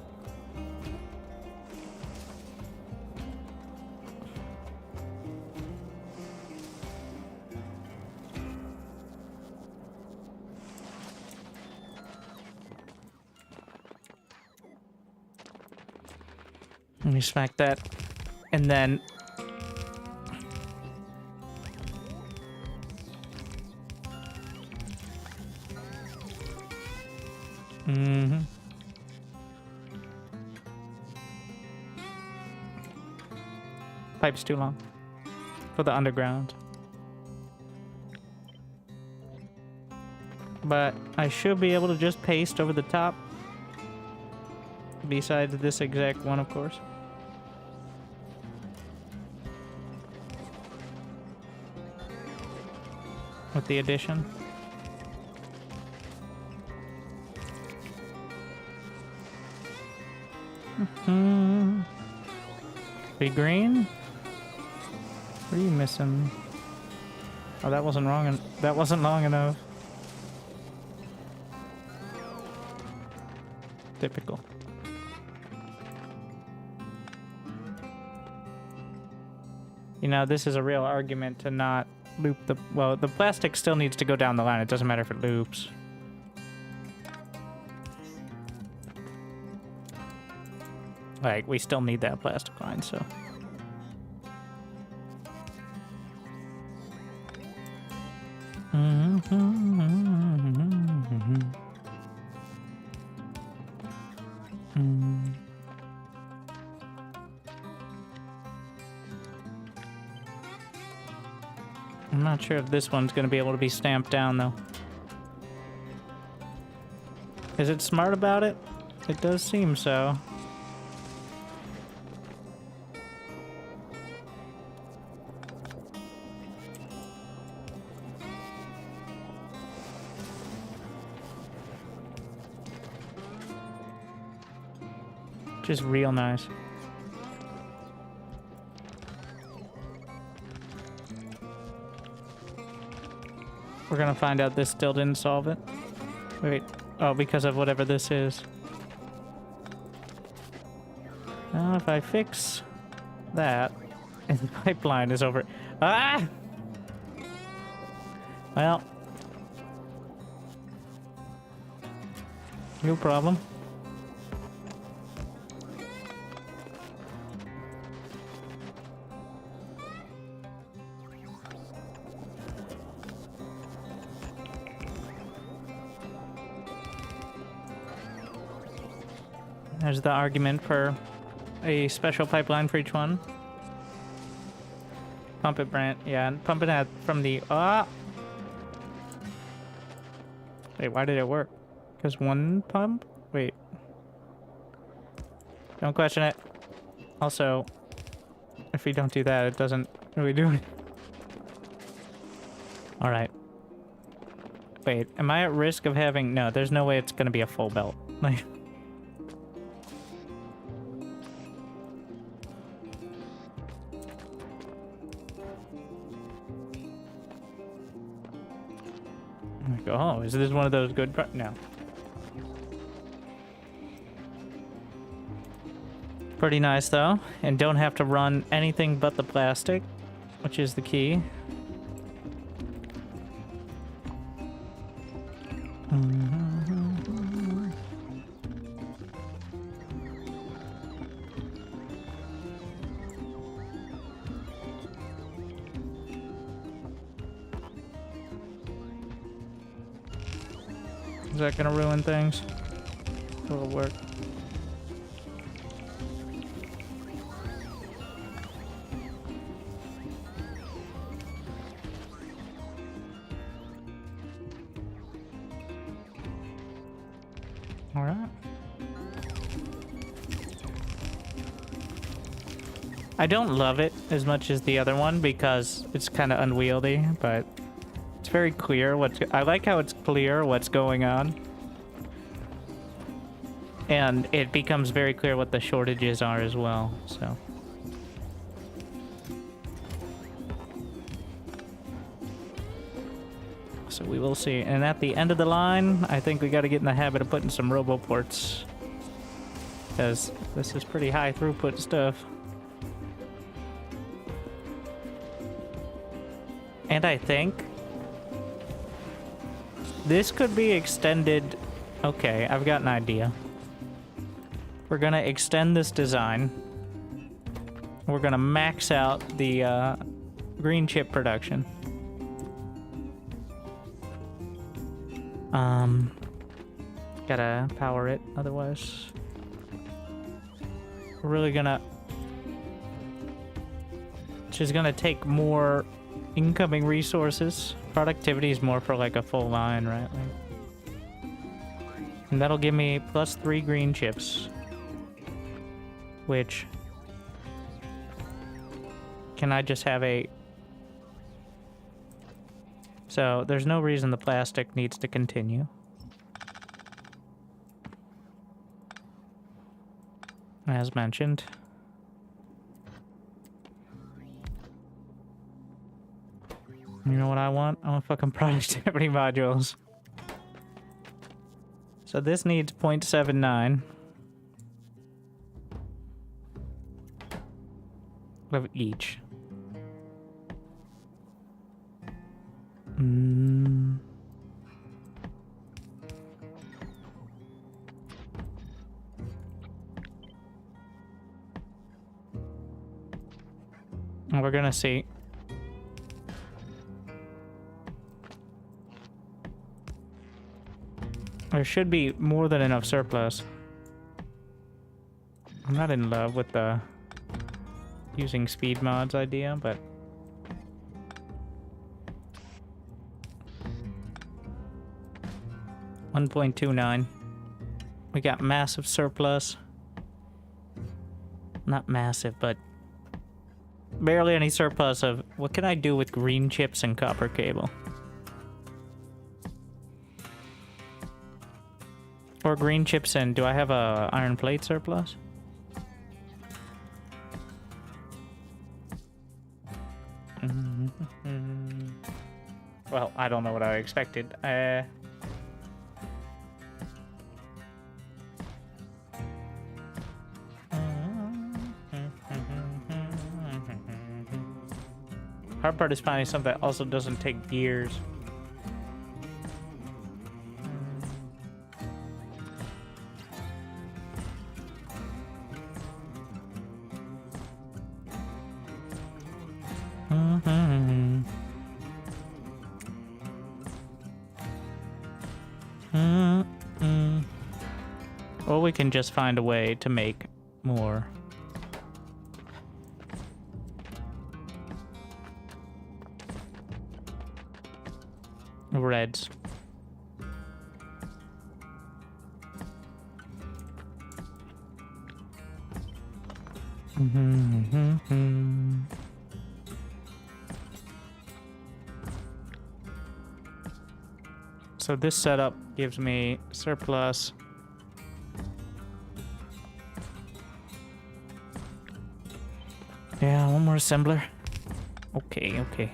Let me smack that, and then pipe's too long for the underground, but I should be able to just paste over the top. Besides this exact one, of course. With the addition. Be green? What are you missing? Oh, that wasn't wrong. That wasn't long enough. Typical. You know, this is a real argument to not loop the... Well, the plastic still needs to go down the line. It doesn't matter if it loops. Like, we still need that plastic line, so... I'm not sure if this one's going to be able to be stamped down, though. Is it smart about it? It does seem so. Just real nice. We're gonna find out this still didn't solve it. Wait. Oh, because of whatever this is. Now, if I fix that, and the pipeline is over... Ah! Well. No problem. There's the argument for a special pipeline for each one. Pump it, Brent. Yeah, and pump it out from the... Ah! Wait, why did it work? Because one pump? Wait. Don't question it. Also, if we don't do that, it doesn't really do it. Alright. Wait, am I at risk of having... No, there's no way it's going to be a full belt. Like... Oh, is this one of those good... No. Pretty nice, though. And don't have to run anything but the plastic, which is the key. Is that gonna ruin things? Will it work? All right. I don't love it as much as the other one because it's kind of unwieldy, but it's very clear I like how it's clear what's going on. And it becomes very clear what the shortages are as well, so. So we will see. And at the end of the line, I think we got to get in the habit of putting some roboports. Because this is pretty high throughput stuff. And I think this could be extended. Okay, I've got an idea. We're gonna extend this design. We're gonna max out the green chip production. Gotta power it, otherwise. We're really gonna. She's gonna take more incoming resources. Productivity is more for like a full line, right? And that'll give me +3 green chips. Which... Can I just have a... So, there's no reason the plastic needs to continue. As mentioned. You know what I want? I want fucking productivity modules. So this needs 0.79 of each. We're gonna see. There should be more than enough surplus. I'm not in love with the using speed mods idea, but 1.29. We got massive surplus. Not massive, but barely any surplus of what can I do with green chips and copper cable? Or green chips and do I have a iron plate surplus? Well, I don't know what I expected. Hard part is finding something that also doesn't take gears. Or we can just find a way to make more. Reds. So this setup gives me surplus. Yeah, one more assembler. Okay, okay.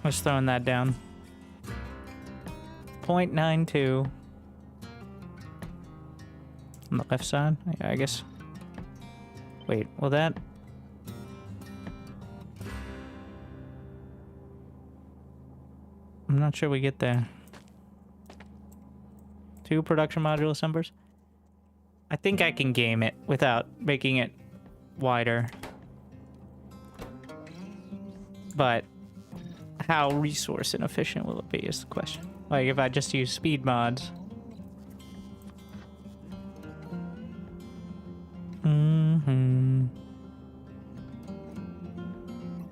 Was throwing that down. 0.92 on the left side. Yeah, I guess. Wait, will that? I'm not sure we get there. 2 production module assemblers. I think I can game it without making it wider. But how resource inefficient will it be is the question. Like if I just use speed mods. Mm-hmm.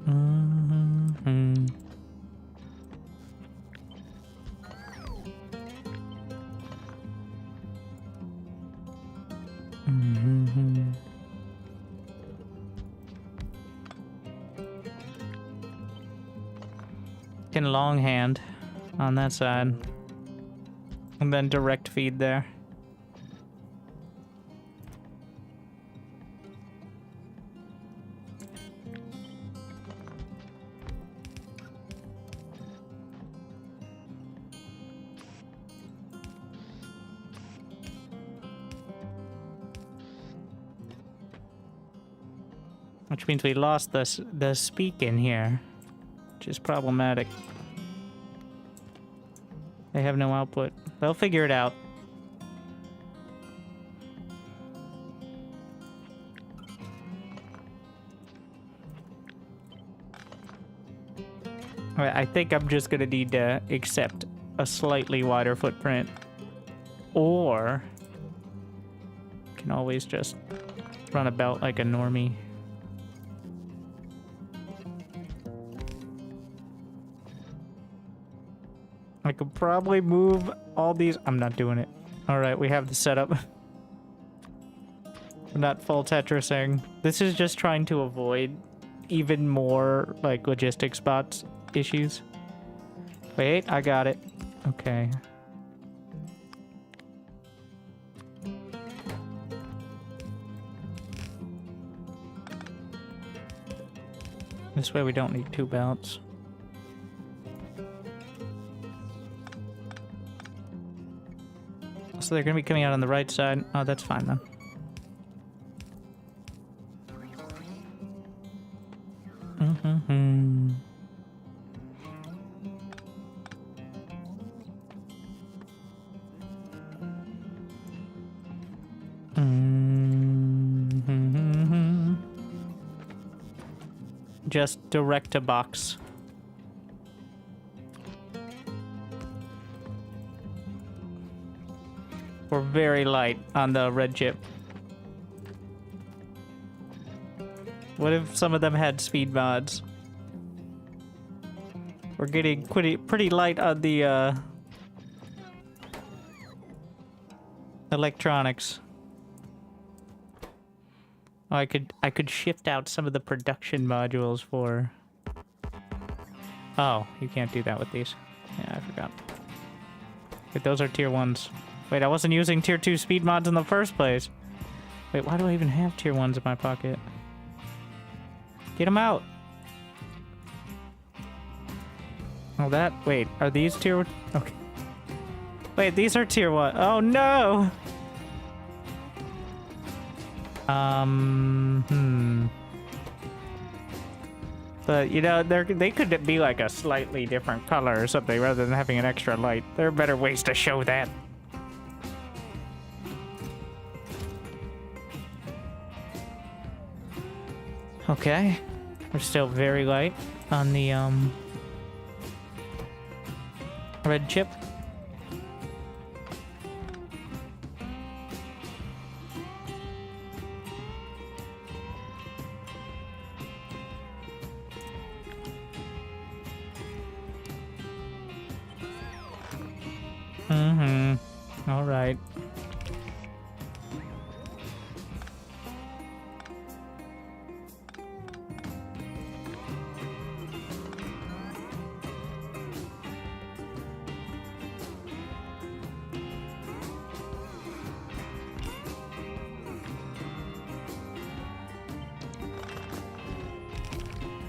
Mm-hmm. Mm-hmm. Can longhand on that side. And then direct feed there. Which means we lost the speak in here, which is problematic. They have no output. They'll figure it out. Alright, I think I'm just gonna need to accept a slightly wider footprint. Or can always just run about like a normie. I could probably move all these. I'm not doing it. All right, we have the setup. I'm not full Tetrising. This is just trying to avoid even more like logistics bots issues. Wait, I got it. Okay. This way we don't need 2 belts. So they're going to be coming out on the right side. Oh, that's fine then. Mm-hmm. Mm-hmm. Just direct to box. We're very light on the red chip. What if some of them had speed mods? We're getting pretty light on the electronics. Oh, I could shift out some of the production modules for. Oh, you can't do that with these. Yeah, I forgot. Wait, those are tier 1s. Wait, I wasn't using tier 2 speed mods in the first place. Wait, why do I even have tier 1s in my pocket? Get them out. Oh, that. Wait, are these tier? Okay. Wait, these are tier 1. Oh no. But you know, they could be like a slightly different color or something rather than having an extra light. There are better ways to show that. Okay, we're still very light on the red chip. Mm-hmm. All right.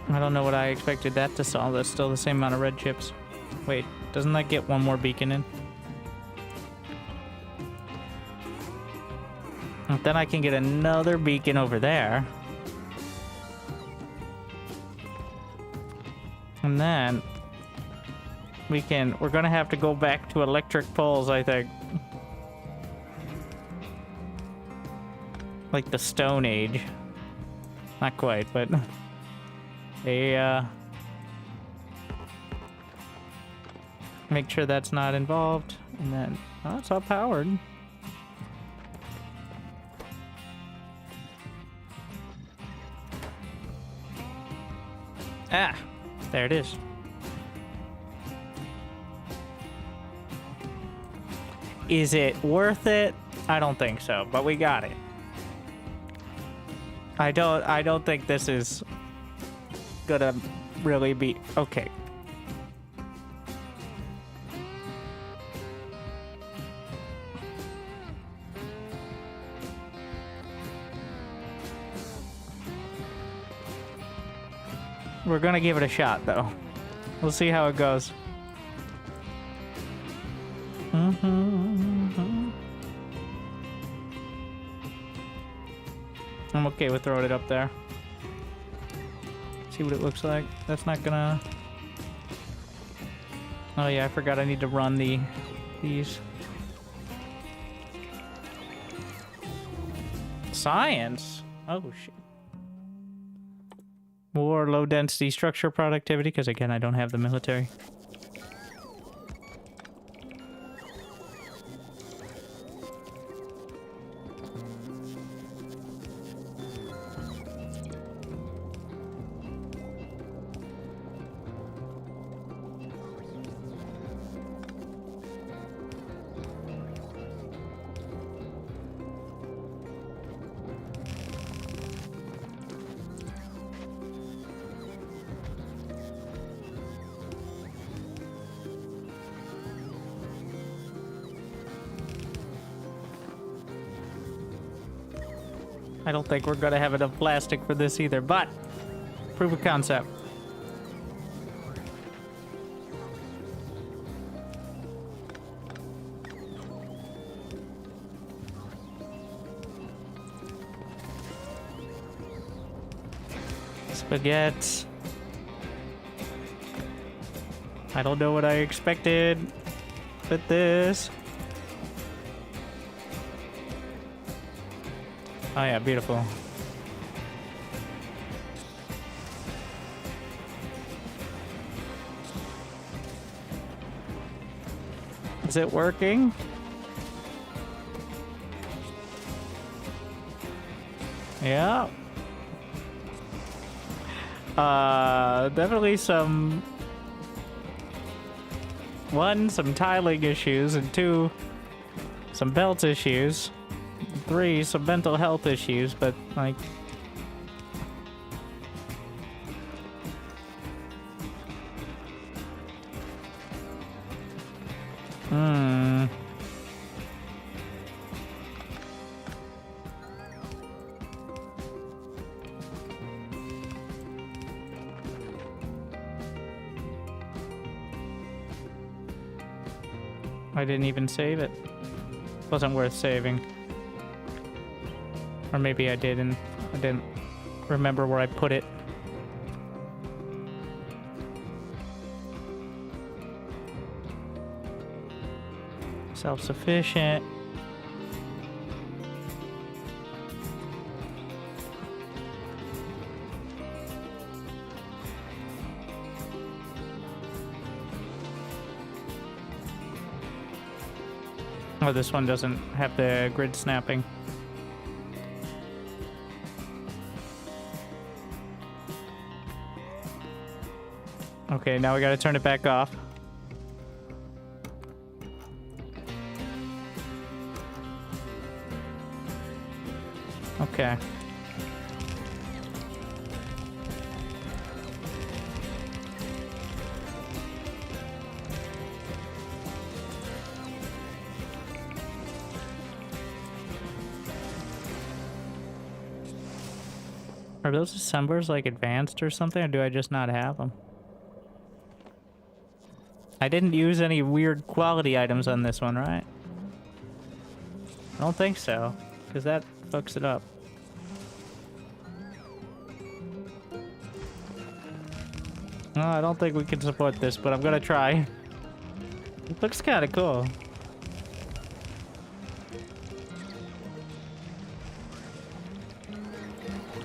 I don't know what I expected that to solve. That's still the same amount of red chips. Wait, doesn't that get one more beacon in? And then I can get another beacon over there. And then we're gonna have to go back to electric poles, I think. Like the Stone Age. Not quite, but make sure that's not involved. And then, oh, it's all powered. Ah, there it is. Is it worth it? I don't think so, but we got it. I don't think this is gonna really be okay. We're gonna give it a shot, though. We'll see how it goes. I'm okay with throwing it up there. See what it looks like. That's not gonna... Oh yeah, I forgot I need to run these. Science? Oh shit. More low density structure productivity, because again, I don't have the military. I don't think we're gonna have enough plastic for this either, but proof of concept. Spaghetti. I don't know what I expected with this. Oh yeah, beautiful. Is it working? Yeah. Definitely some tiling issues, and 2, some belt issues. 3, some mental health issues, but like... I didn't even save it. Wasn't worth saving. Or maybe I did and I didn't remember where I put it. Self-sufficient. Oh, this one doesn't have the grid snapping. Okay, now we gotta turn it back off. Okay. Are those assemblers like advanced or something, or do I just not have them? I didn't use any weird quality items on this one, right? I don't think so, because that fucks it up. No, I don't think we can support this, but I'm gonna try. It looks kind of cool.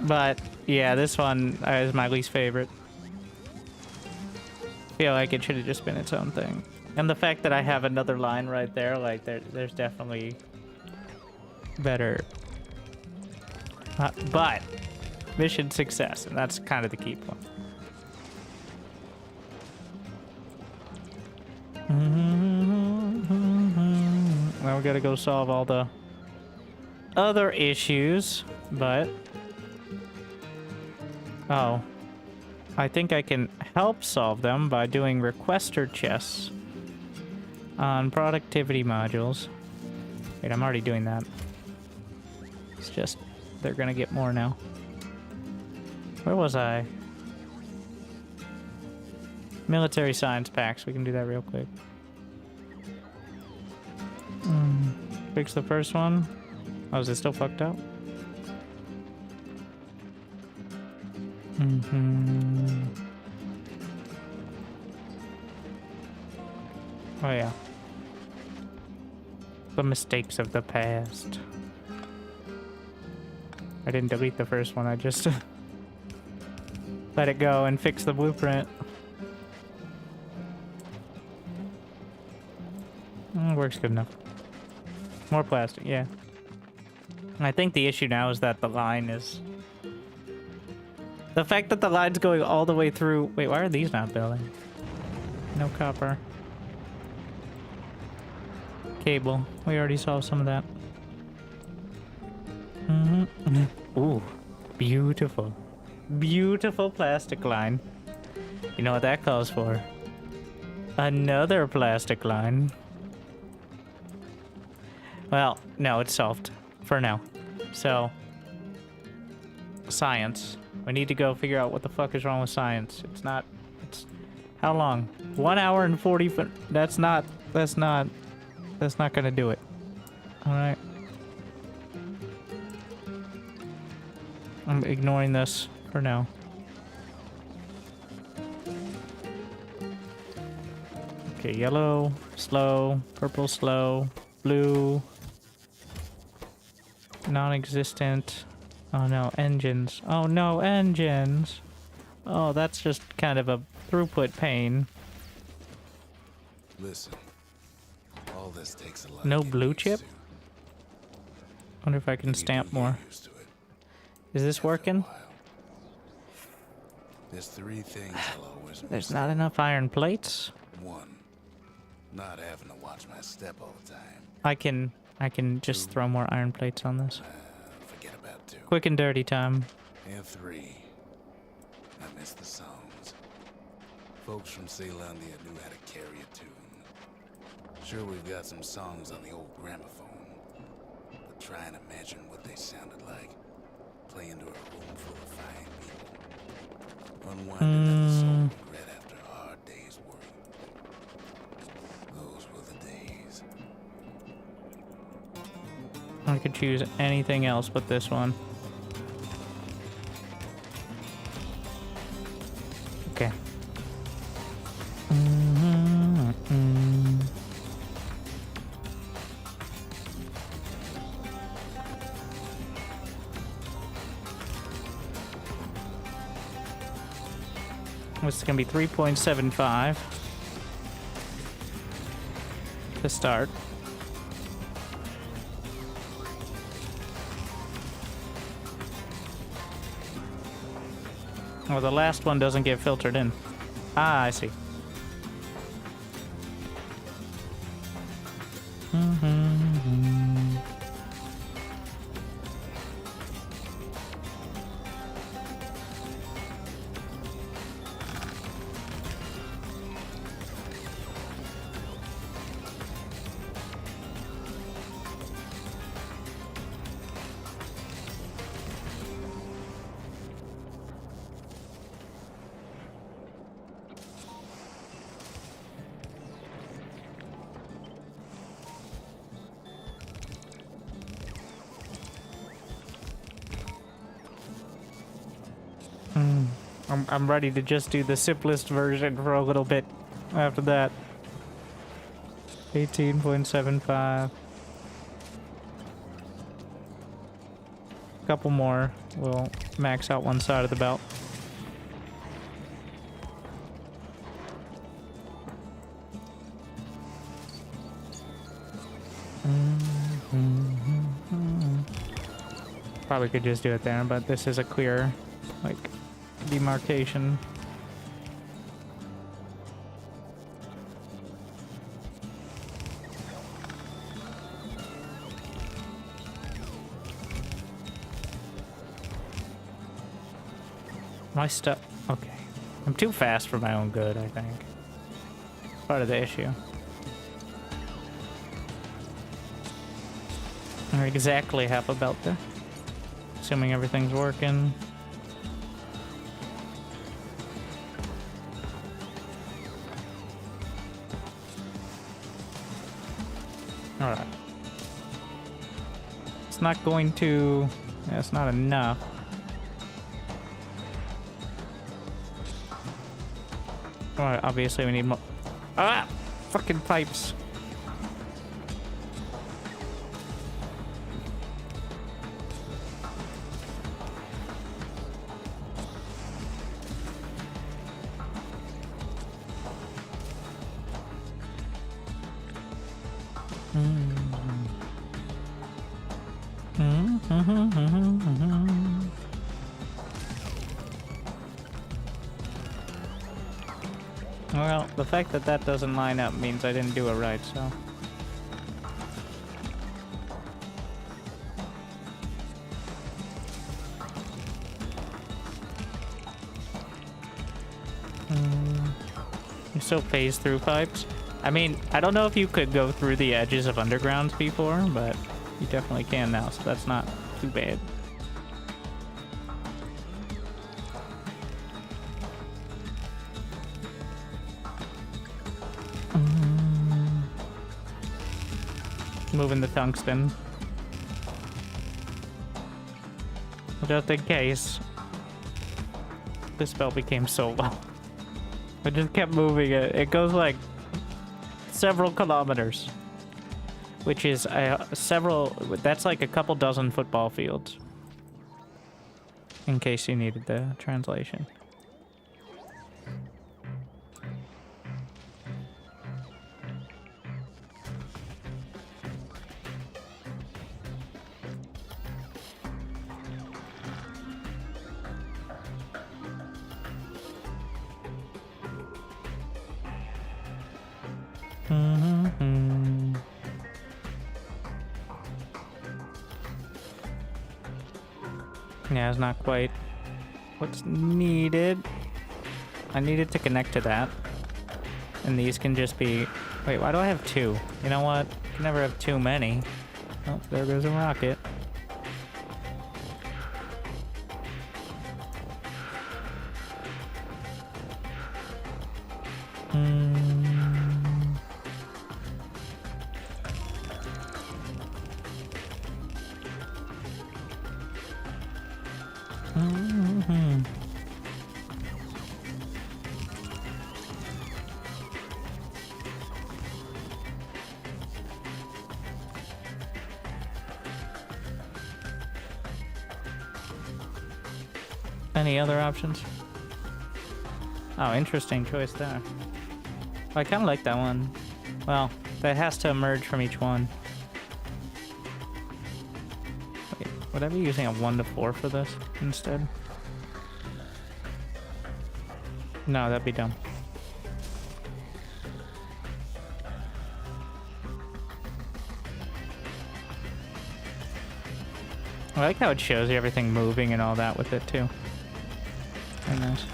But, yeah, this one is my least favorite. Feel like it should have just been its own thing. And the fact that I have another line right there, like, there's definitely better. But, mission success, and that's kind of the key point. Now we gotta go solve all the other issues, but... Oh. I think I can help solve them by doing requester chests on productivity modules. Wait, I'm already doing that. It's just, they're gonna get more now. Where was I? Military science packs, we can do that real quick. Fix the first one. Oh, is it still fucked up? Oh yeah. The mistakes of the past. I didn't delete the first one, I just let it go and fix the blueprint. Works good enough. More plastic, yeah. I think the issue now is that the line is... The fact that the line's going all the way through... Wait, why are these not building? No copper. Cable. We already saw some of that. Ooh. Beautiful. Beautiful plastic line. You know what that calls for? Another plastic line. Well, no, it's solved. For now. So... Science. We need to go figure out what the fuck is wrong with science. It's not... It's... How long? 1 hour and 40... That's not gonna do it. Alright. I'm ignoring this for now. Okay, yellow, slow, purple, slow, blue, non-existent. Oh no, engines. Oh no, engines. Oh, that's just kind of a throughput pain. Listen, all this takes a lot. No of getting blue used chip? to. Wonder if I can You do stamp get more. used to it Is this after a working? while. There's three things I'll always There's miss. not enough iron plates. One, not having to watch my step all the time. I can just throw more iron plates on this. Forget about two. Quick and dirty time. And three, I miss the songs. Folks from Ceylondia knew how to carry a tune. Sure, we've got some songs on the old gramophone, but try and imagine what they sounded like, playing to a room full of fine people, unwinding at the soul of regret after a hard day's work. Those were the days. I could choose anything else but this one. Okay. This is gonna be 3.75 to start. Oh, the last one doesn't get filtered in. Ah, I see. I'm ready to just do the simplest version for a little bit after that. 18.75. Couple more. We'll max out one side of the belt. Probably could just do it there, but this is a clear, like, demarcation. My stuff. Okay. I'm too fast for my own good, I think. Part of the issue. We're exactly half a belt there. Assuming everything's working. Alright. It's not going to... Yeah, it's not enough. Alright, obviously we need more... Ah! Fucking pipes. Well, the fact that that doesn't line up means I didn't do it right, so... You still phase through pipes? I mean, I don't know if you could go through the edges of undergrounds before, but you definitely can now, so that's not too bad. Moving the tungsten. Just in case. This belt became so low. I just kept moving it. It goes like several kilometers. Which is that's like a couple dozen football fields. In case you needed the translation. Yeah, it's not quite what's needed. I needed to connect to that. And these can just be... Wait, why do I have two? You know what? You can never have too many. Oh, there goes a rocket. Any other options? Oh, interesting choice there. I kind of like that one. Well, that has to emerge from each one. Wait, would I be using a 1 to 4 for this instead? No, that'd be dumb. I like how it shows you everything moving and all that with it too. Very nice.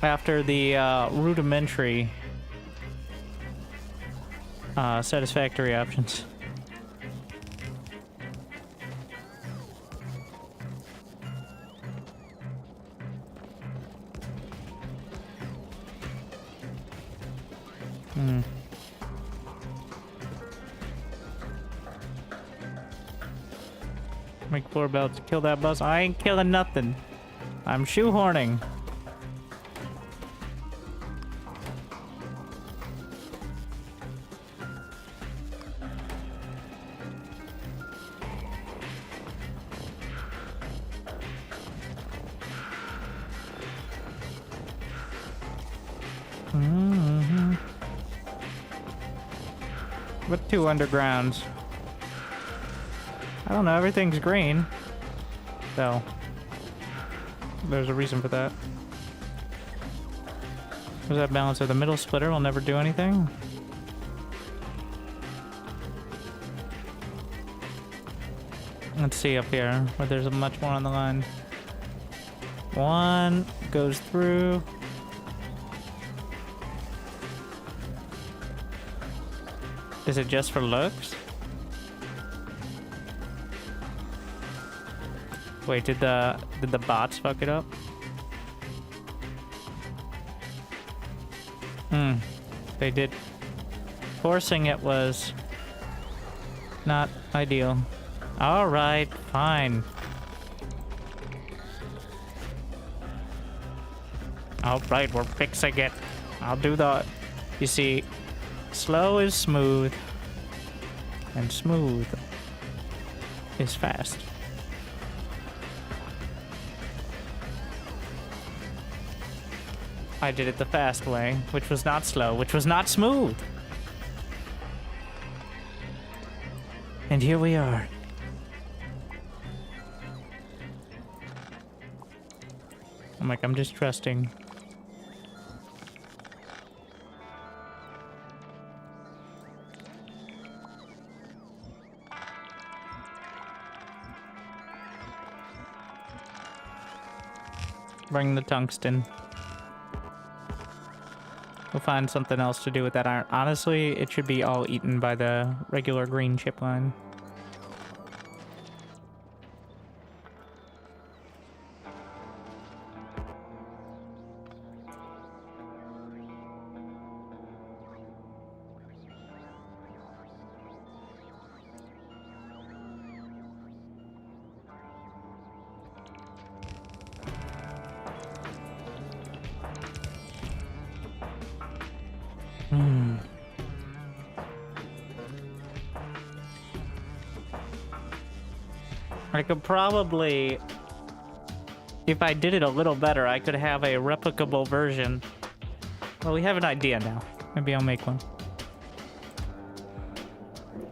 After the rudimentary satisfactory options. Hmm. Make 4 belts to kill that bus. I ain't killing nothing. I'm shoehorning. With 2 undergrounds. I don't know, everything's green. So, there's a reason for that. What's that balance of the middle splitter? Will never do anything. Let's see up here, where there's much more on the line. 1 goes through. Is it just for looks? Wait, did the bots fuck it up? They did. Forcing it was not ideal. All right, fine. All right, we're fixing it. I'll do the. You see, slow is smooth, and smooth is fast. I did it the fast way, which was not slow, which was not smooth. And here we are. I'm just trusting. Bring the tungsten. We'll find something else to do with that iron. Honestly, it should be all eaten by the regular green chip line. I could probably, if I did it a little better, I could have a replicable version. Well, we have an idea now. Maybe I'll make one.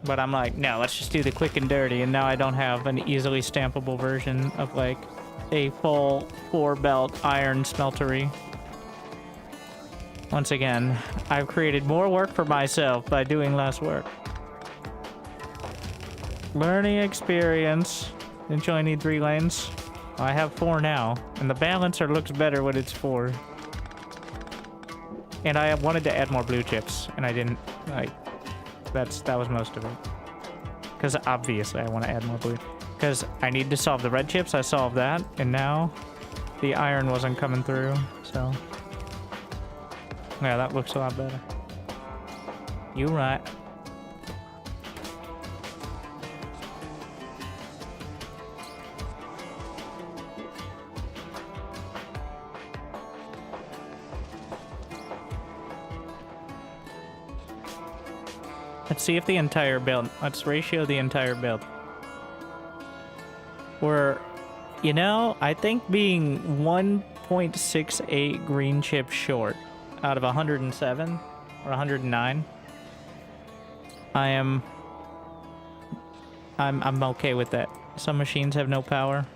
But I'm like, no, let's just do the quick and dirty, and now I don't have an easily stampable version of like a full 4-belt iron smeltery. Once again, I've created more work for myself by doing less work. Learning experience. Didn't you only need 3 lanes? I have 4 now, and the balancer looks better when it's 4. And I wanted to add more blue chips, and I didn't. Like, that was most of it. Because obviously I want to add more blue. Because I need to solve the red chips. I solved that, and now the iron wasn't coming through. So yeah, that looks a lot better. You right. Let's see if the entire build. Let's ratio the entire build. We're, you know, I think being 1.68 green chips short out of 107 or 109. I'm okay with that. Some machines have no power.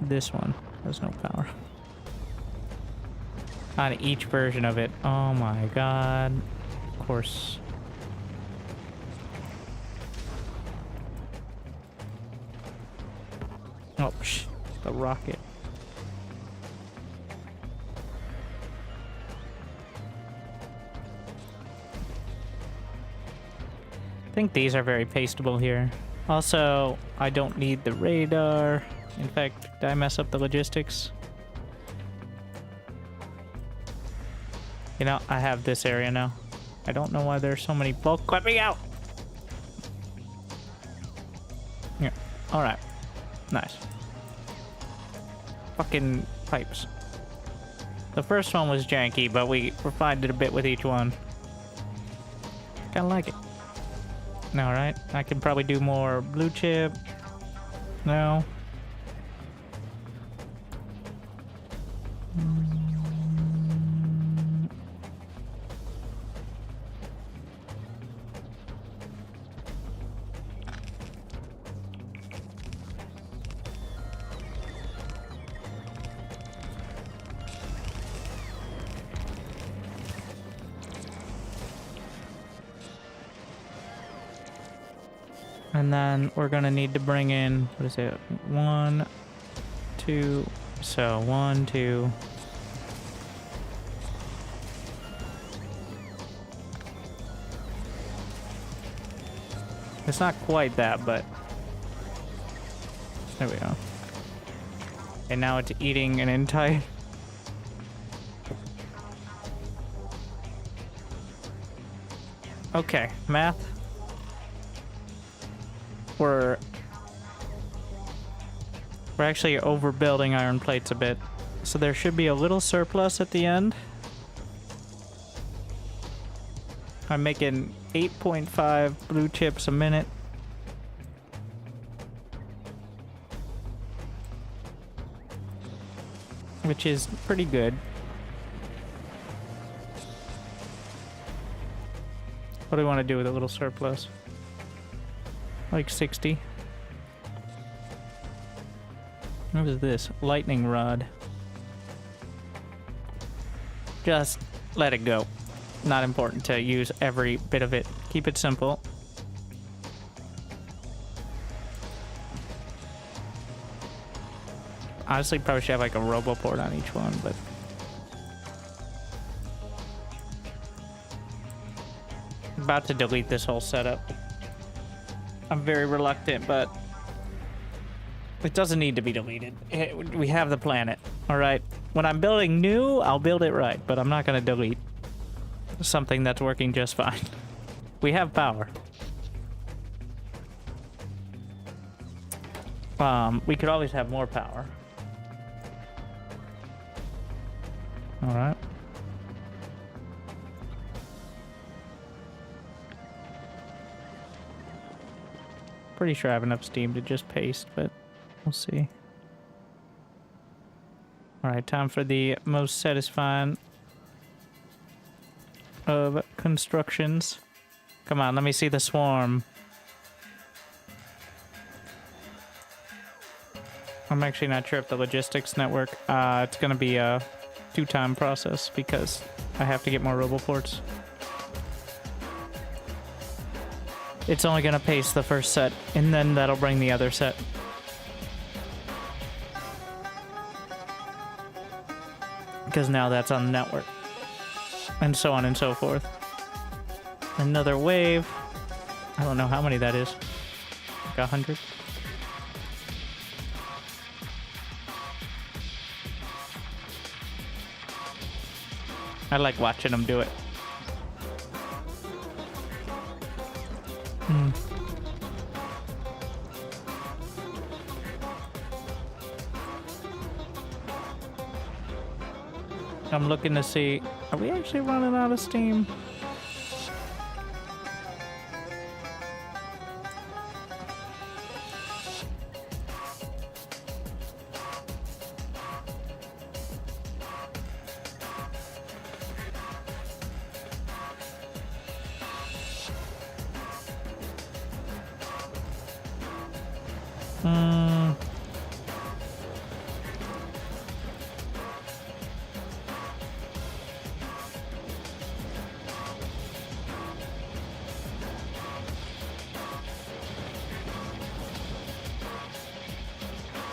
This one has no power. On each version of it. Oh my god. Of course. Oh, the rocket. I think these are very pasteable here. Also, I don't need the radar. In fact, did I mess up the logistics? You know, I have this area now. I don't know why there's so many bulk. Let me out! Yeah. Alright. Nice. Fucking pipes. The first one was janky, but we refined it a bit with each one. Kinda like it. Alright. I can probably do more blue chip. No. And then we're gonna need to bring in, what is it? 1, 2, so 1, 2. It's not quite that, but there we go. And now it's eating an entire... Okay, math. We're actually overbuilding iron plates a bit. So there should be a little surplus at the end. I'm making 8.5 blue chips a minute. Which is pretty good. What do we want to do with a little surplus? Like 60. What is this? Lightning rod. Just let it go. Not important to use every bit of it. Keep it simple. Honestly, probably should have like a roboport on each one, but... I'm about to delete this whole setup. I'm very reluctant, but it doesn't need to be deleted. We have the planet, all right? When I'm building new, I'll build it right, but I'm not going to delete something that's working just fine. We have power. We could always have more power. All right. Pretty sure I have enough steam to just paste, but we'll see. Alright, time for the most satisfying of constructions. Come on, let me see the swarm. I'm actually not sure if the logistics network, it's gonna be a 2-time process because I have to get more roboports. It's only gonna paste the first set, and then that'll bring the other set. Because now that's on the network. And so on and so forth. Another wave. I don't know how many that is. Like 100? I like watching them do it. I'm looking to see, are we actually running out of steam?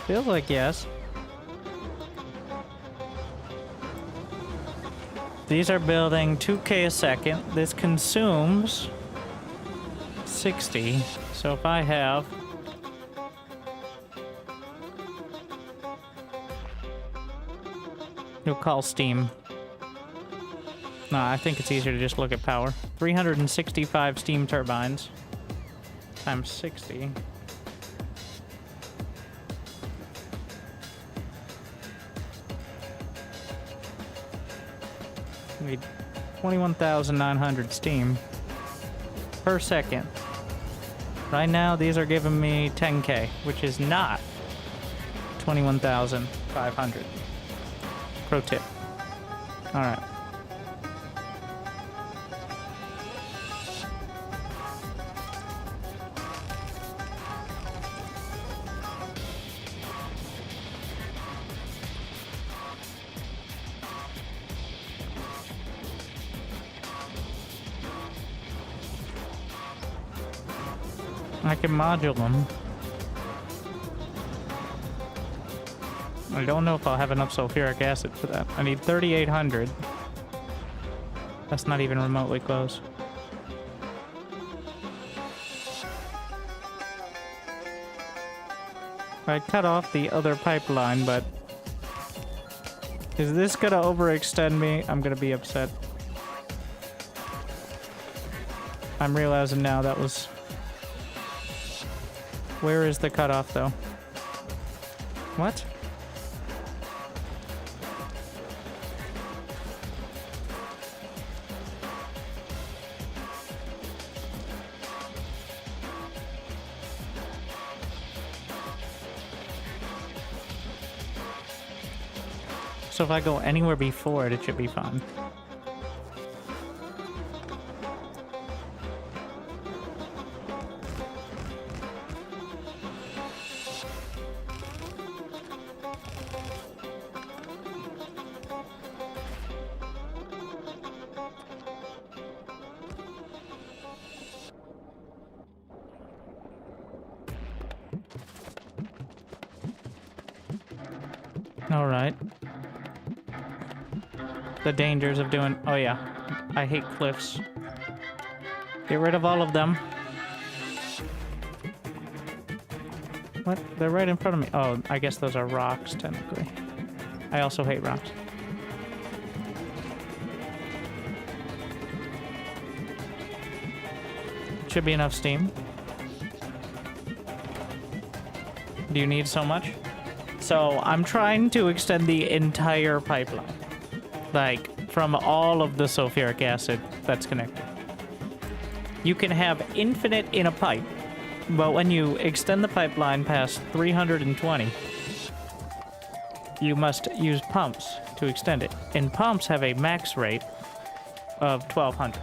Feels like yes. These are building 2K a second. This consumes 60. So if I have you'll call steam. No, I think it's easier to just look at power. 365 steam turbines times 60. We need 21,900 steam per second. Right now, these are giving me 10K, which is not 21,500. Pro tip. All right. I can module them. I don't know if I'll have enough sulfuric acid for that. I need 3,800. That's not even remotely close. I cut off the other pipeline, but is this gonna overextend me? I'm gonna be upset. I'm realizing now that was... Where is the cutoff, though? What? So if I go anywhere before it, it should be fine. All right. The dangers of doing... Oh, yeah. I hate cliffs. Get rid of all of them. What? They're right in front of me. Oh, I guess those are rocks, technically. I also hate rocks. Should be enough steam. Do you need so much? So I'm trying to extend the entire pipeline. Like, from all of the sulfuric acid that's connected. You can have infinite in a pipe, but when you extend the pipeline past 320, you must use pumps to extend it. And pumps have a max rate of 1,200.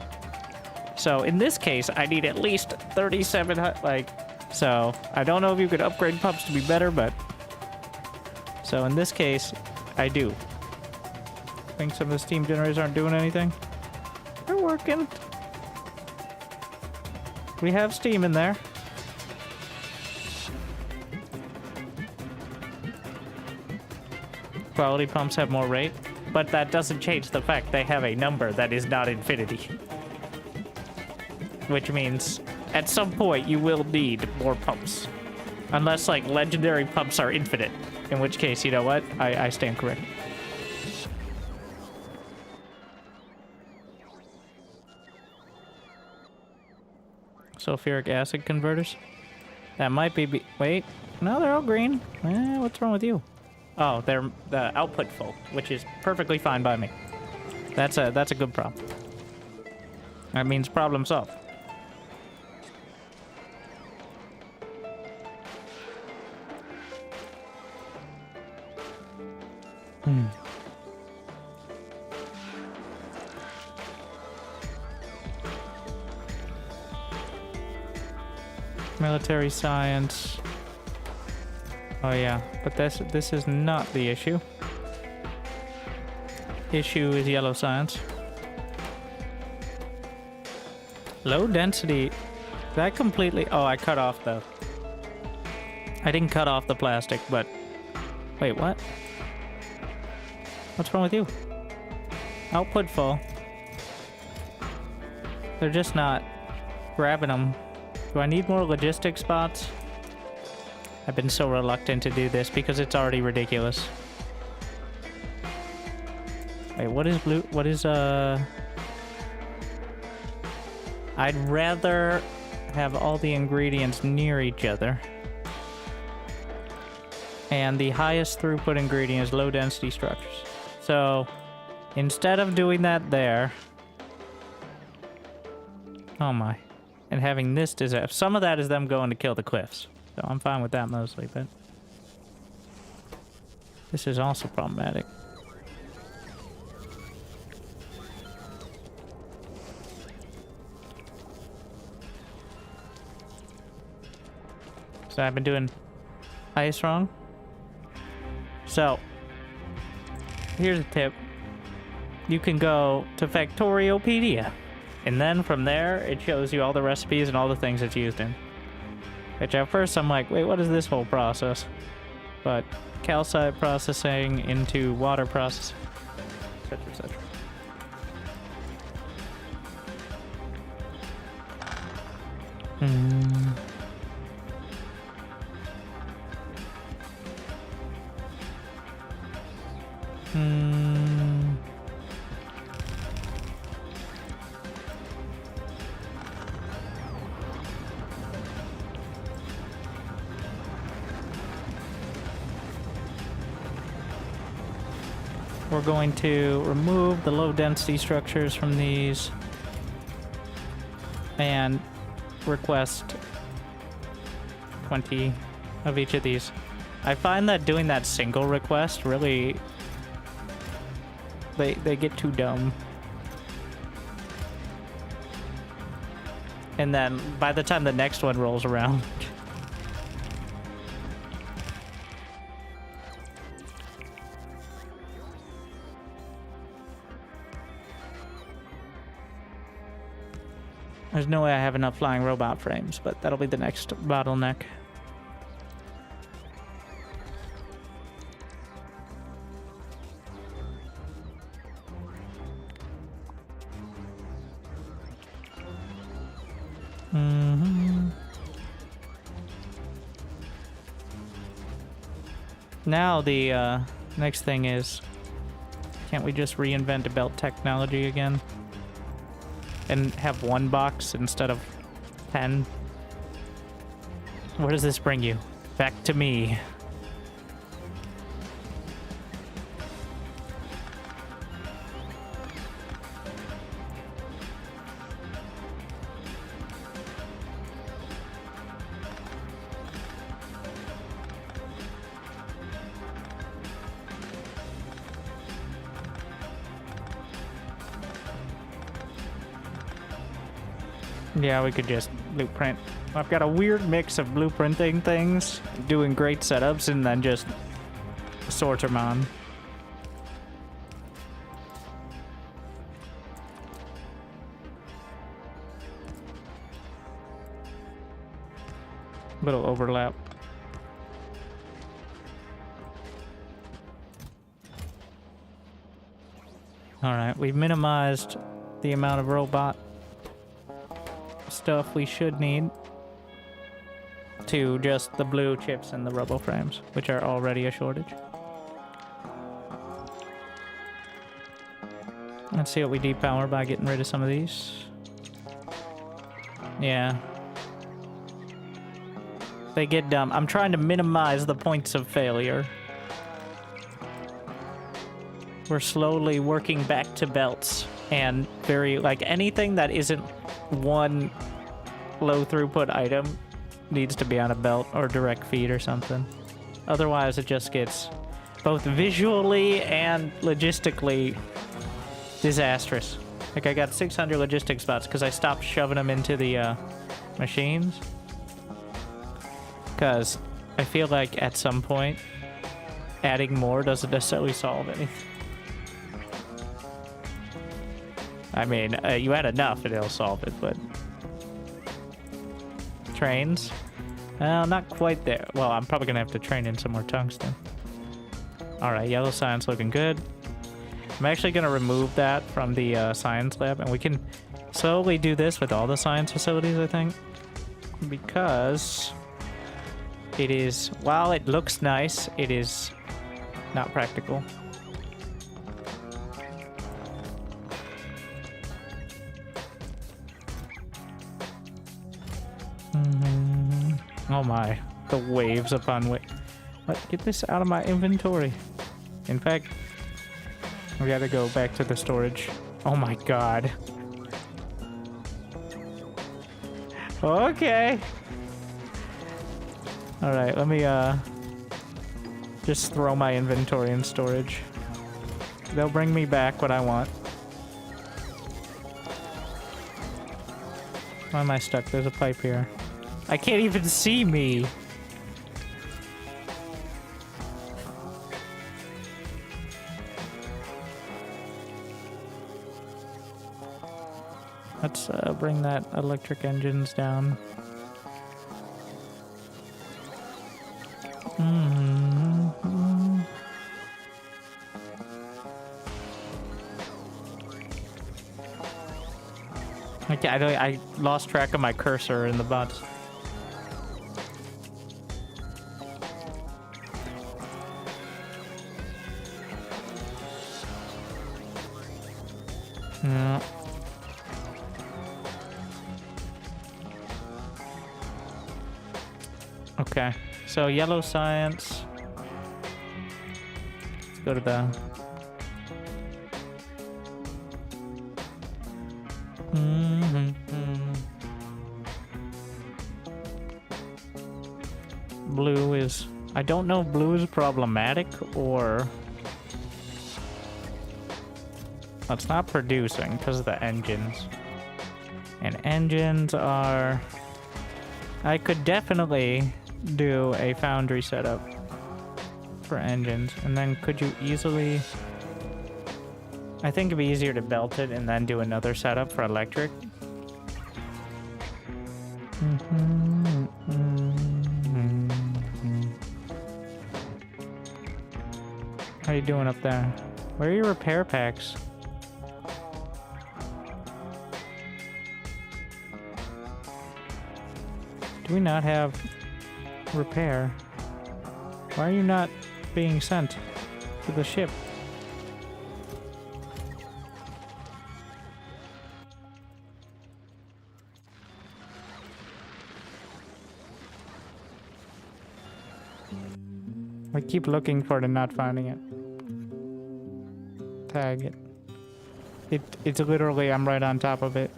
So in this case, I need at least 3,700, like... So, I don't know if you could upgrade pumps to be better, but... So in this case, I do. Think some of the steam generators aren't doing anything? They're working. We have steam in there. Quality pumps have more rate, but that doesn't change the fact they have a number that is not infinity. Which means, at some point, you will need more pumps. Unless, like, legendary pumps are infinite. In which case, you know what? I stand corrected. Sulfuric acid converters? That might be... Wait. No, they're all green. What's wrong with you? Oh, they're the output full, which is perfectly fine by me. That's a good problem. That means problem solved. Military science. Oh yeah, but this is not the issue. Issue is yellow science. Low density. That completely... Oh, I cut off the... I didn't cut off the plastic, but... Wait, what? What's wrong with you? Output full. They're just not grabbing them. Do I need more logistic spots? I've been so reluctant to do this because it's already ridiculous. Wait, what is blue? What is I'd rather have all the ingredients near each other. And the highest throughput ingredient is low density structures. So instead of doing that there, oh my, and having this disaster, some of that is them going to kill the cliffs. So I'm fine with that mostly, but this is also problematic. So I've been doing ice wrong. So, here's a tip. You can go to Factoriopedia, and then from there, it shows you all the recipes and all the things it's used in. Which at first I'm like, wait, what is this whole process? But calcite processing into water processing, etc., etc. We're going to remove the low density structures from these and request 20 of each of these. I find that doing that single request really, they get too dumb. And then by the time the next one rolls around, there's no way I have enough flying robot frames, but that'll be the next bottleneck. Now the next thing is, can't we just reinvent a belt technology again? And have one box instead of 10? Where does this bring you? Back to me. Yeah, we could just blueprint. I've got a weird mix of blueprinting things, doing great setups, and then just sort them on. Little overlap. Alright, we've minimized the amount of robot stuff we should need to just the blue chips and the robo frames, which are already a shortage. Let's see what we depower by getting rid of some of these. Yeah. They get dumb. I'm trying to minimize the points of failure. We're slowly working back to belts and very, like, anything that isn't one low throughput item needs to be on a belt or direct feed or something. Otherwise it just gets both visually and logistically disastrous. Like, I got 600 logistic spots because I stopped shoving them into the machines. Because I feel like at some point adding more doesn't necessarily solve anything. I mean, you add enough and it'll solve it, but... Trains? Not quite there. Well, I'm probably gonna have to train in some more tungsten. Alright, yellow science looking good. I'm actually gonna remove that from the science lab, and we can slowly do this with all the science facilities, I think. Because it is, while it looks nice, it is not practical. Oh my, the waves upon waves. What? Get this out of my inventory. In fact, we gotta go back to the storage. Oh my god. Okay. Alright, let me just throw my inventory in storage. They'll bring me back what I want. Why am I stuck? There's a pipe here. I can't even see me. Let's bring that electric engines down. Okay, I lost track of my cursor in the butts. Yeah. Okay, so yellow science. Let's go to the... Blue is... I don't know if blue is problematic or... Well, it's not producing because of the engines. And engines are... I could definitely do a foundry setup for engines. And then could you easily... I think it'd be easier to belt it and then do another setup for electric. How you doing up there? Where are your repair packs? Do we not have repair? Why are you not being sent to the ship? I keep looking for it and not finding it. Tag it. It's literally, I'm right on top of it.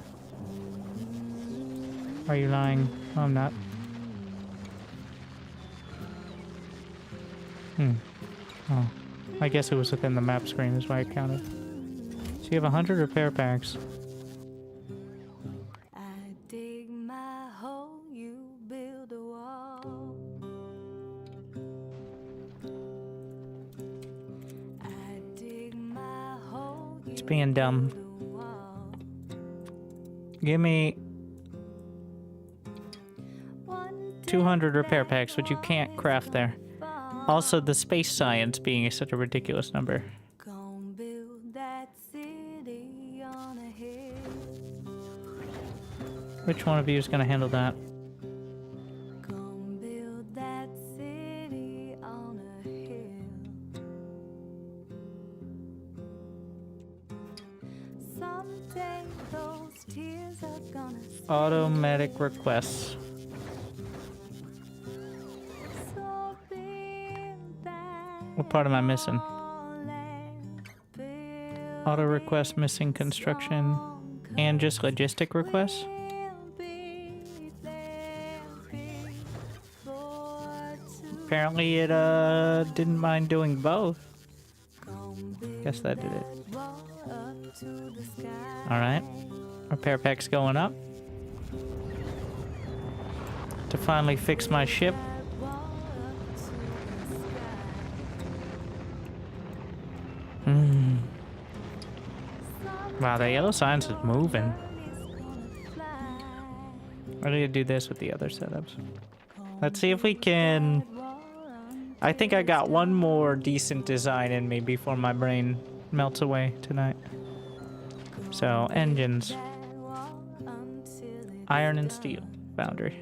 Are you lying? No, I'm not. Oh. I guess it was within the map screen is why it counted. So you have 100 repair packs. I dig my hole, you build a wall. I dig my hole, It's being dumb. Give me 200 repair packs, which you can't craft there. Also, the space science being such a ridiculous number. Gonna build that city on a hill. Which one of you is going to handle that? Gonna build that city on a hill. Someday those tears are gonna Automatic requests. so big that What part am I missing? all that Auto request missing construction and just logistic requests? Apparently it didn't mind doing both. Guess that did it. Alright. Repair pack's going up. To finally fix my ship. Wow, the yellow science is moving. I need to do this with the other setups. Let's see if we can... I think I got one more decent design in me before my brain melts away tonight. So, engines. Iron and steel. Foundry.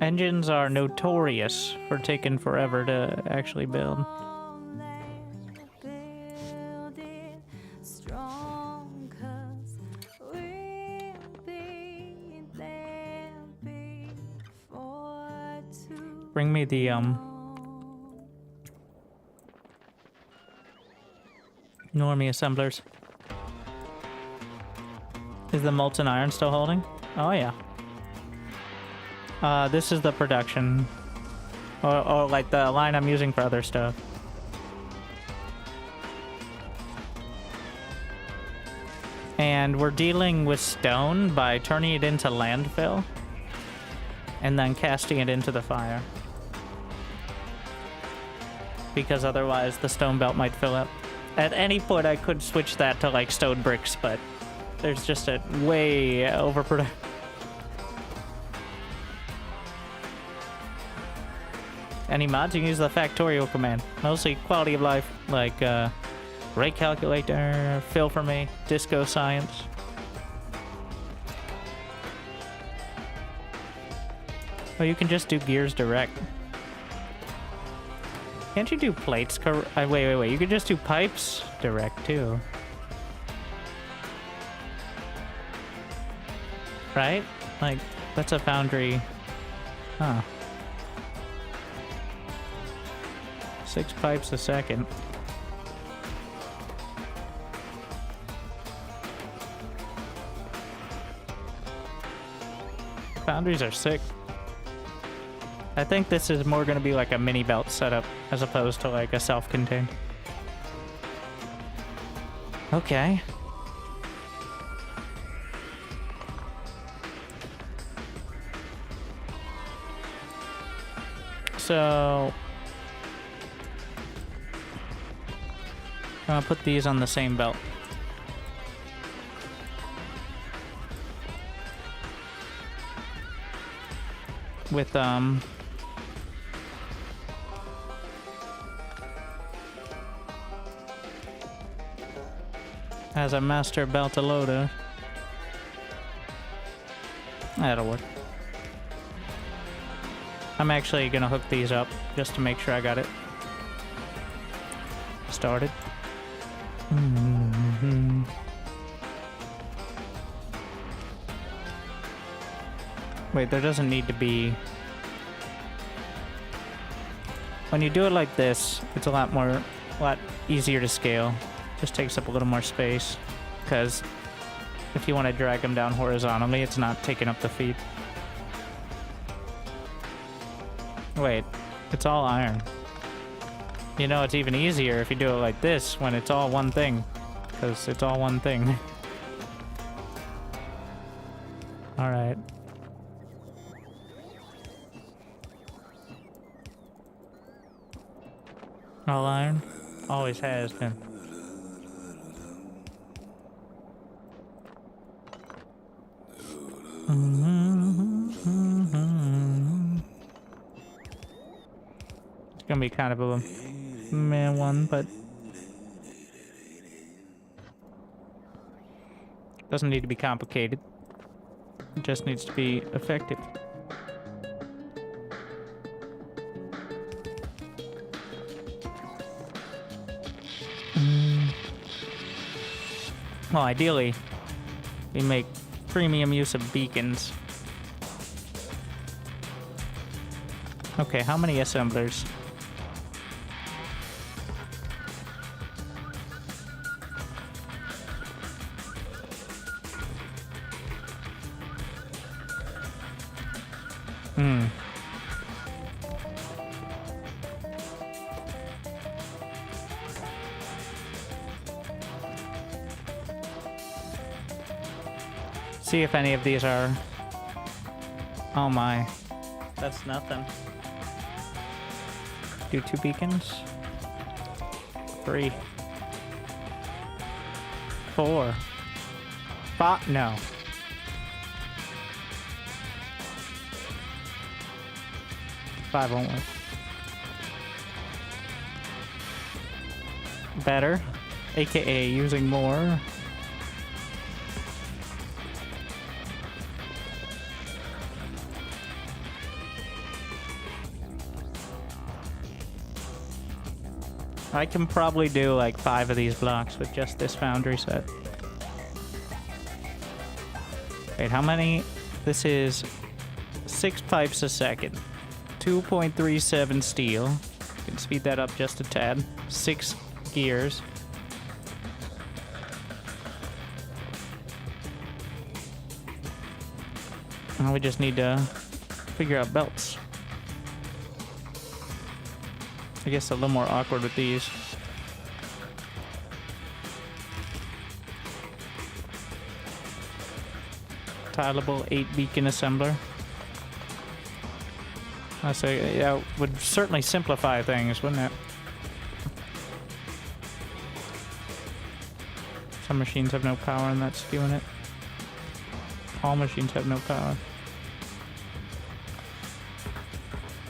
Engines are notorious for taking forever to actually build. me the normie assemblers. Is the molten iron still holding? Oh yeah. This is the production. Or like the line I'm using for other stuff. And we're dealing with stone by turning it into landfill and then casting it into the fire. Because otherwise the stone belt might fill up. At any point I could switch that to like stone bricks, but there's just a way overproduction. Any mods, you can use the Factorio command. Mostly quality of life, like rate calculator, fill for me, disco science. Oh, you can just do gears direct. Can't you do plates? Wait. You could just do pipes direct too. Right? Like, that's a foundry. Huh. 6 pipes a second. Foundries are sick. I think this is more going to be like a mini belt setup as opposed to like a self-contained. Okay. So I'm gonna put these on the same belt. With as a master belt loader. That'll work. I'm actually gonna hook these up just to make sure I got it started. Wait, there doesn't need to be... When you do it like this, it's a lot easier to scale. Just takes up a little more space, because if you want to drag them down horizontally, it's not taking up the feed. Wait, it's all iron. You know, it's even easier if you do it like this, when it's all one thing, because it's all one thing. Alright. All iron? Always has been. It's gonna be kind of a man one, but doesn't need to be complicated. It just needs to be effective. Well, ideally, we make premium use of beacons. Okay, how many assemblers? See if any of these are... Oh my. That's nothing. Do 2 beacons? 3. 4. 5? No. 5 won't work. Better. AKA using more. I can probably do like 5 of these blocks with just this foundry set. Wait, how many? This is 6 pipes a second. 2.37 steel. Can speed that up just a tad. 6 gears. Now we just need to figure out belts. I guess a little more awkward with these. Tileable 8 beacon assembler. I say that would certainly simplify things, wouldn't it? Some machines have no power and that's skewing it. All machines have no power.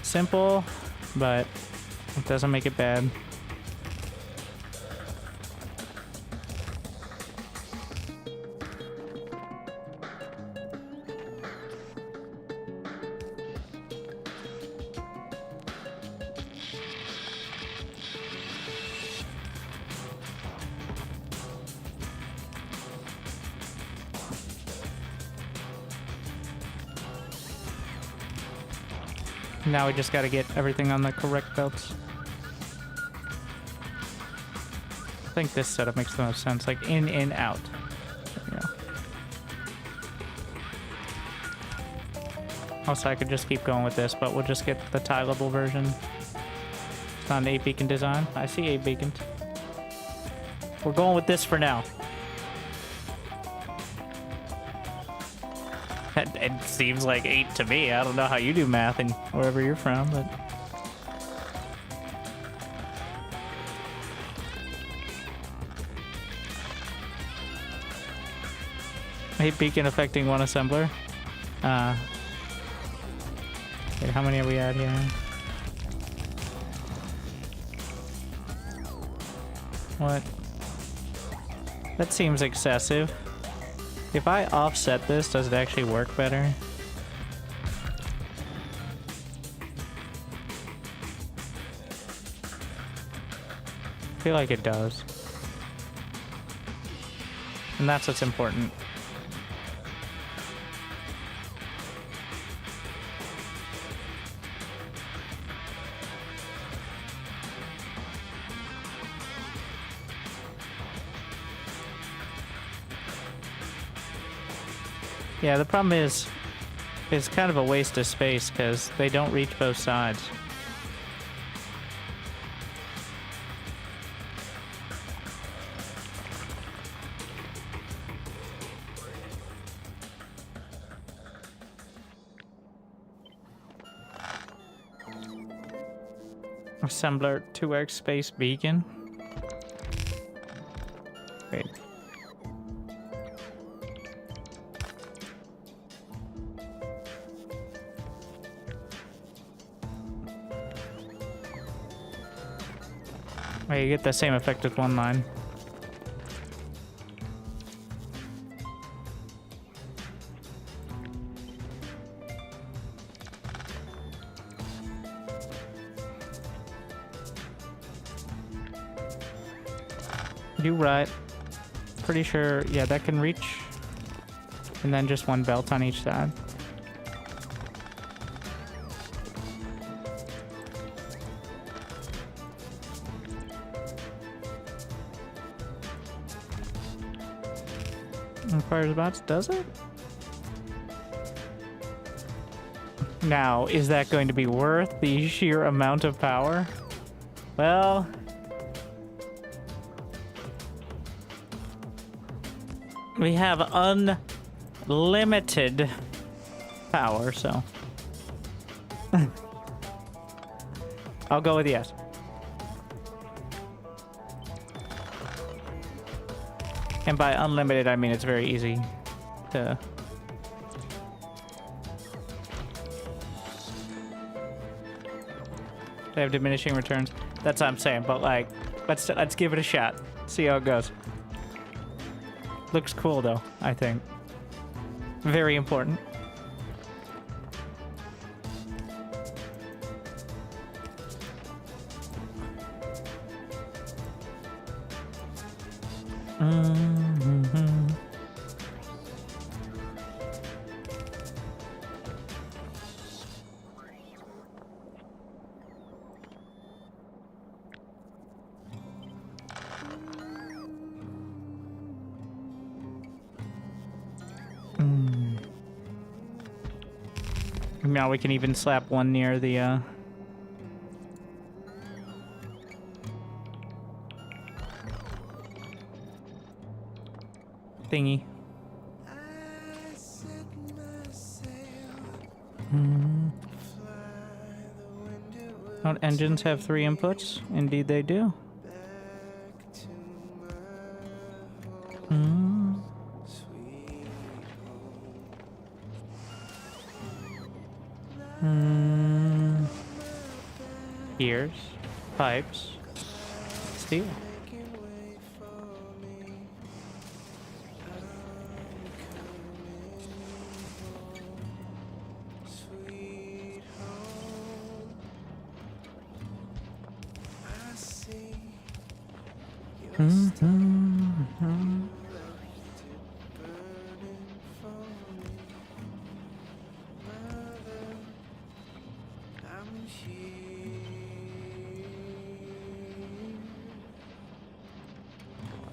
Simple, but it doesn't make it bad. Now we just gotta get everything on the correct belts. I think this setup makes the most sense, like in and out. Yeah. Also, I could just keep going with this, but we'll just get the tileable version. It's not an 8 beacon design. I see 8 beacons. We're going with this for now. It seems like 8 to me. I don't know how you do math and wherever you're from, but... Eight beacon affecting 1 assembler. Okay, how many are we at here? What? That seems excessive. If I offset this, does it actually work better? I feel like it does. And that's what's important. Yeah, the problem is it's kind of a waste of space because they don't reach both sides. Assembler 2x space beacon. Wait. Oh, you get the same effect with 1 line. You're right. Pretty sure, yeah, that can reach. And then just 1 belt on each side. Fires bots, does it? Now, is that going to be worth the sheer amount of power? Well... we have unlimited power, so... I'll go with yes. And by unlimited, I mean it's very easy to... They have diminishing returns. That's what I'm saying, but like, let's give it a shot. See how it goes. Looks cool though, I think. Very important. Now we can even slap one near the, thingy. Don't engines have 3 inputs? Indeed they do. Gears, pipes, steel.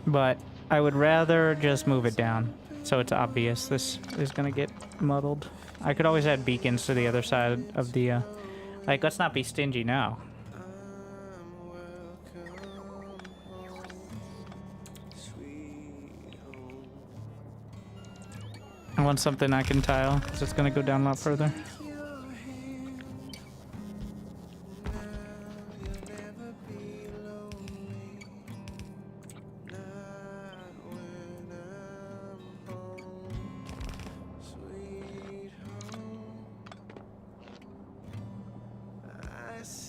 But I would rather just move it down so it's obvious this is gonna get muddled. I could always add beacons to the other side of the, like, let's not be stingy now. I want something I can tile, because it's gonna go down a lot further.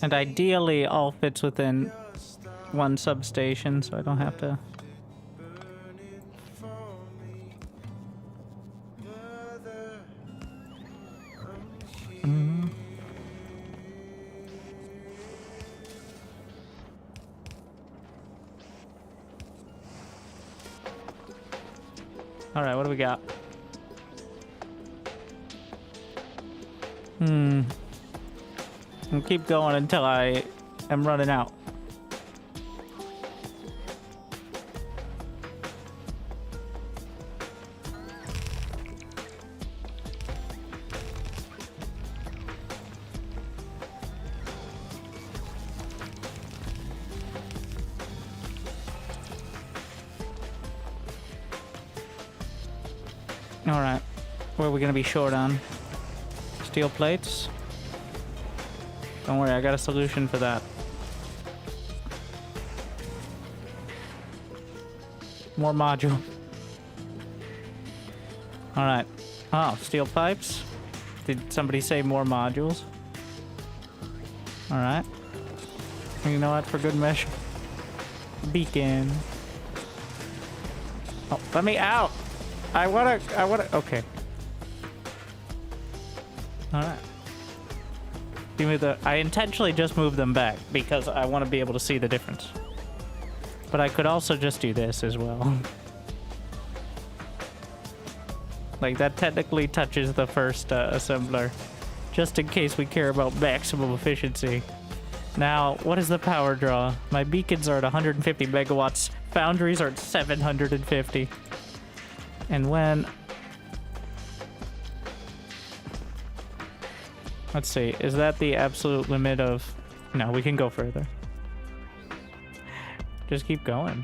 And ideally, all fits within one substation, so I don't have to... Alright, what do we got? I'll keep going until I am running out. Alright, what are we gonna be short on? Steel plates? Don't worry, I got a solution for that. More module. Alright. Oh, steel pipes? Did somebody say more modules? Alright. You know what, for good measure. Beacon. Oh, let me out! I wanna, okay. Alright. Give me the... I intentionally just moved them back because I want to be able to see the difference. But I could also just do this as well. Like, that technically touches the first assembler. Just in case we care about maximum efficiency. Now, what is the power draw? My beacons are at 150 megawatts. Foundries are at 750. And when... Let's see, is that the absolute limit of... No, we can go further. Just keep going.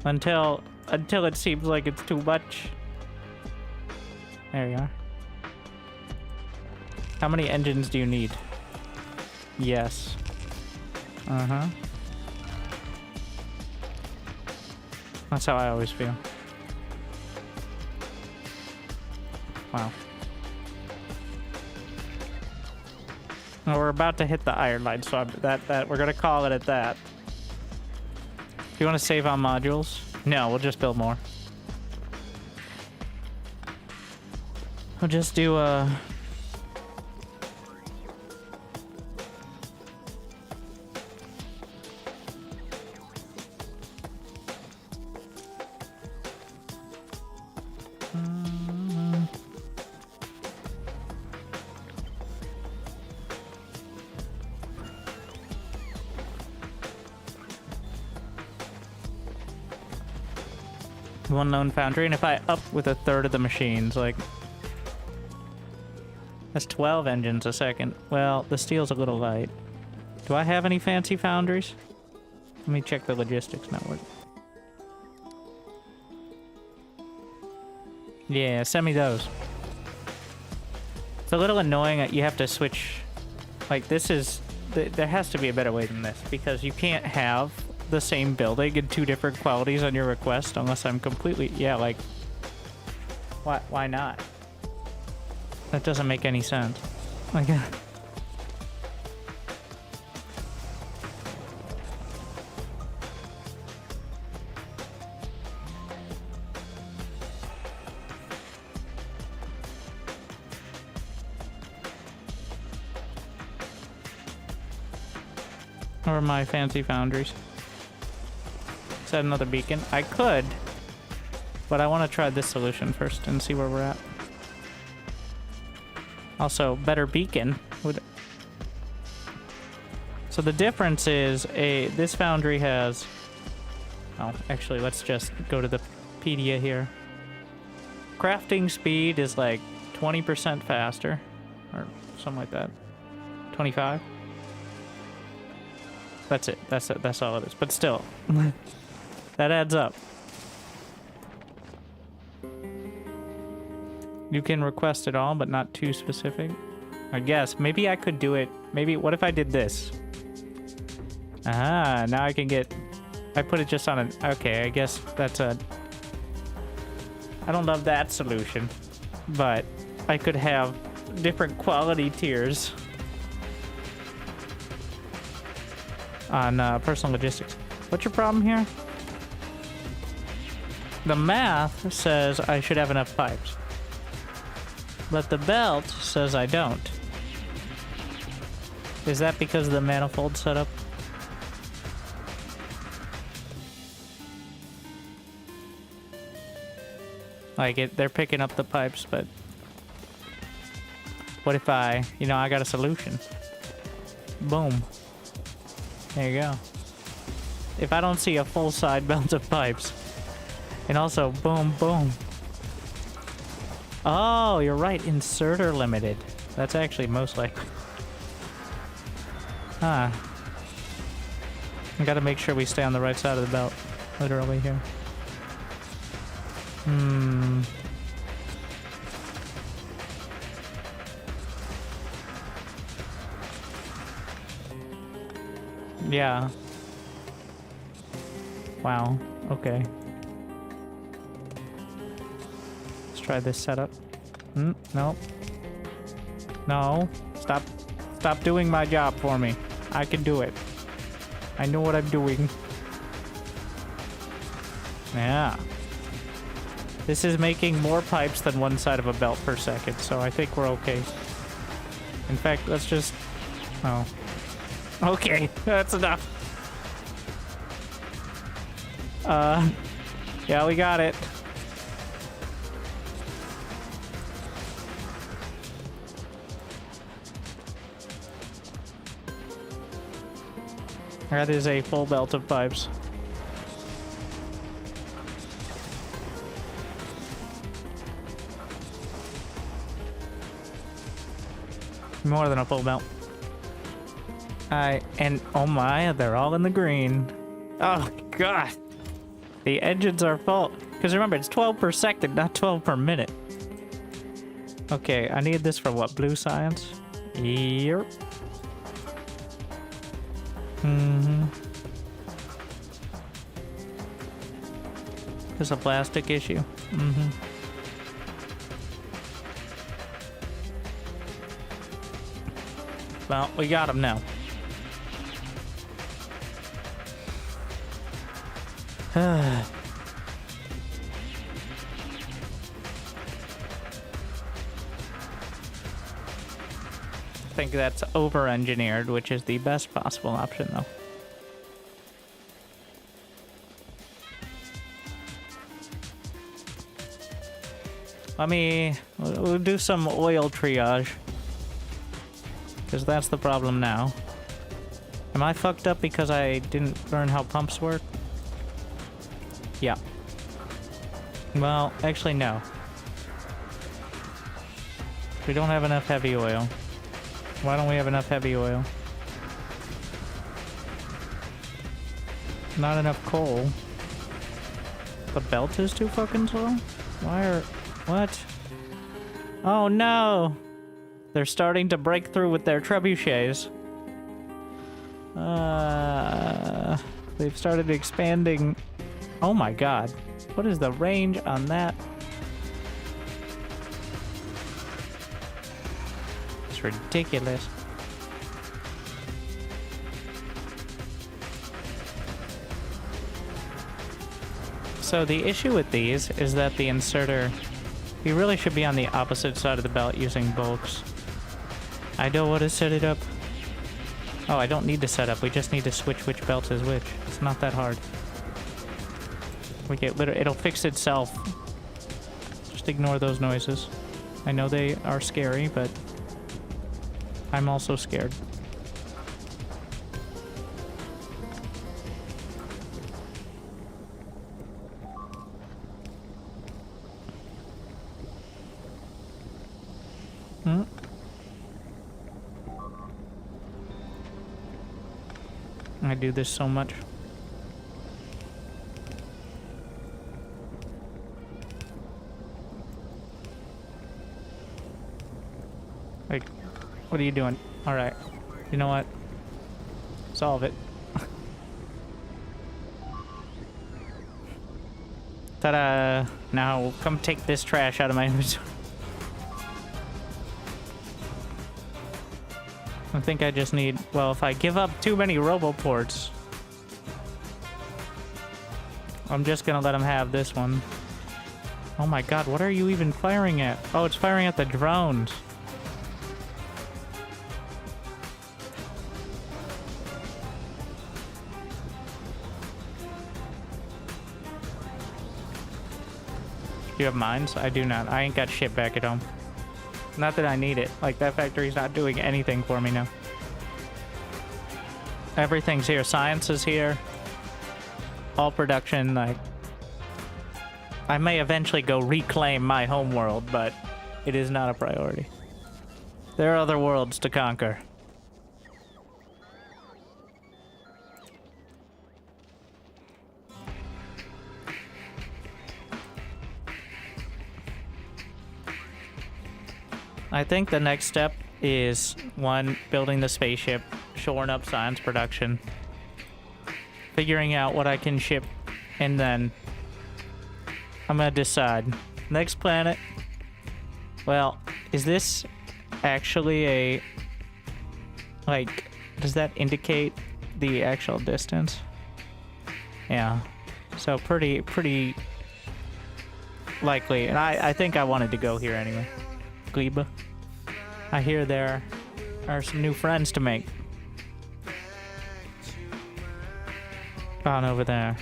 Until it seems like it's too much. There you are. How many engines do you need? Yes. Uh-huh. That's how I always feel. Wow. Well, we're about to hit the iron line, so we're gonna call it at that. Do you want to save on modules? No, we'll just build more. We'll just do one lone foundry, and if I up with a third of the machines, like... That's 12 engines a second. Well, the steel's a little light. Do I have any fancy foundries? Let me check the logistics network. Yeah, send me those. It's a little annoying that you have to switch. Like, this is... There has to be a better way than this, because you can't have the same building in 2 different qualities on your request unless I'm completely... Yeah, like... Why not? That doesn't make any sense. Like... Or my fancy foundries. Is that another beacon? I could, but I want to try this solution first and see where we're at. Also, better beacon would. So the difference is this foundry has. Oh, actually, let's just go to the pedia here. Crafting speed is like 20% faster, or something like that. 25. That's it. That's all it is. But still, that adds up. You can request it all, but not too specific. I guess. Maybe I could do it. Maybe, what if I did this? Ah, now I can get... I put it just on an... Okay, I guess that's a... I don't love that solution. But I could have different quality tiers on personal logistics. What's your problem here? The math says I should have enough pipes, but the belt says I don't. Is that because of the manifold setup? Like they're picking up the pipes, but what if I got a solution? Boom. There you go. If I don't see a full side belt of pipes, and also boom, boom. Oh, you're right. Inserter limited. That's actually most likely. Huh. I gotta make sure we stay on the right side of the belt. Literally here. Yeah. Wow. Okay. Let's try this setup. No. No. Stop doing my job for me. I can do it. I know what I'm doing. Yeah. This is making more pipes than one side of a belt per second, so I think we're okay. In fact, let's just... Oh. Okay, that's enough. Yeah, we got it. That is a full belt of pipes. More than a full belt. And oh my, they're all in the green. Oh god. The engines are full. Because remember, it's 12 per second, not 12 per minute. Okay, I need this for what? Blue science? Yep. There's a plastic issue. Well, we got him now. I think that's over-engineered, which is the best possible option, though. We'll do some oil triage. Because that's the problem now. Am I fucked up because I didn't learn how pumps work? Yeah. Well, actually, no. We don't have enough heavy oil. Why don't we have enough heavy oil? Not enough coal. The belt is too fucking slow? Why are... What? Oh no! They're starting to break through with their trebuchets. They've started expanding. Oh my god. What is the range on that? It's ridiculous. So the issue with these is that the inserter, you really should be on the opposite side of the belt using bulks. I don't want to set it up. Oh, I don't need to set up. We just need to switch which belt is which. It's not that hard. We get it'll fix itself. Just ignore those noises. I know they are scary, but I'm also scared. I do this so much. Like, what are you doing? Alright. You know what? Solve it. Ta-da! Now, come take this trash out of my inventory. I think I just need... Well, if I give up too many roboports... I'm just gonna let him have this one. Oh my god, what are you even firing at? Oh, it's firing at the drones. Do you have mines? I do not. I ain't got shit back at home. Not that I need it. Like, that factory's not doing anything for me now. Everything's here. Science is here. All production, like... I may eventually go reclaim my homeworld, but it is not a priority. There are other worlds to conquer. I think the next step is, one, building the spaceship, shoring up science production, figuring out what I can ship, and then I'm gonna decide. Next planet. Well, is this actually a... Like, does that indicate the actual distance? Yeah. So pretty likely. And I think I wanted to go here anyway. Gleba. I hear there are some new friends to make. On over there.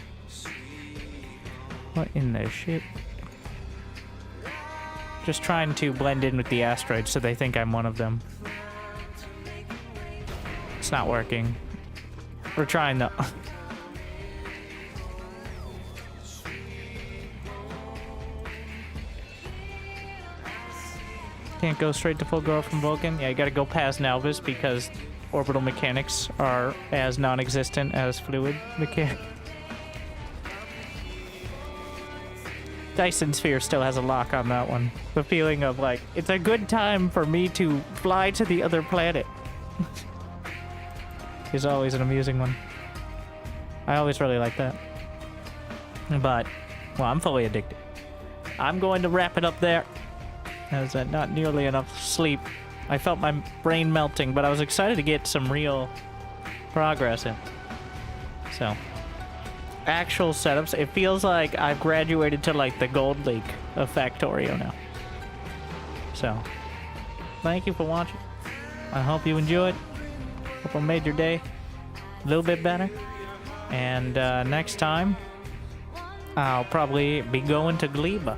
What in the shit? Just trying to blend in with the asteroids so they think I'm one of them. It's not working. We're trying though. Can't go straight to full growth from Vulcan. Yeah, you gotta go past Nalvis because orbital mechanics are as non-existent as fluid mechanics. Dyson Sphere still has a lock on that one. The feeling of like, it's a good time for me to fly to the other planet. Is always an amusing one. I always really like that. But, well, I'm fully addicted. I'm going to wrap it up there. As not nearly enough sleep. I felt my brain melting, but I was excited to get some real progress in. So, actual setups. It feels like I've graduated to like the gold league of Factorio now. So, thank you for watching. I hope you enjoyed. Hope I made your day a little bit better. And next time, I'll probably be going to Gleba,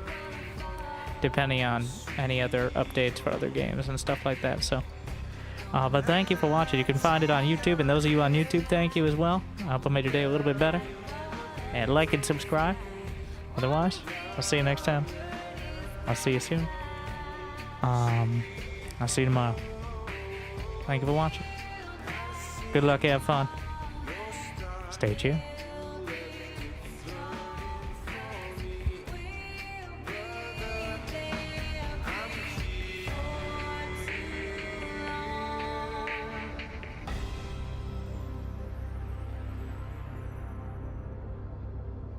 depending on any other updates for other games and stuff like that. So, but thank you for watching. You can find it on YouTube, and those of you on YouTube, thank you as well. I hope I made your day a little bit better. And like and subscribe. Otherwise, I'll see you next time. I'll see you soon. I'll see you tomorrow. Thank you for watching. Good luck, have fun. Stay tuned.